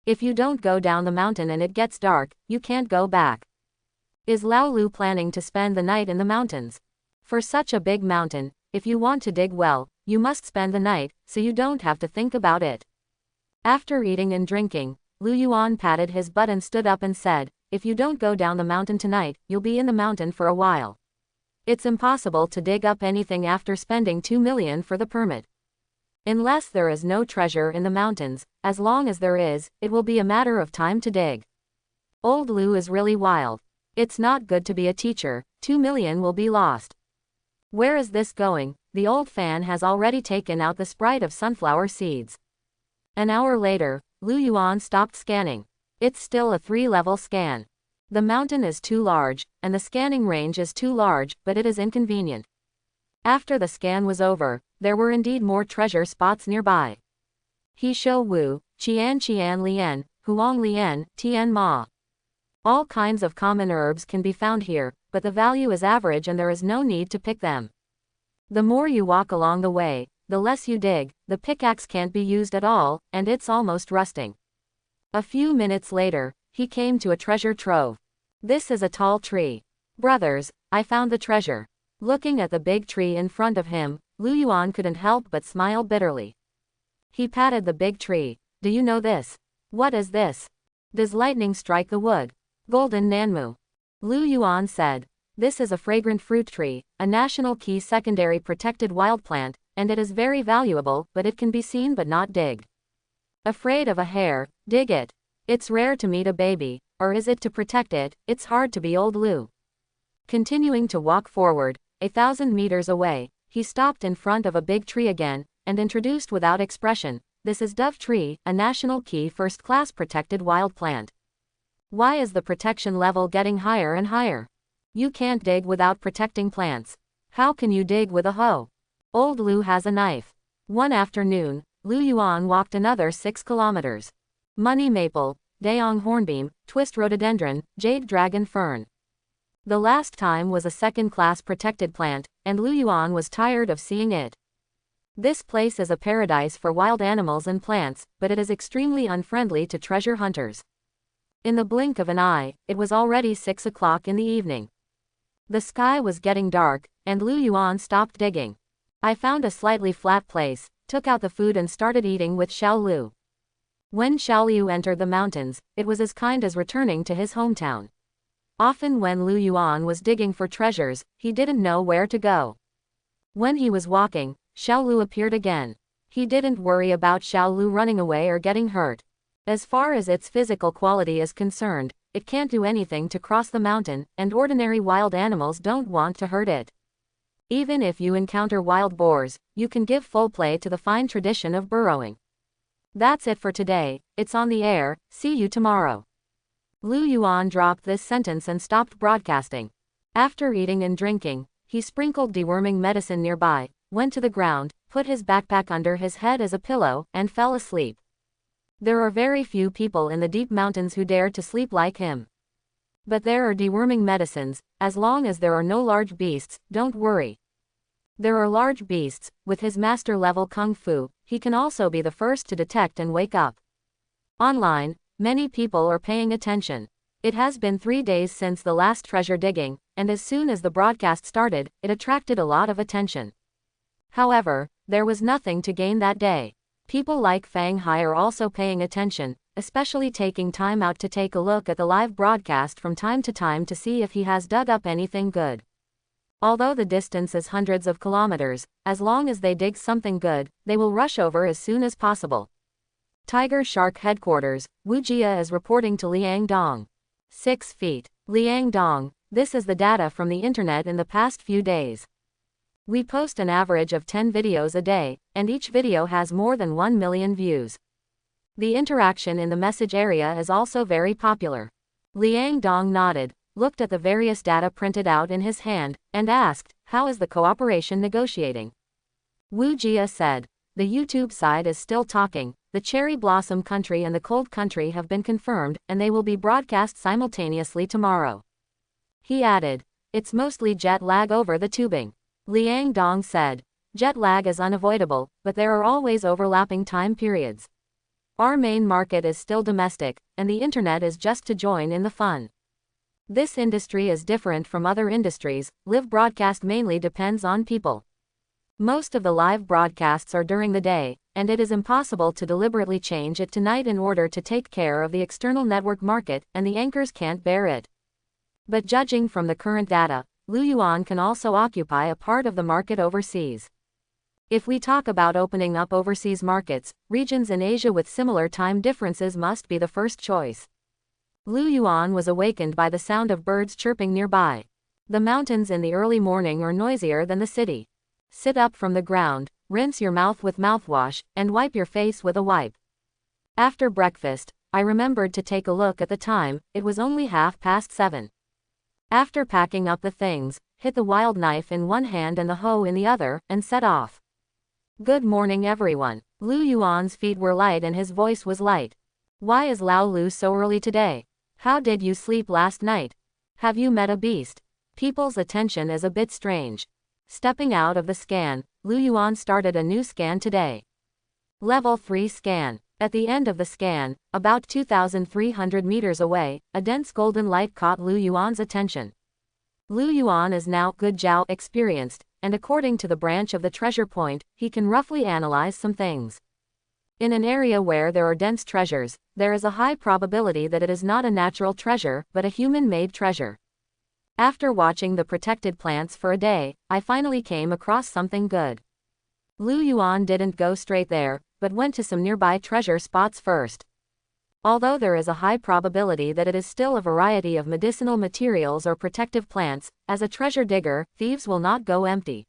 If you don't go down the mountain and it gets dark, you can't go back. Is Lao Lu planning to spend the night in the mountains? For such a big mountain, if you want to dig well, you must spend the night, so you don't have to think about it. After eating and drinking, Lu Yuan patted his butt and stood up and said, if you don't go down the mountain tonight, you'll be in the mountain for a while. It's impossible to dig up anything after spending 2 million for the permit. Unless there is no treasure in the mountains, as long as there is, it will be a matter of time to dig. Old Lu is really wild. It's not good to be a teacher, 2 million will be lost. Where is this going? The old fan has already taken out the sprite of sunflower seeds. An hour later, Lu Yuan stopped scanning. It's still a 3-level scan. The mountain is too large, and the scanning range is too large, but it is inconvenient. After the scan was over, there were indeed more treasure spots nearby. He Shou Wu, Qian Lian, Huang Lian, Tian Ma. All kinds of common herbs can be found here, but the value is average and there is no need to pick them. The more you walk along the way, the less you dig, the pickaxe can't be used at all, and it's almost rusting. A few minutes later, he came to a treasure trove. This is a tall tree. Brothers, I found the treasure. Looking at the big tree in front of him, Lu Yuan couldn't help but smile bitterly. He patted the big tree. Do you know this? What is this? Does lightning strike the wood? Golden Nanmu. Lu Yuan said. This is a fragrant fruit tree, a national key secondary protected wild plant, and it is very valuable, but it can be seen but not digged. Afraid of a hare, dig it. It's rare to meet a baby, or is it to protect it? It's hard to be old Lu. Continuing to walk forward, 1,000 meters away, he stopped in front of a big tree again, and introduced without expression, this is dove tree, a national key first-class protected wild plant. Why is the protection level getting higher and higher? You can't dig without protecting plants. How can you dig with a hoe? Old Lu has a knife. One afternoon, Lu Yuan walked another 6 kilometers. Money maple, Daong hornbeam, twist rhododendron, jade dragon fern. The last time was a second-class protected plant, and Lu Yuan was tired of seeing it. This place is a paradise for wild animals and plants, but it is extremely unfriendly to treasure hunters. In the blink of an eye, it was already 6 o'clock in the evening. The sky was getting dark, and Lu Yuan stopped digging. I found a slightly flat place, took out the food and started eating with Xiao Lu. When Xiao Lu entered the mountains, it was as kind as returning to his hometown. Often when Lu Yuan was digging for treasures, he didn't know where to go. When he was walking, Xiao Lu appeared again. He didn't worry about Xiao Lu running away or getting hurt. As far as its physical quality is concerned, it can't do anything to cross the mountain, and ordinary wild animals don't want to hurt it. Even if you encounter wild boars, you can give full play to the fine tradition of burrowing. That's it for today, it's on the air, see you tomorrow. Lu Yuan dropped this sentence and stopped broadcasting. After eating and drinking, he sprinkled deworming medicine nearby, went to the ground, put his backpack under his head as a pillow, and fell asleep. There are very few people in the deep mountains who dare to sleep like him. But there are deworming medicines, as long as there are no large beasts, don't worry. There are large beasts, with his master-level kung fu, he can also be the first to detect and wake up. Online, many people are paying attention. It has been 3 days since the last treasure digging, and as soon as the broadcast started, it attracted a lot of attention. However, there was nothing to gain that day. People like Fang Hai are also paying attention, especially taking time out to take a look at the live broadcast from time to time to see if he has dug up anything good. Although the distance is hundreds of kilometers, as long as they dig something good, they will rush over as soon as possible. Tiger Shark Headquarters, Wu Jia is reporting to Liang Dong. 6 feet. Liang Dong, this is the data from the internet in the past few days. We post an average of 10 videos a day, and each video has more than 1 million views. The interaction in the message area is also very popular. Liang Dong nodded, looked at the various data printed out in his hand, and asked, how is the cooperation negotiating? Wu Jia said, the YouTube side is still talking, the cherry blossom country and the cold country have been confirmed, and they will be broadcast simultaneously tomorrow. He added, it's mostly jet lag over the tubing. Liang Dong said, jet lag is unavoidable, but there are always overlapping time periods. Our main market is still domestic, and the internet is just to join in the fun. This industry is different from other industries, live broadcast mainly depends on people. Most of the live broadcasts are during the day, and it is impossible to deliberately change it to night in order to take care of the external network market, and the anchors can't bear it. But judging from the current data, Luoyuan can also occupy a part of the market overseas. If we talk about opening up overseas markets, regions in Asia with similar time differences must be the first choice. Luoyuan was awakened by the sound of birds chirping nearby. The mountains in the early morning are noisier than the city. Sit up from the ground, rinse your mouth with mouthwash, and wipe your face with a wipe. After breakfast, I remembered to take a look at the time. It was only 7:30. After packing up the things, hit the wild knife in one hand and the hoe in the other, and set off. Good morning everyone. Luoyuan's feet were light and his voice was light. Why is Lao Lu so early today? How did you sleep last night? Have you met a beast? People's attention is a bit strange. Stepping out of the scan, Luoyuan started a new scan today. Level 3 scan. At the end of the scan, about 2,300 meters away, a dense golden light caught Luoyuan's attention. Luoyuan is now good Jiao experienced, and according to the branch of the treasure point, he can roughly analyze some things. In an area where there are dense treasures, there is a high probability that it is not a natural treasure, but a human-made treasure. After watching the protected plants for a day, I finally came across something good. Luoyuan didn't go straight there, but went to some nearby treasure spots first. Although there is a high probability that it is still a variety of medicinal materials or protective plants, as a treasure digger, thieves will not go empty.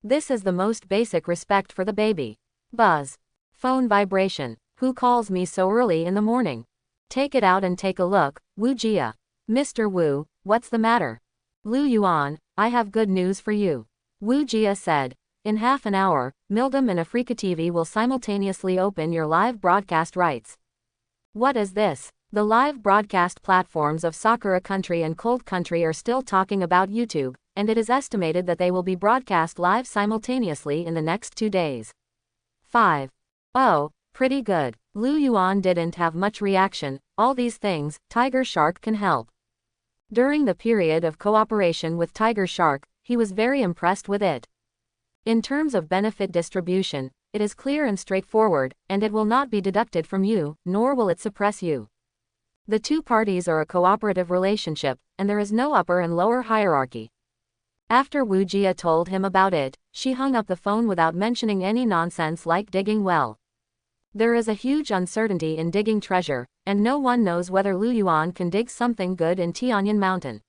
This is the most basic respect for the baby. Buzz. Phone vibration. Who calls me so early in the morning? Take it out and take a look. Wu Jia. Mr. Wu, what's the matter? Luoyuan, I have good news for you. Wu Jia said. In half an hour, Mildam and Africa will simultaneously open your live broadcast rights. What is this? The live broadcast platforms of Sakura Country and Cold Country are still talking about YouTube, and it is estimated that they will be broadcast live simultaneously in the next 2 days. 5. Oh, pretty good. Luoyuan didn't have much reaction. All these things, Tiger Shark can help. During the period of cooperation with Tiger Shark, he was very impressed with it. In terms of benefit distribution, it is clear and straightforward, and it will not be deducted from you, nor will it suppress you. The two parties are a cooperative relationship, and there is no upper and lower hierarchy. After Wu Jia told him about it, she hung up the phone without mentioning any nonsense like digging well. There is a huge uncertainty in digging treasure, and no one knows whether Luoyuan can dig something good in Tianyan Mountain.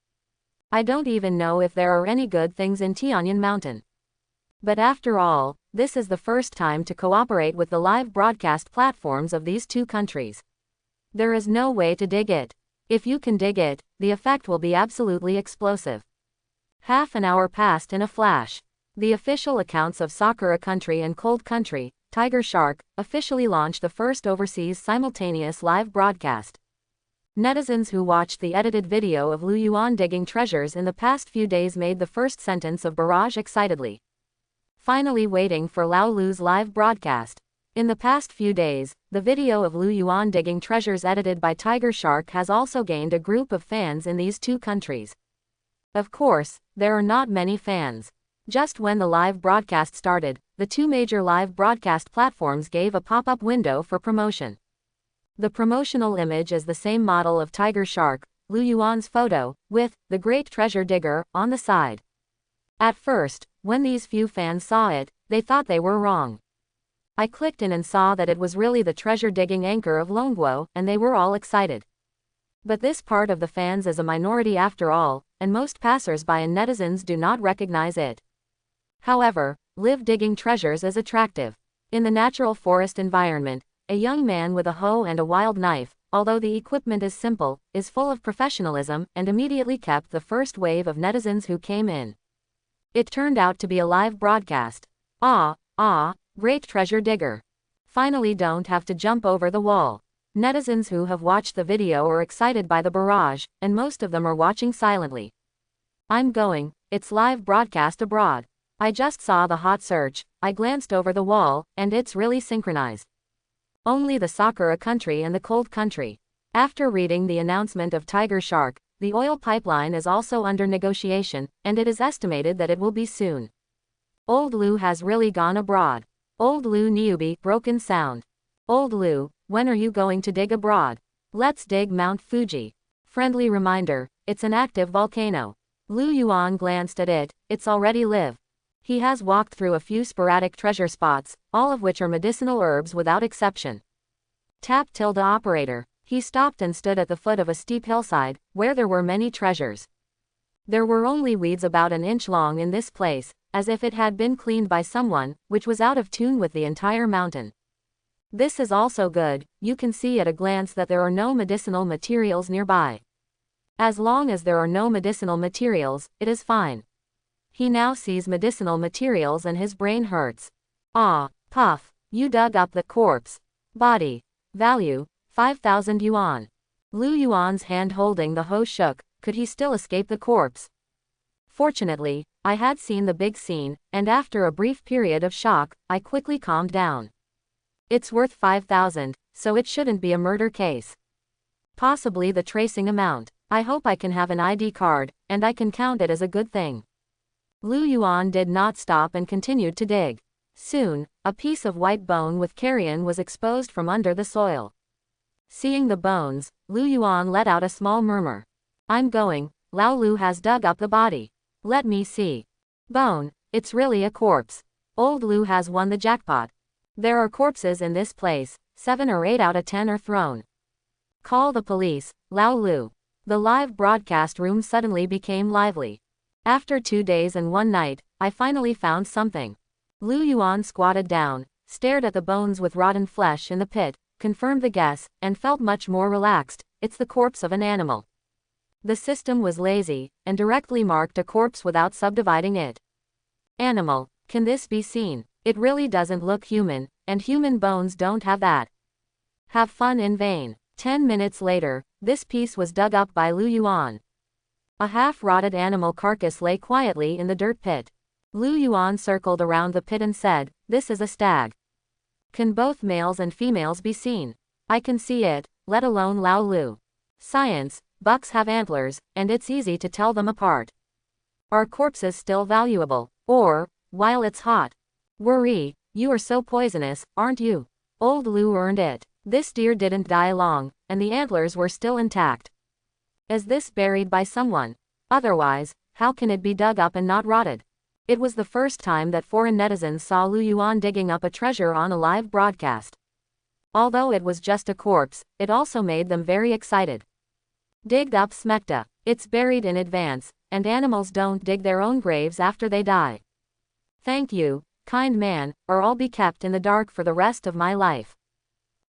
I don't even know if there are any good things in Tianyan Mountain. But after all, this is the first time to cooperate with the live broadcast platforms of these two countries. There is no way to dig it. If you can dig it, the effect will be absolutely explosive. Half an hour passed in a flash. The official accounts of Sakura Country and Cold Country, Tiger Shark, officially launched the first overseas simultaneous live broadcast. Netizens who watched the edited video of Luoyuan digging treasures in the past few days made the first sentence of barrage excitedly. Finally waiting for Lao Lu's live broadcast. In the past few days, the video of Luoyuan digging treasures edited by Tiger Shark has also gained a group of fans in these two countries. Of course, there are not many fans. Just when the live broadcast started, the two major live broadcast platforms gave a pop-up window for promotion. The promotional image is the same model of Tiger Shark, Luoyuan's photo, with the Great Treasure Digger on the side. At first, when these few fans saw it, they thought they were wrong. I clicked in and saw that it was really the treasure-digging anchor of Longguo, and they were all excited. But this part of the fans is a minority after all, and most passers-by and netizens do not recognize it. However, live digging treasures is attractive. In the natural forest environment, a young man with a hoe and a wild knife, although the equipment is simple, is full of professionalism, and immediately kept the first wave of netizens who came in. It turned out to be a live broadcast. Great treasure digger. Finally don't have to jump over the wall. Netizens who have watched the video are excited by the barrage, and most of them are watching silently. I'm going, it's live broadcast abroad. I just saw the hot search, I glanced over the wall, and it's really synchronized. Only the Sakura Country and the Cold Country. After reading the announcement of Tiger Shark, the oil pipeline is also under negotiation, and it is estimated that it will be soon. Old Lu has really gone abroad. Old Lu Niubi, broken sound. Old Lu, when are you going to dig abroad? Let's dig Mount Fuji. Friendly reminder, it's an active volcano. Lu Yuan glanced at it, it's already live. He has walked through a few sporadic treasure spots, all of which are medicinal herbs without exception. Tap tilde operator. He stopped and stood at the foot of a steep hillside, where there were many treasures. There were only weeds about an inch long in this place, as if it had been cleaned by someone, which was out of tune with the entire mountain. This is also good, you can see at a glance that there are no medicinal materials nearby. As long as there are no medicinal materials, it is fine. He now sees medicinal materials and his brain hurts. Ah, puff, you dug up the corpse. Body. Value, 5,000 yuan. Lu Yuan's hand holding the hoe shook, could he still escape the corpse? Fortunately, I had seen the big scene, and after a brief period of shock, I quickly calmed down. It's worth 5,000, so it shouldn't be a murder case. Possibly the tracing amount. I hope I can have an ID card, and I can count it as a good thing. Lu Yuan did not stop and continued to dig. Soon, a piece of white bone with carrion was exposed from under the soil. Seeing the bones, Lu Yuan let out a small murmur. I'm going, Lao Lu has dug up the body. Let me see. Bone, it's really a corpse. Old Lu has won the jackpot. There are corpses in this place, 7 or 8 out of 10 are thrown. Call the police, Lao Lu. The live broadcast room suddenly became lively. After 2 days and 1 night, I finally found something. Lu Yuan squatted down, stared at the bones with rotten flesh in the pit, confirmed the guess, and felt much more relaxed. It's the corpse of an animal. The system was lazy, and directly marked a corpse without subdividing it. Animal, can this be seen? It really doesn't look human, and human bones don't have that. Have fun in vain. 10 minutes later, this piece was dug up by Lu Yuan. A half-rotted animal carcass lay quietly in the dirt pit. Lu Yuan circled around the pit and said, this is a stag. Can both males and females be seen? I can see it, let alone Lao Lu. Science, bucks have antlers, and it's easy to tell them apart. Are corpses still valuable? Or, while it's hot? Worry, you are so poisonous, aren't you? Old Lu earned it. This deer didn't die long, and the antlers were still intact. Is this buried by someone? Otherwise, how can it be dug up and not rotted? It was the first time that foreign netizens saw Lu Yuan digging up a treasure on a live broadcast. Although it was just a corpse, it also made them very excited. Digged up smekta. It's buried in advance, and animals don't dig their own graves after they die. Thank you, kind man, or I'll be kept in the dark for the rest of my life.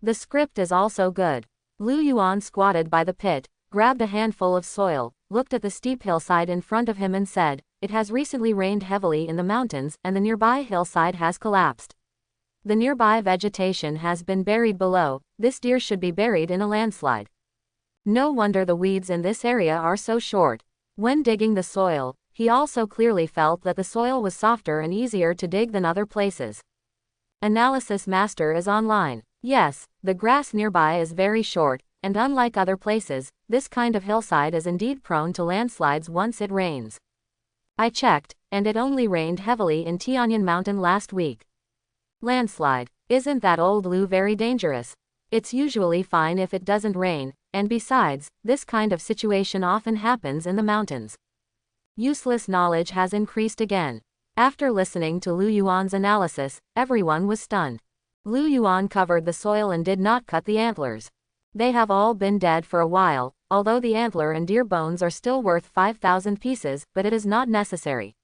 The script is also good. Lu Yuan squatted by the pit, grabbed a handful of soil, looked at the steep hillside in front of him and said, it has recently rained heavily in the mountains and the nearby hillside has collapsed. The nearby vegetation has been buried below, this deer should be buried in a landslide. No wonder the weeds in this area are so short. When digging the soil, he also clearly felt that the soil was softer and easier to dig than other places. Analysis Master is online. Yes, the grass nearby is very short, and unlike other places, this kind of hillside is indeed prone to landslides once it rains. I checked, and it only rained heavily in Tianyan Mountain last week. Landslide. Isn't that old Lu very dangerous? It's usually fine if it doesn't rain, and besides, this kind of situation often happens in the mountains. Useless knowledge has increased again. After listening to Lu Yuan's analysis, everyone was stunned. Lu Yuan covered the soil and did not cut the antlers. They have all been dead for a while, although the antler and deer bones are still worth 5,000 pieces, but it is not necessary.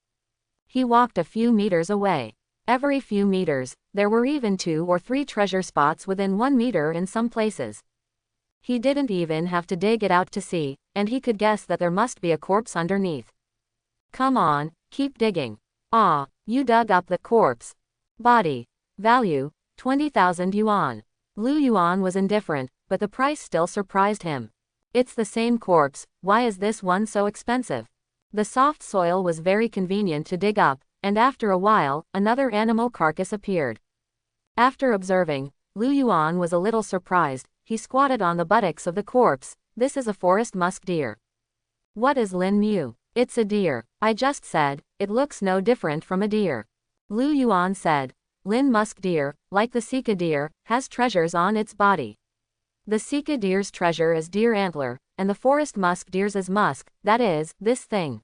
He walked a few meters away. Every few meters, there were even 2 or 3 treasure spots within 1 meter in some places. He didn't even have to dig it out to see, and he could guess that there must be a corpse underneath. Come on, keep digging. Ah, you dug up the corpse. Body. Value, 20,000 yuan. Lu Yuan was indifferent, but the price still surprised him. It's the same corpse, why is this one so expensive? The soft soil was very convenient to dig up, and after a while, another animal carcass appeared. After observing, Lu Yuan was a little surprised. He squatted on the buttocks of the corpse. This is a forest musk deer. What is Lin Mu? It's a deer. I just said, it looks no different from a deer. Lu Yuan said. Lin musk deer, like the Sika deer, has treasures on its body. The Sika deer's treasure is deer antler, and the forest musk deer's is musk, that is, this thing.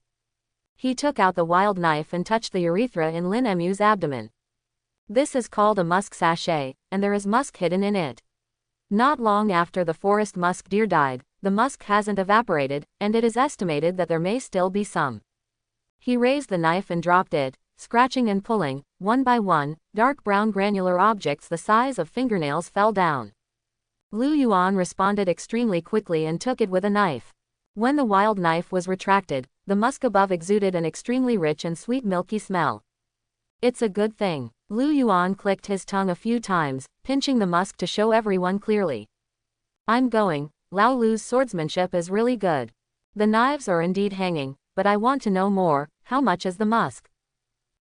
He took out the wild knife and touched the urethra in Lin Emu's abdomen. This is called a musk sachet, and there is musk hidden in it. Not long after the forest musk deer died, the musk hasn't evaporated, and it is estimated that there may still be some. He raised the knife and dropped it, scratching and pulling, one by one, dark brown granular objects the size of fingernails fell down. Lu Yuan responded extremely quickly and took it with a knife. When the wild knife was retracted, the musk above exuded an extremely rich and sweet milky smell. It's a good thing. Lu Yuan clicked his tongue a few times, pinching the musk to show everyone clearly. I'm going. Lao Lu's swordsmanship is really good. The knives are indeed hanging, but I want to know more. How much is the musk?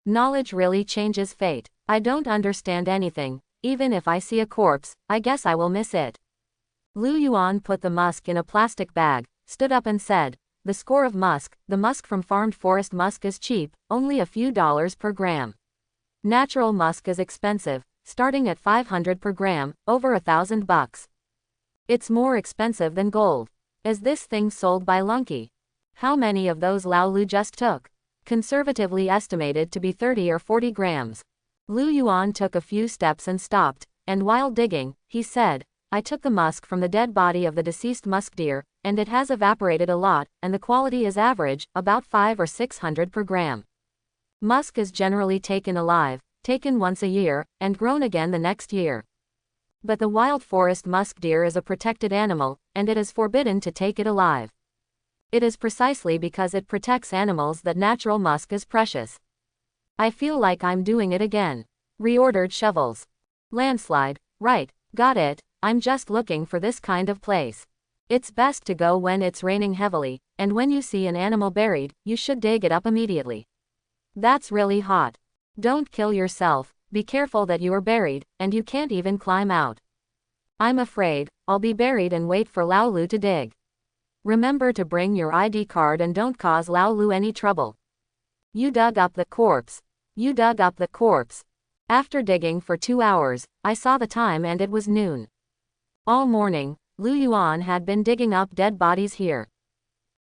Knowledge really changes fate. I don't understand anything. Even if I see a corpse, I guess I will miss it. Lu Yuan put the musk in a plastic bag, stood up and said, the score of musk, the musk from farmed forest musk is cheap, only a few dollars per gram. Natural musk is expensive, starting at 500 per gram, over $1,000. It's more expensive than gold. Is this thing sold by Lunky? How many of those Lao Lu just took? Conservatively estimated to be 30 or 40 grams. Lu Yuan took a few steps and stopped, and while digging, he said, I took the musk from the dead body of the deceased musk deer, and it has evaporated a lot, and the quality is average, about 500 or 600 per gram. Musk is generally taken alive, taken once a year, and grown again the next year. But the wild forest musk deer is a protected animal, and it is forbidden to take it alive. It is precisely because it protects animals that natural musk is precious. I feel like I'm doing it again. Reordered shovels. Landslide, right, got it, I'm just looking for this kind of place. It's best to go when it's raining heavily, and when you see an animal buried, you should dig it up immediately. That's really hot. Don't kill yourself, be careful that you are buried, and you can't even climb out. I'm afraid, I'll be buried and wait for Lao Lu to dig. Remember to bring your ID card and don't cause Lao Lu any trouble. You dug up the corpse. You dug up the corpse. After digging for 2 hours, I saw the time and it was noon. All morning, Lu Yuan had been digging up dead bodies here.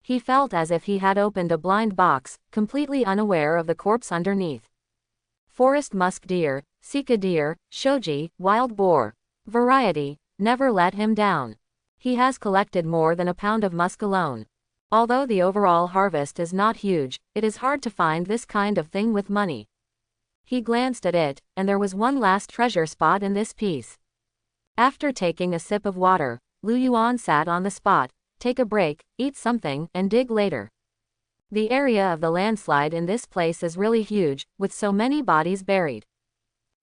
He felt as if he had opened a blind box, completely unaware of the corpse underneath. Forest musk deer, Sika deer, shoji, wild boar. Variety, never let him down. He has collected more than a pound of musk alone. Although the overall harvest is not huge, it is hard to find this kind of thing with money. He glanced at it, and there was one last treasure spot in this piece. After taking a sip of water, Lu Yuan sat on the spot, take a break, eat something, and dig later. The area of the landslide in this place is really huge, with so many bodies buried.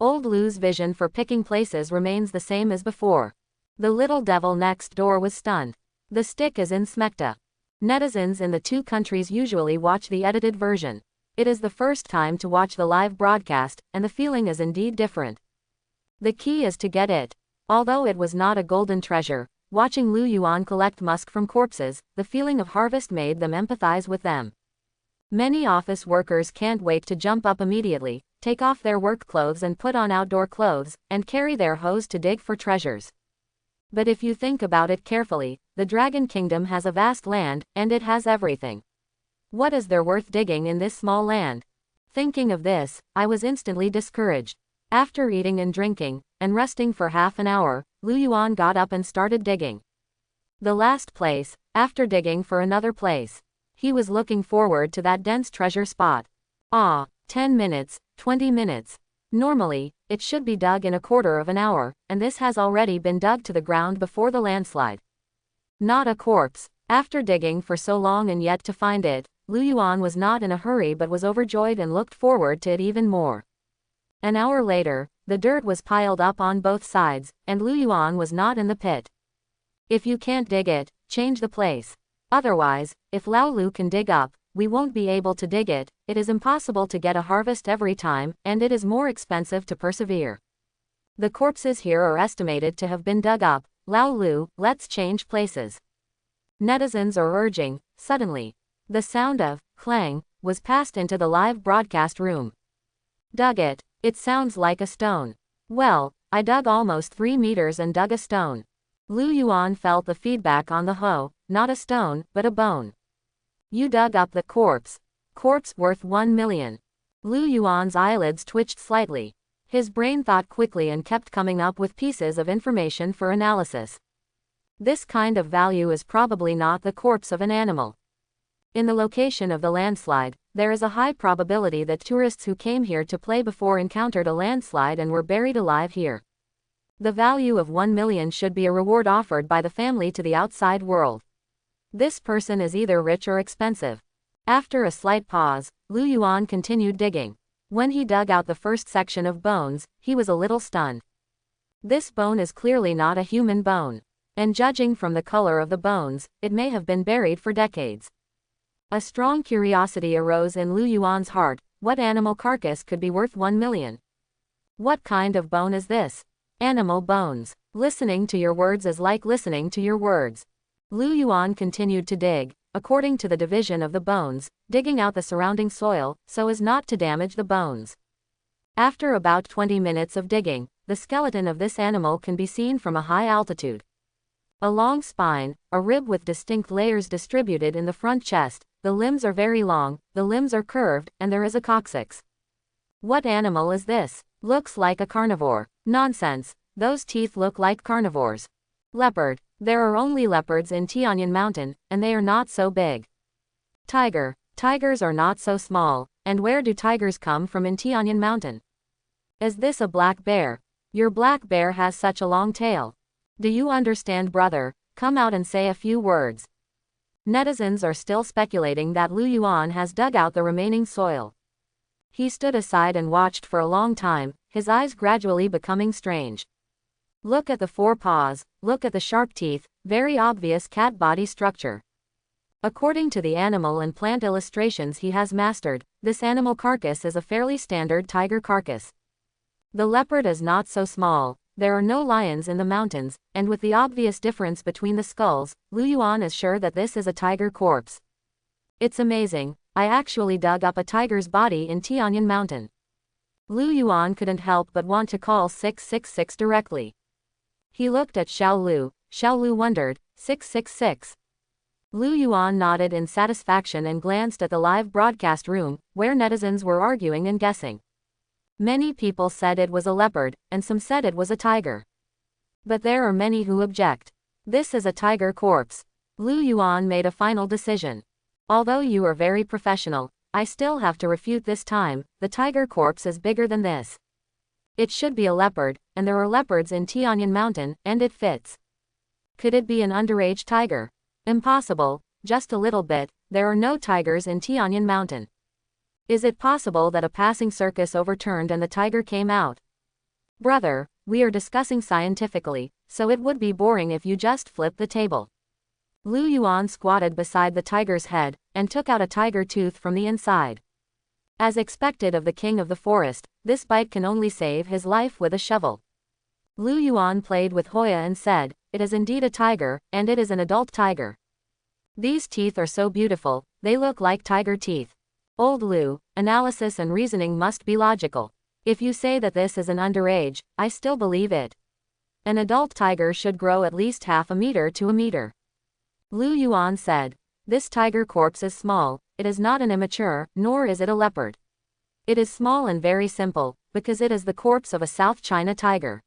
Old Lu's vision for picking places remains the same as before. The little devil next door was stunned. The stick is in Smecta. Netizens in the two countries usually watch the edited version. It is the first time to watch the live broadcast, and the feeling is indeed different. The key is to get it. Although it was not a golden treasure, watching Lu Yuan collect musk from corpses, the feeling of harvest made them empathize with them. Many office workers can't wait to jump up immediately, take off their work clothes and put on outdoor clothes, and carry their hoes to dig for treasures. But if you think about it carefully, the Dragon Kingdom has a vast land, and it has everything. What is there worth digging in this small land? Thinking of this, I was instantly discouraged. After eating and drinking, and resting for half an hour, Lu Yuan got up and started digging. The last place, after digging for another place. He was looking forward to that dense treasure spot. 10 minutes, 20 minutes. Normally, it should be dug in a quarter of an hour, and this has already been dug to the ground before the landslide. Not a corpse. After digging for so long and yet to find it, Lu Yuan was not in a hurry but was overjoyed and looked forward to it even more. An hour later, the dirt was piled up on both sides, and Lu Yuan was not in the pit. If you can't dig it, change the place. Otherwise, if Lao Lu can dig up, we won't be able to dig it. It is impossible to get a harvest every time, and it is more expensive to persevere. The corpses here are estimated to have been dug up. Lao Lu, let's change places. Netizens are urging. Suddenly, the sound of clang was passed into the live broadcast room. Dug it. It sounds like a stone. Well, I dug almost 3 meters and dug a stone. Lu Yuan felt the feedback on the hoe, not a stone, but a bone. You dug up the corpse. Corpse worth 1 million. Lu Yuan's eyelids twitched slightly. His brain thought quickly and kept coming up with pieces of information for analysis. This kind of value is probably not the corpse of an animal. In the location of the landslide, there is a high probability that tourists who came here to play before encountered a landslide and were buried alive here. The value of 1 million should be a reward offered by the family to the outside world. This person is either rich or expensive. After a slight pause, Lu Yuan continued digging. When he dug out the first section of bones, he was a little stunned. This bone is clearly not a human bone. And judging from the color of the bones, it may have been buried for decades. A strong curiosity arose in Lu Yuan's heart. What animal carcass could be worth 1 million? What kind of bone is this? Animal bones. Listening to your words is like listening to your words. Lu Yuan continued to dig, according to the division of the bones, digging out the surrounding soil, so as not to damage the bones. After about 20 minutes of digging, the skeleton of this animal can be seen from a high altitude. A long spine, a rib with distinct layers distributed in the front chest, the limbs are very long, the limbs are curved, and there is a coccyx. What animal is this? Looks like a carnivore. Nonsense, those teeth look like carnivores. Leopard. There are only leopards in Tianyan Mountain, and they are not so big. Tiger. Tigers are not so small, and where do tigers come from in Tianyan Mountain? Is this a black bear? Your black bear has such a long tail. Do you understand, brother? Come out and say a few words. Netizens are still speculating that Lu Yuan has dug out the remaining soil. He stood aside and watched for a long time, his eyes gradually becoming strange. Look at the 4 paws, look at the sharp teeth, very obvious cat body structure. According to the animal and plant illustrations he has mastered, this animal carcass is a fairly standard tiger carcass. The leopard is not so small, there are no lions in the mountains, and with the obvious difference between the skulls, Lu Yuan is sure that this is a tiger corpse. It's amazing, I actually dug up a tiger's body in Tianyan Mountain. Lu Yuan couldn't help but want to call 666 directly. He looked at Xiao Lu. Xiao Lu wondered, 666. Lu Yuan nodded in satisfaction and glanced at the live broadcast room, where netizens were arguing and guessing. Many people said it was a leopard, and some said it was a tiger. But there are many who object. This is a tiger corpse. Lu Yuan made a final decision. Although you are very professional, I still have to refute this time, the tiger corpse is bigger than this. It should be a leopard, and there are leopards in Tianyan Mountain, and it fits. Could it be an underage tiger? Impossible, just a little bit, there are no tigers in Tianyan Mountain. Is it possible that a passing circus overturned and the tiger came out? Brother, we are discussing scientifically, so it would be boring if you just flip the table. Lu Yuan squatted beside the tiger's head, and took out a tiger tooth from the inside. As expected of the king of the forest, this bite can only save his life with a shovel. Lu Yuan played with Hoya and said, it is indeed a tiger, and it is an adult tiger. These teeth are so beautiful, they look like tiger teeth. Old Lu, analysis and reasoning must be logical. If you say that this is an underage, I still believe it. An adult tiger should grow at least half a meter to a meter. Lu Yuan said, this tiger corpse is small, it is not an immature, nor is it a leopard. It is small and very simple, because it is the corpse of a South China tiger.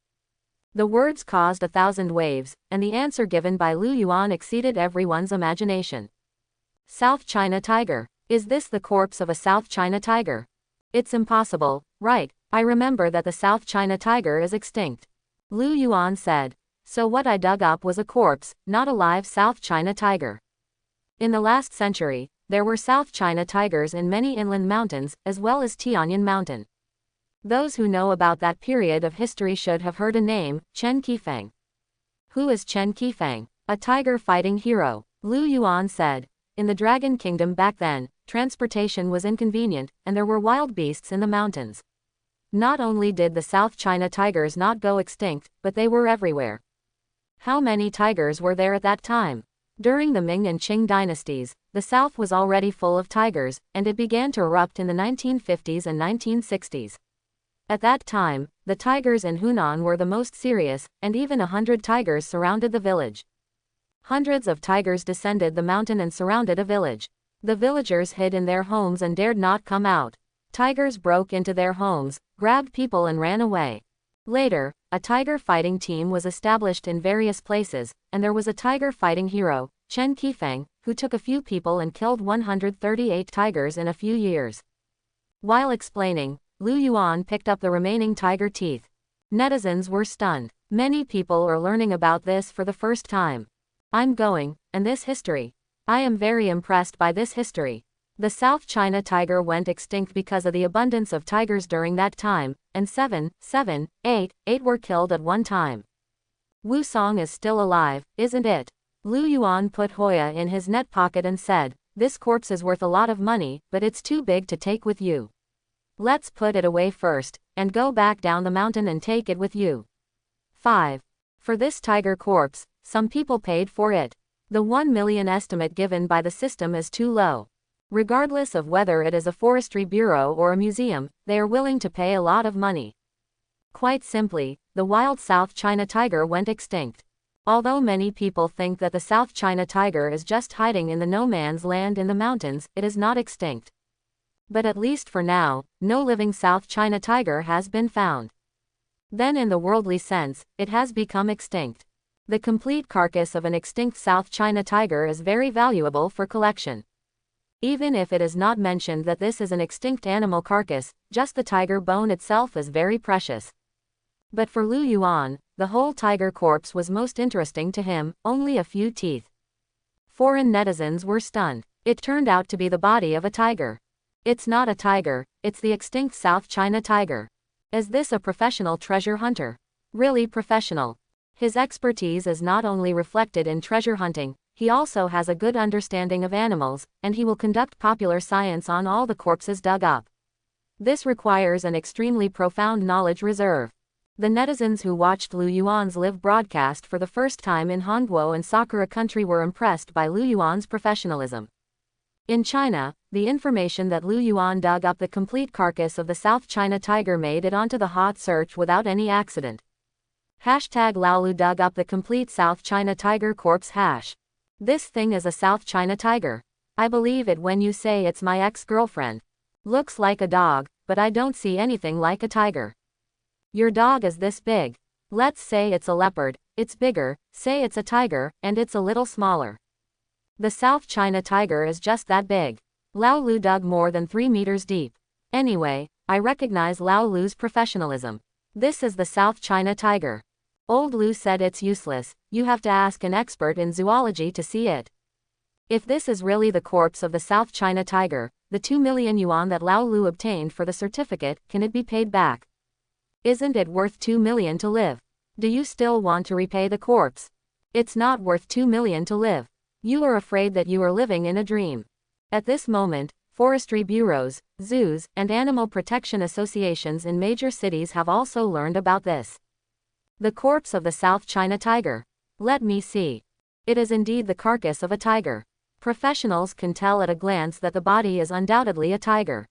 The words caused 1,000 waves, and the answer given by Lu Yuan exceeded everyone's imagination. South China tiger. Is this the corpse of a South China tiger? It's impossible, right? I remember that the South China tiger is extinct. Lu Yuan said. So what I dug up was a corpse, not a live South China tiger. In the last century, there were South China tigers in many inland mountains, as well as Tianyan Mountain. Those who know about that period of history should have heard a name, Chen Qifeng. Who is Chen Qifeng? A tiger fighting hero. Lu Yuan said. In the Dragon Kingdom back then, transportation was inconvenient, and there were wild beasts in the mountains. Not only did the South China tigers not go extinct, but they were everywhere. How many tigers were there at that time? During the Ming and Qing dynasties, the South was already full of tigers, and it began to erupt in the 1950s and 1960s. At that time, the tigers in Hunan were the most serious, and even 100 tigers surrounded the village. Hundreds of tigers descended the mountain and surrounded a village. The villagers hid in their homes and dared not come out. Tigers broke into their homes, grabbed people and ran away. Later, a tiger fighting team was established in various places, and there was a tiger fighting hero, Chen Qifeng, who took a few people and killed 138 tigers in a few years. While explaining, Lu Yuan picked up the remaining tiger teeth. Netizens were stunned. Many people are learning about this for the first time. I'm going, and this history. I am very impressed by this history. The South China tiger went extinct because of the abundance of tigers during that time, and 8 were killed at one time. Wu Song is still alive, isn't it? Lu Yuan put Hoya in his net pocket and said, "This corpse is worth a lot of money, but it's too big to take with you. Let's put it away first, and go back down the mountain and take it with you." 5. For this tiger corpse, some people paid for it. The 1 million estimate given by the system is too low. Regardless of whether it is a forestry bureau or a museum, they are willing to pay a lot of money. Quite simply, the wild South China tiger went extinct. Although many people think that the South China tiger is just hiding in the no man's land in the mountains, it is not extinct. But at least for now, no living South China tiger has been found. Then in the worldly sense, it has become extinct. The complete carcass of an extinct South China tiger is very valuable for collection. Even if it is not mentioned that this is an extinct animal carcass, just the tiger bone itself is very precious. But for Lu Yuan, the whole tiger corpse was most interesting to him, only a few teeth. Foreign netizens were stunned. It turned out to be the body of a tiger. It's not a tiger, it's the extinct South China tiger. Is this a professional treasure hunter? Really professional. His expertise is not only reflected in treasure hunting, he also has a good understanding of animals, and he will conduct popular science on all the corpses dug up. This requires an extremely profound knowledge reserve. The netizens who watched Lu Yuan's live broadcast for the first time in Hongguo and Sakura country were impressed by Lu Yuan's professionalism. In China, the information that Lu Yuan dug up the complete carcass of the South China tiger made it onto the hot search without any accident. #Laolu dug up the complete South China tiger corpse #. This thing is a South China tiger. I believe it when you say it's my ex-girlfriend. Looks like a dog, but I don't see anything like a tiger. Your dog is this big. Let's say it's a leopard, it's bigger, say it's a tiger, and it's a little smaller. The South China tiger is just that big. Lao Lu dug more than 3 meters deep. Anyway, I recognize Lao Lu's professionalism. This is the South China tiger. Old Lu said it's useless, you have to ask an expert in zoology to see it. If this is really the corpse of the South China tiger, the 2 million yuan that Lao Lu obtained for the certificate, can it be paid back? Isn't it worth 2 million to live? Do you still want to repay the corpse? It's not worth 2 million to live. You are afraid that you are living in a dream. At this moment, forestry bureaus, zoos, and animal protection associations in major cities have also learned about this. The corpse of the South China tiger. Let me see. It is indeed the carcass of a tiger. Professionals can tell at a glance that the body is undoubtedly a tiger.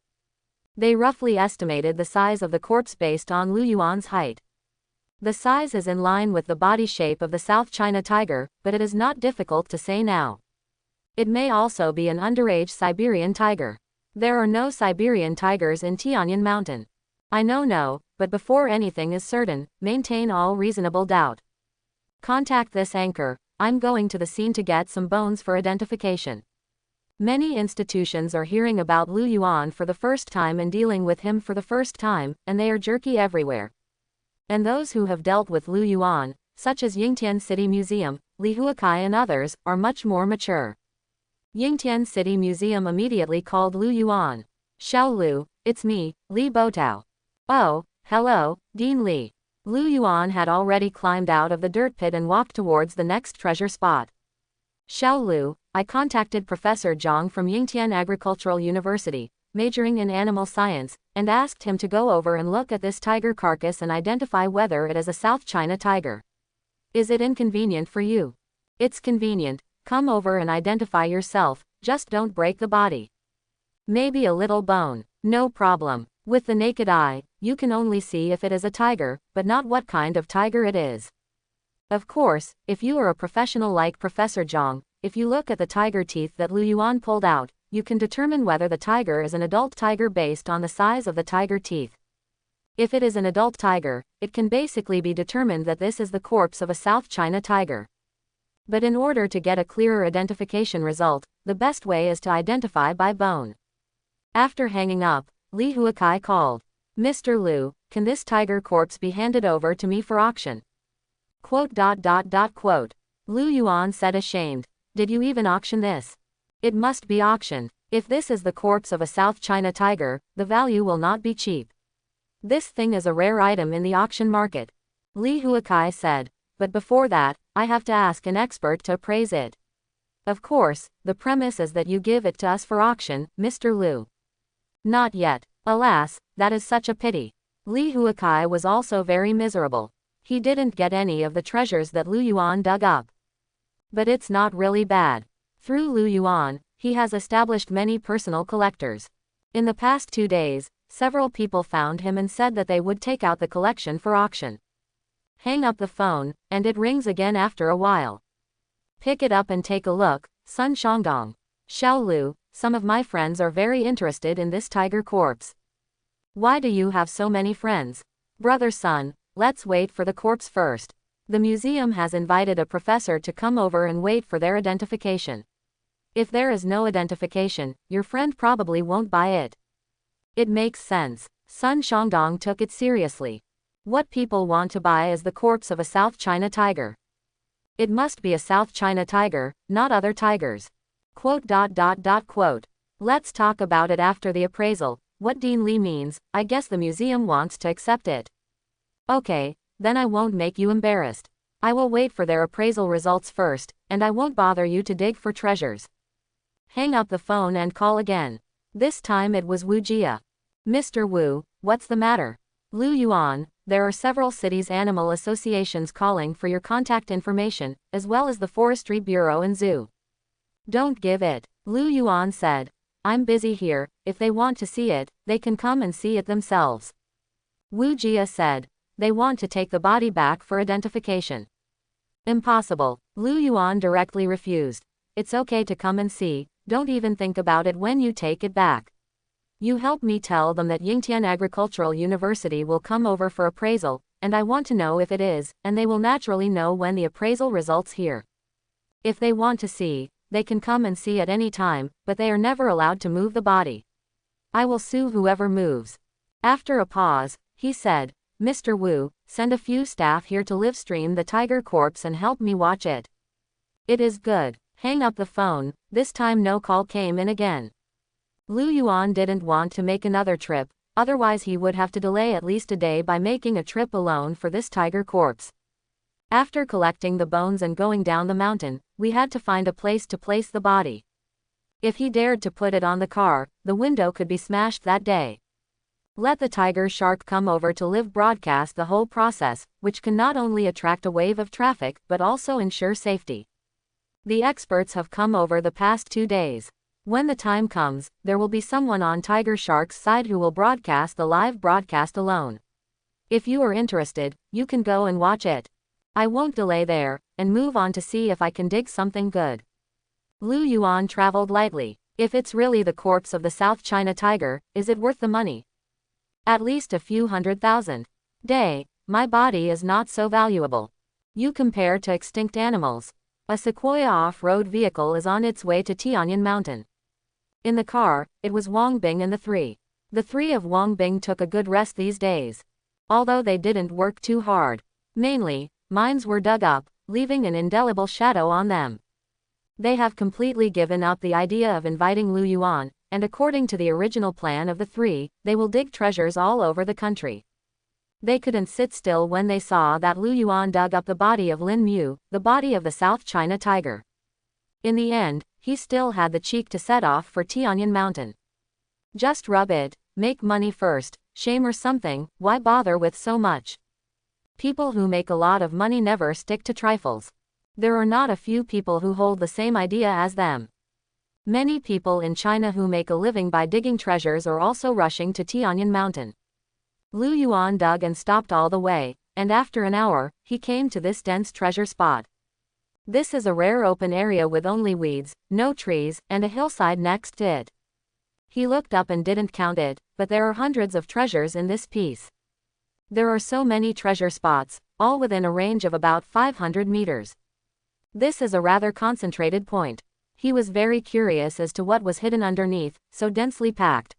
They roughly estimated the size of the corpse based on Lu Yuan's height. The size is in line with the body shape of the South China tiger, but it is not difficult to say now. It may also be an underage Siberian tiger. There are no Siberian tigers in Tianyan Mountain. I know no, but before anything is certain, maintain all reasonable doubt. Contact this anchor. I'm going to the scene to get some bones for identification. Many institutions are hearing about Lu Yuan for the first time and dealing with him for the first time, and they are jerky everywhere. And those who have dealt with Lu Yuan, such as Yingtian City Museum, Lihuakai and others, are much more mature. Yingtian City Museum immediately called Lu Yuan. "Xiao Lu, it's me, Li Botao." "Oh, hello, Dean Li." Lu Yuan had already climbed out of the dirt pit and walked towards the next treasure spot. "Xiao Lu, I contacted Professor Zhang from Yingtian Agricultural University, majoring in animal science, and asked him to go over and look at this tiger carcass and identify whether it is a South China tiger. Is it inconvenient for you? It's convenient. Come over and identify yourself, just don't break the body. Maybe a little bone. No problem. With the naked eye, you can only see if it is a tiger, but not what kind of tiger it is. Of course, if you are a professional like Professor Zhang, if you look at the tiger teeth that Lu Yuan pulled out, you can determine whether the tiger is an adult tiger based on the size of the tiger teeth. If it is an adult tiger, it can basically be determined that this is the corpse of a South China tiger. But in order to get a clearer identification result, the best way is to identify by bone. After hanging up, Li Huakai called, "Mr. Liu, can this tiger corpse be handed over to me for auction?" Lu Yuan said ashamed, "Did you even auction this? It must be auctioned. If this is the corpse of a South China tiger, the value will not be cheap. This thing is a rare item in the auction market," Li Huakai said, "but before that, I have to ask an expert to appraise it." "Of course, the premise is that you give it to us for auction, Mr. Liu." "Not yet. Alas, that is such a pity." Li Huakai was also very miserable. He didn't get any of the treasures that Lu Yuan dug up. But it's not really bad. Through Lu Yuan, he has established many personal collectors. In the past 2 days, several people found him and said that they would take out the collection for auction. Hang up the phone, and it rings again after a while. Pick it up and take a look. Sun Shangdong. Xiao Lu, some of my friends are very interested in this tiger corpse. Why do you have so many friends? Brother Sun, let's wait for the corpse first. The museum has invited a professor to come over and wait for their identification. If there is no identification, your friend probably won't buy it. It makes sense. Sun Shangdong took it seriously. What people want to buy is the corpse of a South China tiger. It must be a South China tiger, not other tigers. Let's talk about it after the appraisal. What Dean Li means, I guess the museum wants to accept it. Okay, then I won't make you embarrassed. I will wait for their appraisal results first, and I won't bother you to dig for treasures. Hang up the phone and call again. This time it was Wu Jia. Mr. Wu, what's the matter? Lu Yuan, there are several cities' animal associations calling for your contact information, as well as the Forestry Bureau and Zoo. Don't give it, Lu Yuan said. I'm busy here. If they want to see it, they can come and see it themselves. Wu Jia said. They want to take the body back for identification. Impossible, Lu Yuan directly refused. It's okay to come and see, don't even think about it when you take it back. You help me tell them that Yingtian Agricultural University will come over for appraisal, and I want to know if it is, and they will naturally know when the appraisal results here. If they want to see, they can come and see at any time, but they are never allowed to move the body. I will sue whoever moves. After a pause, he said, Mr. Wu, send a few staff here to live stream the tiger corpse and help me watch it. It is good. Hang up the phone. This time no call came in again. Lu Yuan didn't want to make another trip, otherwise he would have to delay at least a day by making a trip alone for this tiger corpse. After collecting the bones and going down the mountain, we had to find a place to place the body. If he dared to put it on the car, the window could be smashed that day. Let the tiger shark come over to live broadcast the whole process, which can not only attract a wave of traffic but also ensure safety. The experts have come over the past 2 days. When the time comes, there will be someone on Tiger Shark's side who will broadcast the live broadcast alone. If you are interested, you can go and watch it. I won't delay there, and move on to see if I can dig something good. Lu Yuan traveled lightly. If it's really the corpse of the South China tiger, is it worth the money? At least a few $100,000. My body is not so valuable. You compare to extinct animals. A Sequoia off-road vehicle is on its way to Tianyan Mountain. In the car, it was Wang Bing and the three. The three of Wang Bing took a good rest these days. Although they didn't work too hard. Mainly, mines were dug up, leaving an indelible shadow on them. They have completely given up the idea of inviting Lu Yuan, and according to the original plan of the three, they will dig treasures all over the country. They couldn't sit still when they saw that Lu Yuan dug up the body of Lin Mu, the body of the South China tiger. In the end, he still had the cheek to set off for Tianyan Mountain. Just rub it, make money first, shame or something, why bother with so much? People who make a lot of money never stick to trifles. There are not a few people who hold the same idea as them. Many people in China who make a living by digging treasures are also rushing to Tianyan Mountain. Lu Yuan dug and stopped all the way, and after an hour, he came to this dense treasure spot. This is a rare open area with only weeds, no trees, and a hillside next to it. He looked up and didn't count it, but there are hundreds of treasures in this piece. There are so many treasure spots, all within a range of about 500 meters. This is a rather concentrated point. He was very curious as to what was hidden underneath, so densely packed.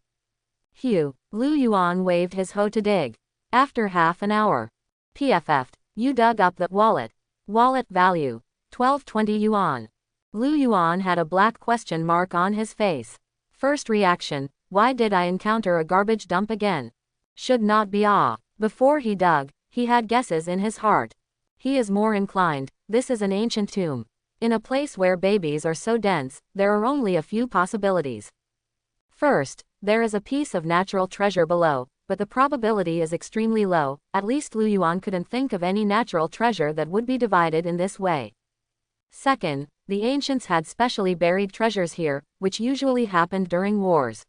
Hugh, Lu Yuan waved his hoe to dig. After half an hour. PFF'd, you dug up the wallet. Wallet value. 1220 yuan. Lu Yuan had a black question mark on his face. First reaction, why did I encounter a garbage dump again? Should not be ah. Before he dug, he had guesses in his heart. He is more inclined, this is an ancient tomb. In a place where babies are so dense, there are only a few possibilities. First, there is a piece of natural treasure below, but the probability is extremely low. At least Lu Yuan couldn't think of any natural treasure that would be divided in this way. Second, the ancients had specially buried treasures here, which usually happened during wars.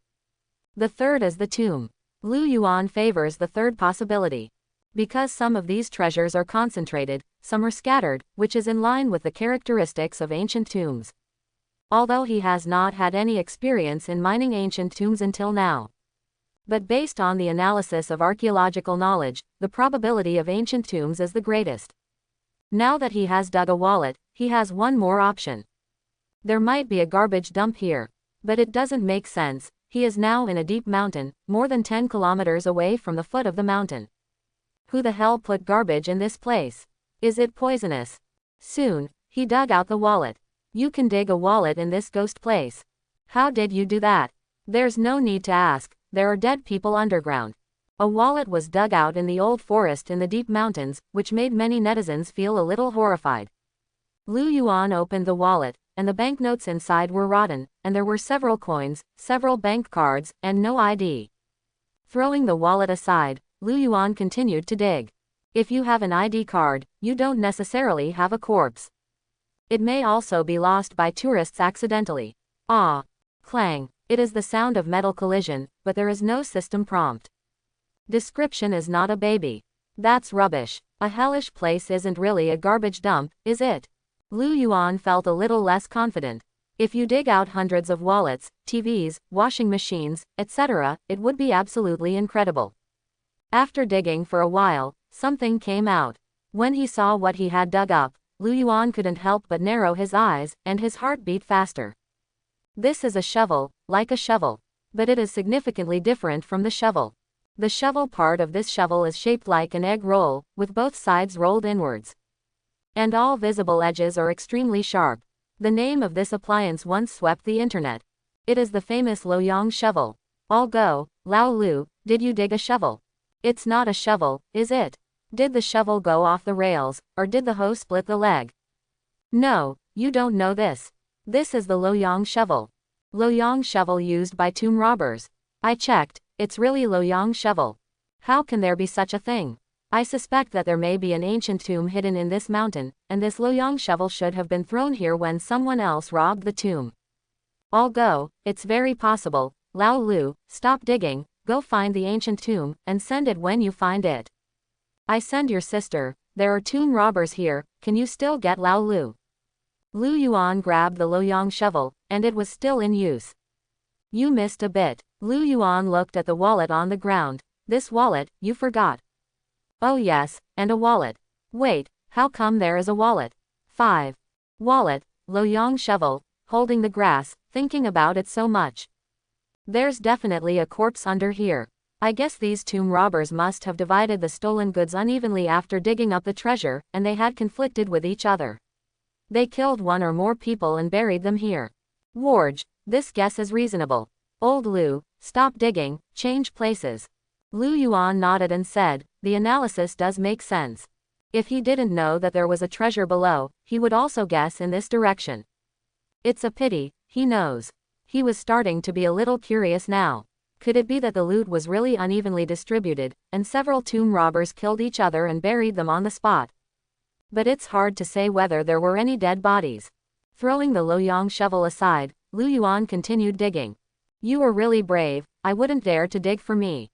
The third is the tomb. Lu Yuan favors the third possibility. Because some of these treasures are concentrated, some are scattered, which is in line with the characteristics of ancient tombs. Although he has not had any experience in mining ancient tombs until now. But based on the analysis of archaeological knowledge, the probability of ancient tombs is the greatest. Now that he has dug a wallet, he has one more option. There might be a garbage dump here. But it doesn't make sense. He is now in a deep mountain, more than 10 kilometers away from the foot of the mountain. Who the hell put garbage in this place? Is it poisonous? Soon, he dug out the wallet. You can dig a wallet in this ghost place. How did you do that? There's no need to ask, there are dead people underground. A wallet was dug out in the old forest in the deep mountains, which made many netizens feel a little horrified. Lu Yuan opened the wallet, and the banknotes inside were rotten, and there were several coins, several bank cards, and no ID. Throwing the wallet aside, Lu Yuan continued to dig. If you have an ID card, you don't necessarily have a corpse. It may also be lost by tourists accidentally. Ah. Clang. It is the sound of metal collision, but there is no system prompt. Description is not a baby. That's rubbish. A hellish place isn't really a garbage dump, is it? Lu Yuan felt a little less confident. If you dig out hundreds of wallets, TVs, washing machines, etc., it would be absolutely incredible. After digging for a while, something came out. When he saw what he had dug up, Lu Yuan couldn't help but narrow his eyes, and his heart beat faster. This is a shovel, like a shovel. But it is significantly different from the shovel. The shovel part of this shovel is shaped like an egg roll, with both sides rolled inwards. And all visible edges are extremely sharp. The name of this appliance once swept the internet. It is the famous Loyang shovel. All go, Lao Lu, did you dig a shovel? It's not a shovel, is it? Did the shovel go off the rails, or did the hoe split the leg? No, you don't know this. This is the Loyang shovel. Loyang shovel used by tomb robbers. I checked, it's really Loyang shovel. How can there be such a thing? I suspect that there may be an ancient tomb hidden in this mountain, and this Loyang shovel should have been thrown here when someone else robbed the tomb. All go, it's very possible. Lao Lu, stop digging, go find the ancient tomb, and send it when you find it. I send your sister, there are tomb robbers here, can you still get Lao Lu? Lu Yuan grabbed the Loyang shovel, and it was still in use. You missed a bit. Lu Yuan looked at the wallet on the ground. This wallet, you forgot. Oh yes, and a wallet. Wait, how come there is a wallet? 5. Wallet, Loyang shovel, holding the grass, thinking about it so much. There's definitely a corpse under here. I guess these tomb robbers must have divided the stolen goods unevenly after digging up the treasure, and they had conflicted with each other. They killed one or more people and buried them here. Warge, this guess is reasonable. Old Lu, stop digging, change places. Lu Yuan nodded and said, the analysis does make sense. If he didn't know that there was a treasure below, he would also guess in this direction. It's a pity, he knows. He was starting to be a little curious now. Could it be that the loot was really unevenly distributed, and several tomb robbers killed each other and buried them on the spot? But it's hard to say whether there were any dead bodies. Throwing the Loyang shovel aside, Lu Yuan continued digging. You were really brave, I wouldn't dare to dig for me.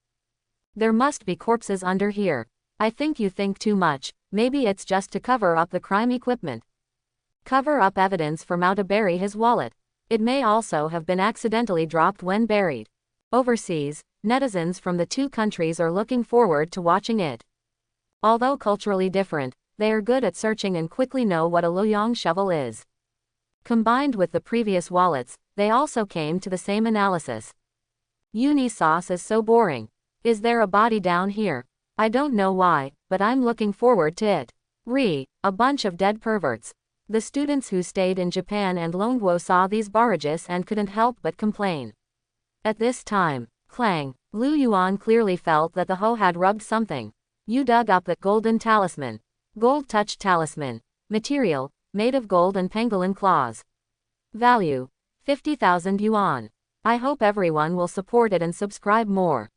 There must be corpses under here. I think you think too much. Maybe it's just to cover up the crime equipment. Cover up evidence for Mao to bury his wallet. It may also have been accidentally dropped when buried. Overseas, netizens from the two countries are looking forward to watching it. Although culturally different, they are good at searching and quickly know what a Luoyang shovel is. Combined with the previous wallets, they also came to the same analysis. Uni sauce is so boring. Is there a body down here? I don't know why, but I'm looking forward to it. A bunch of dead perverts. The students who stayed in Japan and Longguo saw these barrages and couldn't help but complain. At this time, clang, Lu Yuan clearly felt that the hoe had rubbed something. You dug up the golden talisman. Gold-touched talisman. Material, made of gold and pangolin claws. Value, 50,000 yuan. I hope everyone will support it and subscribe more.